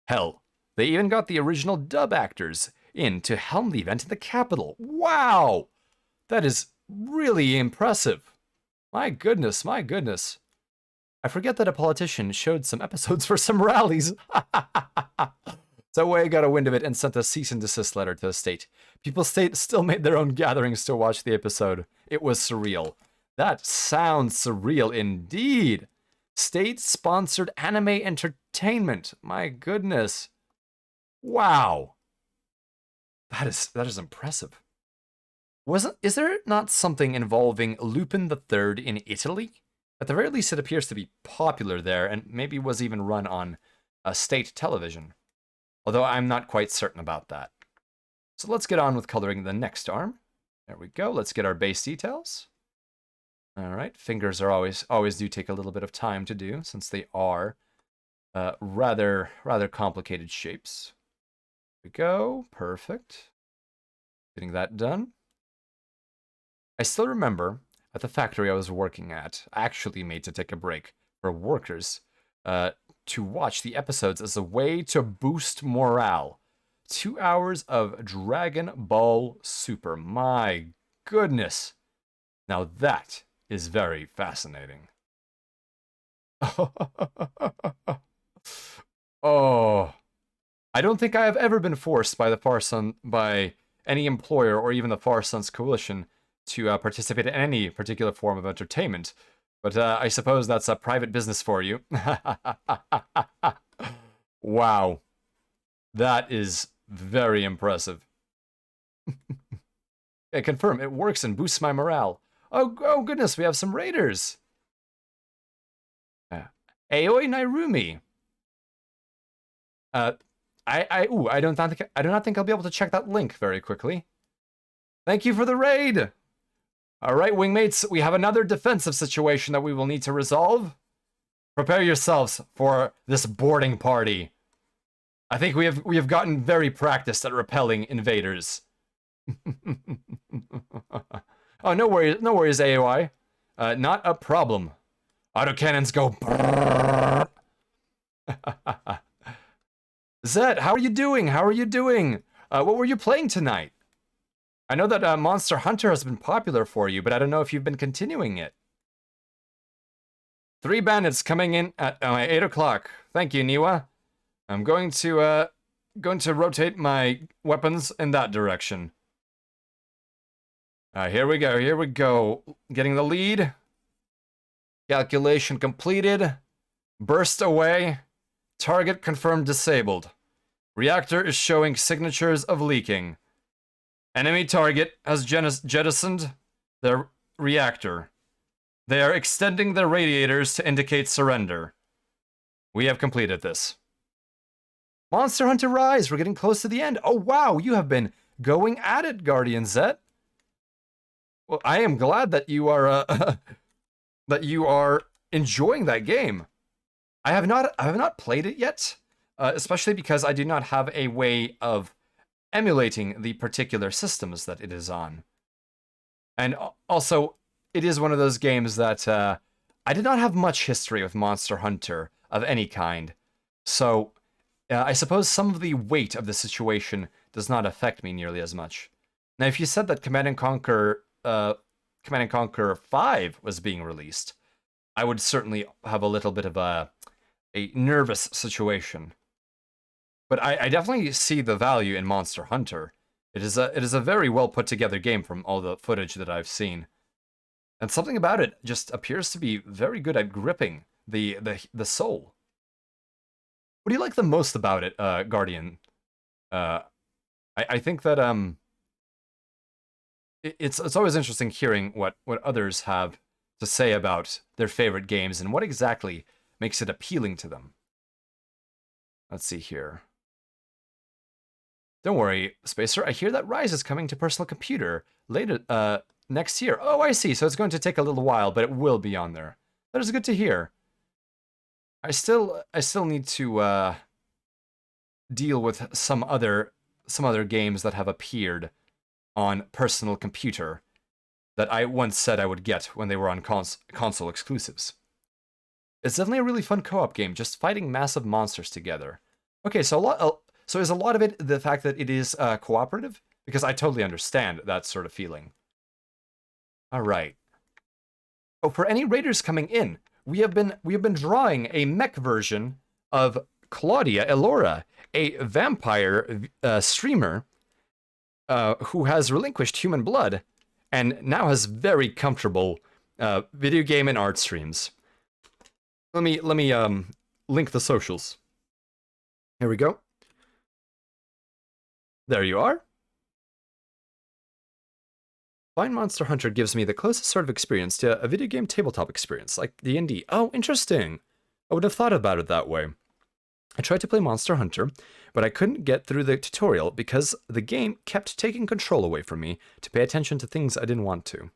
Hell, they even got the original dub actors in to helm the event in the capital. Wow! That is really impressive. My goodness, my goodness. I forget that a politician showed some episodes for some rallies. So Way got a wind of it and sent a cease and desist letter to the state. People still made their own gatherings to watch the episode. It was surreal. That sounds surreal indeed. State-sponsored anime entertainment. My goodness. Wow. That is impressive. Is there not something involving Lupin III in Italy? At the very least, it appears to be popular there, and maybe was even run on state television. Although I'm not quite certain about that. So let's get on with coloring the next arm. There we go. Let's get our base details. All right. Fingers are always do take a little bit of time to do, since they are rather complicated shapes. There we go. Perfect. Getting that done. I still remember at the factory I was working at, actually made to take a break for workers to watch the episodes as a way to boost morale. 2 hours of Dragon Ball Super. My goodness. Now that is very fascinating. Oh. I don't think I have ever been forced by any employer or even the Far Sons Coalition to participate in any particular form of entertainment. But I suppose that's a private business for you. Wow. That is very impressive. I confirm, it works and boosts my morale. Oh goodness, we have some raiders. Aoi Nairumi. I do not think I'll be able to check that link very quickly. Thank you for the raid. All right, wingmates, we have another defensive situation that we will need to resolve. Prepare yourselves for this boarding party. I think we have gotten very practiced at repelling invaders. Oh, no worries, AOI. Not a problem. Autocannons go. Zed, how are you doing? How are you doing? What were you playing tonight? I know that Monster Hunter has been popular for you, but I don't know if you've been continuing it. 3 bandits coming in at 8 o'clock. Thank you, Niwa. I'm going to rotate my weapons in that direction. Here we go, here we go. Getting the lead. Calculation completed. Burst away. Target confirmed disabled. Reactor is showing signatures of leaking. Enemy target has jettisoned their reactor. They are extending their radiators to indicate surrender. We have completed this. Monster Hunter Rise, we're getting close to the end. Oh wow, you have been going at it, Guardian Zet. Well, I am glad that you are that you are enjoying that game. I have not played it yet, especially because I do not have a way of emulating the particular systems that it is on. And also, it is one of those games that I did not have much history with Monster Hunter of any kind. So I suppose some of the weight of the situation does not affect me nearly as much. Now, if you said that Command & Conquer 5 was being released, I would certainly have a little bit of a nervous situation. But I definitely see the value in Monster Hunter. It is a very well put together game from all the footage that I've seen. And something about it just appears to be very good at gripping the soul. What do you like the most about it, Guardian? I think that it's always interesting hearing what others have to say about their favorite games and what exactly makes it appealing to them. Let's see here. Don't worry, Spacer. I hear that Rise is coming to personal computer later next year. Oh, I see. So it's going to take a little while, but it will be on there. That is good to hear. I still need to deal with some other games that have appeared on personal computer that I once said I would get when they were on console exclusives. It's definitely a really fun co-op game, just fighting massive monsters together. Okay, so is a lot of it the fact that it is cooperative? Because I totally understand that sort of feeling. All right. Oh, for any raiders coming in, we have been drawing a mech version of Claudia Elora, a vampire streamer who has relinquished human blood and now has very comfortable video game and art streams. Let me link the socials. Here we go. There you are. Fine Monster Hunter gives me the closest sort of experience to a video game tabletop experience, like D&D. Oh, interesting. I wouldn't have thought about it that way. I tried to play Monster Hunter, but I couldn't get through the tutorial because the game kept taking control away from me to pay attention to things I didn't want to.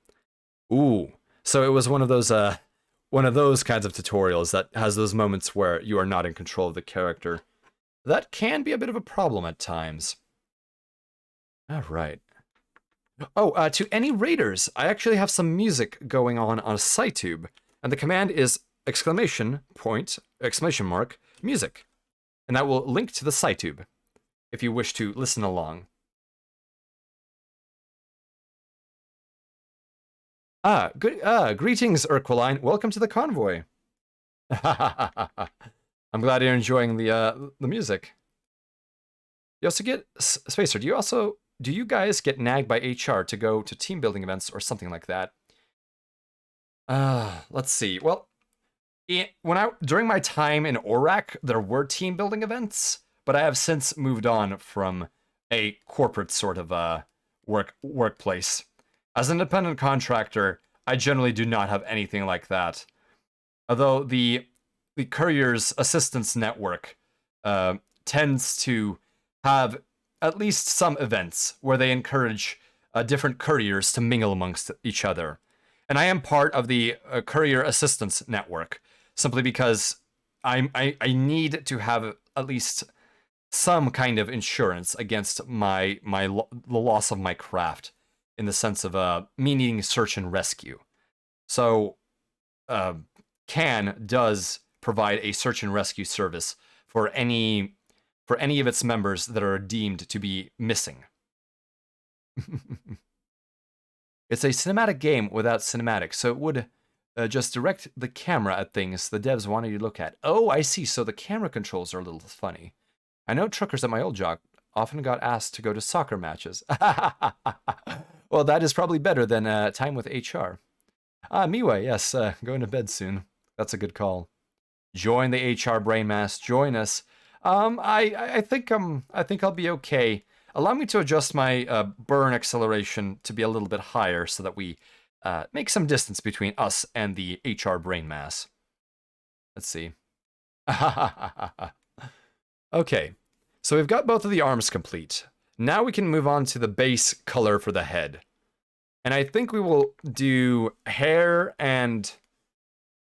Ooh, so it was one of those kinds of tutorials that has those moments where you are not in control of the character. That can be a bit of a problem at times. All right. Oh, to any raiders, I actually have some music going on SciTube, and the command is ! Music. And that will link to the SciTube, if you wish to listen along. Greetings, Urquiline. Welcome to the convoy. I'm glad you're enjoying the music. You also get Spacer. Do you guys get nagged by HR to go to team building events or something like that? Let's see. Well, during my time in ORAC, there were team building events, but I have since moved on from a corporate sort of workplace. As an independent contractor, I generally do not have anything like that. Although the Courier's Assistance Network tends to have at least some events where they encourage different couriers to mingle amongst each other. And I am part of the Courier Assistance Network, simply because I need to have at least some kind of insurance against the loss of my craft, in the sense of me needing search and rescue. So CAN does provide a search and rescue service for any of its members that are deemed to be missing. It's a cinematic game without cinematics, so it would just direct the camera at things the devs wanted you to look at. Oh, I see, so the camera controls are a little funny. I know truckers at my old job often got asked to go to soccer matches. Well, that is probably better than time with HR. Miwa, yes, going to bed soon. That's a good call. Join the HR brain mass. Join us. I think I'll be okay. Allow me to adjust my burn acceleration to be a little bit higher so that we make some distance between us and the HR brain mass. Let's see. Okay, so we've got both of the arms complete. Now we can move on to the base color for the head. And I think we will do hair and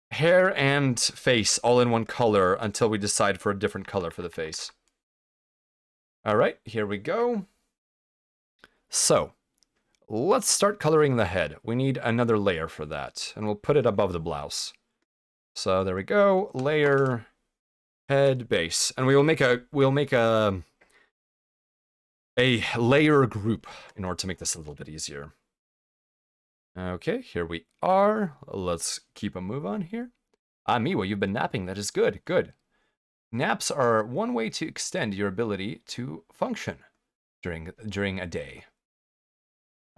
face all in one color until we decide for a different color for the face. All right, here we go. So, let's start coloring the head. We need another layer for that, and we'll put it above the blouse. So there we go, layer, head, base, and we'll make a layer group in order to make this a little bit easier. Okay, here we are. Let's keep a move on here. Miwa, you've been napping. That is good. Good. Naps are one way to extend your ability to function during a day.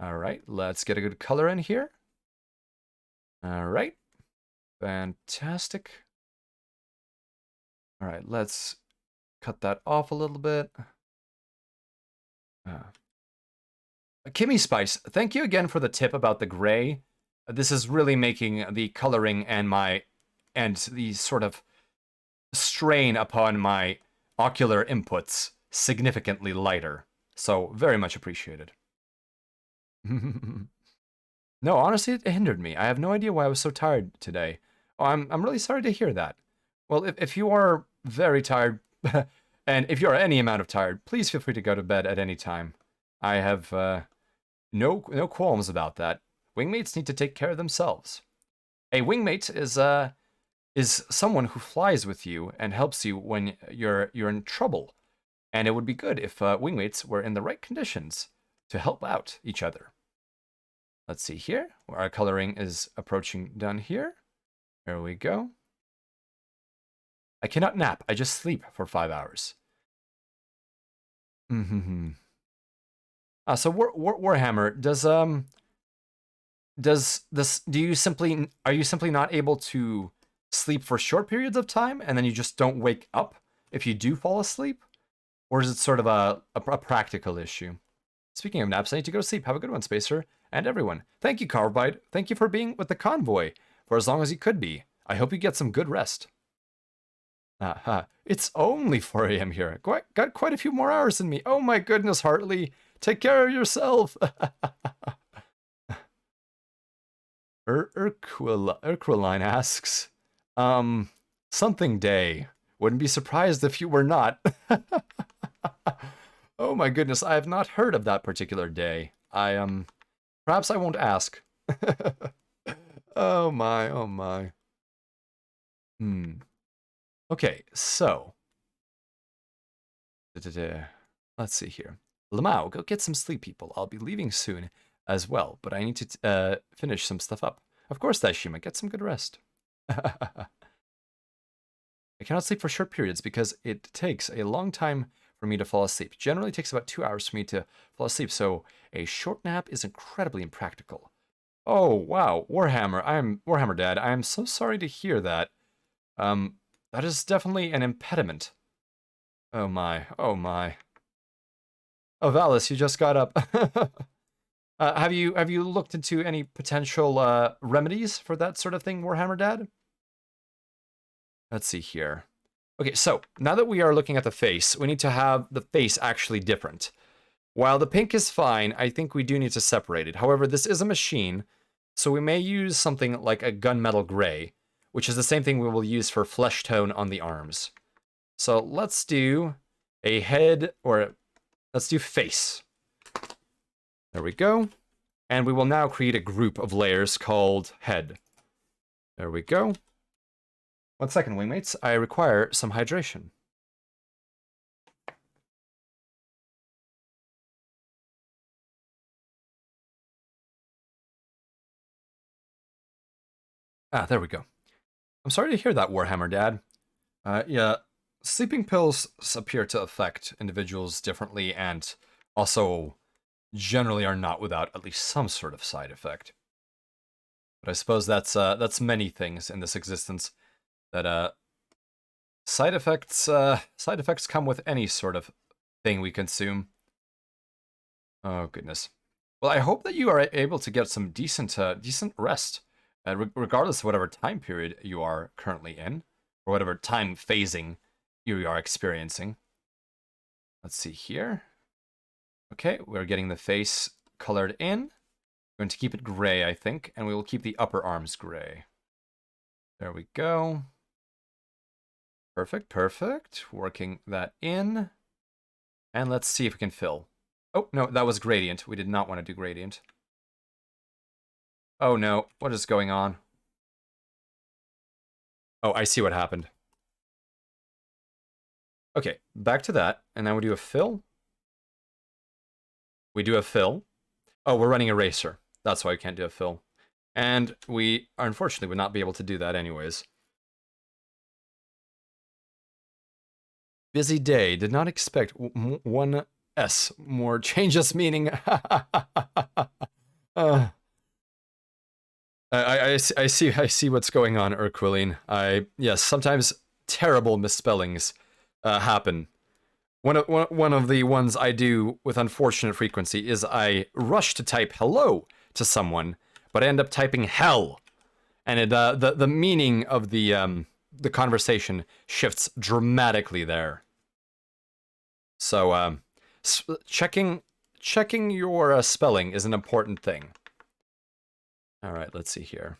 All right, let's get a good color in here. All right, fantastic. All right, let's cut that off a little bit. Kimmy Spice, thank you again for the tip about the gray. This is really making the coloring and the sort of strain upon my ocular inputs significantly lighter. So very much appreciated. No, honestly, it hindered me. I have no idea why I was so tired today. Oh, I'm really sorry to hear that. Well, if you are very tired, and if you are any amount of tired, please feel free to go to bed at any time. I have no qualms about that. Wingmates need to take care of themselves. A wingmate is someone who flies with you and helps you when you're in trouble. And it would be good if wingmates were in the right conditions to help out each other. Let's see here. Our coloring is approaching done here. There we go. I cannot nap. I just sleep for 5 hours. So Warhammer, are you simply not able to sleep for short periods of time and then you just don't wake up if you do fall asleep? Or is it sort of a practical issue? Speaking of naps, I need to go to sleep. Have a good one, Spacer, and everyone. Thank you, Carbide. Thank you for being with the convoy for as long as you could be. I hope you get some good rest. It's only 4 a.m. here. Got quite a few more hours than me. Oh my goodness, Hartley. Take care of yourself. Urquiline asks, something day. Wouldn't be surprised if you were not. Oh my goodness, I have not heard of that particular day. Perhaps I won't ask. Oh my, oh my. Okay, so. Let's see here. Lamau, go get some sleep, people. I'll be leaving soon as well, but I need to finish some stuff up. Of course, Daishima, get some good rest. I cannot sleep for short periods because it takes a long time for me to fall asleep. Generally, it takes about 2 hours for me to fall asleep, so a short nap is incredibly impractical. Oh, wow, Warhammer Dad, I am so sorry to hear that. That is definitely an impediment. Oh my, oh my. Oh, Valis, you just got up. Have you looked into any potential remedies for that sort of thing, Warhammer Dad? Let's see here. Okay, so now that we are looking at the face, we need to have the face actually different. While the pink is fine, I think we do need to separate it. However, this is a machine, so we may use something like a gunmetal gray, which is the same thing we will use for flesh tone on the arms. So let's do a head, or let's do face. There we go. And we will now create a group of layers called head. There we go. 1 second, wingmates. I require some hydration. There we go. I'm sorry to hear that, Warhammer Dad. Yeah, sleeping pills appear to affect individuals differently and also generally are not without at least some sort of side effect. But I suppose that's many things in this existence. That side effects come with any sort of thing we consume. Oh goodness. Well, I hope that you are able to get some decent rest, regardless of whatever time period you are currently in, or whatever time phasing you are experiencing. Let's see here. Okay, we're getting the face colored in. We're going to keep it gray, I think, and we will keep the upper arms gray. There we go. Perfect, perfect. Working that in. And let's see if we can fill. Oh, no, that was gradient. We did not want to do gradient. Oh no, what is going on? Oh, I see what happened. Okay, back to that, and then we do a fill. We do a fill. Oh, we're running eraser. That's why we can't do a fill. And we, unfortunately, would not be able to do that anyways. Busy day. Did not expect one S more changes meaning. I see what's going on, Urquiline. Yes, sometimes terrible misspellings happen. One of the ones I do with unfortunate frequency is I rush to type hello to someone, but I end up typing hell, and the meaning of the conversation shifts dramatically there. So checking your spelling is an important thing. All right, let's see here.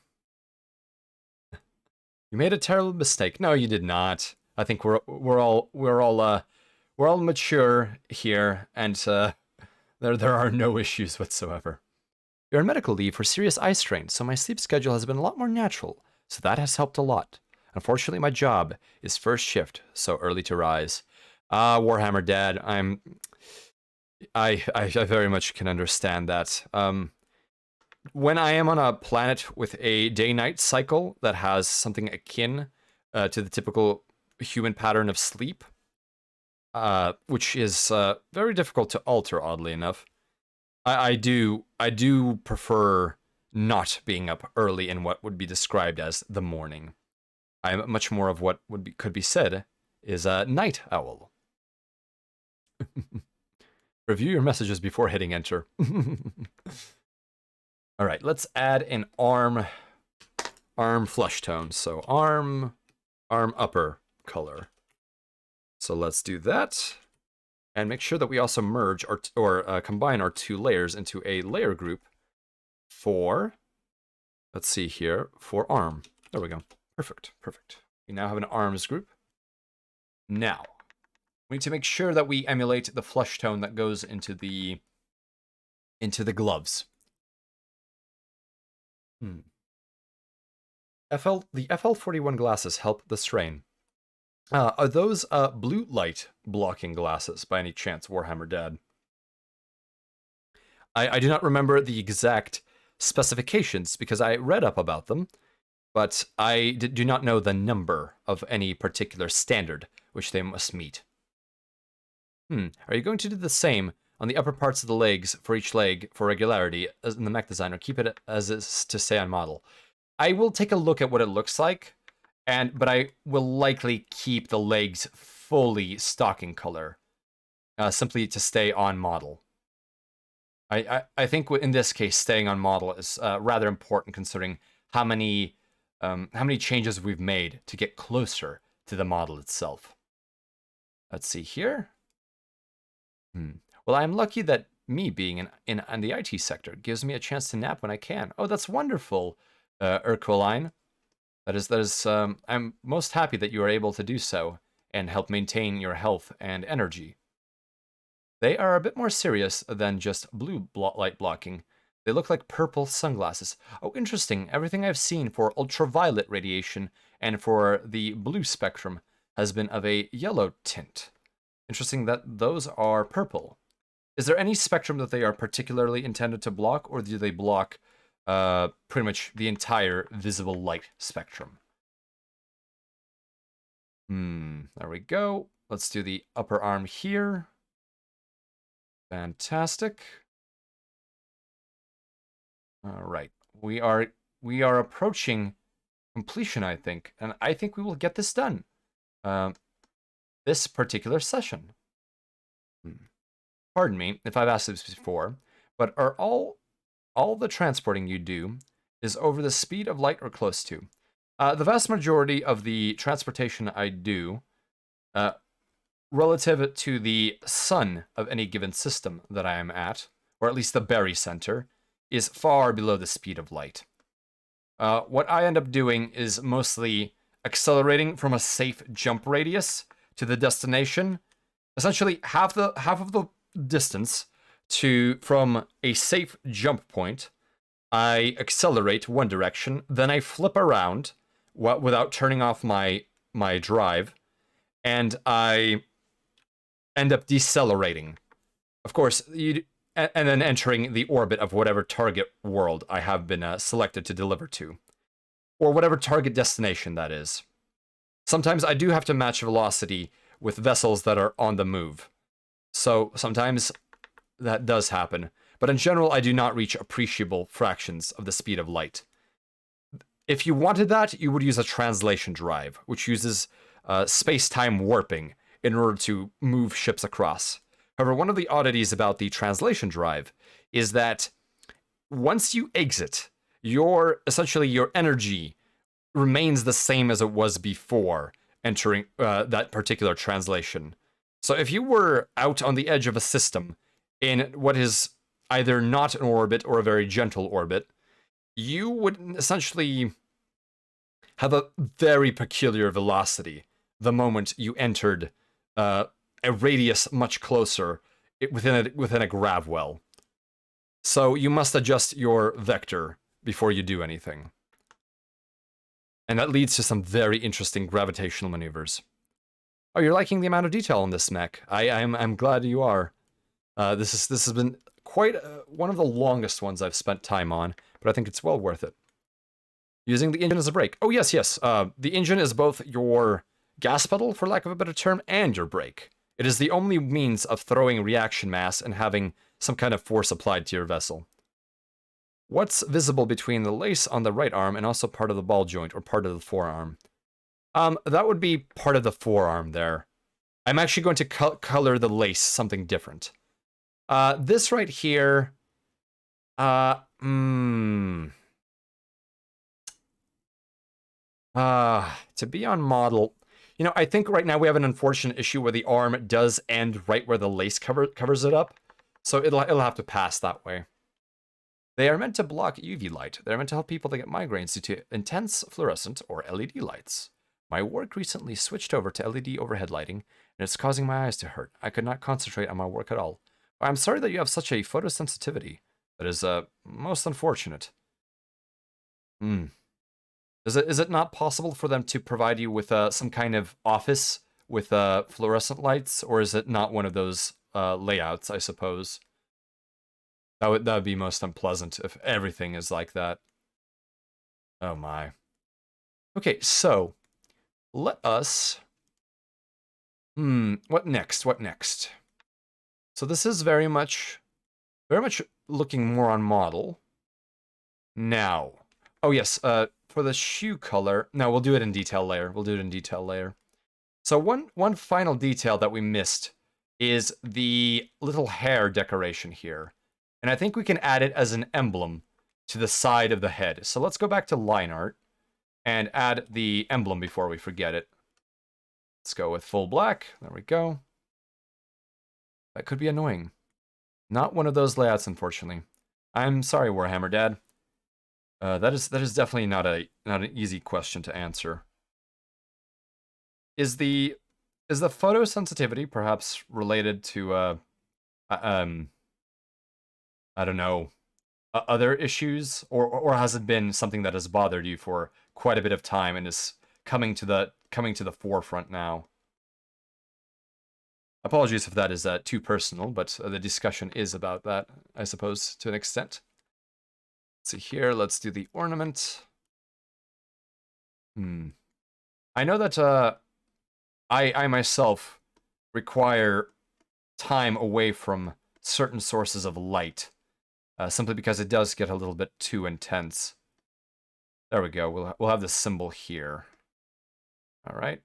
You made a terrible mistake. No, you did not. I think we're all mature here, and there are no issues whatsoever. You're on medical leave for serious eye strain, so my sleep schedule has been a lot more natural, so that has helped a lot. Unfortunately, my job is first shift, so early to rise. Warhammer Dad, I very much can understand that. When I am on a planet with a day-night cycle that has something akin to the typical human pattern of sleep, which is very difficult to alter, oddly enough, I do prefer not being up early in what would be described as the morning. I'm much more of what could be said is a night owl. Review your messages before hitting enter. All right, let's add an arm flush tone. So arm upper color. So let's do that. And make sure that we also merge or combine our two layers into a layer group for, let's see here, for arm. There we go. Perfect, perfect. We now have an arms group. Now, we need to make sure that we emulate the flush tone that goes into the gloves. The FL41 glasses help the strain. Are those blue light blocking glasses by any chance, Warhammer Dad? I do not remember the exact specifications because I read up about them, but I do not know the number of any particular standard which they must meet. Are you going to do the same on the upper parts of the legs for each leg for regularity as in the mech design, or keep it as is to say on model? I will take a look at what it looks like, but I will likely keep the legs fully stocking color, simply to stay on model. I think in this case, staying on model is rather important considering how many changes we've made to get closer to the model itself. Let's see here. Well, I'm lucky that me being in the IT sector gives me a chance to nap when I can. Oh, that's wonderful, Urquiline. That is. I'm most happy that you are able to do so and help maintain your health and energy. They are a bit more serious than just blue light blocking. They look like purple sunglasses. Oh, interesting. Everything I've seen for ultraviolet radiation and for the blue spectrum has been of a yellow tint. Interesting that those are purple. Is there any spectrum that they are particularly intended to block, or do they block pretty much the entire visible light spectrum? There we go. Let's do the upper arm here. Fantastic. All right. We are approaching completion, I think, and I think we will get this done. This particular session. Pardon me if I've asked this before, but are all the transporting you do is over the speed of light or close to? The vast majority of the transportation I do, relative to the sun of any given system that I am at, or at least the barycenter, is far below the speed of light. What I end up doing is mostly accelerating from a safe jump radius to the destination, essentially half of the distance from a safe jump point. I accelerate one direction, then I flip around without turning off my drive, and I end up decelerating. Of course, and then entering the orbit of whatever target world I have been selected to deliver to, or whatever target destination that is. Sometimes I do have to match velocity with vessels that are on the move, so sometimes that does happen, but in general I do not reach appreciable fractions of the speed of light. If you wanted that, you would use a translation drive, which uses space-time warping in order to move ships across. However, one of the oddities about the translation drive is that once you exit, essentially your energy remains the same as it was before entering that particular translation. So if you were out on the edge of a system in what is either not an orbit or a very gentle orbit, you would essentially have a very peculiar velocity the moment you entered a radius much closer within a grav well. So you must adjust your vector before you do anything. And that leads to some very interesting gravitational maneuvers. Oh, you're liking the amount of detail on this mech. I'm glad you are. This has been quite one of the longest ones I've spent time on, but I think it's well worth it. Using the engine as a brake. Oh, yes. The engine is both your gas pedal, for lack of a better term, and your brake. It is the only means of throwing reaction mass and having some kind of force applied to your vessel. What's visible between the lace on the right arm and also part of the ball joint or part of the forearm? That would be part of the forearm there. I'm actually going to color the lace something different. This right here, to be on model, I think right now we have an unfortunate issue where the arm does end right where the lace covers it up, so it'll have to pass that way. They are meant to block UV light. They're meant to help people that get migraines due to intense fluorescent or LED lights. My work recently switched over to LED overhead lighting, and it's causing my eyes to hurt. I could not concentrate on my work at all. I'm sorry that you have such a photosensitivity. That is most unfortunate. Is it not possible for them to provide you with some kind of office with fluorescent lights, or is it not one of those layouts, I suppose? That would be most unpleasant if everything is like that. Oh my. Okay, so let us. What next? What next? So this is very much looking more on model. Now, oh yes, for the shoe color. No, we'll do it in detail layer. So one final detail that we missed is the little hair decoration here. And I think we can add it as an emblem to the side of the head. So let's go back to line art and add the emblem before we forget it. Let's go with full black. There we go. That could be annoying. Not one of those layouts, unfortunately. I'm sorry, Warhammer Dad. That is definitely not an easy question to answer. Is the photosensitivity perhaps related to I don't know, other issues, or has it been something that has bothered you for quite a bit of time and is coming to the forefront now? Apologies if that is too personal, but the discussion is about that, I suppose, to an extent. Let's see here. Let's do the ornament. I know that I myself require time away from certain sources of light simply because it does get a little bit too intense. There we go. We'll have this symbol here. All right.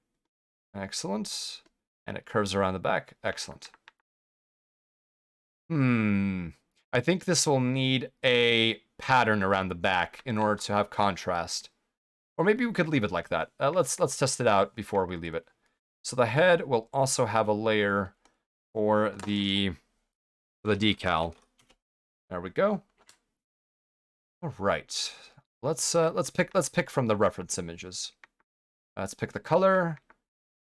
Excellent. And it curves around the back. Excellent. I think this will need a pattern around the back in order to have contrast. Or maybe we could leave it like that. Let's test it out before we leave it. So the head will also have a layer for the decal. There we go. All right. Let's pick from the reference images. Let's pick the color.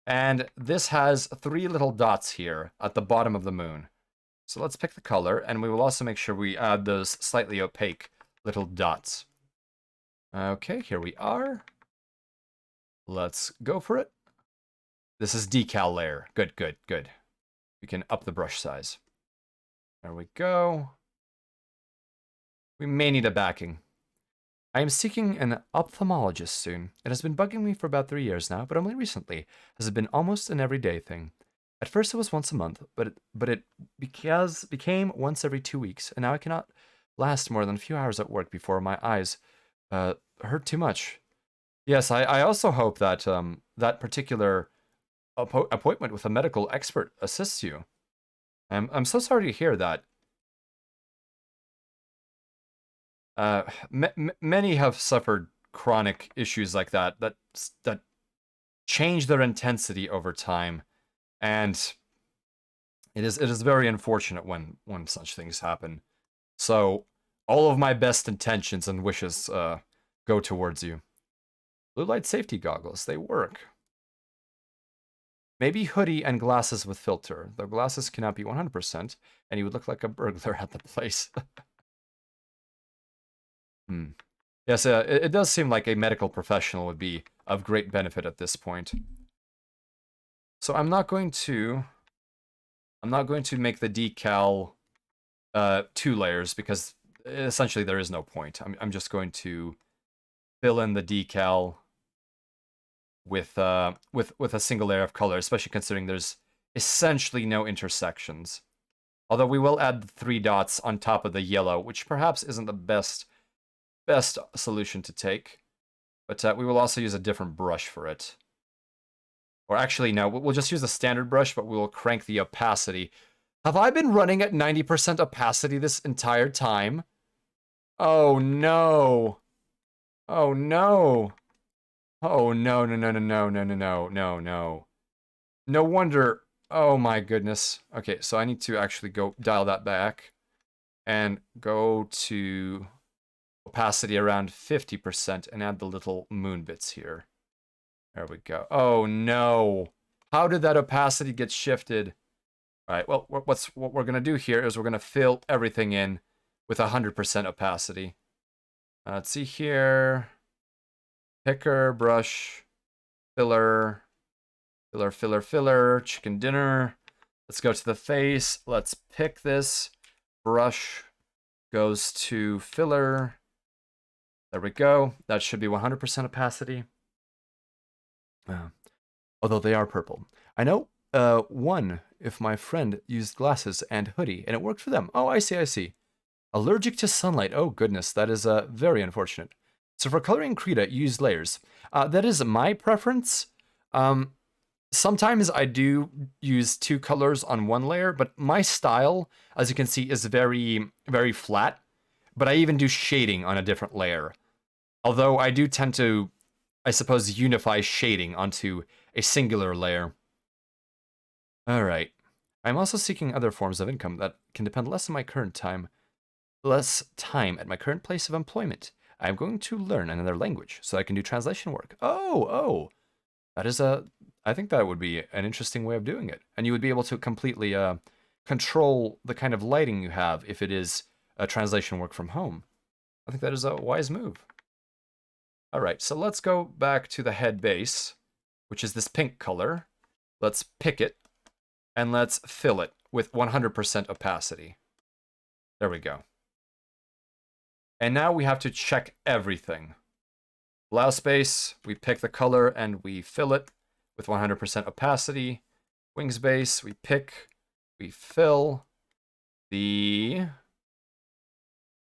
And this has 3 little dots here at the bottom of the moon. So let's pick the color, and we will also make sure we add those slightly opaque little dots. Okay, here we are. Let's go for it. This is decal layer. Good, good, good. We can up the brush size. There we go. We may need a backing. I am seeking an ophthalmologist soon. It has been bugging me for about 3 years now, but only recently has it been almost an everyday thing. At first it was once a month, but it became once every 2 weeks, and now I cannot last more than a few hours at work before my eyes hurt too much. Yes, I also hope that that particular appointment with a medical expert assists you. I'm so sorry to hear that. Many have suffered chronic issues like that change their intensity over time, and it is very unfortunate when such things happen. So all of my best intentions and wishes go towards you. Blue light safety goggles, they work. Maybe hoodie and glasses with filter. The glasses cannot be 100%, and you would look like a burglar at the place. Yes, it does seem like a medical professional would be of great benefit at this point. So I'm not going to make the decal 2 layers because essentially there is no point. I'm just going to fill in the decal with a single layer of color, especially considering there's essentially no intersections. Although we will add the 3 dots on top of the yellow, which perhaps isn't the best solution to take, but we will also use a different brush for it. Or actually, no, we'll just use the standard brush, but we will crank the opacity. Have I been running at 90% opacity this entire time? Oh no. Oh no. Oh no, no, no, no, no, no, no, no, no, no. No wonder. Oh my goodness. Okay, so I need to actually go dial that back and go to opacity around 50% and add the little moon bits here. There we go. Oh no. How did that opacity get shifted? All right, well, what we're going to do here is we're going to fill everything in with 100% opacity. Let's see here. Picker, brush, filler, filler, filler, filler, chicken dinner. Let's go to the face. Let's pick this. Brush goes to filler. There we go. That should be 100% opacity. Although they are purple. I know one, if my friend used glasses and hoodie, and it worked for them. Oh, I see, I see. Allergic to sunlight. Oh, goodness, that is very unfortunate. So for coloring Krita, use layers. That is my preference. Sometimes I do use 2 colors on 1 layer, but my style, as you can see, is very, very flat. But I even do shading on a different layer. Although I do tend to, I suppose, unify shading onto a singular layer. Alright. I'm also seeking other forms of income that can depend less on my current time. Less time at my current place of employment. I'm going to learn another language so I can do translation work. Oh. That is I think that would be an interesting way of doing it. And you would be able to completely control the kind of lighting you have if it is a translation work from home. I think that is a wise move. All right, so let's go back to the head base, which is this pink color. Let's pick it, and let's fill it with 100% opacity. There we go. And now we have to check everything. Blouse base, we pick the color and we fill it with 100% opacity. Wings base, we pick, we fill. The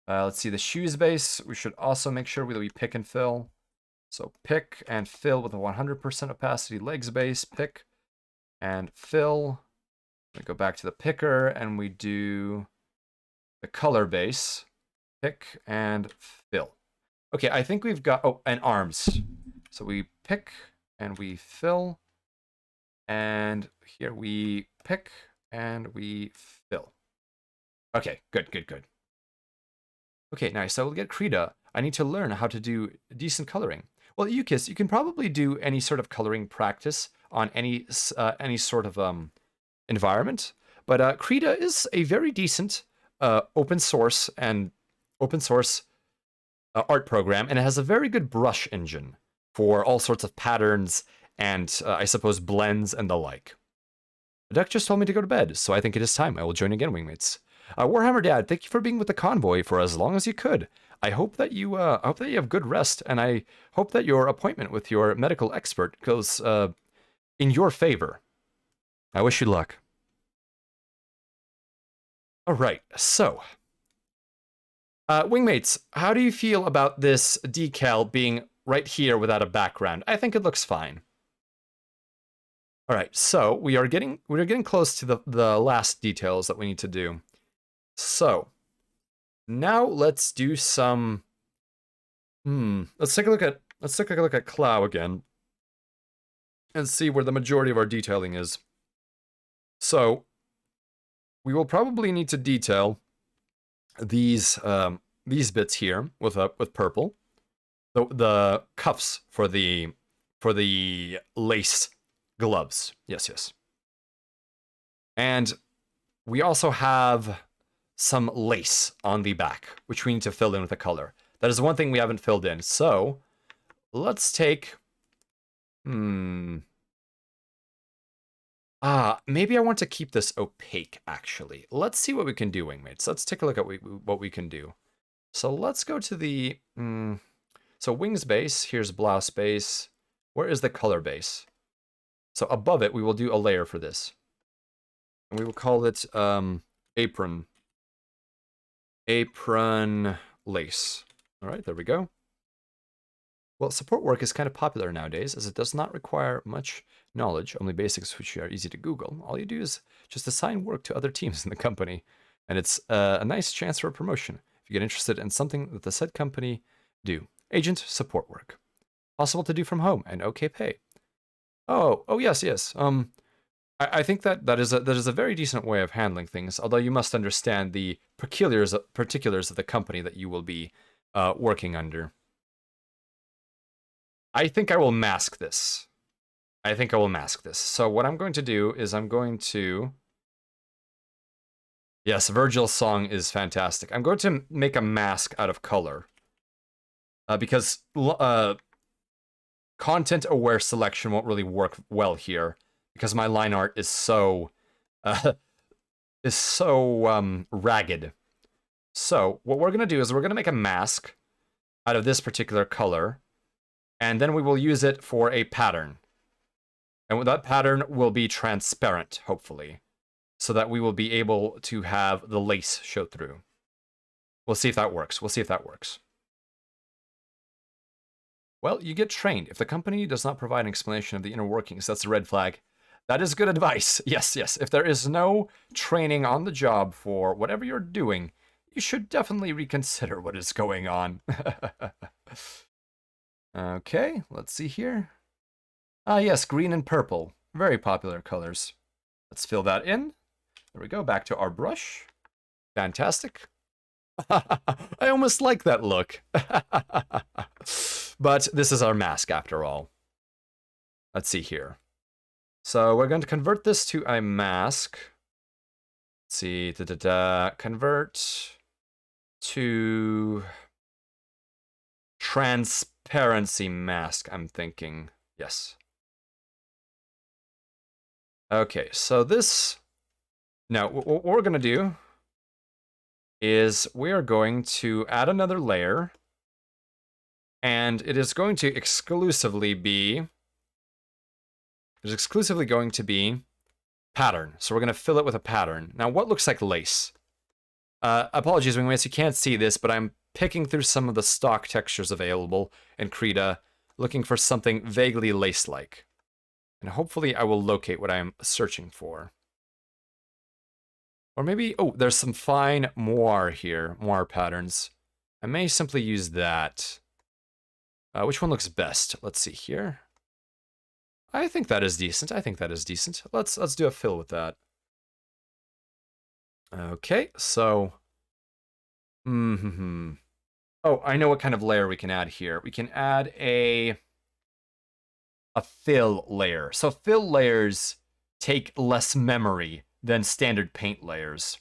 Let's see, the shoes base, we should also make sure that we pick and fill. So pick and fill with a 100% opacity. Legs base, pick and fill. We go back to the picker and we do the color base. Pick and fill. Okay, I think we've got, oh, and arms. So we pick and we fill. And here we pick and we fill. Okay, good, good, good. Okay, nice. So we'll get Krita. I need to learn how to do decent coloring. Well, Yukis, you can probably do any sort of coloring practice on any sort of environment. But Krita is a very decent open source art program, and it has a very good brush engine for all sorts of patterns and I suppose blends and the like. The duck just told me to go to bed, so I think it is time. I will join again, wingmates. Warhammer Dad, thank you for being with the convoy for as long as you could. I hope that you have good rest, and I hope that your appointment with your medical expert goes in your favor. I wish you luck. All right, so wingmates, how do you feel about this decal being right here without a background? I think it looks fine. All right, so we're getting close to the last details that we need to do. So now let's do some. Let's take a look at Clow again and see where the majority of our detailing is. So we will probably need to detail these bits here with purple, the cuffs for the lace gloves. Yes. And we also have some lace on the back, which we need to fill in with a color. That is one thing we haven't filled in. So let's take, maybe I want to keep this opaque, actually. Let's see what we can do, wingmates. Let's take a look at what we can do. So let's go to the, so wings base, here's blouse base. Where is the color base? So above it, we will do a layer for this. And we will call it apron lace. All right, there we go. Well, support work is kind of popular nowadays, as it does not require much knowledge, only basics which are easy to Google. All you do is just assign work to other teams in the company, and it's a nice chance for a promotion if you get interested in something that the said company do. Agent support work. Possible to do from home and okay pay. Oh yes. I think that is a very decent way of handling things, although you must understand the particulars of the company that you will be working under. I think I will mask this. So what I'm going to do is yes, Virgil's song is fantastic. I'm going to make a mask out of color. Because content-aware selection won't really work well here, because my line art is so ragged. So what we're gonna do is we're gonna make a mask out of this particular color, and then we will use it for a pattern. And that pattern will be transparent, hopefully, so that we will be able to have the lace show through. We'll see if that works. Well, you get trained. If the company does not provide an explanation of the inner workings, that's a red flag. That is good advice. Yes. If there is no training on the job for whatever you're doing, you should definitely reconsider what is going on. Okay, let's see here. Yes, green and purple. Very popular colors. Let's fill that in. There we go, back to our brush. Fantastic. I almost like that look. But this is our mask after all. Let's see here. So we're going to convert this to a mask. Let's see, convert to transparency mask, I'm thinking. Yes. Okay, so this, now what we're going to do is we are going to add another layer, and it is going to exclusively be, pattern. So we're going to fill it with a pattern. Now, what looks like lace? Apologies, wingmates, you can't see this, but I'm picking through some of the stock textures available in Krita, looking for something vaguely lace-like. And hopefully I will locate what I'm searching for. Or maybe, oh, there's some fine moire here, moire patterns. I may simply use that. Which one looks best? Let's see here. I think that is decent. I think that is decent. Let's do a fill with that. Okay, so... Oh, I know what kind of layer we can add here. We can add a fill layer. So fill layers take less memory than standard paint layers.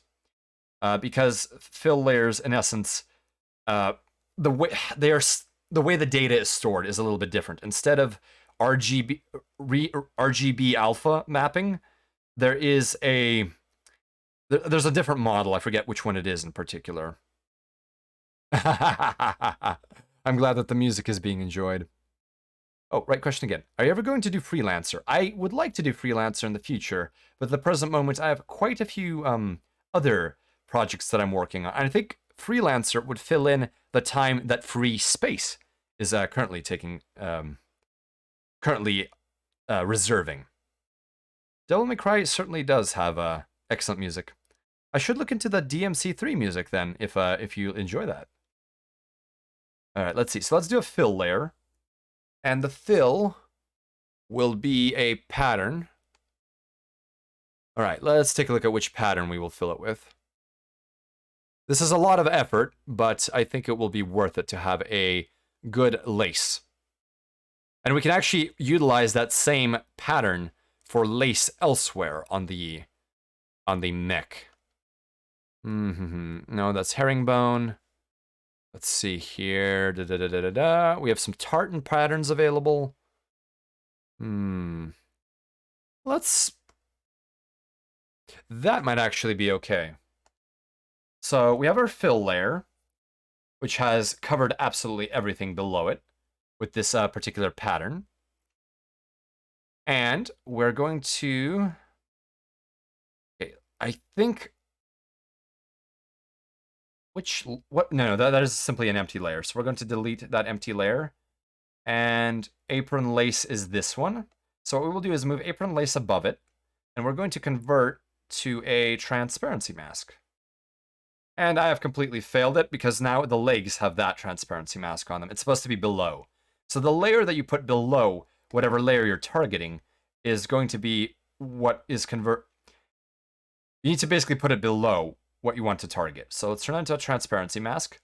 Because fill layers, in essence, the way the data is stored is a little bit different. Instead of RGB alpha mapping, there's a different model. I forget which one it is in particular. I'm glad that the music is being enjoyed. Oh, right question again. Are you ever going to do freelancer? I would like to do freelancer in the future, but at the present moment I have quite a few other projects that I'm working on. And I think freelancer would fill in the time that free space is currently reserving. Devil May Cry certainly does have excellent music. I should look into the DMC3 music then, if you enjoy that. All right, let's see. So let's do a fill layer. And the fill will be a pattern. All right, let's take a look at which pattern we will fill it with. This is a lot of effort, but I think it will be worth it to have a good lace. And we can actually utilize that same pattern for lace elsewhere on the mech. No, that's herringbone. Let's see here. We have some tartan patterns available. That might actually be okay. So we have our fill layer, which has covered absolutely everything below it with this particular pattern. And we're going to... Okay, I think... No, that is simply an empty layer. So we're going to delete that empty layer. And apron lace is this one. So what we will do is move apron lace above it. And we're going to convert to a transparency mask. And I have completely failed it because now the legs have that transparency mask on them. It's supposed to be below. So the layer that you put below whatever layer you're targeting is going to be what is You need to basically put it below what you want to target. So let's turn that into a transparency mask.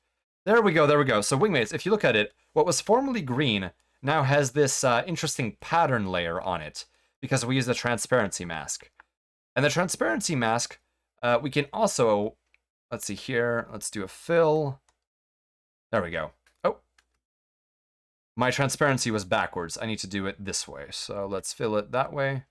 There we go, there we go. So wingmates, if you look at it, what was formerly green now has this interesting pattern layer on it because we use the transparency mask. And the transparency mask, we can also, let's see here, let's do a fill. There we go. Oh, my transparency was backwards. I need to do it this way. So let's fill it that way.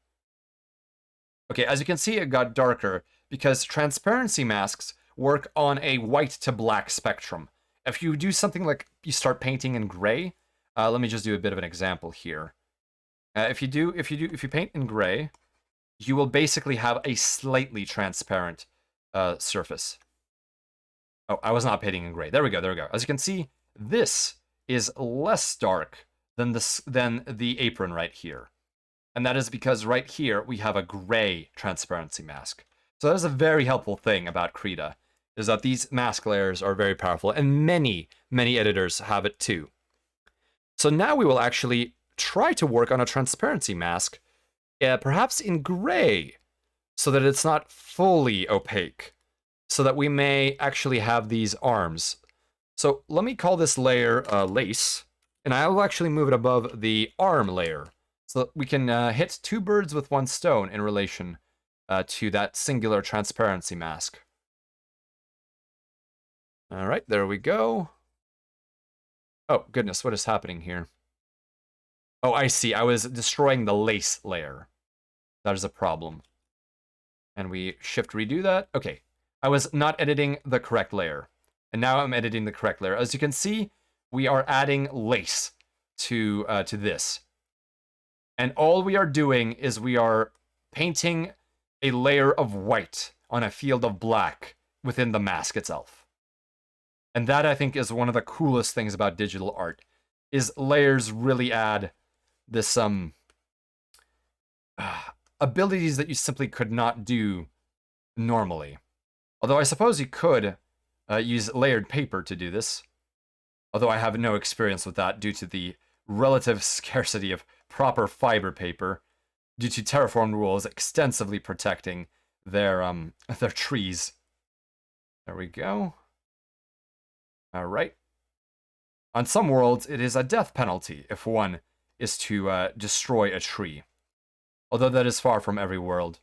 Okay, as you can see, it got darker because transparency masks work on a white to black spectrum. If you do something like you start painting in gray, let me just do a bit of an example here. If you paint in gray, you will basically have a slightly transparent surface. Oh, I was not painting in gray. There we go, there we go. As you can see, this is less dark than the apron right here. And that is because right here we have a gray transparency mask. So that is a very helpful thing about Krita, is that these mask layers are very powerful, and many editors have it too. So now we will actually try to work on a transparency mask, perhaps in gray, so that it's not fully opaque, so that we may actually have these arms. So let me call this layer lace, and I will actually move it above the arm layer, so that we can hit two birds with one stone in relation to that singular transparency mask. All right, there we go. Oh, goodness, what is happening here? Oh, I see. I was destroying the lace layer. That is a problem. And we shift redo that. Okay, I was not editing the correct layer. And now I'm editing the correct layer. As you can see, we are adding lace to this. And all we are doing is we are painting a layer of white on a field of black within the mask itself. And that, I think, is one of the coolest things about digital art, is layers really add this abilities that you simply could not do normally. Although I suppose you could use layered paper to do this. Although I have no experience with that due to the relative scarcity of proper fiber paper, due to terraform rules extensively protecting their trees. There we go. All right. On some worlds, it is a death penalty if one is to destroy a tree. Although that is far from every world.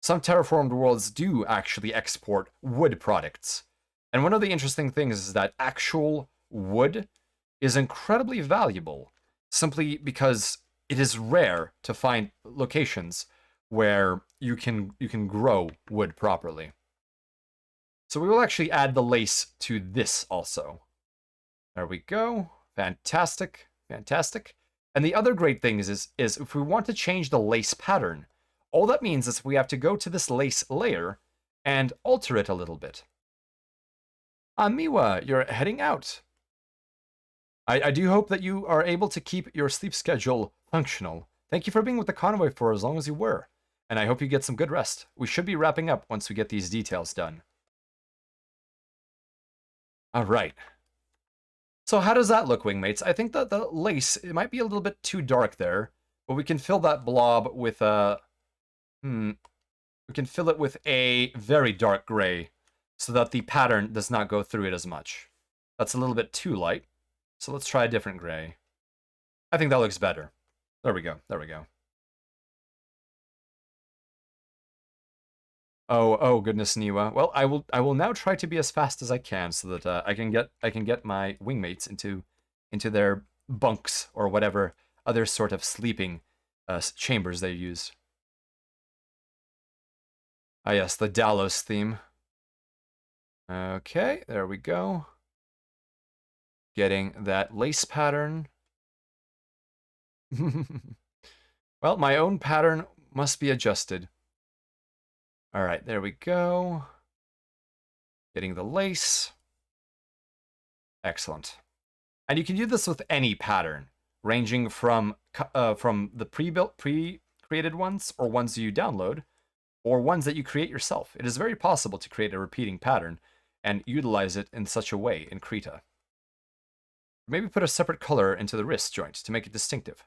Some terraformed worlds do actually export wood products. And one of the interesting things is that actual wood is incredibly valuable, simply because it is rare to find locations where you can grow wood properly. So we will actually add the lace to this also. There we go. Fantastic. Fantastic. And the other great thing is if we want to change the lace pattern, all that means is we have to go to this lace layer and alter it a little bit. Miwa, you're heading out. I do hope that you are able to keep your sleep schedule functional. Thank you for being with the convoy for as long as you were. And I hope you get some good rest. We should be wrapping up once we get these details done. All right. So how does that look, wingmates? I think that the lace, it might be a little bit too dark there, but we can fill that blob with a... we can fill it with a very dark gray so that the pattern does not go through it as much. That's a little bit too light. So let's try a different gray. I think that looks better. There we go. There we go. Oh goodness, Niwa. Well, I will now try to be as fast as I can so that I can get my wingmates into their bunks or whatever other sort of sleeping chambers they use. Ah yes, the Dalos theme. Okay, there we go. Getting that lace pattern. Well, my own pattern must be adjusted. All right, there we go. Getting the lace. Excellent. And you can do this with any pattern, ranging from the pre-created ones, or ones you download, or ones that you create yourself. It is very possible to create a repeating pattern and utilize it in such a way in Krita. Maybe put a separate color into the wrist joint to make it distinctive.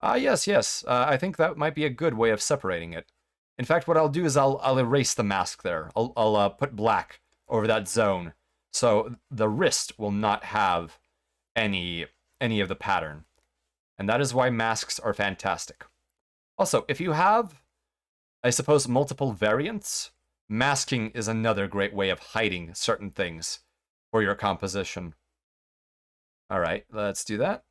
Yes. I think that might be a good way of separating it. In fact, what I'll do is I'll erase the mask there. I'll put black over that zone, so the wrist will not have any of the pattern. And that is why masks are fantastic. Also, if you have, I suppose, multiple variants, masking is another great way of hiding certain things for your composition. All right, let's do that.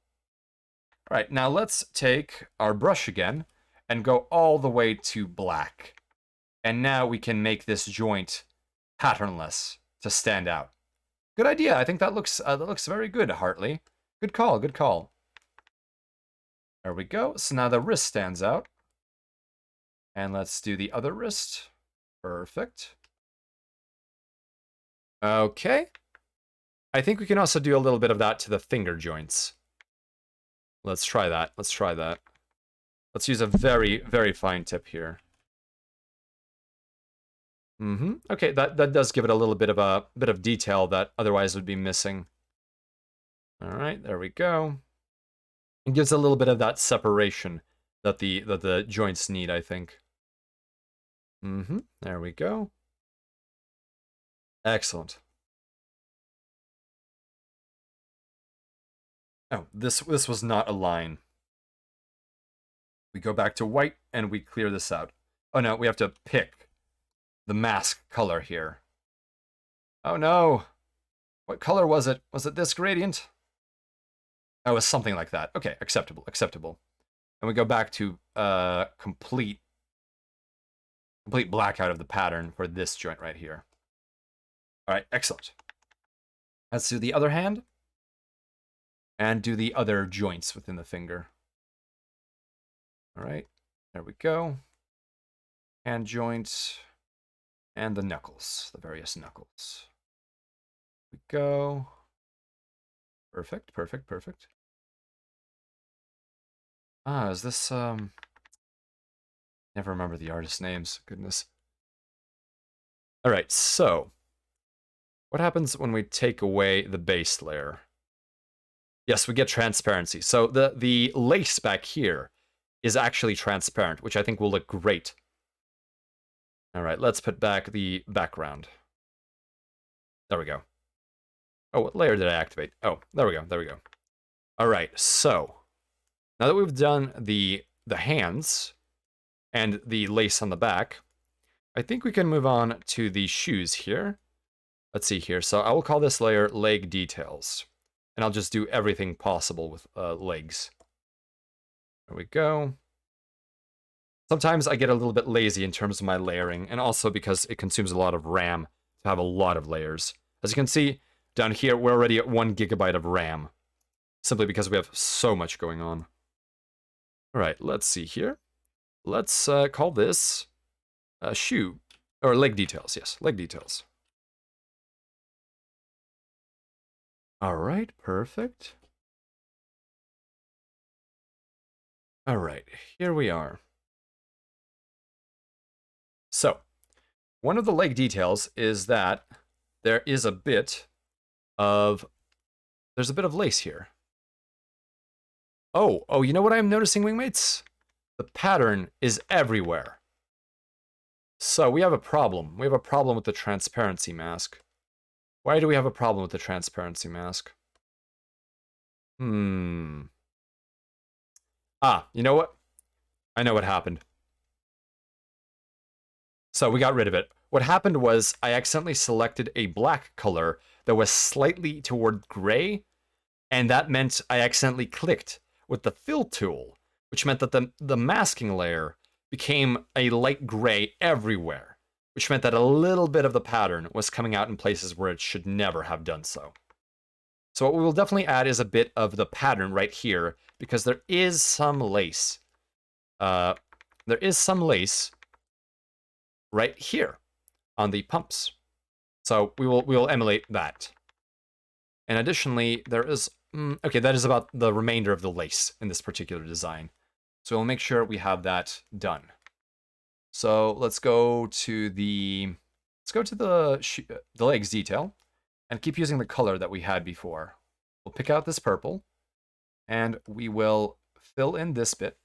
All right, now let's take our brush again and go all the way to black. And now we can make this joint patternless to stand out. Good idea. I think that looks very good, Hartley. Good call, good call. There we go. So now the wrist stands out. And let's do the other wrist. Perfect. Okay. I think we can also do a little bit of that to the finger joints. Let's try that. Let's try that. Let's use a very, very fine tip here. Okay, that does give it a little bit of detail that otherwise would be missing. All right, there we go. It gives a little bit of that separation that the joints need, I think. There we go. Excellent. Oh, this was not a line. We go back to white and we clear this out. Oh no, we have to pick the mask color here. Oh no. What color was it? Was it this gradient? Oh, it was something like that. Okay, acceptable, acceptable. And we go back to complete blackout of the pattern for this joint right here. All right, excellent. Let's do the other hand. And do the other joints within the finger. All right, there we go. Hand joint. And the knuckles, the various knuckles. We go. Perfect, perfect, perfect. Ah, is this, never remember the artist names, goodness. Alright, so, what happens when we take away the base layer? Yes, we get transparency. So the lace back here is actually transparent, which I think will look great. Alright, let's put back the background. There we go. Oh, what layer did I activate? Oh, there we go, there we go. Alright, so, now that we've done the hands and the lace on the back, I think we can move on to the shoes here. Let's see here. So I will call this layer leg details. And I'll just do everything possible with legs. There we go. Sometimes I get a little bit lazy in terms of my layering, and also because it consumes a lot of RAM to have a lot of layers. As you can see, down here, we're already at 1 GB of RAM, simply because we have so much going on. All right, let's see here. Let's call this shoe, or leg details, yes, leg details. All right, perfect. All right, here we are. So, one of the leg details is that there is a bit of, there's a bit of lace here. Oh, you know what I'm noticing, wingmates? The pattern is everywhere. So we have a problem. We have a problem with the transparency mask. Why do we have a problem with the transparency mask? Ah, you know what? I know what happened. So we got rid of it. What happened was I accidentally selected a black color that was slightly toward gray, and that meant I accidentally clicked with the fill tool, which meant that the masking layer became a light gray everywhere, which meant that a little bit of the pattern was coming out in places where it should never have done so. So what we will definitely add is a bit of the pattern right here, because there is some lace. There is some lace right here on the pumps. So we will emulate that. And additionally, there is, okay, that is about the remainder of the lace in this particular design. So we'll make sure we have that done. So let's go to the legs detail and keep using the color that we had before. We'll pick out this purple and we will fill in this bit,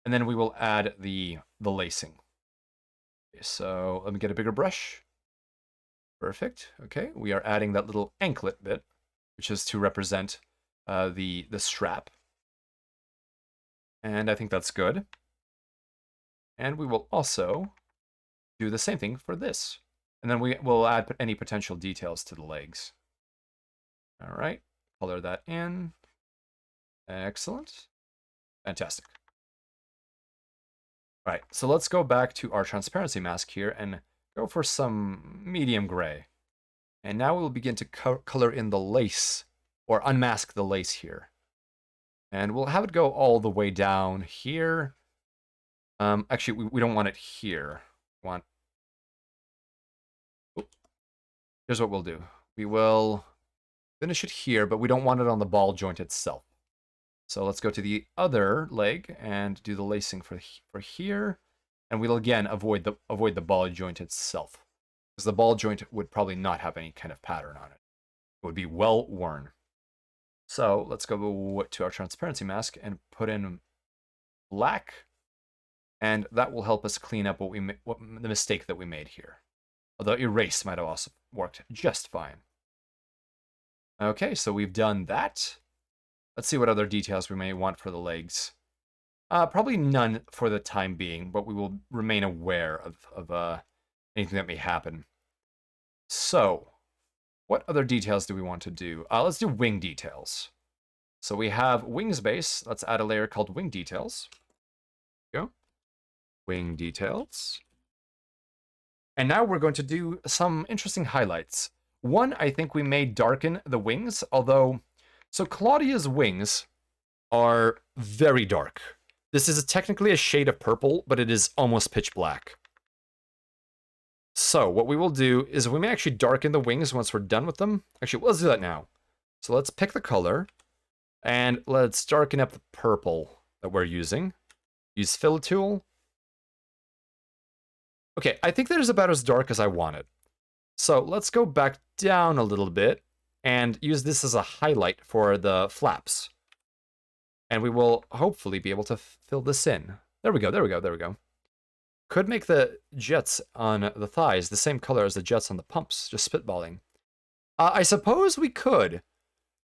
and then we will add the lacing. Okay, so let me get a bigger brush. Perfect. Okay, we are adding that little anklet bit, which is to represent the strap. And I think that's good. And we will also do the same thing for this. And then we will add any potential details to the legs. All right, color that in. Excellent. Fantastic. All right, so let's go back to our transparency mask here and go for some medium gray. And now we'll begin to color in the lace, or unmask the lace here. And we'll have it go all the way down here. Actually, we don't want it here. We want... Oh. Here's what we'll do. We will finish it here, but we don't want it on the ball joint itself. So let's go to the other leg and do the lacing for here. And we'll again avoid the ball joint itself, because the ball joint would probably not have any kind of pattern on it. It would be well worn. So let's go to our transparency mask and put in black, and that will help us clean up the mistake that we made here. Although erase might have also worked just fine. Okay, so we've done that. Let's see what other details we may want for the legs. Probably none for the time being, but we will remain aware of anything that may happen. So, what other details do we want to do? Let's do wing details. So we have wings base. Let's add a layer called wing details. Go. Wing details. And now we're going to do some interesting highlights. One, I think we may darken the wings, although... So Claudia's wings are very dark. This is technically a shade of purple, but it is almost pitch black. So what we will do is we may actually darken the wings once we're done with them. Actually, let's do that now. So let's pick the color, and let's darken up the purple that we're using. Use fill tool. Okay, I think that is about as dark as I want it. So let's go back down a little bit and use this as a highlight for the flaps. And we will hopefully be able to fill this in. There we go, there we go, there we go. Could make the jets on the thighs the same color as the jets on the pumps, just spitballing. I suppose we could.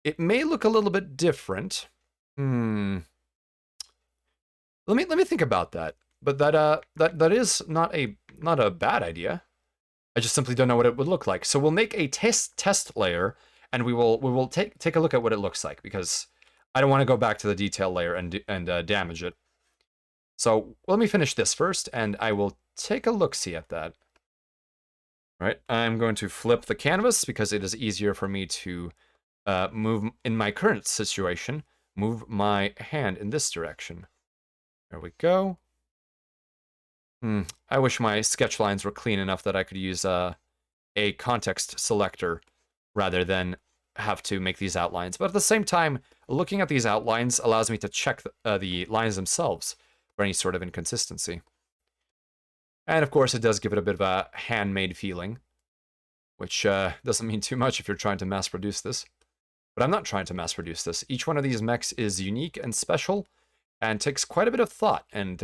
It may look a little bit different. Let me think about that. But that is not a bad idea. I just simply don't know what it would look like. So we'll make a test layer, and we will take a look at what it looks like, because I don't want to go back to the detail layer and damage it. So let me finish this first, and I will take a look-see at that. All right, I'm going to flip the canvas because it is easier for me to move, in my current situation, move my hand in this direction. There we go. I wish my sketch lines were clean enough that I could use a context selector rather than have to make these outlines. But at the same time, looking at these outlines allows me to check the lines themselves for any sort of inconsistency. And of course, it does give it a bit of a handmade feeling, which doesn't mean too much if you're trying to mass produce this. But I'm not trying to mass produce this. Each one of these mechs is unique and special, and takes quite a bit of thought and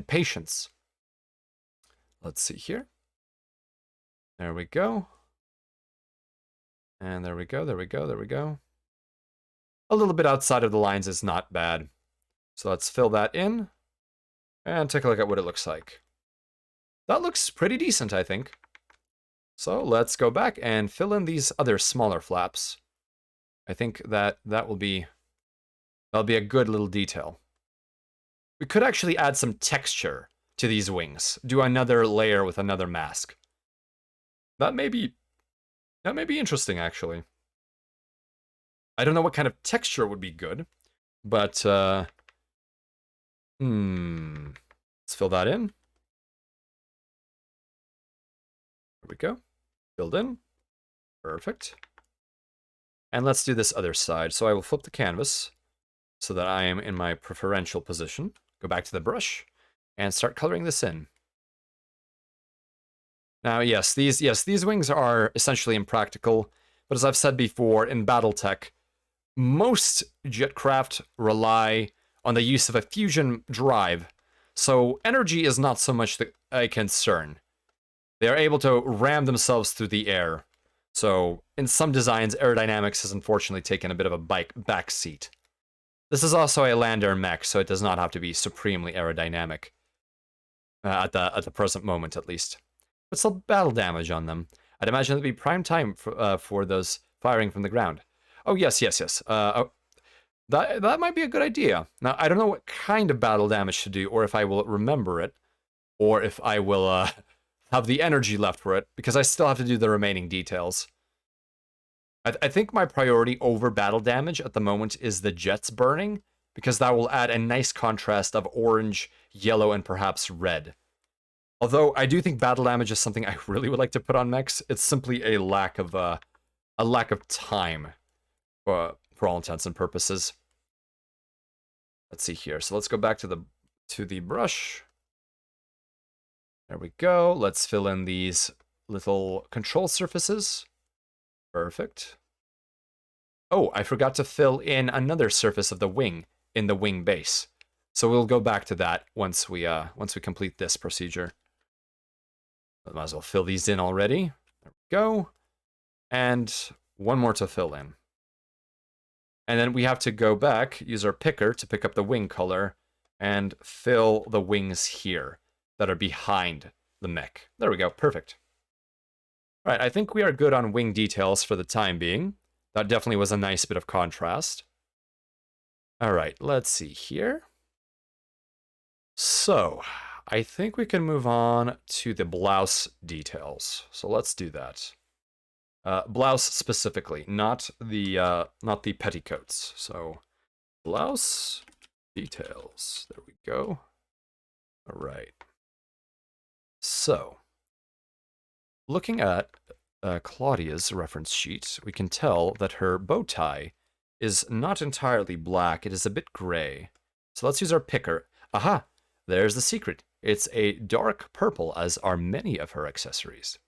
patience. Let's see here. There we go. And there we go, there we go, there we go. A little bit outside of the lines is not bad. So let's fill that in and take a look at what it looks like. That looks pretty decent, I think. So let's go back and fill in these other smaller flaps. I think that'll be a good little detail. We could actually add some texture to these wings. Do another layer with another mask. That may be interesting, actually. I don't know what kind of texture would be good, but let's fill that in. There we go. Filled in. Perfect. And let's do this other side. So I will flip the canvas so that I am in my preferential position. Go back to the brush and start coloring this in. Now, yes, these wings are essentially impractical, but as I've said before, in BattleTech, most jetcraft rely on the use of a fusion drive, so energy is not so much a concern. They are able to ram themselves through the air, so in some designs, aerodynamics has unfortunately taken a bit of a back seat. This is also a lander mech, so it does not have to be supremely aerodynamic, at the present moment at least. But still battle damage on them. I'd imagine it'd be prime time for those firing from the ground. Oh, yes. That might be a good idea. Now, I don't know what kind of battle damage to do, or if I will remember it, or if I will have the energy left for it, because I still have to do the remaining details. I think my priority over battle damage at the moment is the jets burning, because that will add a nice contrast of orange, yellow, and perhaps red. Although I do think battle damage is something I really would like to put on mechs. It's simply a lack of time, for all intents and purposes. Let's see here. So let's go back to the brush. There we go. Let's fill in these little control surfaces. Perfect. Oh, I forgot to fill in another surface of the wing in the wing base. So we'll go back to that once we complete this procedure. Might as well fill these in already. There we go. And one more to fill in. And then we have to go back, use our picker to pick up the wing color, and fill the wings here that are behind the mech. There we go, perfect. All right, I think we are good on wing details for the time being. That definitely was a nice bit of contrast. All right, let's see here. So, I think we can move on to the blouse details. So let's do that. Blouse specifically, not the petticoats. So, blouse details. There we go. All right. So, Looking at Claudia's reference sheet, we can tell that her bow tie is not entirely black, it is a bit gray. So let's use our picker. Aha! There's the secret. It's a dark purple, as are many of her accessories.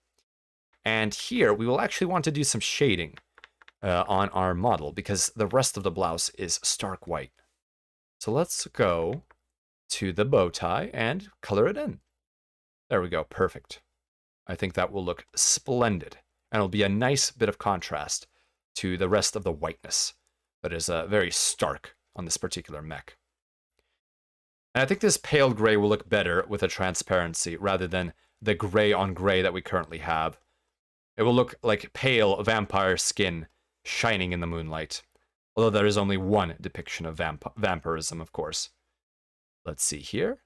And here, we will actually want to do some shading on our model, because the rest of the blouse is stark white. So let's go to the bow tie and color it in. There we go, perfect. I think that will look splendid, and it'll be a nice bit of contrast to the rest of the whiteness that is very stark on this particular mech. And I think this pale gray will look better with a transparency rather than the gray on gray that we currently have. It will look like pale vampire skin shining in the moonlight, although there is only one depiction of vampirism, of course. Let's see here.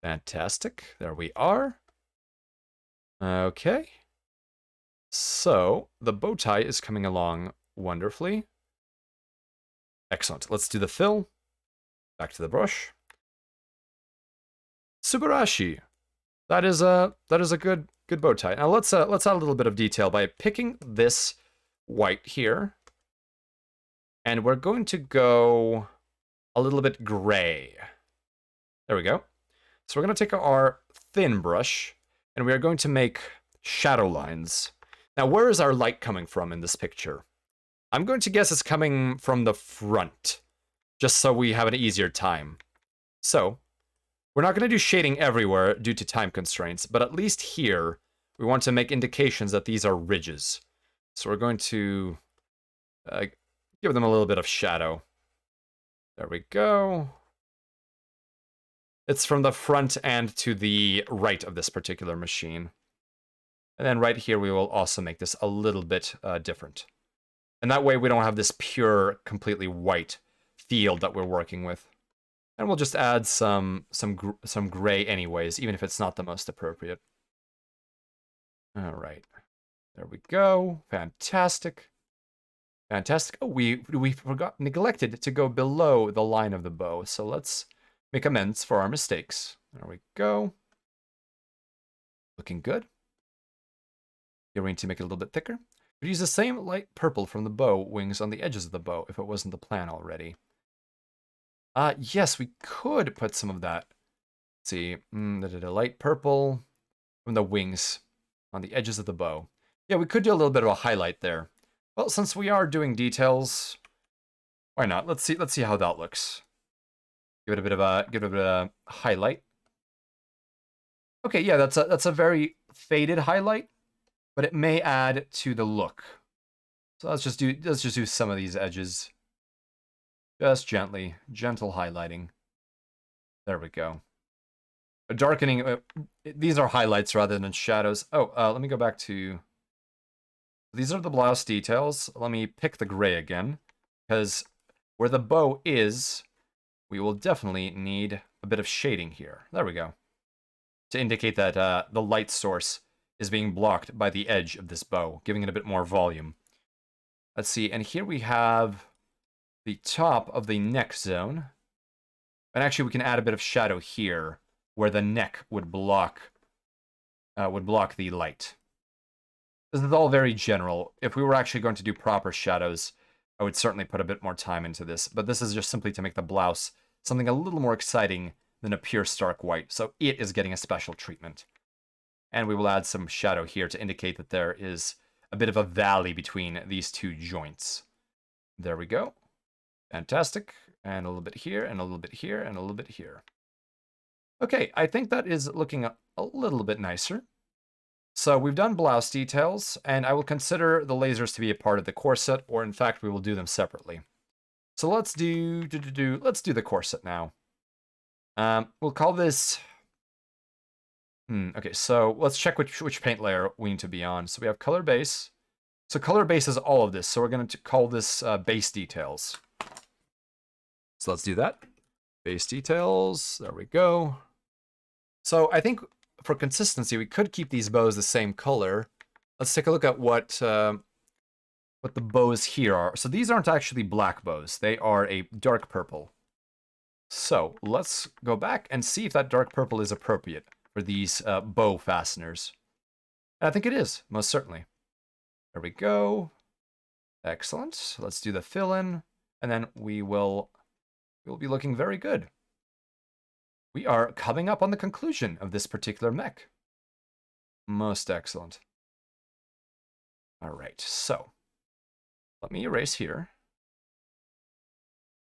Fantastic. There we are. Okay. So, the bow tie is coming along wonderfully. Excellent. Let's do the fill. Back to the brush. Subarashi. That is a good bow tie. Now let's add a little bit of detail by picking this white here. And we're going to go a little bit gray. There we go. So we're going to take our thin brush and we are going to make shadow lines. Now, where is our light coming from in this picture? I'm going to guess it's coming from the front, just so we have an easier time. So, we're not going to do shading everywhere due to time constraints, but at least here, we want to make indications that these are ridges. So we're going to give them a little bit of shadow. There we go. It's from the front and to the right of this particular machine. And then right here, we will also make this a little bit different. And that way we don't have this pure, completely white field that we're working with. And we'll just add some gray anyways, even if it's not the most appropriate. All right. There we go. Fantastic. Fantastic. Oh, we neglected to go below the line of the bow. So let's make amends for our mistakes. There we go. Looking good. You're going to make it a little bit thicker. We'd use the same light purple from the bow wings on the edges of the bow if it wasn't the plan already. Yes, we could put some of that. Let's see, light purple from the wings on the edges of the bow. Yeah, we could do a little bit of a highlight there. Well, since we are doing details, why not? Let's see how that looks. Give it a bit of a highlight. Okay, yeah, that's a very faded highlight, but it may add to the look. So let's just do some of these edges. Just gently, gentle highlighting. There we go. A darkening, these are highlights rather than shadows. Oh, let me go back to, these are the blouse details. Let me pick the gray again, because where the bow is, we will definitely need a bit of shading here. There we go. To indicate that the light source is being blocked by the edge of this bow, giving it a bit more volume. Let's see, and here we have the top of the neck zone. And actually we can add a bit of shadow here where the neck would block the light. This is all very general. If we were actually going to do proper shadows, I would certainly put a bit more time into this, but this is just simply to make the blouse something a little more exciting than a pure stark white, so it is getting a special treatment. And we will add some shadow here to indicate that there is a bit of a valley between these two joints. There we go. Fantastic. And a little bit here, and a little bit here, and a little bit here. Okay, I think that is looking a little bit nicer. So we've done blouse details, and I will consider the lasers to be a part of the corset, or in fact, we will do them separately. So let's do the corset now. We'll call this... okay, so let's check which paint layer we need to be on. So we have color base. So color base is all of this, so we're going to call this base details. So let's do that. Base details, there we go. So I think for consistency, we could keep these bows the same color. Let's take a look at what the bows here are. So these aren't actually black bows. They are a dark purple. So let's go back and see if that dark purple is appropriate for these bow fasteners. I think it is, most certainly. There we go. Excellent. Let's do the fill-in, and then we'll be looking very good. We are coming up on the conclusion of this particular mech. Most excellent. All right, so let me erase here.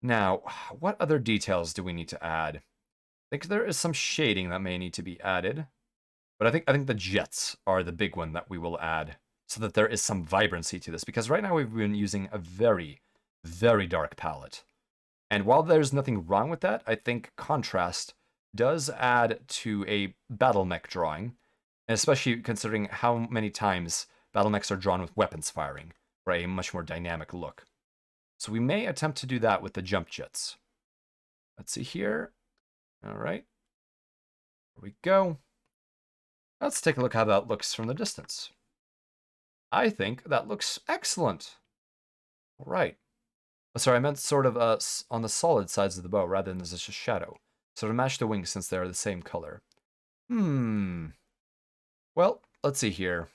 Now, what other details do we need to add? I think there is some shading that may need to be added, but I think the jets are the big one that we will add, so that there is some vibrancy to this, because right now we've been using a very, very dark palette. And while there's nothing wrong with that, I think contrast does add to a battle mech drawing, and especially considering how many times battle mechs are drawn with weapons firing, for a much more dynamic look. So we may attempt to do that with the jump jets. Let's see here. All right. Here we go. Let's take a look how that looks from the distance. I think that looks excellent. All right. Oh, sorry, I meant sort of on the solid sides of the bow rather than as a shadow. So to match the wings since they're the same color. Well, let's see here.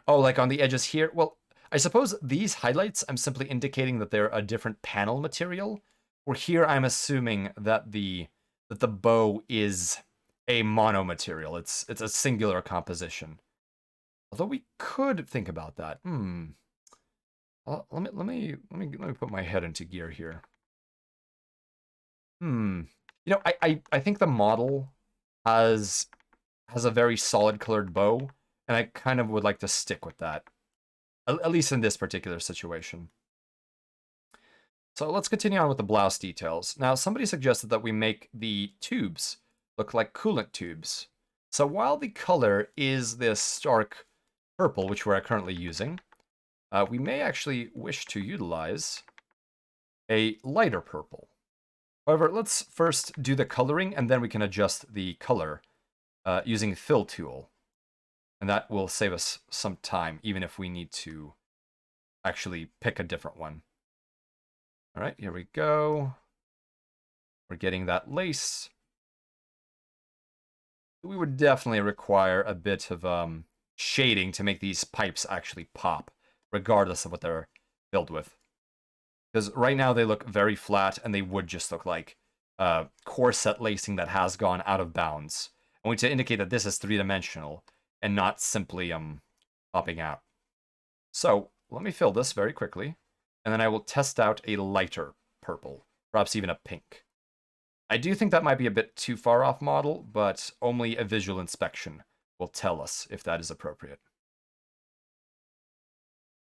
Oh, like on the edges here? Well, I suppose these highlights, I'm simply indicating that they're a different panel material. Where here I'm assuming that the bow is a mono material. It's a singular composition. Although we could think about that. Let me put my head into gear here. You know, I think the model has a very solid colored bow, and I kind of would like to stick with that. At least in this particular situation. So let's continue on with the blouse details. Now, somebody suggested that we make the tubes look like coolant tubes. So while the color is this stark purple, which we're currently using, we may actually wish to utilize a lighter purple. However, let's first do the coloring, and then we can adjust the color using Fill Tool. And that will save us some time, even if we need to actually pick a different one. All right, here we go. We're getting that lace. We would definitely require a bit of shading to make these pipes actually pop, regardless of what they're filled with. Because right now they look very flat, and they would just look like corset lacing that has gone out of bounds. And we need to indicate that this is three-dimensional, and not simply popping out. So let me fill this very quickly, and then I will test out a lighter purple, perhaps even a pink. I do think that might be a bit too far off model, but only a visual inspection will tell us if that is appropriate.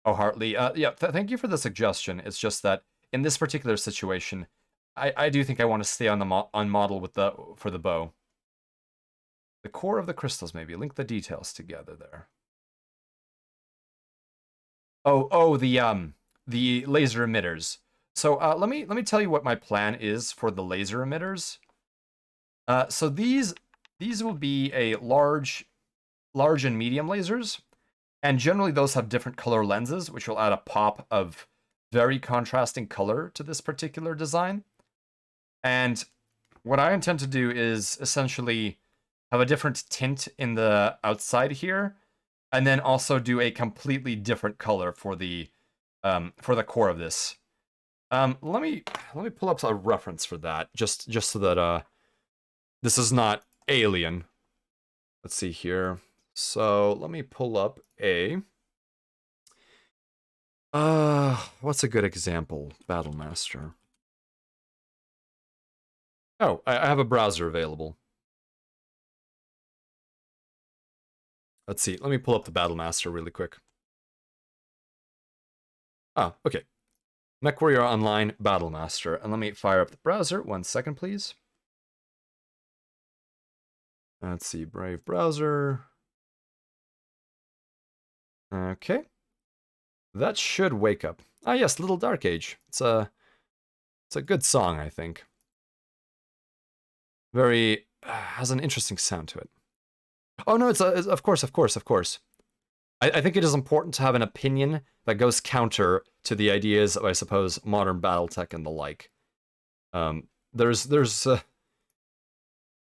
Oh, Hartley, yeah, thank you for the suggestion. It's just that in this particular situation, I do think I want to stay on the on model with for the bow. The core of the crystals, maybe. Link the details together there. Oh, the laser emitters. So let me tell you what my plan is for the laser emitters. So these will be a large and medium lasers, and generally those have different color lenses, which will add a pop of very contrasting color to this particular design. And what I intend to do is essentially have a different tint in the outside here, and then also do a completely different color for the core of this. Let me pull up a reference for that, just so that this is not alien. Let's see here. So let me pull up a what's a good example? Battlemaster. Oh, I have a browser available. Let's see. Let me pull up the Battlemaster really quick. Ah, okay. MechWarrior Online Battlemaster. And let me fire up the browser. 1 second, please. Let's see. Brave browser. Okay. That should wake up. Ah, yes, Little Dark Age. It's a good song, I think. Very has an interesting sound to it. Oh no, it's of course. I think it is important to have an opinion that goes counter to the ideas of, I suppose, modern BattleTech and the like. There's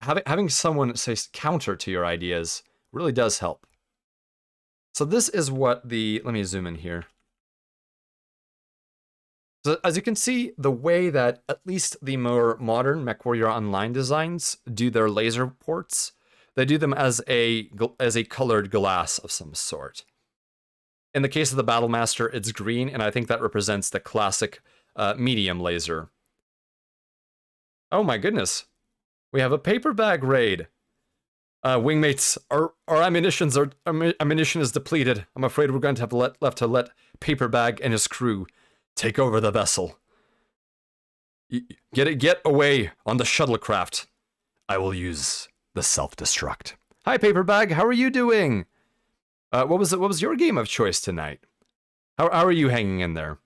having someone say counter to your ideas really does help. So this is what the, let me zoom in here. So as you can see, the way that at least the more modern MechWarrior Online designs do their laser ports, they do them as a colored glass of some sort. In the case of the Battlemaster, it's green, and I think that represents the classic medium laser. Oh my goodness. We have a paper bag raid. Wingmates, our ammunition is depleted. I'm afraid we're going to have left to let Paperbag and his crew take over the vessel. Get away on the shuttlecraft. I will use the self-destruct. Hi, Paperbag. How are you doing? What was your game of choice tonight? How are you hanging in there?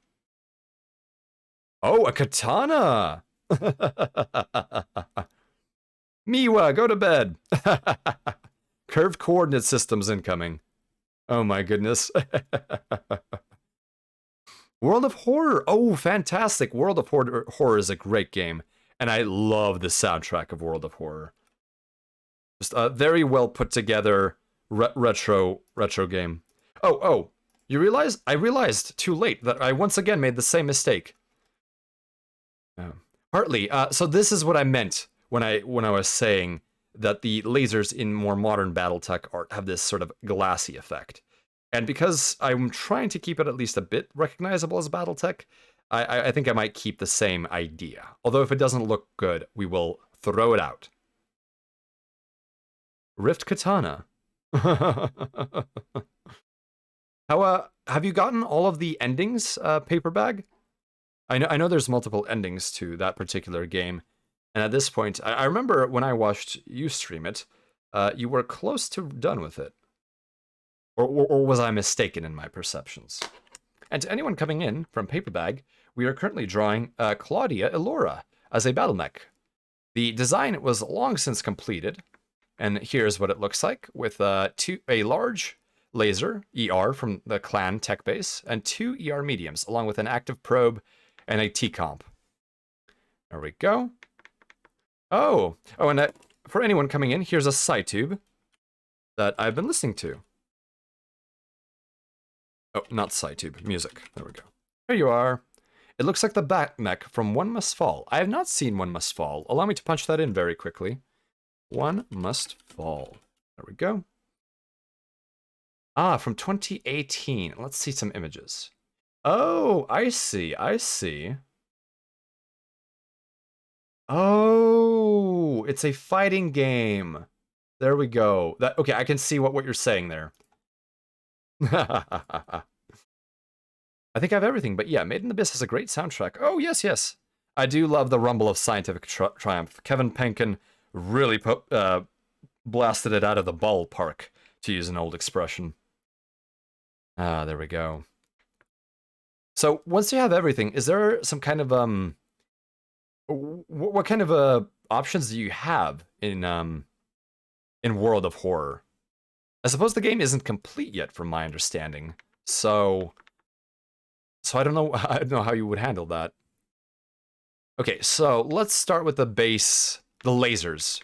Oh, a katana. Miwa, go to bed. Curved coordinate systems incoming. Oh my goodness. World of Horror. Oh, fantastic. World of Horror is a great game. And I love the soundtrack of World of Horror. Just a very well put together retro game. Oh, you realize? I realized too late that I once again made the same mistake. Partly. So this is what I meant when I was saying that the lasers in more modern BattleTech art have this sort of glassy effect. And because I'm trying to keep it at least a bit recognizable as BattleTech, I think I might keep the same idea. Although if it doesn't look good, we will throw it out. Rift Katana. How have you gotten all of the endings, Paperbag? I know there's multiple endings to that particular game. And at this point, I remember when I watched you stream it, you were close to done with it. Or was I mistaken in my perceptions? And to anyone coming in from Paperbag, we are currently drawing Claudia Elora as a battle mech. The design was long since completed, and here's what it looks like with a large laser, ER, from the clan tech base, and 2 ER mediums, along with an active probe and a T-comp. There we go. Oh, and for anyone coming in, here's a SciTube that I've been listening to. Oh, not SciTube, music. There we go. Here you are. It looks like the Batmech from One Must Fall. I have not seen One Must Fall. Allow me to punch that in very quickly. One Must Fall. There we go. Ah, from 2018. Let's see some images. Oh, I see. Oh, it's a fighting game. There we go. Okay, I can see what you're saying there. I think I have everything, but yeah, Made in Abyss has a great soundtrack. Oh, yes. I do love the rumble of scientific triumph. Kevin Penkin really blasted it out of the ballpark, to use an old expression. Ah, there we go. So, once you have everything, is there some kind of, what kind of, options do you have in World of Horror? I suppose the game isn't complete yet, from my understanding. So I don't know. I don't know how you would handle that. Okay, so let's start with the base, the lasers.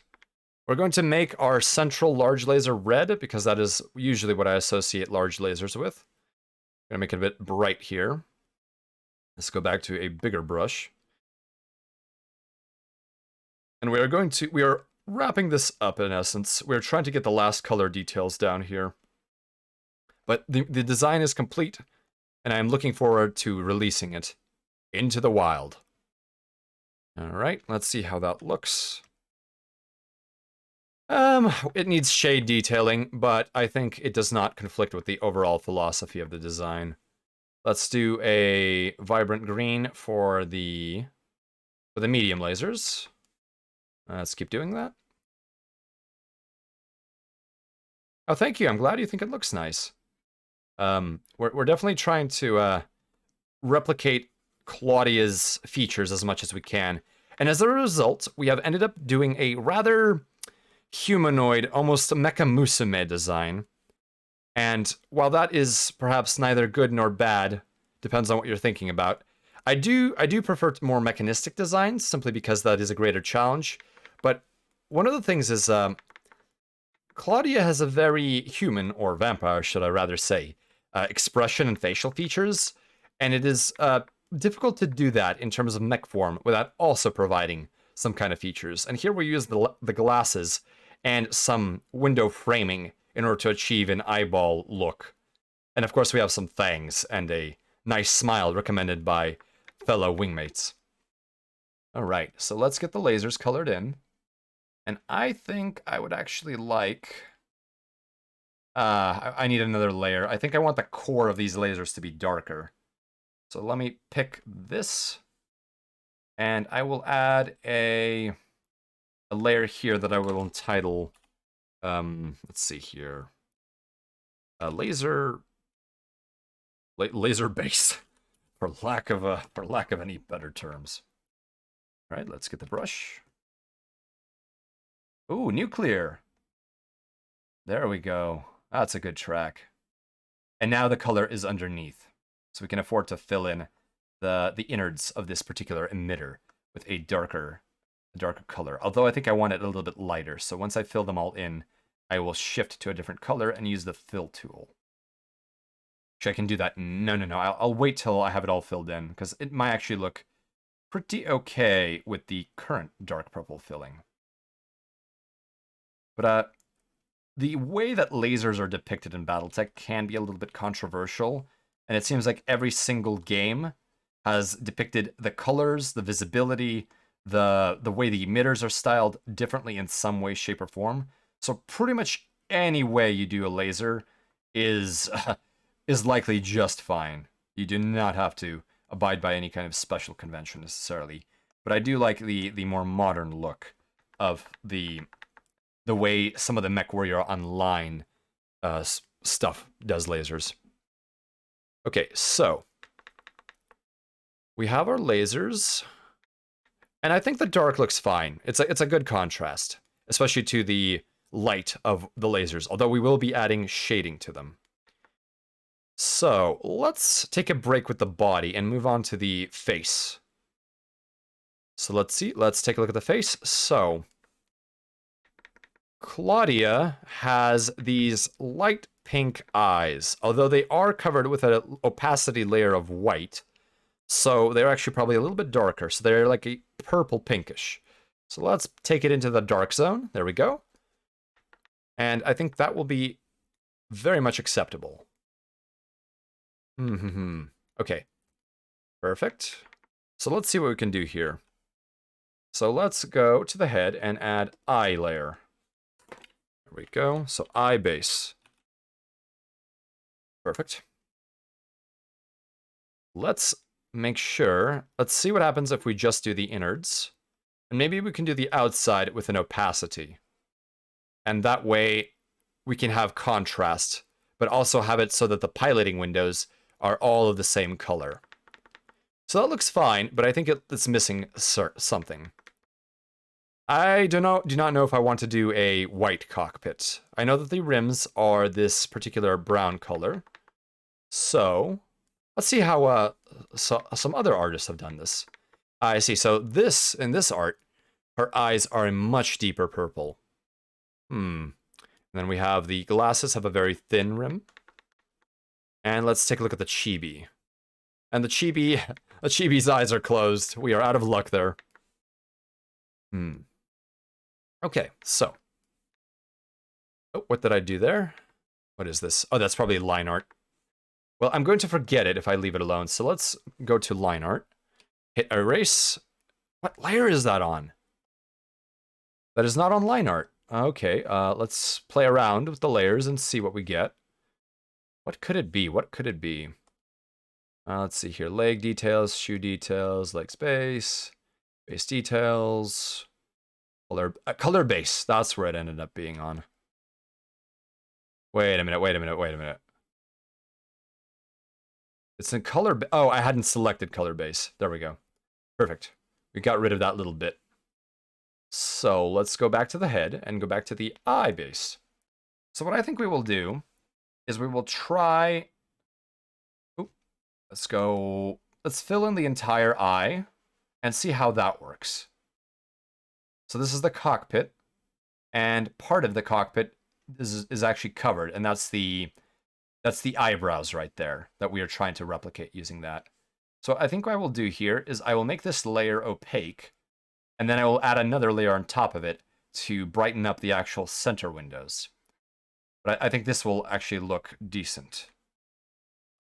We're going to make our central large laser red because that is usually what I associate large lasers with. I'm gonna make it a bit bright here. Let's go back to a bigger brush. And we are wrapping this up in essence. We're trying to get the last color details down here. But the design is complete, and I'm looking forward to releasing it into the wild. Alright, let's see how that looks. It needs shade detailing, but I think it does not conflict with the overall philosophy of the design. Let's do a vibrant green for the medium lasers. Let's keep doing that. Oh, thank you. I'm glad you think it looks nice. We're definitely trying to replicate Claudia's features as much as we can. And as a result, we have ended up doing a rather humanoid, almost Mecha Musume design. And while that is perhaps neither good nor bad, depends on what you're thinking about, I do prefer more mechanistic designs, simply because that is a greater challenge. But one of the things is, Claudia has a very human, or vampire, should I rather say, expression and facial features, and it is difficult to do that in terms of mech form without also providing some kind of features. And here we use the glasses and some window framing in order to achieve an eyeball look. And of course we have some fangs and a nice smile recommended by fellow wingmates. Alright, so let's get the lasers colored in. And I think I would actually like... I need another layer. I think I want the core of these lasers to be darker. So let me pick this. And I will add a layer here that I will entitle... let's see here. Laser base, for lack of any better terms. All right, let's get the brush. Ooh, nuclear. There we go. That's a good track. And now the color is underneath, so we can afford to fill in the innards of this particular emitter with a darker color. Although I think I want it a little bit lighter. So once I fill them all in, I will shift to a different color and use the fill tool. Actually, I can do that. No. I'll wait till I have it all filled in, because it might actually look pretty okay with the current dark purple filling. But the way that lasers are depicted in BattleTech can be a little bit controversial, and it seems like every single game has depicted the colors, the visibility, the way the emitters are styled differently in some way, shape, or form. So pretty much any way you do a laser is likely just fine. You do not have to abide by any kind of special convention necessarily. But I do like the more modern look of the way some of the MechWarrior Online stuff does lasers. Okay, so we have our lasers, and I think the dark looks fine. It's a good contrast, especially to the light of the lasers, although we will be adding shading to them. So let's take a break with the body and move on to the face. So let's take a look at the face. So Claudia has these light pink eyes, although they are covered with an opacity layer of white. So they're actually probably a little bit darker. So they're like a purple pinkish. So let's take it into the dark zone. There we go. And I think that will be very much acceptable. Okay. Perfect. So let's see what we can do here. So let's go to the head and add eye layer. There we go. So eye base. Perfect. Let's make sure. Let's see what happens if we just do the innards. And maybe we can do the outside with an opacity. And that way we can have contrast, but also have it so that the piloting windows are all of the same color. So that looks fine, but I think it's missing something. I do not know if I want to do a white cockpit. I know that the rims are this particular brown color. So let's see how some other artists have done this. I see. So in this art, her eyes are a much deeper purple. And then we have the glasses have a very thin rim. And let's take a look at the chibi. And the chibi's eyes are closed. We are out of luck there. Okay, so. Oh, what did I do there? What is this? Oh, that's probably line art. Well, I'm going to forget it if I leave it alone. So let's go to line art. Hit erase. What layer is that on? That is not on line art. Okay, let's play around with the layers and see what we get. What could it be? What could it be? Let's see here. Leg details, shoe details, leg space, base details, color base. That's where it ended up being on. Wait a minute. It's in color. Oh, I hadn't selected color base. There we go. Perfect. We got rid of that little bit. So let's go back to the head and go back to the eye base. So what I think we will do is we will try... let's fill in the entire eye and see how that works. So this is the cockpit, and part of the cockpit is actually covered, and that's the eyebrows right there that we are trying to replicate using that. So I think what I will do here is I will make this layer opaque, and then I will add another layer on top of it to brighten up the actual center windows. But I think this will actually look decent.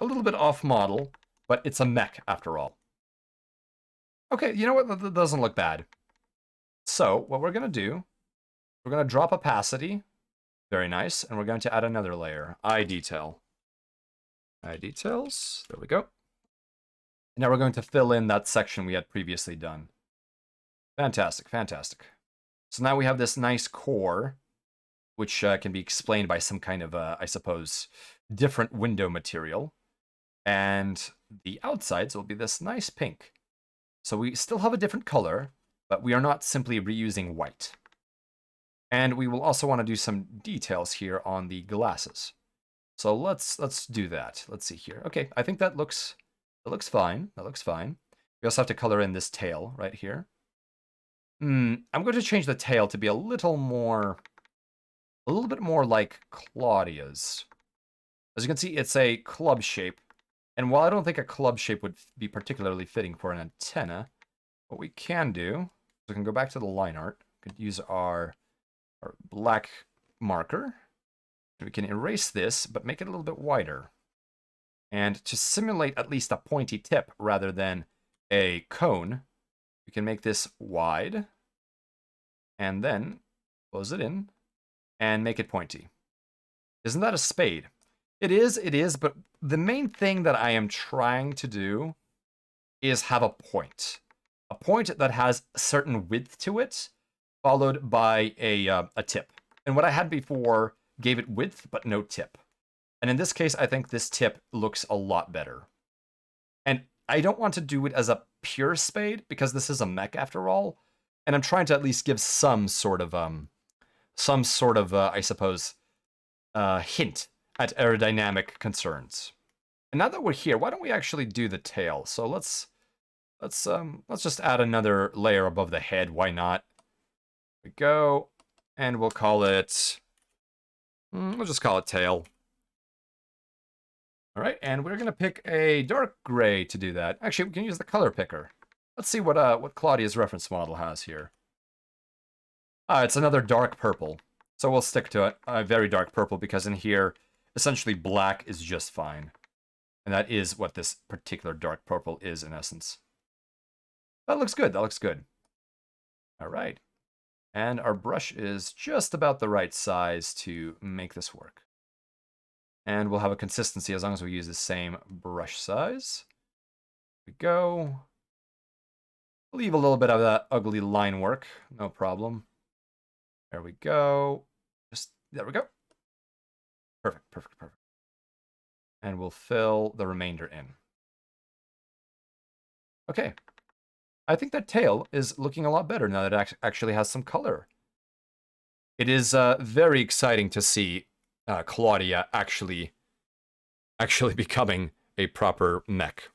A little bit off model, but it's a mech after all. Okay, you know what? That doesn't look bad. So what we're going to do, we're going to drop opacity. Very nice. And we're going to add another layer, eye detail. Eye details. There we go. Now we're going to fill in that section we had previously done. Fantastic, fantastic. So now we have this nice core, which can be explained by some kind of, I suppose, different window material. And the outsides will be this nice pink. So we still have a different color, but we are not simply reusing white. And we will also want to do some details here on the glasses. So let's do that. Let's see here. Okay, I think that looks fine. That looks fine. We also have to color in this tail right here. I'm going to change the tail to be a little bit more like Claudia's. As you can see, it's a club shape. And while I don't think a club shape would be particularly fitting for an antenna, what we can do, we can go back to the line art. We could use our black marker. We can erase this, but make it a little bit wider. And to simulate at least a pointy tip rather than a cone, we can make this wide. And then close it in and make it pointy. Isn't that a spade? It is, but the main thing that I am trying to do is have a point. A point that has a certain width to it, followed by a tip. And what I had before gave it width, but no tip. And in this case, I think this tip looks a lot better. And I don't want to do it as a pure spade, because this is a mech after all. And I'm trying to at least give some sort of I suppose, hint at aerodynamic concerns. And now that we're here, why don't we actually do the tail? So let's just add another layer above the head. Why not? There we go, and we'll call it. We'll just call it tail. All right, and we're gonna pick a dark gray to do that. Actually, we can use the color picker. Let's see what Claudia's reference model has here. It's another dark purple. So we'll stick to it. Very dark purple, because in here, essentially black is just fine. And that is what this particular dark purple is in essence. That looks good. That looks good. All right. And our brush is just about the right size to make this work. And we'll have a consistency as long as we use the same brush size. There we go. Leave a little bit of that ugly line work. No problem. There we go. There we go. Perfect, perfect, perfect. And we'll fill the remainder in. Okay. I think that tail is looking a lot better now that it actually has some color. It is very exciting to see Claudia actually becoming a proper mech.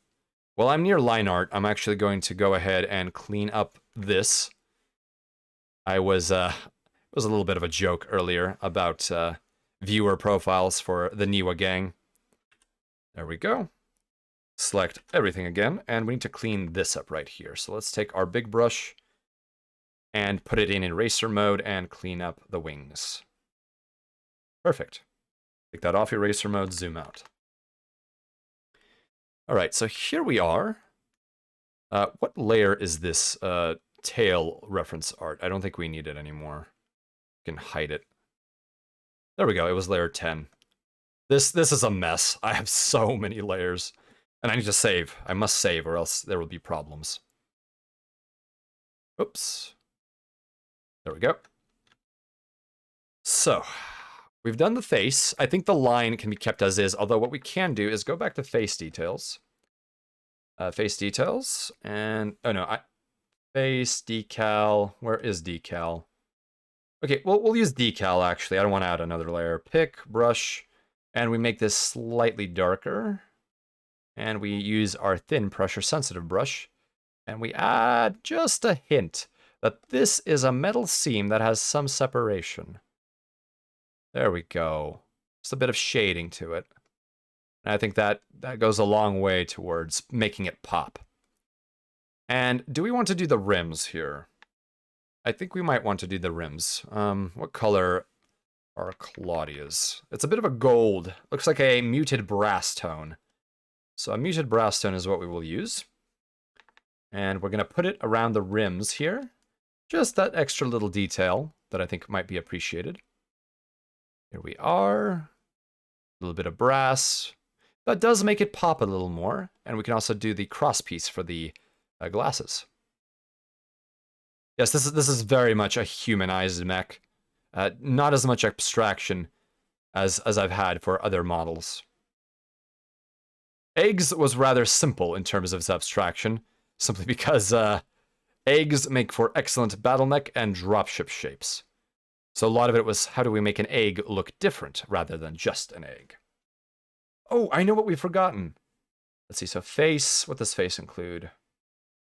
While I'm near line art, I'm actually going to go ahead and clean up this. It was a little bit of a joke earlier about viewer profiles for the Niwa gang. There we go. Select everything again, and we need to clean this up right here. So let's take our big brush and put it in eraser mode and clean up the wings. Perfect. Take that off eraser mode, zoom out. All right, so here we are. What layer is this tail reference art? I don't think we need it anymore. We can hide it. There we go, it was layer 10. This is a mess. I have so many layers. And I need to save. I must save, or else there will be problems. Oops. There we go. So, we've done the face. I think the line can be kept as is, although what we can do is go back to face details. Face details, and... oh no, face, decal... where is decal? Okay, well, we'll use decal, actually. I don't want to add another layer. Pick, brush, and we make this slightly darker. And we use our thin pressure-sensitive brush, and we add just a hint that this is a metal seam that has some separation. There we go. Just a bit of shading to it. And I think that goes a long way towards making it pop. And do we want to do the rims here? I think we might want to do the rims. What color are Claudia's? It's a bit of a gold. Looks like a muted brass tone. So a muted brass tone is what we will use. And we're going to put it around the rims here. Just that extra little detail that I think might be appreciated. Here we are. A little bit of brass. That does make it pop a little more. And we can also do the cross piece for the glasses. Yes, this is very much a humanized mech. Not as much abstraction as I've had for other models. Eggs was rather simple in terms of its abstraction, simply because eggs make for excellent battle mech and dropship shapes. So a lot of it was, how do we make an egg look different rather than just an egg? Oh, I know what we've forgotten. Let's see, so face, what does face include?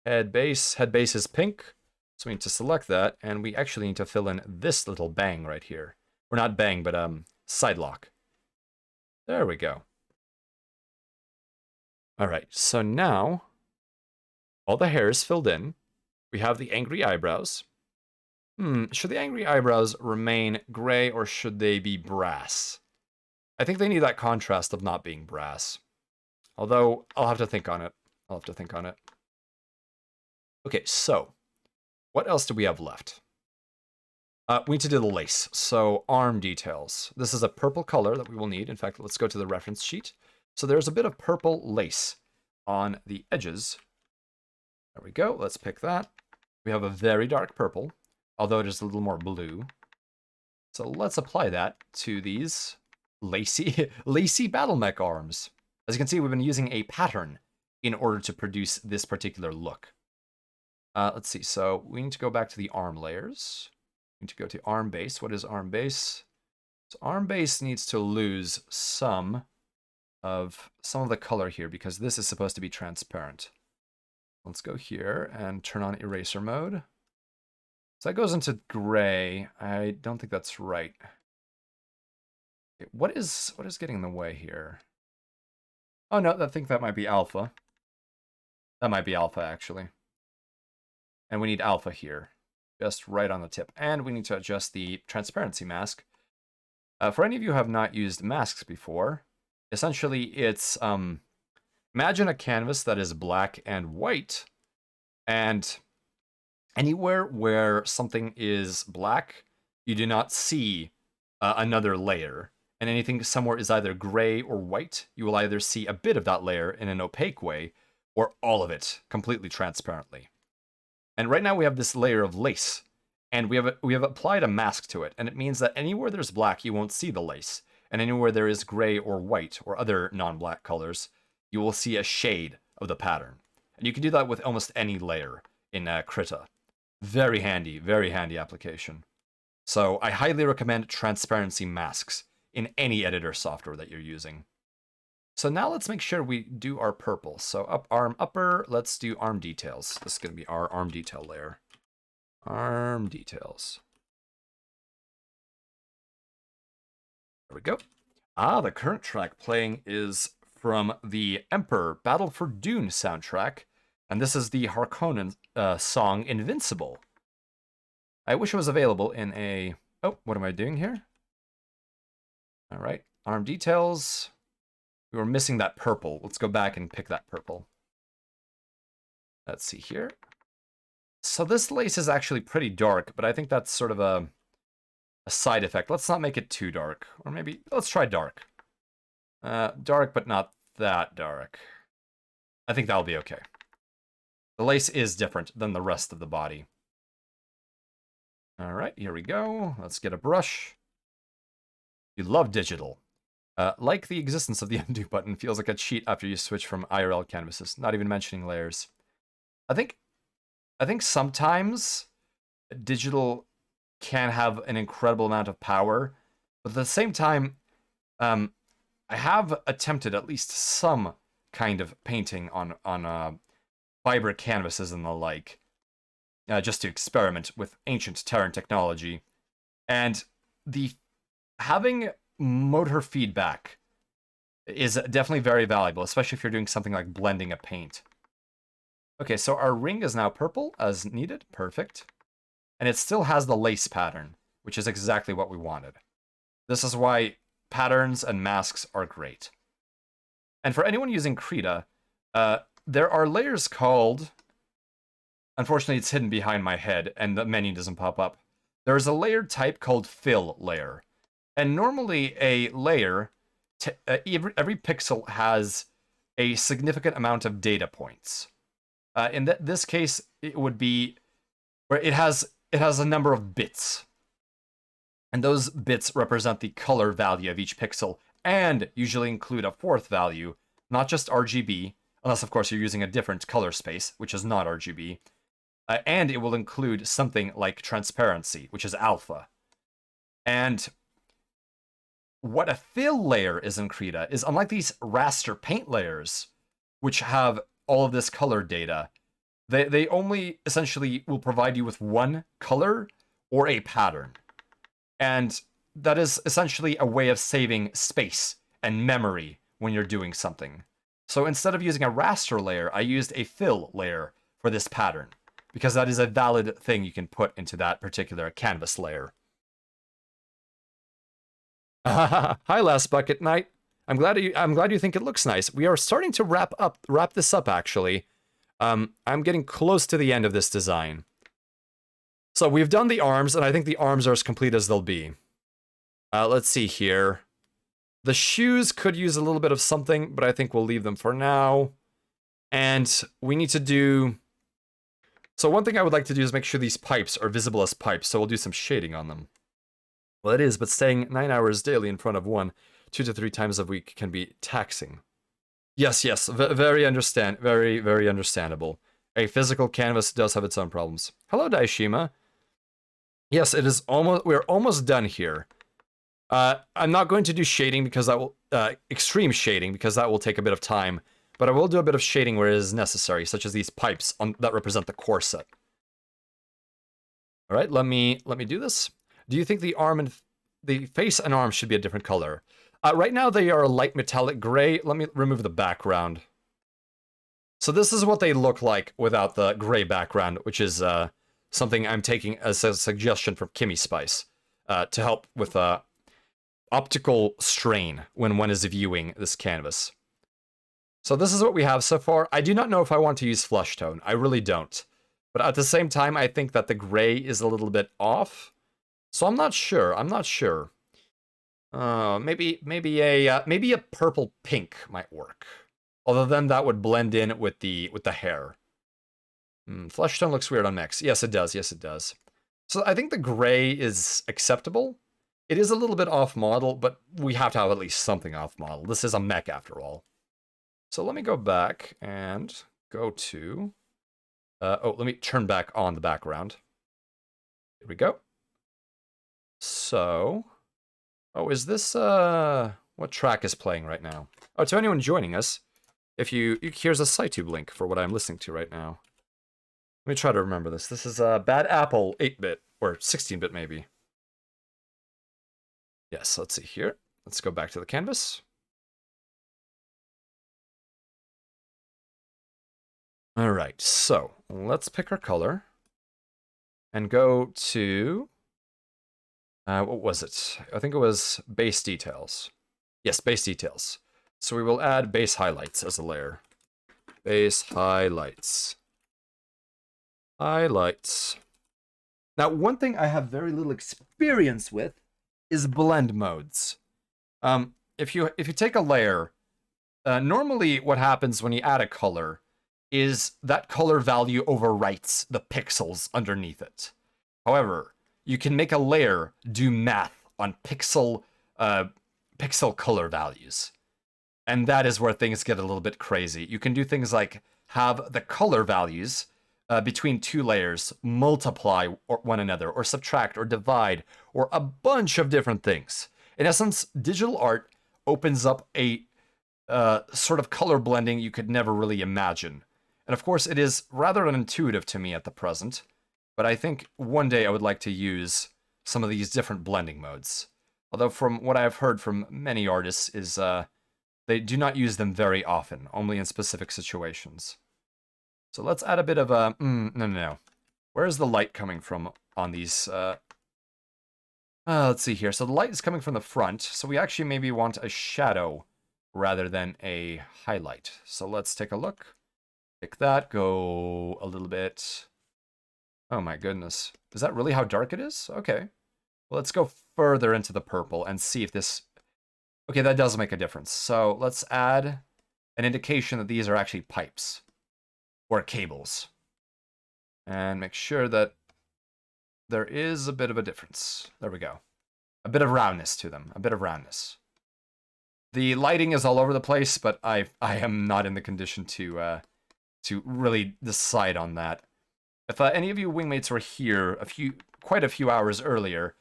Head base is pink. So we need to select that, and we actually need to fill in this little bang right here. Or not bang, but side lock. There we go. All right, so now all the hair is filled in. We have the angry eyebrows. Should the angry eyebrows remain gray or should they be brass? I think they need that contrast of not being brass. Although, I'll have to think on it. Okay, so what else do we have left? We need to do the lace. So arm details. This is a purple color that we will need. In fact, let's go to the reference sheet. So there's a bit of purple lace on the edges. There we go. Let's pick that. We have a very dark purple, although it is a little more blue. So let's apply that to these lacy battle mech arms. As you can see, we've been using a pattern in order to produce this particular look. Let's see, so we need to go back to the arm layers. We need to go to arm base. What is arm base? So arm base needs to lose some of the color here because this is supposed to be transparent. Let's go here and turn on eraser mode. So that goes into gray. I don't think that's right. Okay, what is getting in the way here? Oh no, I think that might be alpha. That might be alpha actually. And we need alpha here, just right on the tip. And we need to adjust the transparency mask. For any of you who have not used masks before, essentially it's, imagine a canvas that is black and white, and anywhere where something is black, you do not see another layer. And anything somewhere is either gray or white, you will either see a bit of that layer in an opaque way, or all of it completely transparently. And right now we have this layer of lace, and we have applied a mask to it, and it means that anywhere there's black, you won't see the lace, and anywhere there is gray or white or other non-black colors, you will see a shade of the pattern. And you can do that with almost any layer in Krita. Very handy application. So I highly recommend transparency masks in any editor software that you're using. So now let's make sure we do our purple. So arm upper, let's do arm details. This is going to be our arm detail layer. Arm details. There we go. The current track playing is from the Emperor Battle for Dune soundtrack, and this is the Harkonnen song Invincible. I wish it was available in a... Oh, what am I doing here? All right, arm details. We were missing that purple. Let's go back and pick that purple. Let's see here. So this lace is actually pretty dark, but I think that's sort of a side effect. Let's not make it too dark. Or maybe, let's try dark. Dark, but not that dark. I think that'll be okay. The lace is different than the rest of the body. All right, here we go. Let's get a brush. You love digital. Like the existence of the undo button feels like a cheat after you switch from IRL canvases, not even mentioning layers. I think sometimes digital can have an incredible amount of power, but at the same time, I have attempted at least some kind of painting on fiber canvases and the like, just to experiment with ancient Terran technology, and the having motor feedback is definitely very valuable, especially if you're doing something like blending a paint. Okay, so our ring is now purple as needed. Perfect. And it still has the lace pattern, which is exactly what we wanted. This is why patterns and masks are great. And for anyone using Krita, there are layers called... Unfortunately, it's hidden behind my head, and the menu doesn't pop up. There's a layer type called fill layer. And normally a layer, every pixel has a significant amount of data points. In this case, it would be where it has a number of bits. And those bits represent the color value of each pixel, and usually include a fourth value, not just RGB, unless of course you're using a different color space, which is not RGB. And it will include something like transparency, which is alpha. And what a fill layer is in Krita is, unlike these raster paint layers, which have all of this color data, they only essentially will provide you with one color or a pattern. And that is essentially a way of saving space and memory when you're doing something. So instead of using a raster layer, I used a fill layer for this pattern, because that is a valid thing you can put into that particular canvas layer. Hi, Last Bucket Knight. I'm glad you think it looks nice. We are starting to wrap this up, actually. I'm getting close to the end of this design. So we've done the arms, and I think the arms are as complete as they'll be. Let's see here. The shoes could use a little bit of something, but I think we'll leave them for now. And we need to do... So one thing I would like to do is make sure these pipes are visible as pipes, so we'll do some shading on them. Well, it is, but staying 9 hours daily in front of one 2 to 3 times a week can be taxing. Yes, very understandable. A physical canvas does have its own problems. Hello, Daishima. Yes, it is we're almost done here. I'm not going to do shading because that will, extreme shading, because that will take a bit of time, but I will do a bit of shading where it is necessary, such as these pipes that represent the corset. All right, let me do this. Do you think the face and arm should be a different color? Right now they are a light metallic gray. Let me remove the background. So this is what they look like without the gray background, which is something I'm taking as a suggestion from Kimmy Spice to help with optical strain when one is viewing this canvas. So this is what we have so far. I do not know if I want to use flush tone. I really don't. But at the same time, I think that the gray is a little bit off. So I'm not sure. Maybe a purple pink might work. Although then that would blend in with the hair. Flesh tone looks weird on Mechs. Yes, it does. So I think the gray is acceptable. It is a little bit off model, but we have to have at least something off model. This is a Mech after all. So let me go back and go to... let me turn back on the background. Here we go. So... Oh, is this, what track is playing right now? Oh, to anyone joining us, here's a SciTube link for what I'm listening to right now. Let me try to remember this. This is Bad Apple 8-bit, or 16-bit maybe. Yes, let's see here. Let's go back to the canvas. Alright, so let's pick our color. And go to... what was it? I think it was base details. Yes, base details. So we will add base highlights as a layer. Base highlights. Highlights. Now, one thing I have very little experience with is blend modes. If you take a layer, normally what happens when you add a color is that color value overwrites the pixels underneath it. However, you can make a layer do math on pixel color values. And that is where things get a little bit crazy. You can do things like have the color values between two layers multiply one another, or subtract, or divide, or a bunch of different things. In essence, digital art opens up a sort of color blending you could never really imagine. And of course, it is rather unintuitive to me at the present. But I think one day I would like to use some of these different blending modes. Although from what I've heard from many artists is they do not use them very often, only in specific situations. So let's add a bit of a... no. Where's the light coming from on these... let's see here. So the light is coming from the front, so we actually maybe want a shadow rather than a highlight. So let's take a look. Pick that, go a little bit... Oh my goodness. Is that really how dark it is? Okay. Well, let's go further into the purple and see if this... Okay, that does make a difference. So let's add an indication that these are actually pipes or cables. And make sure that there is a bit of a difference. There we go. A bit of roundness to them. A bit of roundness. The lighting is all over the place, but I am not in the condition to really decide on that. If any of you wingmates were here quite a few hours earlier,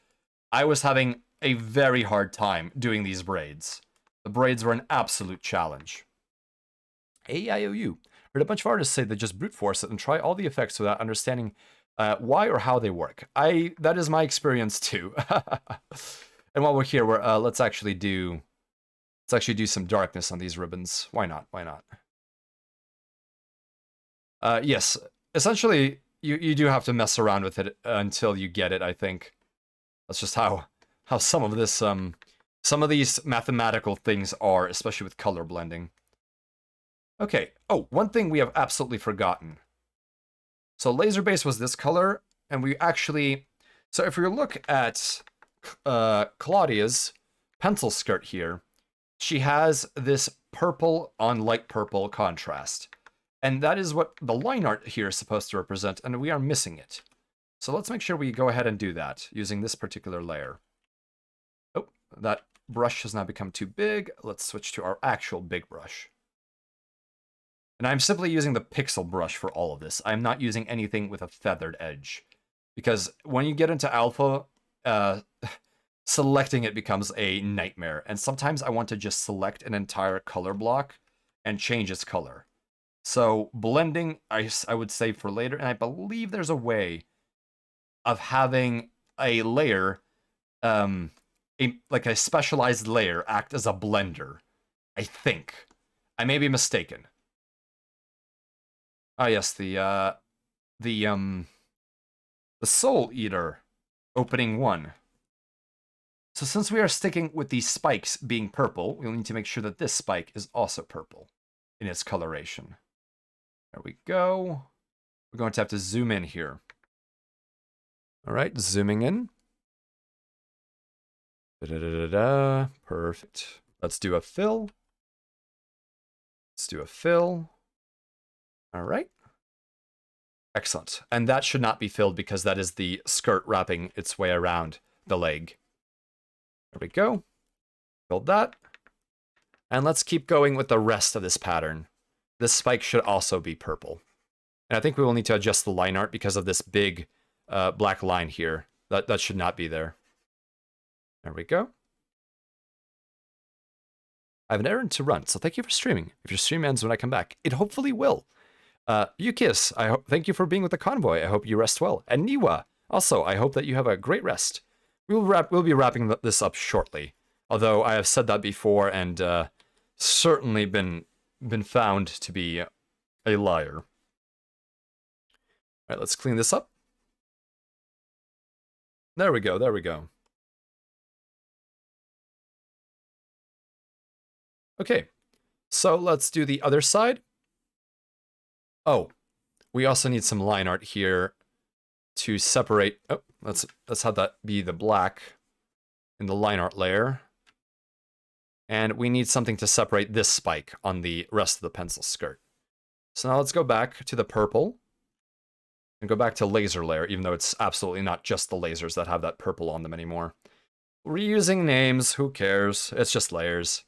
I was having a very hard time doing these braids. The braids were an absolute challenge. AIOU. Heard a bunch of artists say they just brute force it and try all the effects without understanding why or how they work. That is my experience too. And while we're here, let's actually do some darkness on these ribbons. Why not? Why not? Yes, essentially, you do have to mess around with it until you get it, I think. That's just how some of this some of these mathematical things are, especially with color blending. Okay. Oh, one thing we have absolutely forgotten. So laser base was this color, and we actually... So if we look at Claudia's pencil skirt here, she has this purple on light purple contrast. And that is what the line art here is supposed to represent, and we are missing it. So let's make sure we go ahead and do that using this particular layer. Oh, that brush has now become too big. Let's switch to our actual big brush. And I'm simply using the pixel brush for all of this. I'm not using anything with a feathered edge. Because when you get into alpha, selecting it becomes a nightmare. And sometimes I want to just select an entire color block and change its color. So blending, I would save for later, and I believe there's a way of having a layer, like a specialized layer, act as a blender. I think. I may be mistaken. Ah, yes, the Soul Eater, opening 1. So since we are sticking with these spikes being purple, we'll need to make sure that this spike is also purple in its coloration. There we go. We're going to have to zoom in here. All right, zooming in. Da-da-da-da-da. Perfect. Let's do a fill. Let's do a fill. All right. Excellent. And that should not be filled because that is the skirt wrapping its way around the leg. There we go. Build that. And let's keep going with the rest of this pattern. This spike should also be purple. And I think we will need to adjust the line art because of this big black line here. That should not be there. There we go. I have an errand to run, so thank you for streaming. If your stream ends when I come back, it hopefully will. Yukis, thank you for being with the convoy. I hope you rest well. And Niwa, also, I hope that you have a great rest. We'll be wrapping this up shortly. Although I have said that before and certainly been found to be a liar. All right, let's clean this up. There we go, there we go. Okay, so let's do the other side. Oh, we also need some line art here to separate. Oh, let's have that be the black in the line art layer. And we need something to separate this spike on the rest of the pencil skirt. So now let's go back to the purple and go back to laser layer, even though it's absolutely not just the lasers that have that purple on them anymore. Reusing names, who cares? It's just layers.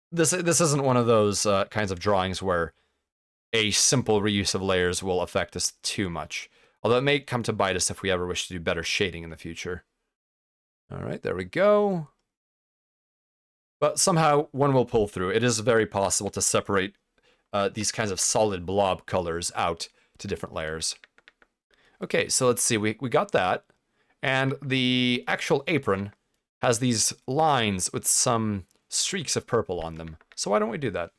This isn't one of those kinds of drawings where a simple reuse of layers will affect us too much. Although it may come to bite us if we ever wish to do better shading in the future. All right, there we go. But somehow one will pull through. It is very possible to separate these kinds of solid blob colors out to different layers. Okay, so let's see. We got that. And the actual apron has these lines with some streaks of purple on them. So why don't we do that?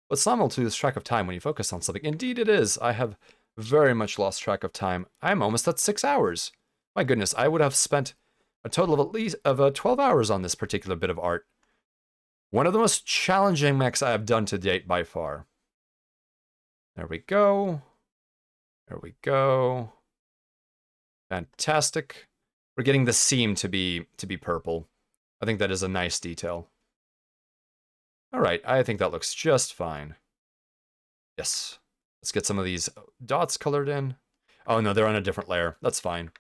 Let's not lose track of time when you focus on something. Indeed it is. I have very much lost track of time. I'm almost at 6 hours. My goodness, I would have spent a total of at least 12 hours on this particular bit of art. One of the most challenging mechs I have done to date by far. There we go. There we go. Fantastic. We're getting the seam to be purple. I think that is a nice detail. All right, I think that looks just fine. Yes. Let's get some of these dots colored in. Oh no, they're on a different layer. That's fine.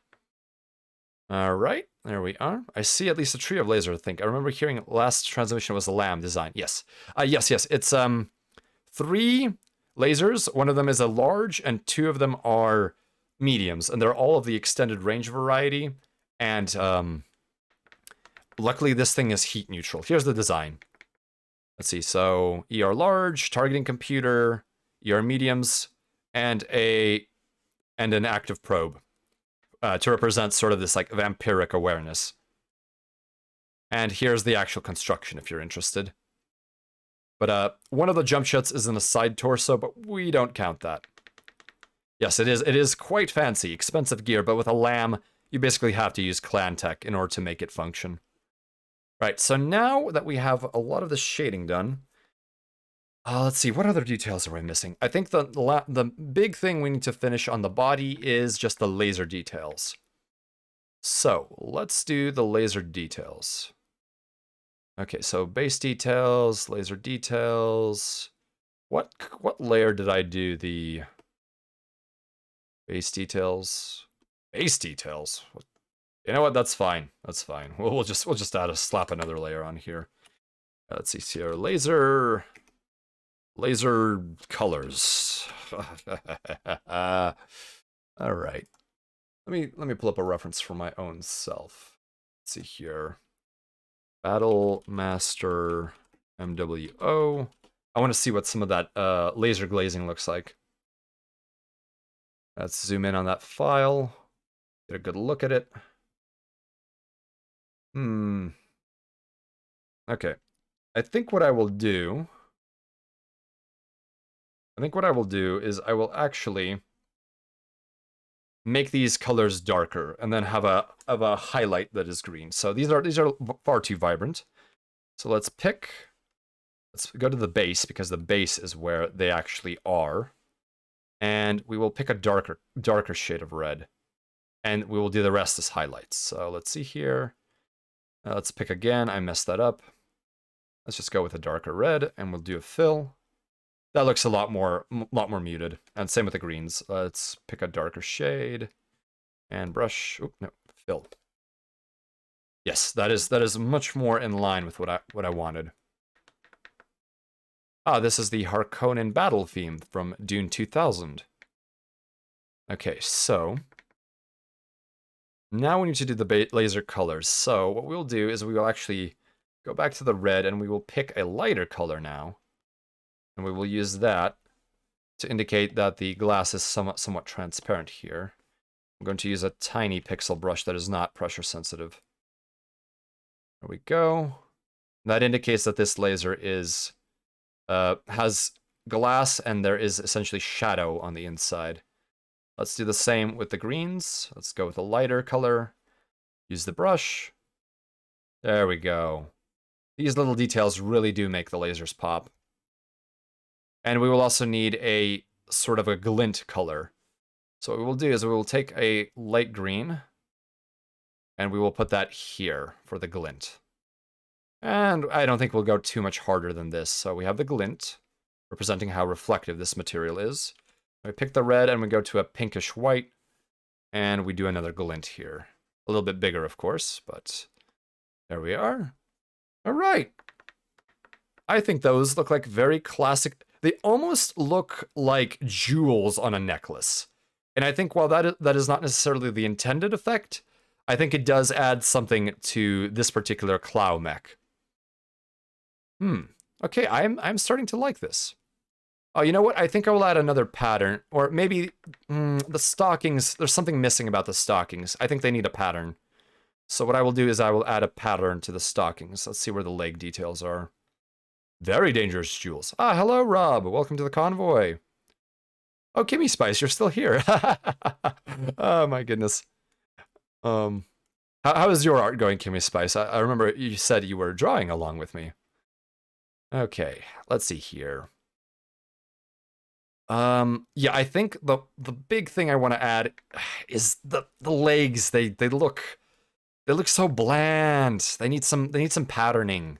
All right, there we are. I see at least a tree of laser, I think. I remember hearing last transmission was a lamb design. Yes. Yes. It's 3 lasers. One of them is a large and 2 of them are mediums. And they're all of the extended range variety. And luckily this thing is heat neutral. Here's the design. Let's see, so ER large, targeting computer, ER mediums, and an active probe to represent sort of this like vampiric awareness. And here's the actual construction if you're interested. But one of the jump shots is in a side torso, but we don't count that. Yes, it is quite fancy, expensive gear, but with a lamb, you basically have to use clan tech in order to make it function. Right, so now that we have a lot of the shading done, let's see, what other details are we missing? I think the big thing we need to finish on the body is just the laser details. So, let's do the laser details. Okay, so base details, laser details. What layer did I do the base details? Base details? You know what? That's fine. That's fine. We'll just slap another layer on here. Let's see here. Laser colors. All right. Let me pull up a reference for my own self. Let's see here. Battle Master MWO. I want to see what some of that laser glazing looks like. Let's zoom in on that file. Get a good look at it. Okay. I think what I will do is I will actually make these colors darker and then have a highlight that is green. So these are far too vibrant. So let's go to the base because the base is where they actually are. And we will pick a darker shade of red. And we will do the rest as highlights. So let's see here. Let's pick again. I messed that up. Let's just go with a darker red, and we'll do a fill. That looks a lot more muted. And same with the greens. Let's pick a darker shade and brush. Oop, no, fill. Yes, that is much more in line with what I wanted. This is the Harkonnen battle theme from Dune 2000. Okay, so now we need to do the laser colors. So what we'll do is we will actually go back to the red and we will pick a lighter color now. And we will use that to indicate that the glass is somewhat transparent here. I'm going to use a tiny pixel brush that is not pressure sensitive. There we go. That indicates that this laser is has glass and there is essentially shadow on the inside. Let's do the same with the greens. Let's go with a lighter color. Use the brush. There we go. These little details really do make the lasers pop. And we will also need a sort of a glint color. So what we will do is we will take a light green and we will put that here for the glint. And I don't think we'll go too much harder than this. So we have the glint, representing how reflective this material is. We pick the red and we go to a pinkish white, and we do another glint here. A little bit bigger, of course, but there we are. All right. I think those look like very classic. They almost look like jewels on a necklace. And I think while that is not necessarily the intended effect, I think it does add something to this particular Clow mech. Okay, I'm starting to like this. Oh, you know what? I think I will add another pattern. Or maybe the stockings. There's something missing about the stockings. I think they need a pattern. So what I will do is I will add a pattern to the stockings. Let's see where the leg details are. Very dangerous jewels. Ah, hello, Rob. Welcome to the convoy. Oh, Kimmy Spice, you're still here. Oh my goodness. How is your art going, Kimmy Spice? I remember you said you were drawing along with me. Okay, let's see here. Yeah, I think the big thing I want to add is the legs. They look so bland. They need some patterning.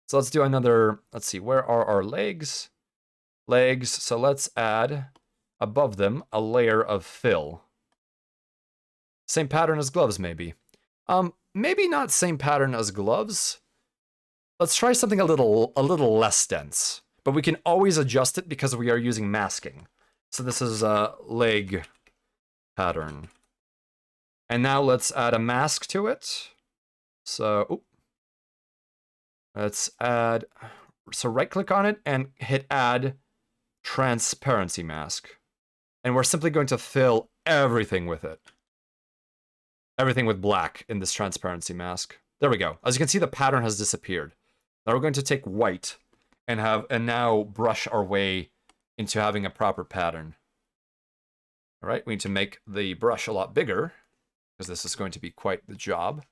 So let's do another. Let's see, where are our legs? Legs. So let's add above them a layer of fill. Same pattern as gloves, maybe. Maybe not same pattern as gloves. Let's try something a little less dense. But we can always adjust it because we are using masking. So this is a leg pattern. And now let's add a mask to it. So, let's add, so right click on it and hit add transparency mask. And we're simply going to fill everything with it. Everything with black in this transparency mask. There we go. As you can see, the pattern has disappeared. Now we're going to take white and now brush our way into having a proper pattern. All right, we need to make the brush a lot bigger because this is going to be quite the job.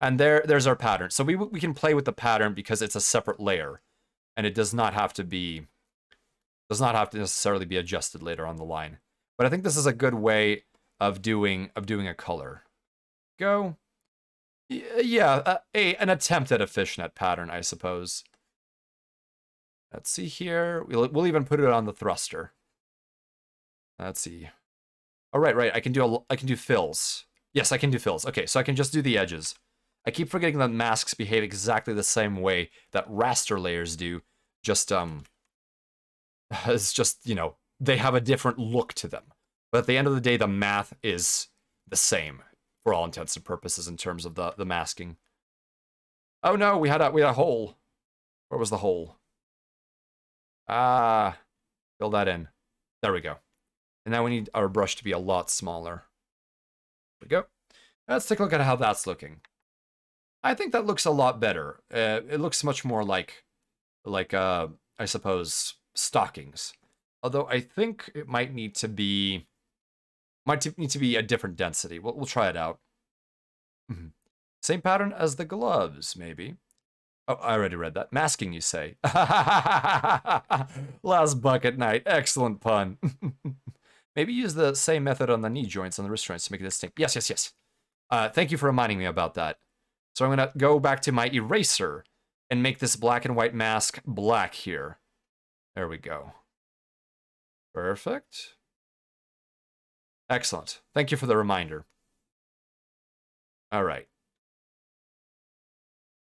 And there's our pattern. So we can play with the pattern because it's a separate layer, and it does not have to necessarily be adjusted later on the line. But I think this is a good way of doing a color. Go. Yeah, an attempt at a fishnet pattern, I suppose. Let's see here. We'll even put it on the thruster. Let's see. Oh, right. I can do fills. Yes, I can do fills. Okay, so I can just do the edges. I keep forgetting that masks behave exactly the same way that raster layers do. Just it's just, you know, they have a different look to them. But at the end of the day, the math is the same for all intents and purposes in terms of the masking. Oh no, we had a hole. Where was the hole? Ah, fill that in. There we go. And now we need our brush to be a lot smaller. There we go. Let's take a look at how that's looking. I think that looks a lot better. It looks much more like I suppose, stockings. Although I think it might need to be a different density. We'll try it out. Same pattern as the gloves, maybe. Oh, I already read that. Masking, you say. Last bucket night. Excellent pun. Maybe use the same method on the knee joints and the wrist joints to make it distinct. Yes. Thank you for reminding me about that. So I'm going to go back to my eraser and make this black and white mask black here. There we go. Perfect. Excellent. Thank you for the reminder. All right.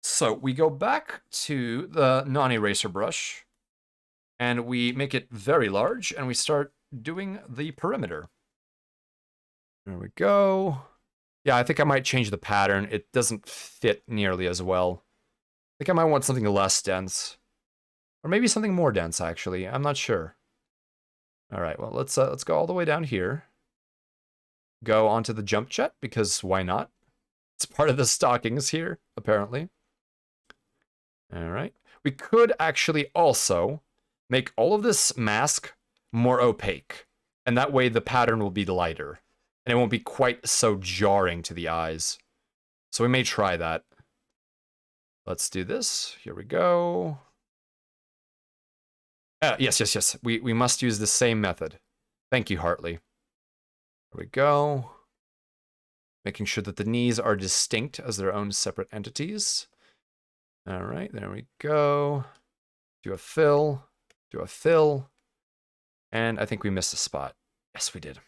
So we go back to the non-eraser brush, and we make it very large, and we start doing the perimeter. There we go. Yeah, I think I might change the pattern. It doesn't fit nearly as well. I think I might want something less dense. Or maybe something more dense, actually. I'm not sure. All right, well, let's go all the way down here. Go onto the jump jet, because why not? It's part of the stockings here, apparently. All right. We could actually also make all of this mask more opaque. And that way the pattern will be lighter. And it won't be quite so jarring to the eyes. So we may try that. Let's do this. Here we go. Yes. We must use the same method. Thank you, Hartley. There we go. Making sure that the knees are distinct as their own separate entities. All right, there we go. Do a fill. Do a fill. And I think we missed a spot. Yes, we did.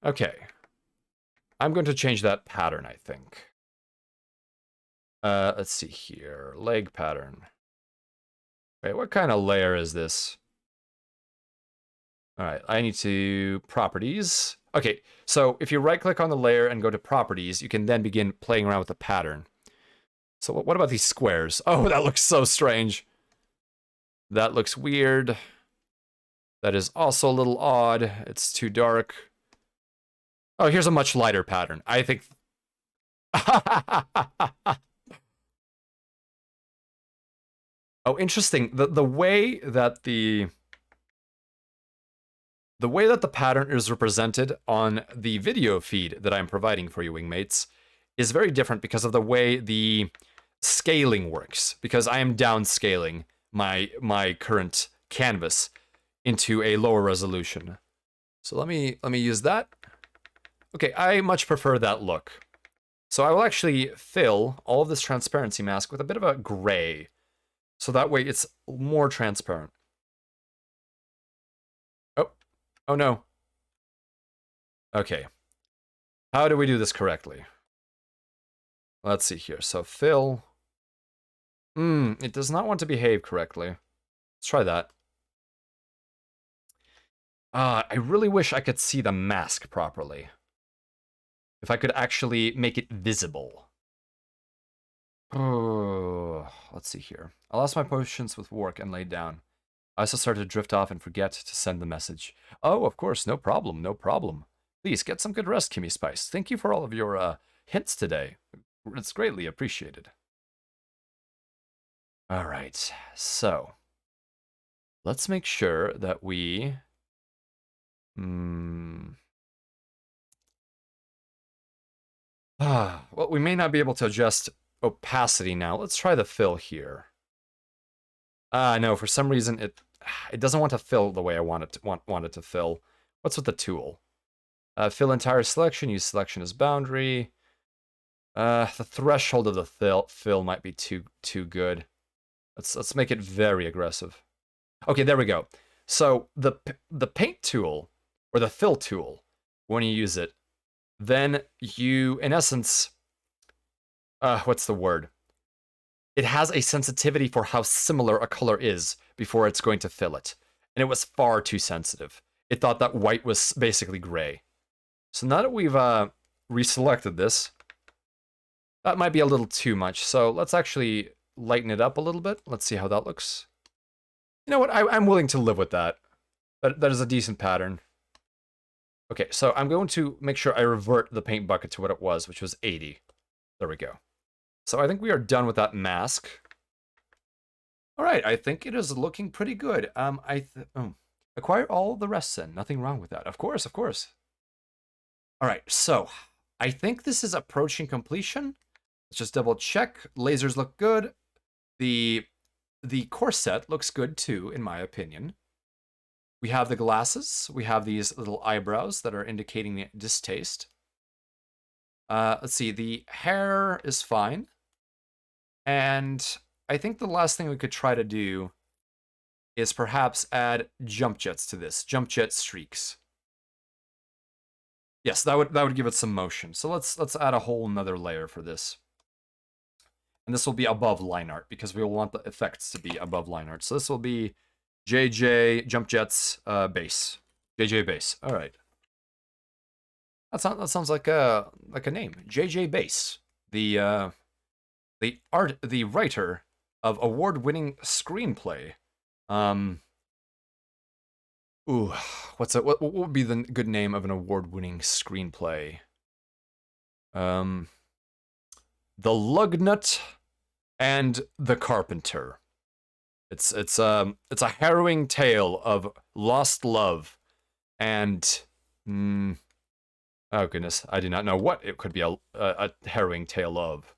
Okay. I'm going to change that pattern, I think. Let's see here. Leg pattern. Wait, what kind of layer is this? All right, I need to properties. Okay, so if you right click on the layer and go to properties, you can then begin playing around with the pattern. So what about these squares? Oh, that looks so strange. That looks weird. That is also a little odd. It's too dark. Oh, here's a much lighter pattern. I think... Oh, interesting. The way that the pattern is represented on the video feed that I'm providing for you, wingmates, is very different because of the way the scaling works. Because I am downscaling my current canvas into a lower resolution. So let me use that. Okay, I much prefer that look. So I will actually fill all of this transparency mask with a bit of a gray. So that way it's more transparent. Oh, oh no. Okay. How do we do this correctly? Let's see here. So fill. It does not want to behave correctly. Let's try that. I really wish I could see the mask properly. If I could actually make it visible. Oh, let's see here. I lost my potions with work and laid down. I also started to drift off and forget to send the message. Oh, of course, no problem, no problem. Please, get some good rest, Kimmy Spice. Thank you for all of your, hints today. It's greatly appreciated. Alright, so... let's make sure that we... well, we may not be able to adjust opacity now. Let's try the fill here. No, for some reason it doesn't want to fill the way I want it to fill. What's with the tool? Fill entire selection, use selection as boundary. The threshold of the fill might be too good. Let's make it very aggressive. Okay, there we go. So the paint tool, or the fill tool, when you use it, then you, in essence, what's the word? It has a sensitivity for how similar a color is before it's going to fill it. And it was far too sensitive. It thought that white was basically gray. So now that we've reselected this, that might be a little too much. So let's actually lighten it up a little bit. Let's see how that looks. You know what? I'm willing to live with that. That is a decent pattern. Okay, so I'm going to make sure I revert the paint bucket to what it was, which was 80. There we go. So I think we are done with that mask. All right, I think it is looking pretty good. Acquire all the rest then. Nothing wrong with that. Of course, of course. All right, so I think this is approaching completion. Let's just double check. Lasers look good. The corset looks good too, in my opinion. We have the glasses. We have these little eyebrows that are indicating distaste. Let's see, the hair is fine. And I think the last thing we could try to do is perhaps add jump jets to this. Jump jet streaks. Yes, that would give it some motion. So let's add a whole nother layer for this. And this will be above line art because we will want the effects to be above line art. So this will be JJ Jump Jets base. JJ base. All right. That sounds like a name. JJ Base. The writer of award-winning screenplay. Ooh, what would be the good name of an award-winning screenplay? The Lugnut and the Carpenter. It's a harrowing tale of lost love and oh goodness, I do not know what it could be a harrowing tale of.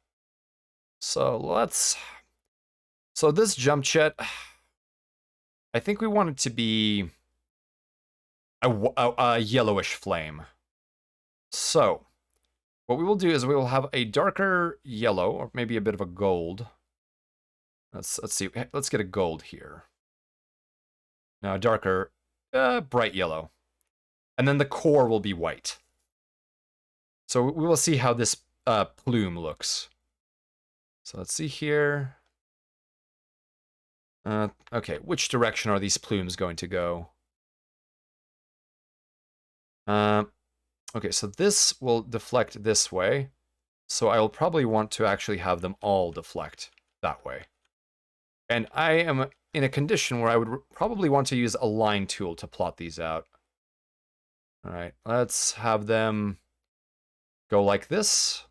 So this jump jet, I think we want it to be a yellowish flame. So what we will do is we will have a darker yellow, or maybe a bit of a gold. Let's see. Let's get a gold here. Now a darker, bright yellow, and then the core will be white. So we will see how this plume looks. So let's see here. Okay, which direction are these plumes going to go? Okay, so this will deflect this way. So I will probably want to actually have them all deflect that way. And I am in a condition where I would probably want to use a line tool to plot these out. All right, let's have them go like this.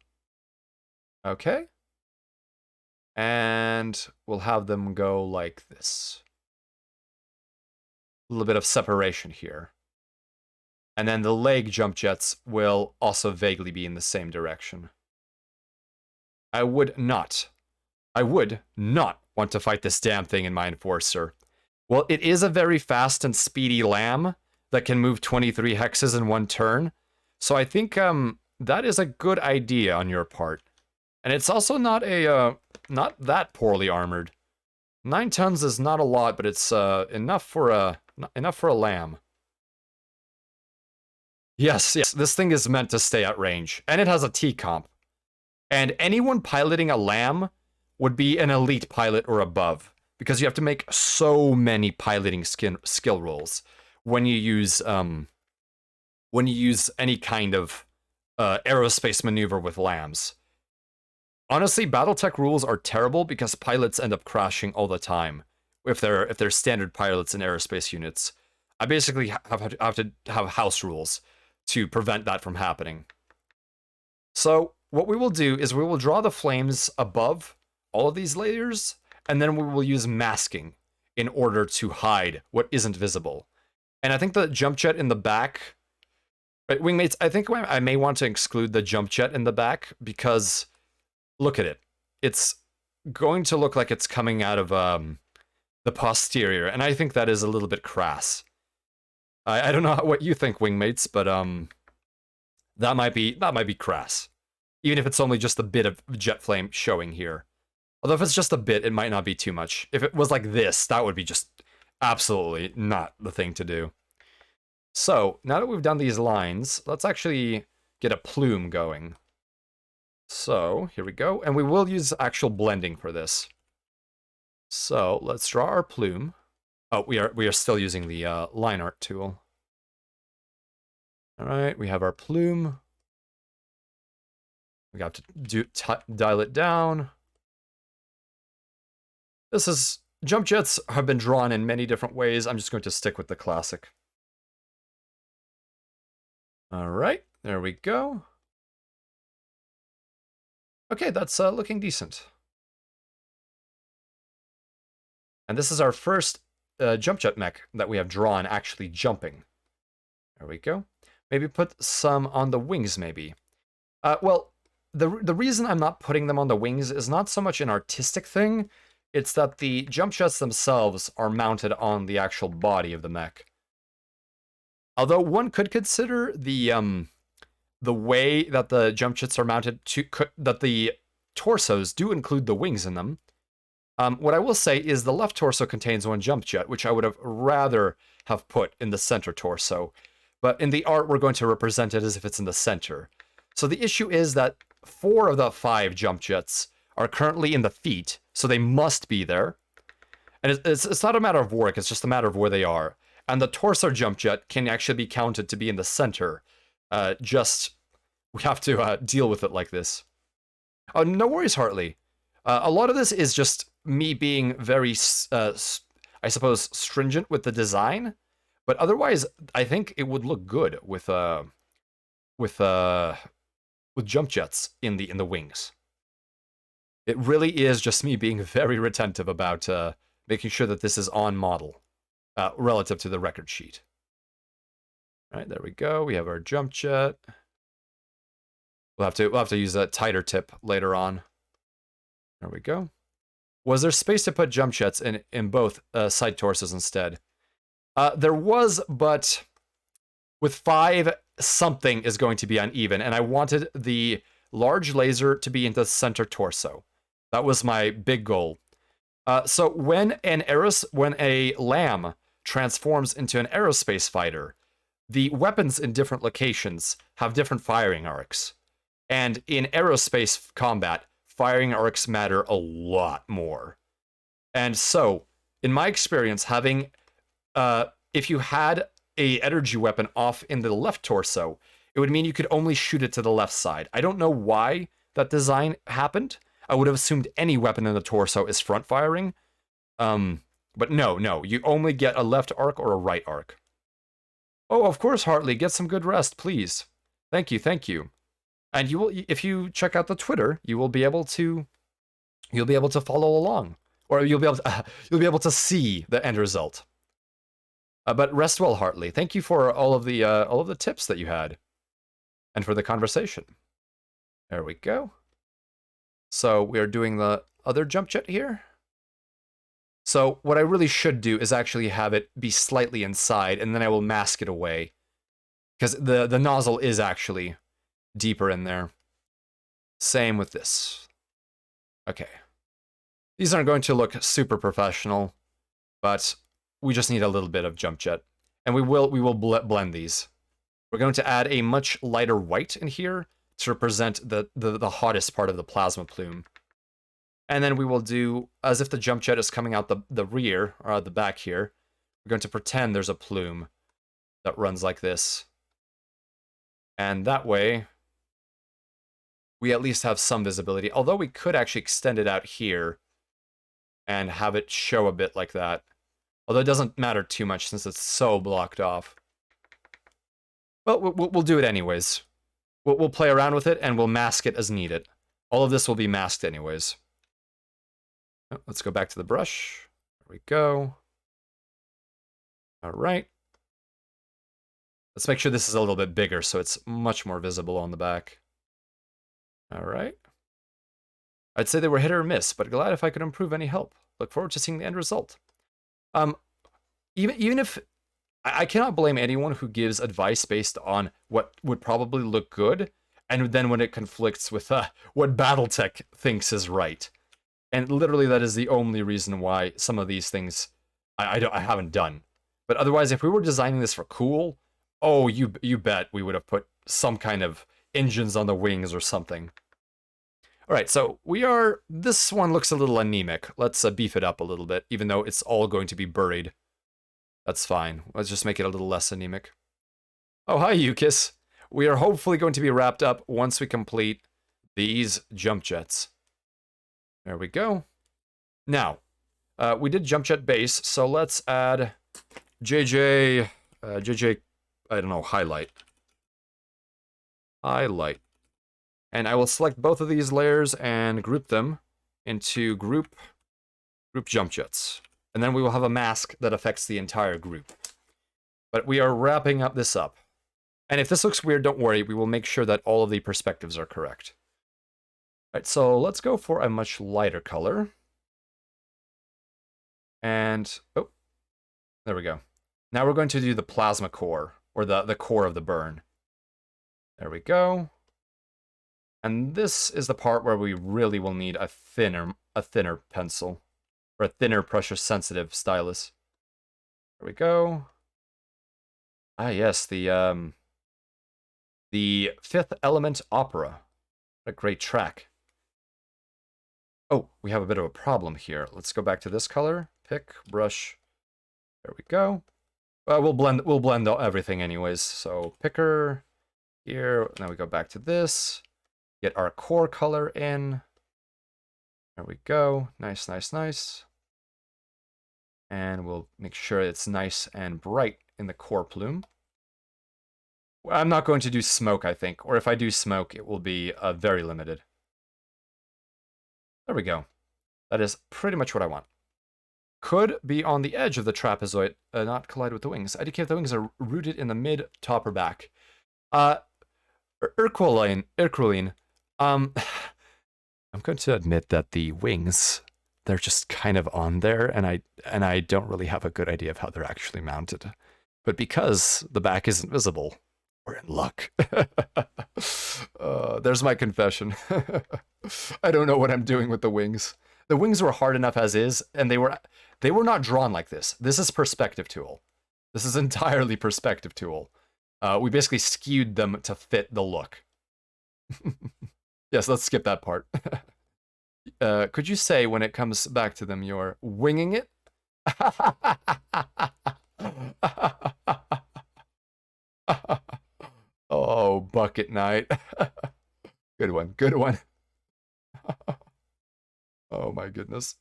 Okay. And we'll have them go like this. A little bit of separation here. And then the leg jump jets will also vaguely be in the same direction. I would not want to fight this damn thing in my Enforcer. Well, it is a very fast and speedy lamb that can move 23 hexes in one turn. So I think that is a good idea on your part. And it's also not not that poorly armored. 9 tons is not a lot, but it's enough for a lamb. Yes, this thing is meant to stay at range, and it has a T-comp. And anyone piloting a lamb would be an elite pilot or above, because you have to make so many piloting skill rolls when you use any kind of aerospace maneuver with lambs. Honestly, BattleTech rules are terrible because pilots end up crashing all the time if they're standard pilots in aerospace units. I basically have to have house rules to prevent that from happening. So what we will do is we will draw the flames above all of these layers, and then we will use masking in order to hide what isn't visible. And I think the jump jet in the back, right, wingmates, I think I may want to exclude the jump jet in the back because look at it. It's going to look like it's coming out of the posterior, and I think that is a little bit crass. I don't know what you think, wingmates, but that might be crass. Even if it's only just a bit of jet flame showing here. Although if it's just a bit, it might not be too much. If it was like this, that would be just absolutely not the thing to do. So, now that we've done these lines, let's actually get a plume going. So, here we go. And we will use actual blending for this. So, let's draw our plume. Oh, we are still using the line art tool. All right, we have our plume. We got to dial it down. Jump jets have been drawn in many different ways. I'm just going to stick with the classic. All right, there we go. Okay, that's looking decent. And this is our first jump jet mech that we have drawn actually jumping. There we go. Maybe put some on the wings, maybe. Well, the reason I'm not putting them on the wings is not so much an artistic thing. It's that the jump jets themselves are mounted on the actual body of the mech. Although one could consider the way that the jump jets are mounted that the torsos do include the wings in them. What I will say is the left torso contains one jump jet, which I would have rather have put in the center torso. But in the art, we're going to represent it as if it's in the center. So the issue is that 4 of the 5 jump jets are currently in the feet, so they must be there. And it's not a matter of work, it's just a matter of where they are. And the torso jump jet can actually be counted to be in the center. We have to deal with it like this. Oh, no worries, Hartley. A lot of this is just me being very, I suppose, stringent with the design. But otherwise, I think it would look good with jump jets in the wings. It really is just me being very retentive about making sure that this is on model relative to the record sheet. All right, there we go. We have our jump jet. We'll have to use a tighter tip later on. There we go. Was there space to put jump jets in both side torsos instead? There was, but with 5, something is going to be uneven, and I wanted the large laser to be in the center torso. That was my big goal. So when a lamb transforms into an aerospace fighter, the weapons in different locations have different firing arcs. And in aerospace combat, firing arcs matter a lot more. And so, in my experience, having if you had a energy weapon off in the left torso, it would mean you could only shoot it to the left side. I don't know why that design happened. I would have assumed any weapon in the torso is front firing. But no, you only get a left arc or a right arc. Oh, of course, Hartley, get some good rest, please. Thank you. And you will, if you check out the Twitter, you'll be able to follow along, or you'll be able to see the end result. But rest well, Hartley. Thank you for all of the tips that you had, and for the conversation. There we go. So we are doing the other jump jet here. So what I really should do is actually have it be slightly inside, and then I will mask it away, because the nozzle is actually deeper in there. Same with this. Okay. These aren't going to look super professional, but we just need a little bit of jump jet, and we will blend these. We're going to add a much lighter white in here to represent the hottest part of the plasma plume. And then we will do, as if the jump jet is coming out the rear, or out the back here, we're going to pretend there's a plume that runs like this. And that way, we at least have some visibility. Although we could actually extend it out here and have it show a bit like that. Although it doesn't matter too much since it's so blocked off. But we'll do it anyways. We'll play around with it and we'll mask it as needed. All of this will be masked anyways. Oh, let's go back to the brush. There we go. All right. Let's make sure this is a little bit bigger so it's much more visible on the back. All right. I'd say they were hit or miss, but glad if I could improve any help. Look forward to seeing the end result. Even if I cannot blame anyone who gives advice based on what would probably look good, and then when it conflicts with what BattleTech thinks is right. And literally that is the only reason why some of these things I haven't done. But otherwise, if we were designing this for cool, oh, you bet we would have put some kind of engines on the wings or something. All right, so this one looks a little anemic. Let's beef it up a little bit, even though it's all going to be buried. That's fine. Let's just make it a little less anemic. Oh, hi, Yukis. We are hopefully going to be wrapped up once we complete these jump jets. There we go. Now, we did jump jet base, so let's add JJ, I don't know, highlight. Highlight. And I will select both of these layers and group them into group jump jets. And then we will have a mask that affects the entire group. But we are wrapping this up. And if this looks weird, don't worry, we will make sure that all of the perspectives are correct. All right, so let's go for a much lighter color. And, oh, there we go. Now we're going to do the plasma core, or the core of the burn. There we go. And this is the part where we really will need a thinner pencil, or a thinner pressure-sensitive stylus. There we go. Ah, yes, the Fifth Element Opera. What a great track. Oh, we have a bit of a problem here. Let's go back to this color. Pick, brush. There we go. We'll blend everything anyways. So picker here. Now we go back to this. Get our core color in. There we go. Nice, nice, nice. And we'll make sure it's nice and bright in the core plume. I'm not going to do smoke, I think. Or if I do smoke, it will be very limited. There we go. That is pretty much what I want. Could be on the edge of the trapezoid, not collide with the wings. Indicate if the wings are rooted in the mid, top, or back. Erqueline, I'm going to admit that the wings, they're just kind of on there, and I don't really have a good idea of how they're actually mounted. But because the back isn't visible, we're in luck. There's my confession. I don't know what I'm doing with the wings. The wings were hard enough as is, and they were not drawn like this. This is perspective tool. This is entirely perspective tool. We basically skewed them to fit the look. Yes, let's skip that part. Could you say when it comes back to them, you're winging it? Oh, bucket night. Good one, good one. Oh my goodness.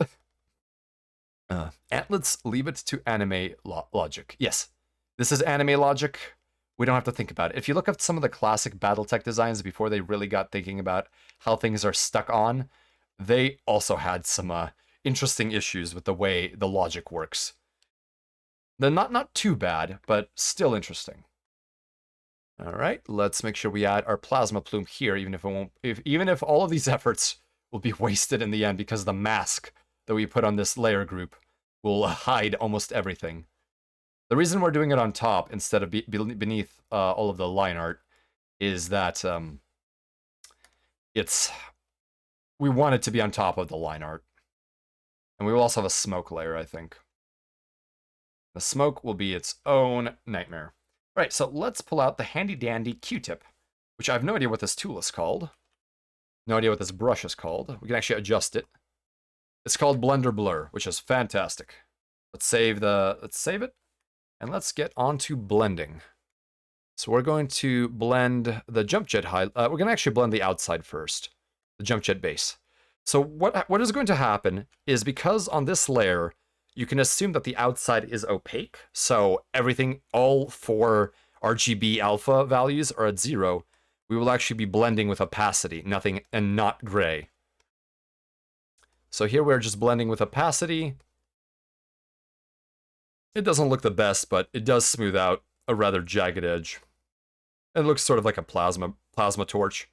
And let's leave it to anime logic. Yes, this is anime logic. we don't have to think about it. If you look at some of the classic BattleTech designs before they really got thinking about how things are stuck on, they also had some interesting issues with the way the logic works. They're not too bad, but still interesting. All right, let's make sure we add our plasma plume here, even if all of these efforts will be wasted in the end because the mask that we put on this layer group will hide almost everything. The reason we're doing it on top instead of beneath all of the line art is that we want it to be on top of the line art. And we will also have a smoke layer, I think. The smoke will be its own nightmare. All right, so let's pull out the handy-dandy Q-tip, which I have no idea what this tool is called. No idea what this brush is called. We can actually adjust it. It's called Blender Blur, which is fantastic. Let's save it, and let's get on to blending. So we're going to blend the jump jet we're going to actually blend the outside first, the jump jet base. So what is going to happen is, because on this layer, you can assume that the outside is opaque, so everything, all 4 RGB alpha values are at 0. We will actually be blending with opacity, nothing, and not gray. So here we're just blending with opacity. It doesn't look the best, but it does smooth out a rather jagged edge. It looks sort of like a plasma torch,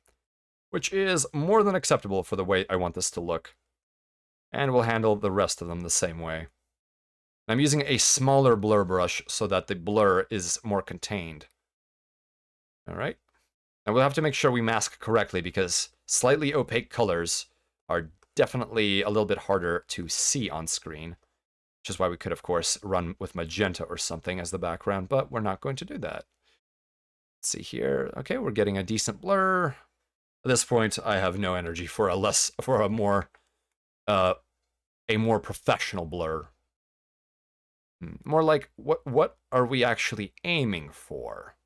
which is more than acceptable for the way I want this to look. And we'll handle the rest of them the same way. I'm using a smaller blur brush so that the blur is more contained. All right. And we'll have to make sure we mask correctly, because slightly opaque colors are definitely a little bit harder to see on screen, which is why we could, of course, run with magenta or something as the background, but we're not going to do that. Let's see here. Okay, we're getting a decent blur. At this point, I have no energy for a more professional blur. More like, what are we actually aiming for?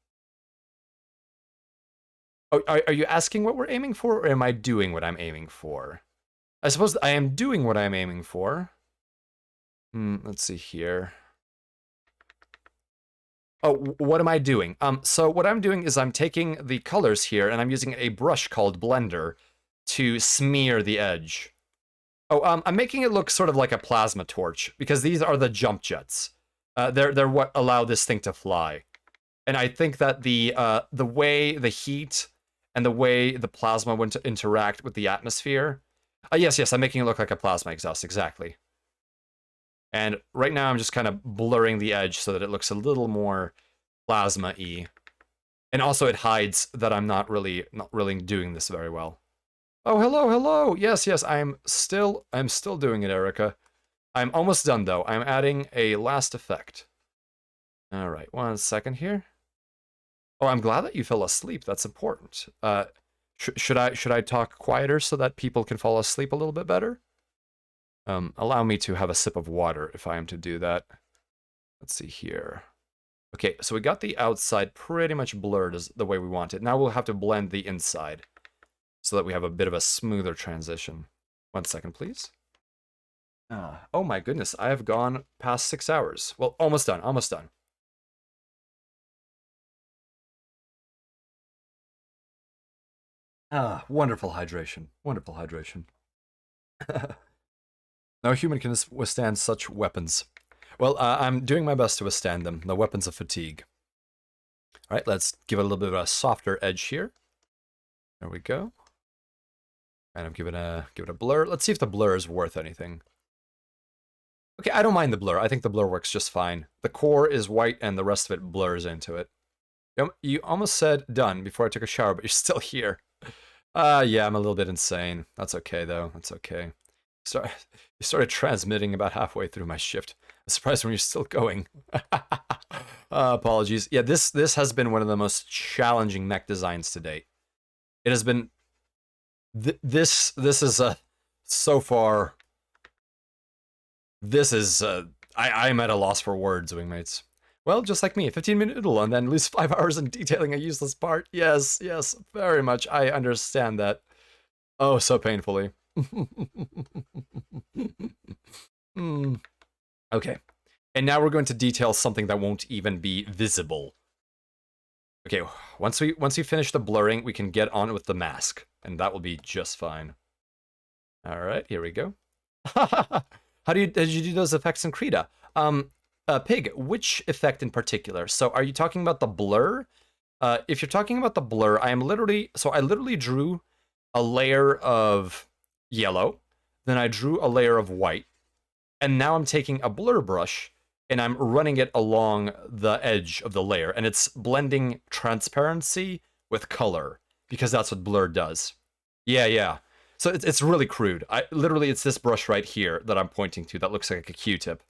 Oh, are you asking what we're aiming for, or am I doing what I'm aiming for? I suppose I am doing what I'm aiming for. Let's see here. Oh, what am I doing? So what I'm doing is I'm taking the colors here, and I'm using a brush called Blender to smear the edge. Oh, I'm making it look sort of like a plasma torch, because these are the jump jets. They're what allow this thing to fly. And I think that the way the heat and the way the plasma went to interact with the atmosphere. Yes, I'm making it look like a plasma exhaust, exactly. And right now I'm just kind of blurring the edge so that it looks a little more plasma-y. And also it hides that I'm not really doing this very well. Oh, hello. Yes, I'm still doing it, Erica. I'm almost done though. I'm adding a last effect. All right, 1 second here. Oh, I'm glad that you fell asleep. That's important. Should I talk quieter so that people can fall asleep a little bit better? Allow me to have a sip of water if I am to do that. Let's see here. Okay, so we got the outside pretty much blurred as the way we want it. Now we'll have to blend the inside so that we have a bit of a smoother transition. 1 second, please. Oh my goodness, I have gone past 6 hours. Well, almost done. Wonderful hydration. No human can withstand such weapons. Well, I'm doing my best to withstand them, the weapons of fatigue. All right, let's give it a little bit of a softer edge here. There we go. And I'm giving it a blur. Let's see if the blur is worth anything. Okay, I don't mind the blur. I think the blur works just fine. The core is white and the rest of it blurs into it. You almost said done before I took a shower, but you're still here. Yeah, I'm a little bit insane. That's okay, though. That's okay. You started transmitting about halfway through my shift. I'm surprised when you're still going. Apologies. Yeah, this has been one of the most challenging mech designs to date. It has been... This is so far... This is... I'm at a loss for words, wingmates. Well, just like me, a 15-minute noodle and then lose 5 hours in detailing a useless part. Yes, very much. I understand that. Oh, so painfully. Okay. And now we're going to detail something that won't even be visible. Okay, once we finish the blurring, we can get on with the mask, and that will be just fine. All right, here we go. How did you do those effects in Krita? Pig, which effect in particular? So are you talking about the blur? If you're talking about the blur, I literally drew a layer of yellow, then I drew a layer of white, and now I'm taking a blur brush and I'm running it along the edge of the layer, and it's blending transparency with color, because that's what blur does. Yeah. So it's really crude. Literally, it's this brush right here that I'm pointing to that looks like a Q-tip.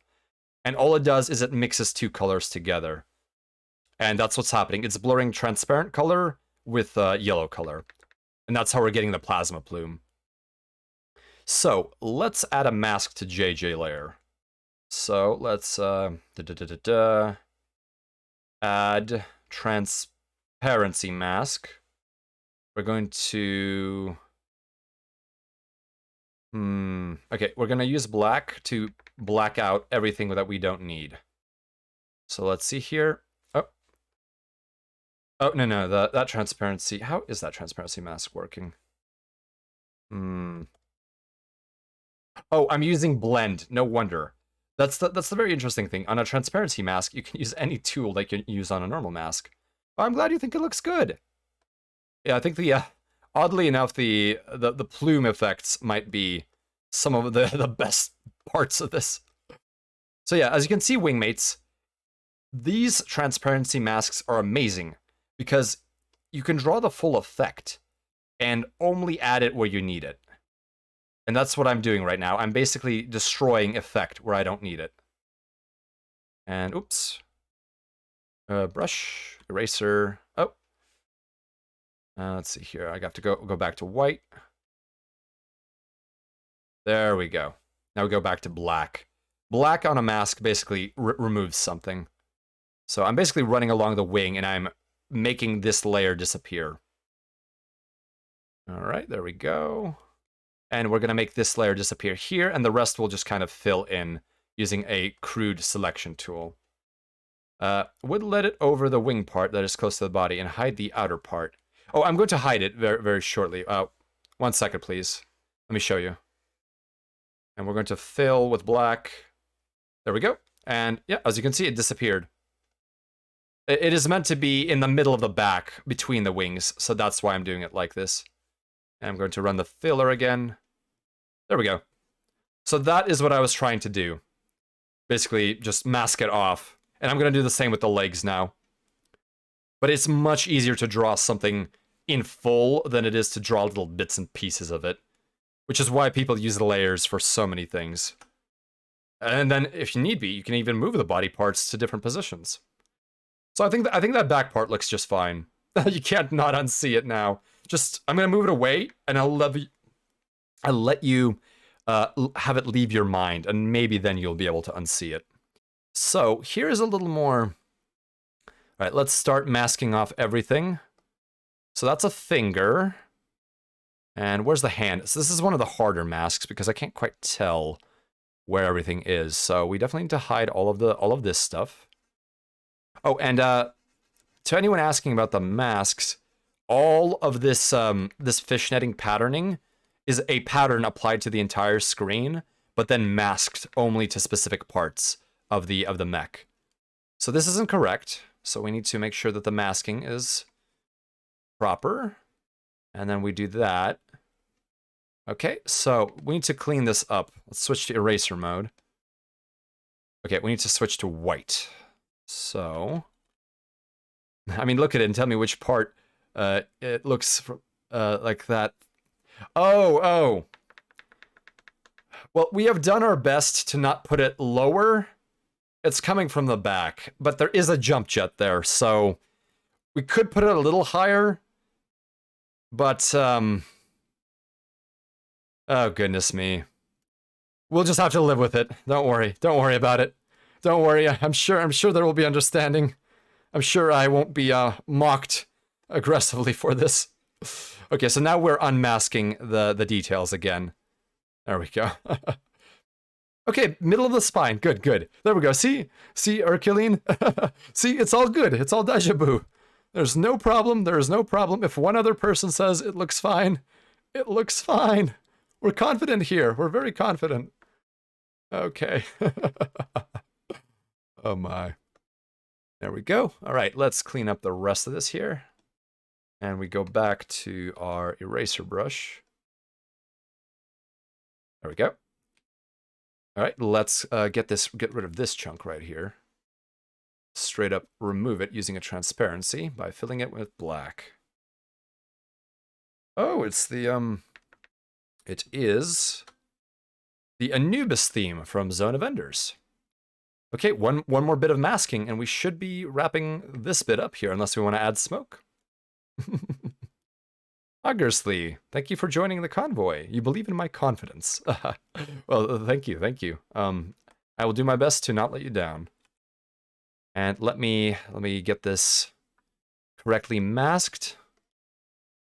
And all it does is it mixes two colors together. And that's what's happening. It's blurring transparent color with yellow color. And that's how we're getting the plasma plume. So let's add a mask to JJ layer. So let's add transparency mask. We're going to okay, we're gonna use black to black out everything that we don't need. So let's see here. Oh no, that transparency. How is that transparency mask working? Oh, I'm using blend. No wonder. That's the very interesting thing. On a transparency mask, you can use any tool like you can use on a normal mask. Well, I'm glad you think it looks good. Yeah, I think the oddly enough, the plume effects might be some of the best parts of this. So yeah, as you can see, wingmates, these transparency masks are amazing because you can draw the full effect and only add it where you need it. And that's what I'm doing right now. I'm basically destroying effect where I don't need it. And oops. Brush, eraser. Oh. Let's see here. I got to go back to white. There we go. Now we go back to black. Black on a mask basically removes something. So I'm basically running along the wing and I'm making this layer disappear. All right, there we go. And we're going to make this layer disappear here, and the rest will just kind of fill in using a crude selection tool. Would let it over the wing part that is close to the body and hide the outer part. Oh, I'm going to hide it very, very shortly. 1 second, please. Let me show you. And we're going to fill with black. There we go. And yeah, as you can see, it disappeared. It is meant to be in the middle of the back between the wings, so that's why I'm doing it like this. And I'm going to run the filler again. There we go. So that is what I was trying to do. Basically, just mask it off. And I'm going to do the same with the legs now. But it's much easier to draw something in full than it is to draw little bits and pieces of it. Which is why people use the layers for so many things. And then, if you need be, you can even move the body parts to different positions. So I think that back part looks just fine. You can't not unsee it now. Just, I'm gonna move it away, and I'll let you have it leave your mind, and maybe then you'll be able to unsee it. So here's a little more. All right, let's start masking off everything. So that's a finger, and where's the hand? So this is one of the harder masks because I can't quite tell where everything is. So we definitely need to hide all of this stuff. Oh, and to anyone asking about the masks, all of this this fishnetting patterning is a pattern applied to the entire screen, but then masked only to specific parts of the mech. So this isn't correct. So we need to make sure that the masking is proper, and then we do that. Okay, so we need to clean this up. Let's switch to eraser mode. Okay, we need to switch to white. So, I mean, look at it and tell me which part it looks like that. Oh. Well, we have done our best to not put it lower. It's coming from the back, but there is a jump jet there, so we could put it a little higher. But, oh goodness me. We'll just have to live with it. Don't worry. Don't worry about it. Don't worry. I'm sure there will be understanding. I'm sure I won't be mocked aggressively for this. Okay, so now we're unmasking the details again. There we go. Okay, middle of the spine. Good. There we go. See, Herculean? See, it's all good. It's all deja vu. There's no problem. There is no problem. If one other person says it looks fine, it looks fine. We're confident here. We're very confident. Okay. Oh my. There we go. All right, let's clean up the rest of this here. And we go back to our eraser brush. There we go. All right, let's get rid of this chunk right here. Straight up remove it using a transparency by filling it with black. Oh, it's the it is the Anubis theme from Zone of Enders. Okay, one more bit of masking, and we should be wrapping this bit up here, unless we want to add smoke. Oggersley, thank you for joining the convoy. You believe in my confidence. Well, thank you, thank you. I will do my best to not let you down. And let me get this correctly masked.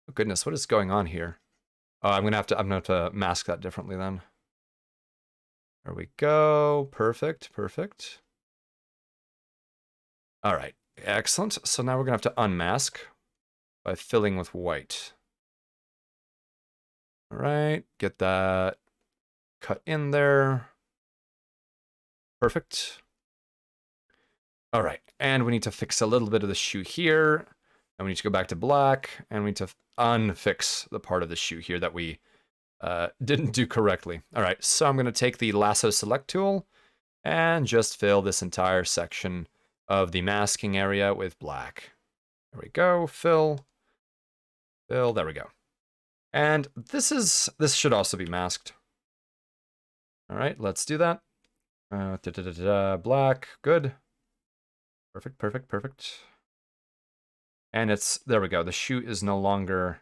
Oh goodness, what is going on here? I'm gonna have to mask that differently then. There we go. Perfect, perfect. All right, excellent. So now we're gonna have to unmask by filling with white. All right, get that cut in there. Perfect. All right, and we need to fix a little bit of the shoe here, and we need to go back to black, and we need to unfix the part of the shoe here that we didn't do correctly. All right, so I'm going to take the lasso select tool and just fill this entire section of the masking area with black. There we go, fill, there we go. And this should also be masked. All right, let's do that. Black, good. Perfect, perfect, perfect. And there we go. The shoe is no longer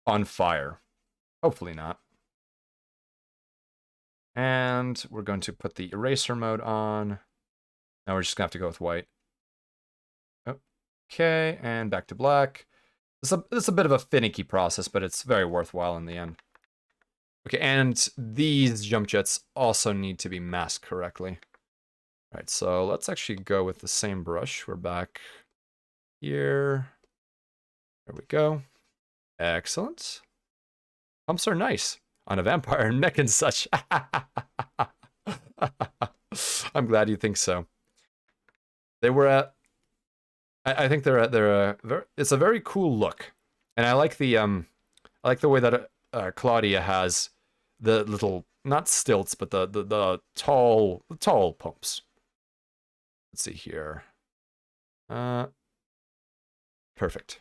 on fire. Hopefully not. And we're going to put the eraser mode on. Now we're just gonna have to go with white. Okay, and back to black. It's a bit of a finicky process, but it's very worthwhile in the end. Okay, and these jump jets also need to be masked correctly. All right, so let's actually go with the same brush. We're back here. There we go. Excellent. Pumps are nice on a vampire neck and such. I'm glad you think so. They were at. I think it's a very cool look, and I like the way that Claudia has the little, not stilts, but the tall pumps. Let's see here. Perfect.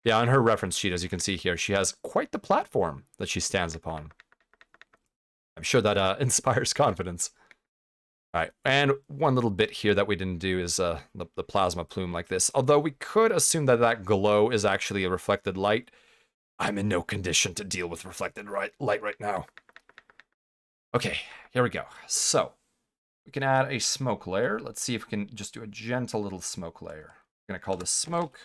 Yeah, on her reference sheet, as you can see here, she has quite the platform that she stands upon. I'm sure that inspires confidence. All right, and one little bit here that we didn't do is the plasma plume like this. Although we could assume that that glow is actually a reflected light. I'm in no condition to deal with reflected light right now. Okay, here we go. So, we can add a smoke layer. Let's see if we can just do a gentle little smoke layer. I'm going to call this smoke.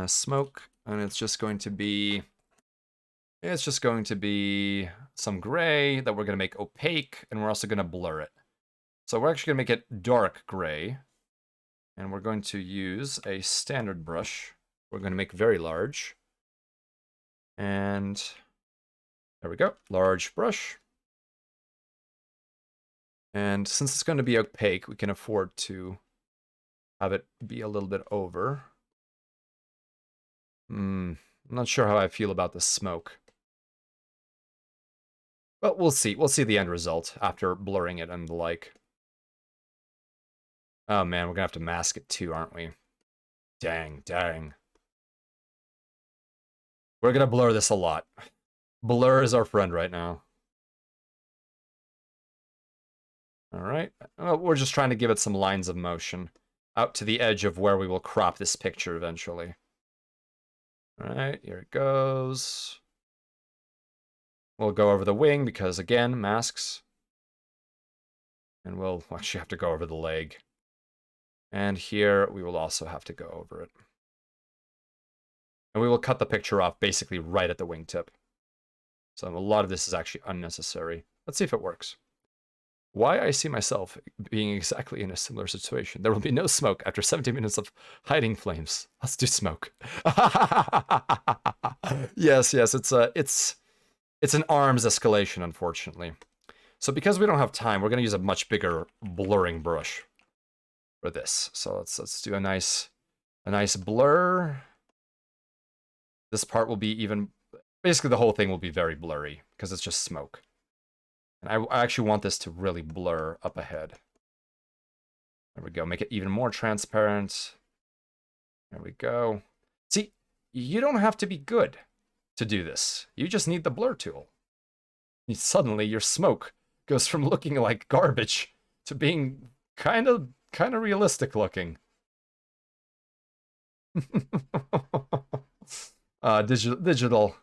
Smoke, and it's just going to be some gray that we're going to make opaque, and we're also going to blur it. So we're actually going to make it dark gray, and we're going to use a standard brush. We're going to make very large, and there we go, large brush. And since it's going to be opaque, we can afford to have it be a little bit over. I'm not sure how I feel about the smoke. But we'll see. We'll see the end result after blurring it and the like. Oh man, we're gonna have to mask it too, aren't we? Dang, dang. We're gonna blur this a lot. Blur is our friend right now. Alright. Well, we're just trying to give it some lines of motion out to the edge of where we will crop this picture eventually. Alright, here it goes. We'll go over the wing because, again, masks. And we'll actually have to go over the leg. And here, we will also have to go over it. And we will cut the picture off basically right at the wingtip. So a lot of this is actually unnecessary. Let's see if it works. why I see myself being exactly in a similar situation. There will be no smoke after 17 minutes of hiding flames. Let's do smoke. Yes, it's an arms escalation, unfortunately. So because we don't have time, we're gonna use a much bigger blurring brush for this. So let's do a nice blur. This part will be even, basically the whole thing will be very blurry because it's just smoke. And I actually want this to really blur up ahead. There we go. Make it even more transparent. There we go. See, you don't have to be good to do this. You just need the blur tool. Suddenly, your smoke goes from looking like garbage to being kind of realistic looking. Digital.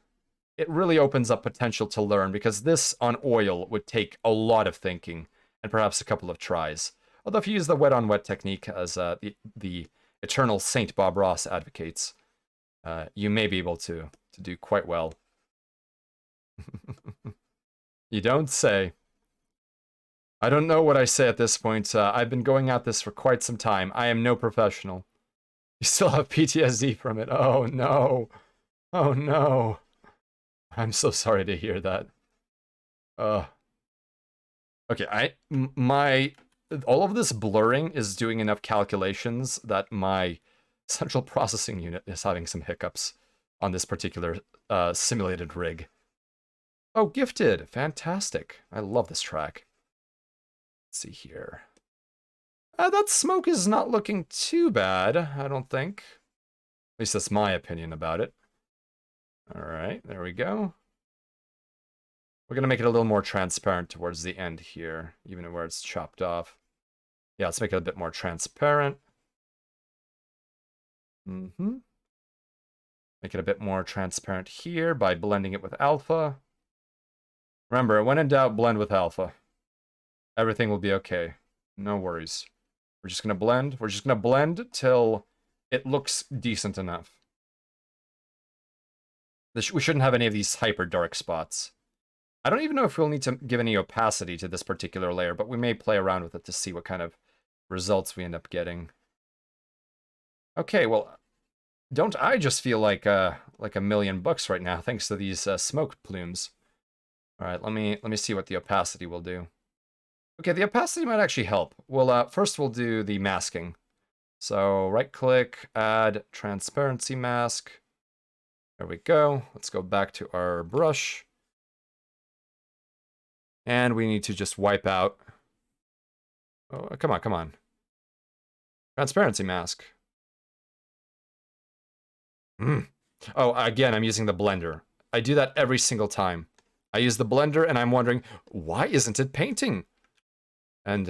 It really opens up potential to learn, because this on oil would take a lot of thinking and perhaps a couple of tries. Although if you use the wet on wet technique, as the eternal Saint Bob Ross advocates, you may be able to do quite well. You don't say. I don't know what I say at this point. I've been going at this for quite some time. I am no professional. You still have PTSD from it. Oh no. Oh no. I'm so sorry to hear that. Okay, all of this blurring is doing enough calculations that my central processing unit is having some hiccups on this particular simulated rig. Oh, Gifted! Fantastic. I love this track. Let's see here. That smoke is not looking too bad, I don't think. At least that's my opinion about it. Alright, there we go. We're going to make it a little more transparent towards the end here, even where it's chopped off. Yeah, let's make it a bit more transparent. Make it a bit more transparent here by blending it with alpha. Remember, when in doubt, blend with alpha. Everything will be okay. No worries. We're just going to blend. We're just going to blend till it looks decent enough. We shouldn't have any of these hyper dark spots. I don't even know if we'll need to give any opacity to this particular layer, but we may play around with it to see what kind of results we end up getting. Okay, well, don't I just feel like $1,000,000 right now, thanks to these smoke plumes. All right, let me see what the opacity will do. Okay, the opacity might actually help. Well, first we'll do the masking. So right-click, add transparency mask. There we go. Let's go back to our brush. And we need to just wipe out. Oh, come on, come on. Transparency mask. Oh, again, I'm using the blender. I do that every single time. I use the blender and I'm wondering, why isn't it painting? And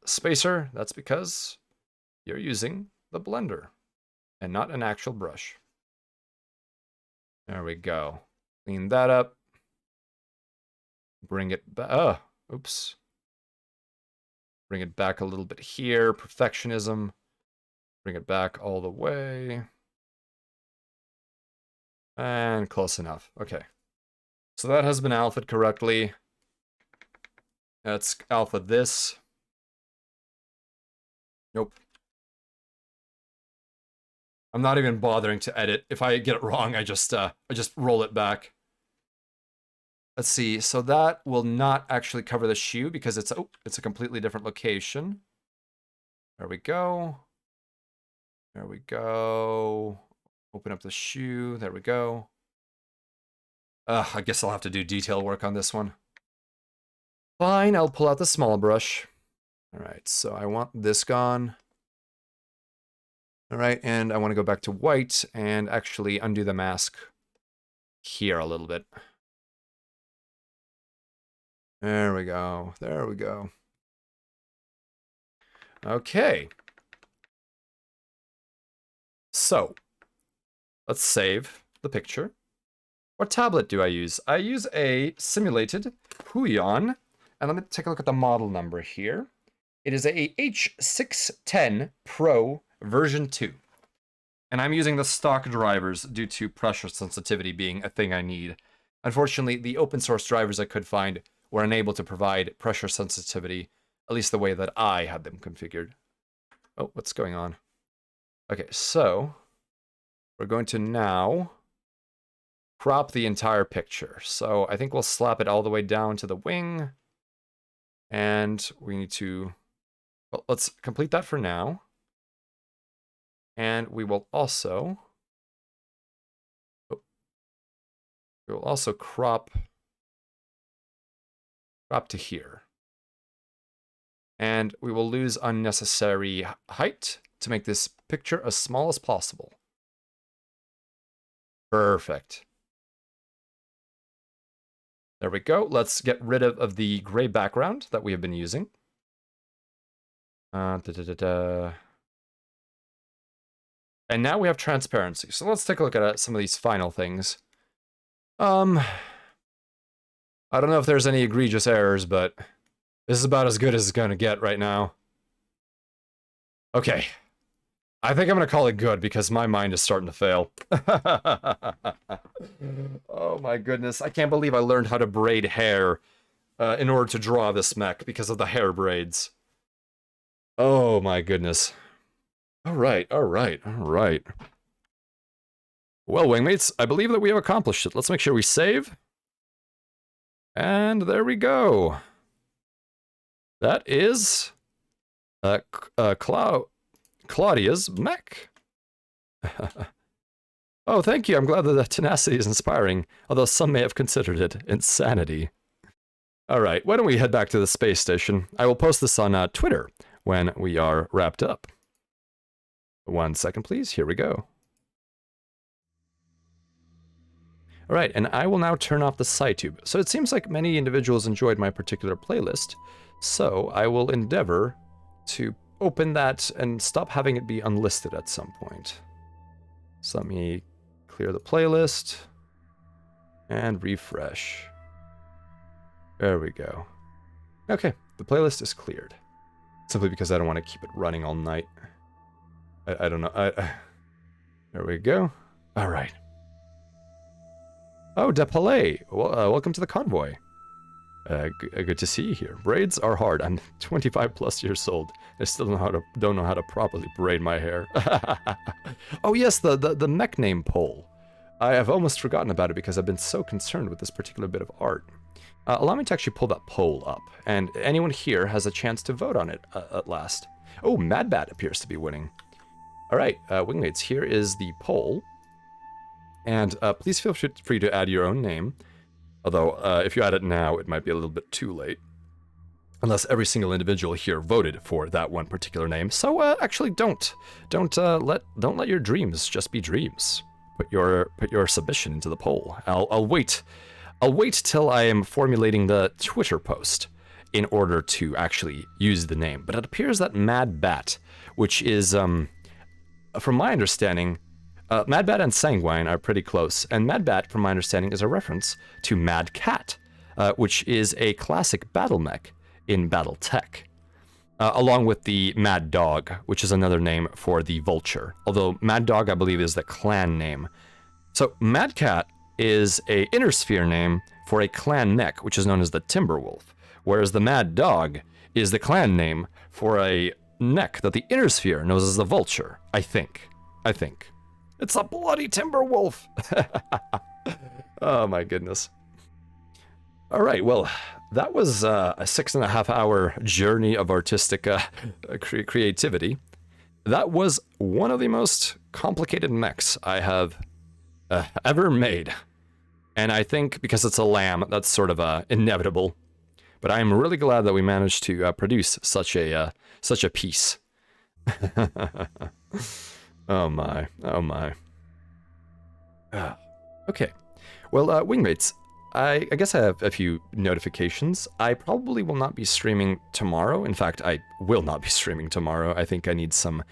spacer, that's because you're using the blender and not an actual brush. There we go. Clean that up. Bring it back. Oh, oops. Bring it back a little bit here. Perfectionism. Bring it back all the way. And close enough. Okay. So that has been alphaed correctly. Let's alpha this. Nope. I'm not even bothering to edit. If I get it wrong, I just roll it back. Let's see. So that will not actually cover the shoe because it's a completely different location. There we go. There we go. Open up the shoe. There we go. I guess I'll have to do detail work on this one. Fine, I'll pull out the small brush. All right, so I want this gone. All right, and I want to go back to white and actually undo the mask here a little bit. There we go. There we go. Okay. So, let's save the picture. What tablet do I use? I use a simulated Huion, and let me take a look at the model number here. It is a H610 Pro version 2. And I'm using the stock drivers due to pressure sensitivity being a thing I need. Unfortunately, the open source drivers I could find were unable to provide pressure sensitivity, at least the way that I had them configured. Oh, what's going on? Okay, so we're going to now crop the entire picture. So I think we'll slap it all the way down to the wing. And we need to, well, let's complete that for now. And we will also crop to here. And we will lose unnecessary height to make this picture as small as possible. Perfect. There we go. Let's get rid of the gray background that we have been using. And now we have transparency. So let's take a look at some of these final things. I don't know if there's any egregious errors, but this is about as good as it's gonna get right now. Okay. I think I'm gonna call it good because my mind is starting to fail. Oh my goodness. I can't believe I learned how to braid hair in order to draw this mech because of the hair braids. Oh my goodness. Alright. Well, wingmates, I believe that we have accomplished it. Let's make sure we save. And there we go. That is Claudia's mech. Oh, thank you. I'm glad that the tenacity is inspiring, although some may have considered it insanity. Alright, why don't we head back to the space station? I will post this on Twitter when we are wrapped up. 1 second, please. Here we go. Alright, and I will now turn off the SciTube. So it seems like many individuals enjoyed my particular playlist, so I will endeavor to open that and stop having it be unlisted at some point. So let me clear the playlist and refresh. There we go. Okay, the playlist is cleared. Simply because I don't want to keep it running all night. I don't know. There we go. All right. Oh, Depalay. Well, welcome to the convoy. Good to see you here. Braids are hard. I'm 25 plus years old. I still don't know how to properly braid my hair. Oh yes, the mech name poll. I have almost forgotten about it because I've been so concerned with this particular bit of art. Allow me to actually pull that poll up, and anyone here has a chance to vote on it at last. Oh, Madbat appears to be winning. All right, wingmates, here is the poll. And please feel free to add your own name. Although, if you add it now, it might be a little bit too late. Unless every single individual here voted for that one particular name. So, actually, don't let your dreams just be dreams. Put your submission into the poll. I'll wait till I am formulating the Twitter post in order to actually use the name. But it appears that Mad Bat, which is, from my understanding, Mad Bat and Sanguine are pretty close, and Mad Bat, from my understanding, is a reference to Mad Cat, which is a classic battle mech in BattleTech, along with the Mad Dog, which is another name for the Vulture, although Mad Dog, I believe, is the clan name. So Mad Cat is a Inner Sphere name for a clan mech, which is known as the Timberwolf, whereas the Mad Dog is the clan name for a mech that the Inner Sphere knows as the Vulture, I think. It's a bloody Timberwolf! Oh my goodness. Alright, well, that was a 6.5 hour journey of artistic creativity. That was one of the most complicated mechs I have ever made. And I think because it's a lamb, that's sort of inevitable. But I am really glad that we managed to produce such a piece. Oh my. Okay. Well, wingmates, I guess I have a few notifications. I probably will not be streaming tomorrow. In fact, I will not be streaming tomorrow. I think I need some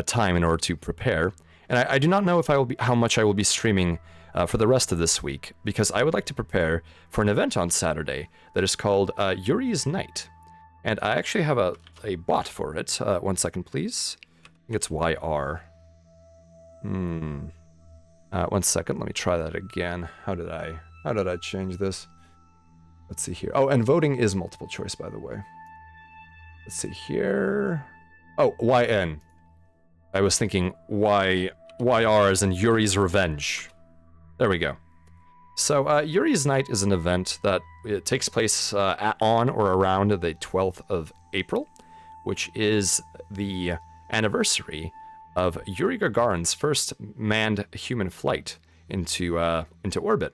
time in order to prepare. And I do not know if how much I will be streaming for the rest of this week, because I would like to prepare for an event on Saturday that is called Yuri's Night. And I actually have a bot for it. 1 second, please. I think it's YR. 1 second, let me try that again. How did I change this? Let's see here. Oh, and voting is multiple choice, by the way. Let's see here. Oh, YN. I was thinking YR as in Yuri's Revenge. There we go. So Yuri's Night is an event that it takes place on or around the 12th of April, which is the anniversary of Yuri Gagarin's first manned human flight into orbit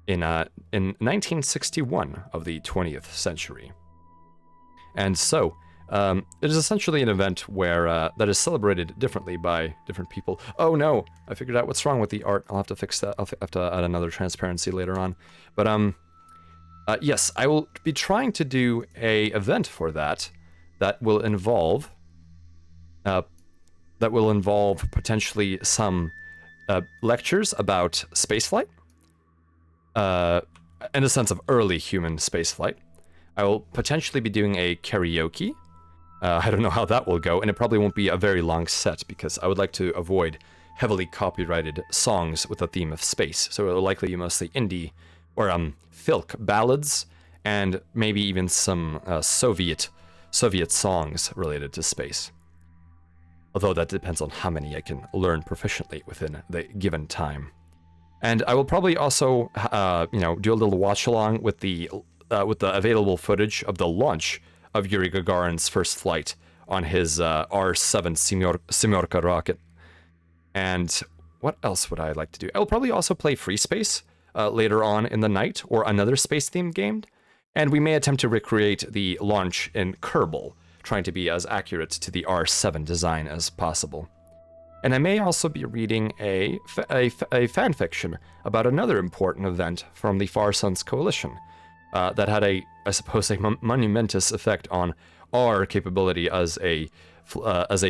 in 1961 of the 20th century. And so it is essentially an event where that is celebrated differently by different people. Oh no, I figured out what's wrong with the art. I'll have to fix that. I'll have to add another transparency later on. But yes, I will be trying to do a event for that will involve potentially some lectures about spaceflight, in a sense of early human spaceflight. I will potentially be doing a karaoke. I don't know how that will go, and it probably won't be a very long set because I would like to avoid heavily copyrighted songs with a theme of space. So it'll likely be mostly indie or filk ballads and maybe even some Soviet songs related to space. Although that depends on how many I can learn proficiently within the given time. And I will probably also, do a little watch along with the available footage of the launch of Yuri Gagarin's first flight on his R7 Semyorka rocket. And what else would I like to do? I will probably also play Free Space later on in the night, or another space-themed game. And we may attempt to recreate the launch in Kerbal, trying to be as accurate to the R7 design as possible. And I may also be reading a fan fiction about another important event from the Far Suns Coalition that had I suppose, a monumentous effect on our capability as a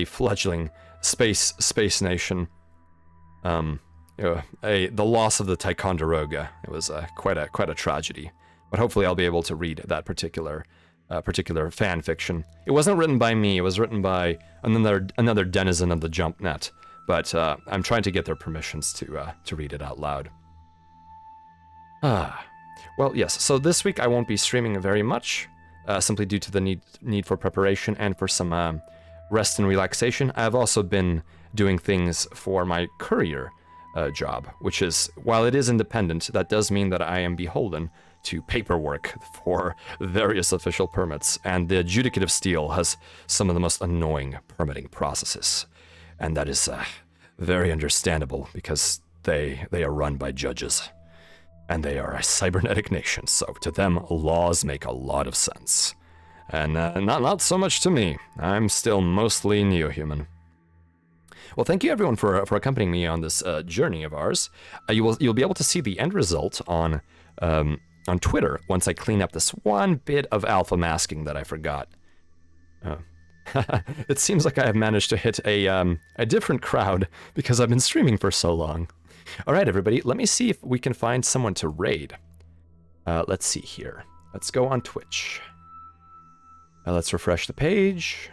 fledgling space nation. The loss of the Ticonderoga. It was quite a tragedy. But hopefully I'll be able to read that particular fan fiction. It wasn't written by me. It was written by another denizen of the jump net. But I'm trying to get their permissions to read it out loud. Well, yes. So this week I won't be streaming very much, simply due to the need for preparation and for some rest and relaxation. I've also been doing things for my courier job, which is, while it is independent, that does mean that I am beholden to paperwork for various official permits, and the adjudicative steel has some of the most annoying permitting processes. And that is very understandable because they are run by judges. And they are a cybernetic nation, so to them, laws make a lot of sense. And not so much to me. I'm still mostly neo-human. Well, thank you everyone for accompanying me on this journey of ours. You'll be able to see the end result on Twitter once I clean up this one bit of alpha masking that I forgot. It seems like I have managed to hit a different crowd because I've been streaming for so long. All right, everybody, let me see if we can find someone to raid. Let's see here. Let's go on Twitch. Let's refresh the page.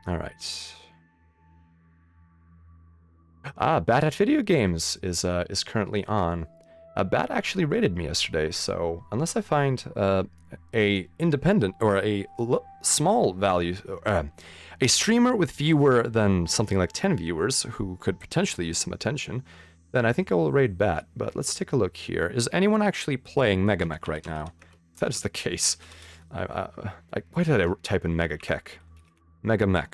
All right. Bat at Video Games is currently on. Bat actually raided me yesterday, so unless I find a independent or a small value, a streamer with fewer than something like 10 viewers who could potentially use some attention, then I think I will raid Bat. But let's take a look here. Is anyone actually playing Megamek right now? If that is the case, why did I type in Megamek? Megamek.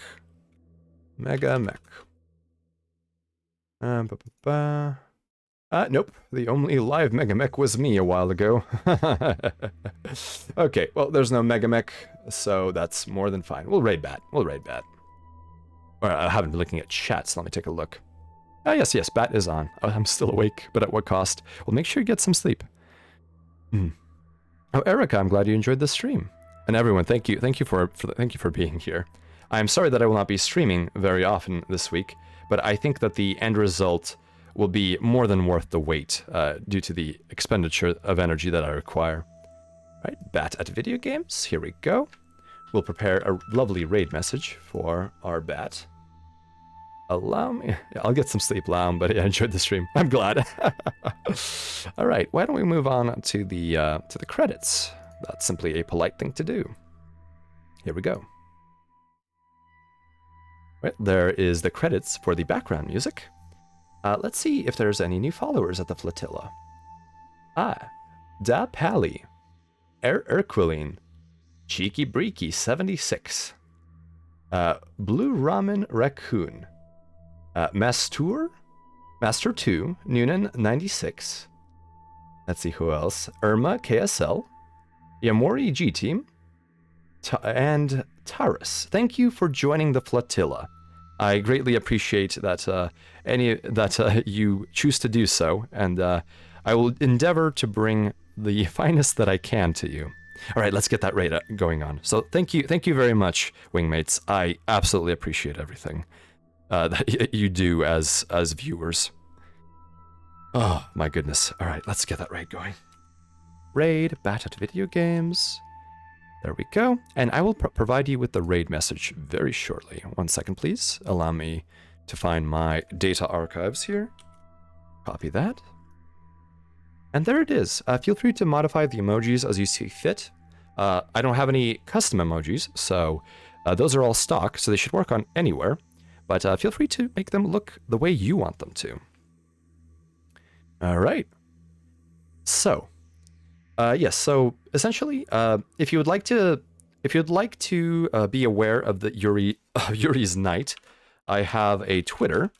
Nope. The only live Megamek was me a while ago. Okay, well, there's no Megamek, so that's more than fine. We'll raid Bat. Or I haven't been looking at chat, so let me take a look. Yes, Bat is on. I'm still awake, but at what cost? Well, make sure you get some sleep. Oh, Erica, I'm glad you enjoyed the stream. And everyone, thank you for being here. I'm sorry that I will not be streaming very often this week, but I think that the end result will be more than worth the wait due to the expenditure of energy that I require. Right, Bat at Video Games, here we go. We'll prepare a lovely raid message for our Bat. allow me. Yeah, I'll get some sleep, Lam, but yeah, I enjoyed the stream. I'm glad. All right, why don't we move on to the credits? That's simply a polite thing to do. Here we go. Right, there is the credits for the background music. Let's see if there's any new followers at the flotilla. Da Pally, Erquiline, Cheeky Breaky 76, Blue Ramen Raccoon, Master 2, Noonan 96. Let's see who else. Irma KSL, Yamori G Team, and Taurus. Thank you for joining the flotilla. I greatly appreciate that you choose to do so, and I will endeavor to bring the finest that I can to you. All right, let's get that raid going on. So thank you very much, wingmates. I absolutely appreciate everything that you do as viewers. Oh my goodness! All right, let's get that raid going. Raid Bat at Video Games. There we go. And I will provide you with the raid message very shortly. 1 second, please. Allow me to find my data archives here. Copy that. And there it is. Feel free to modify the emojis as you see fit. I don't have any custom emojis, so those are all stock, so they should work on anywhere. But feel free to make them look the way you want them to. All right. So, yes. So essentially, if you'd like to be aware of the Yuri's Night, I have a Twitter,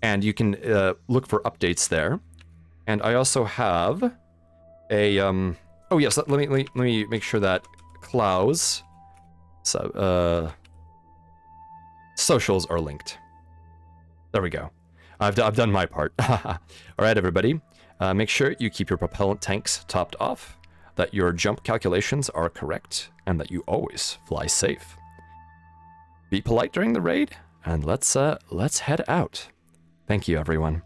and you can look for updates there. And I also have a oh yes, let me make sure that Klaus socials are linked. There we go. I've done my part. All right, everybody. Make sure you keep your propellant tanks topped off, that your jump calculations are correct, and that you always fly safe. Be polite during the raid, and let's head out. Thank you, everyone.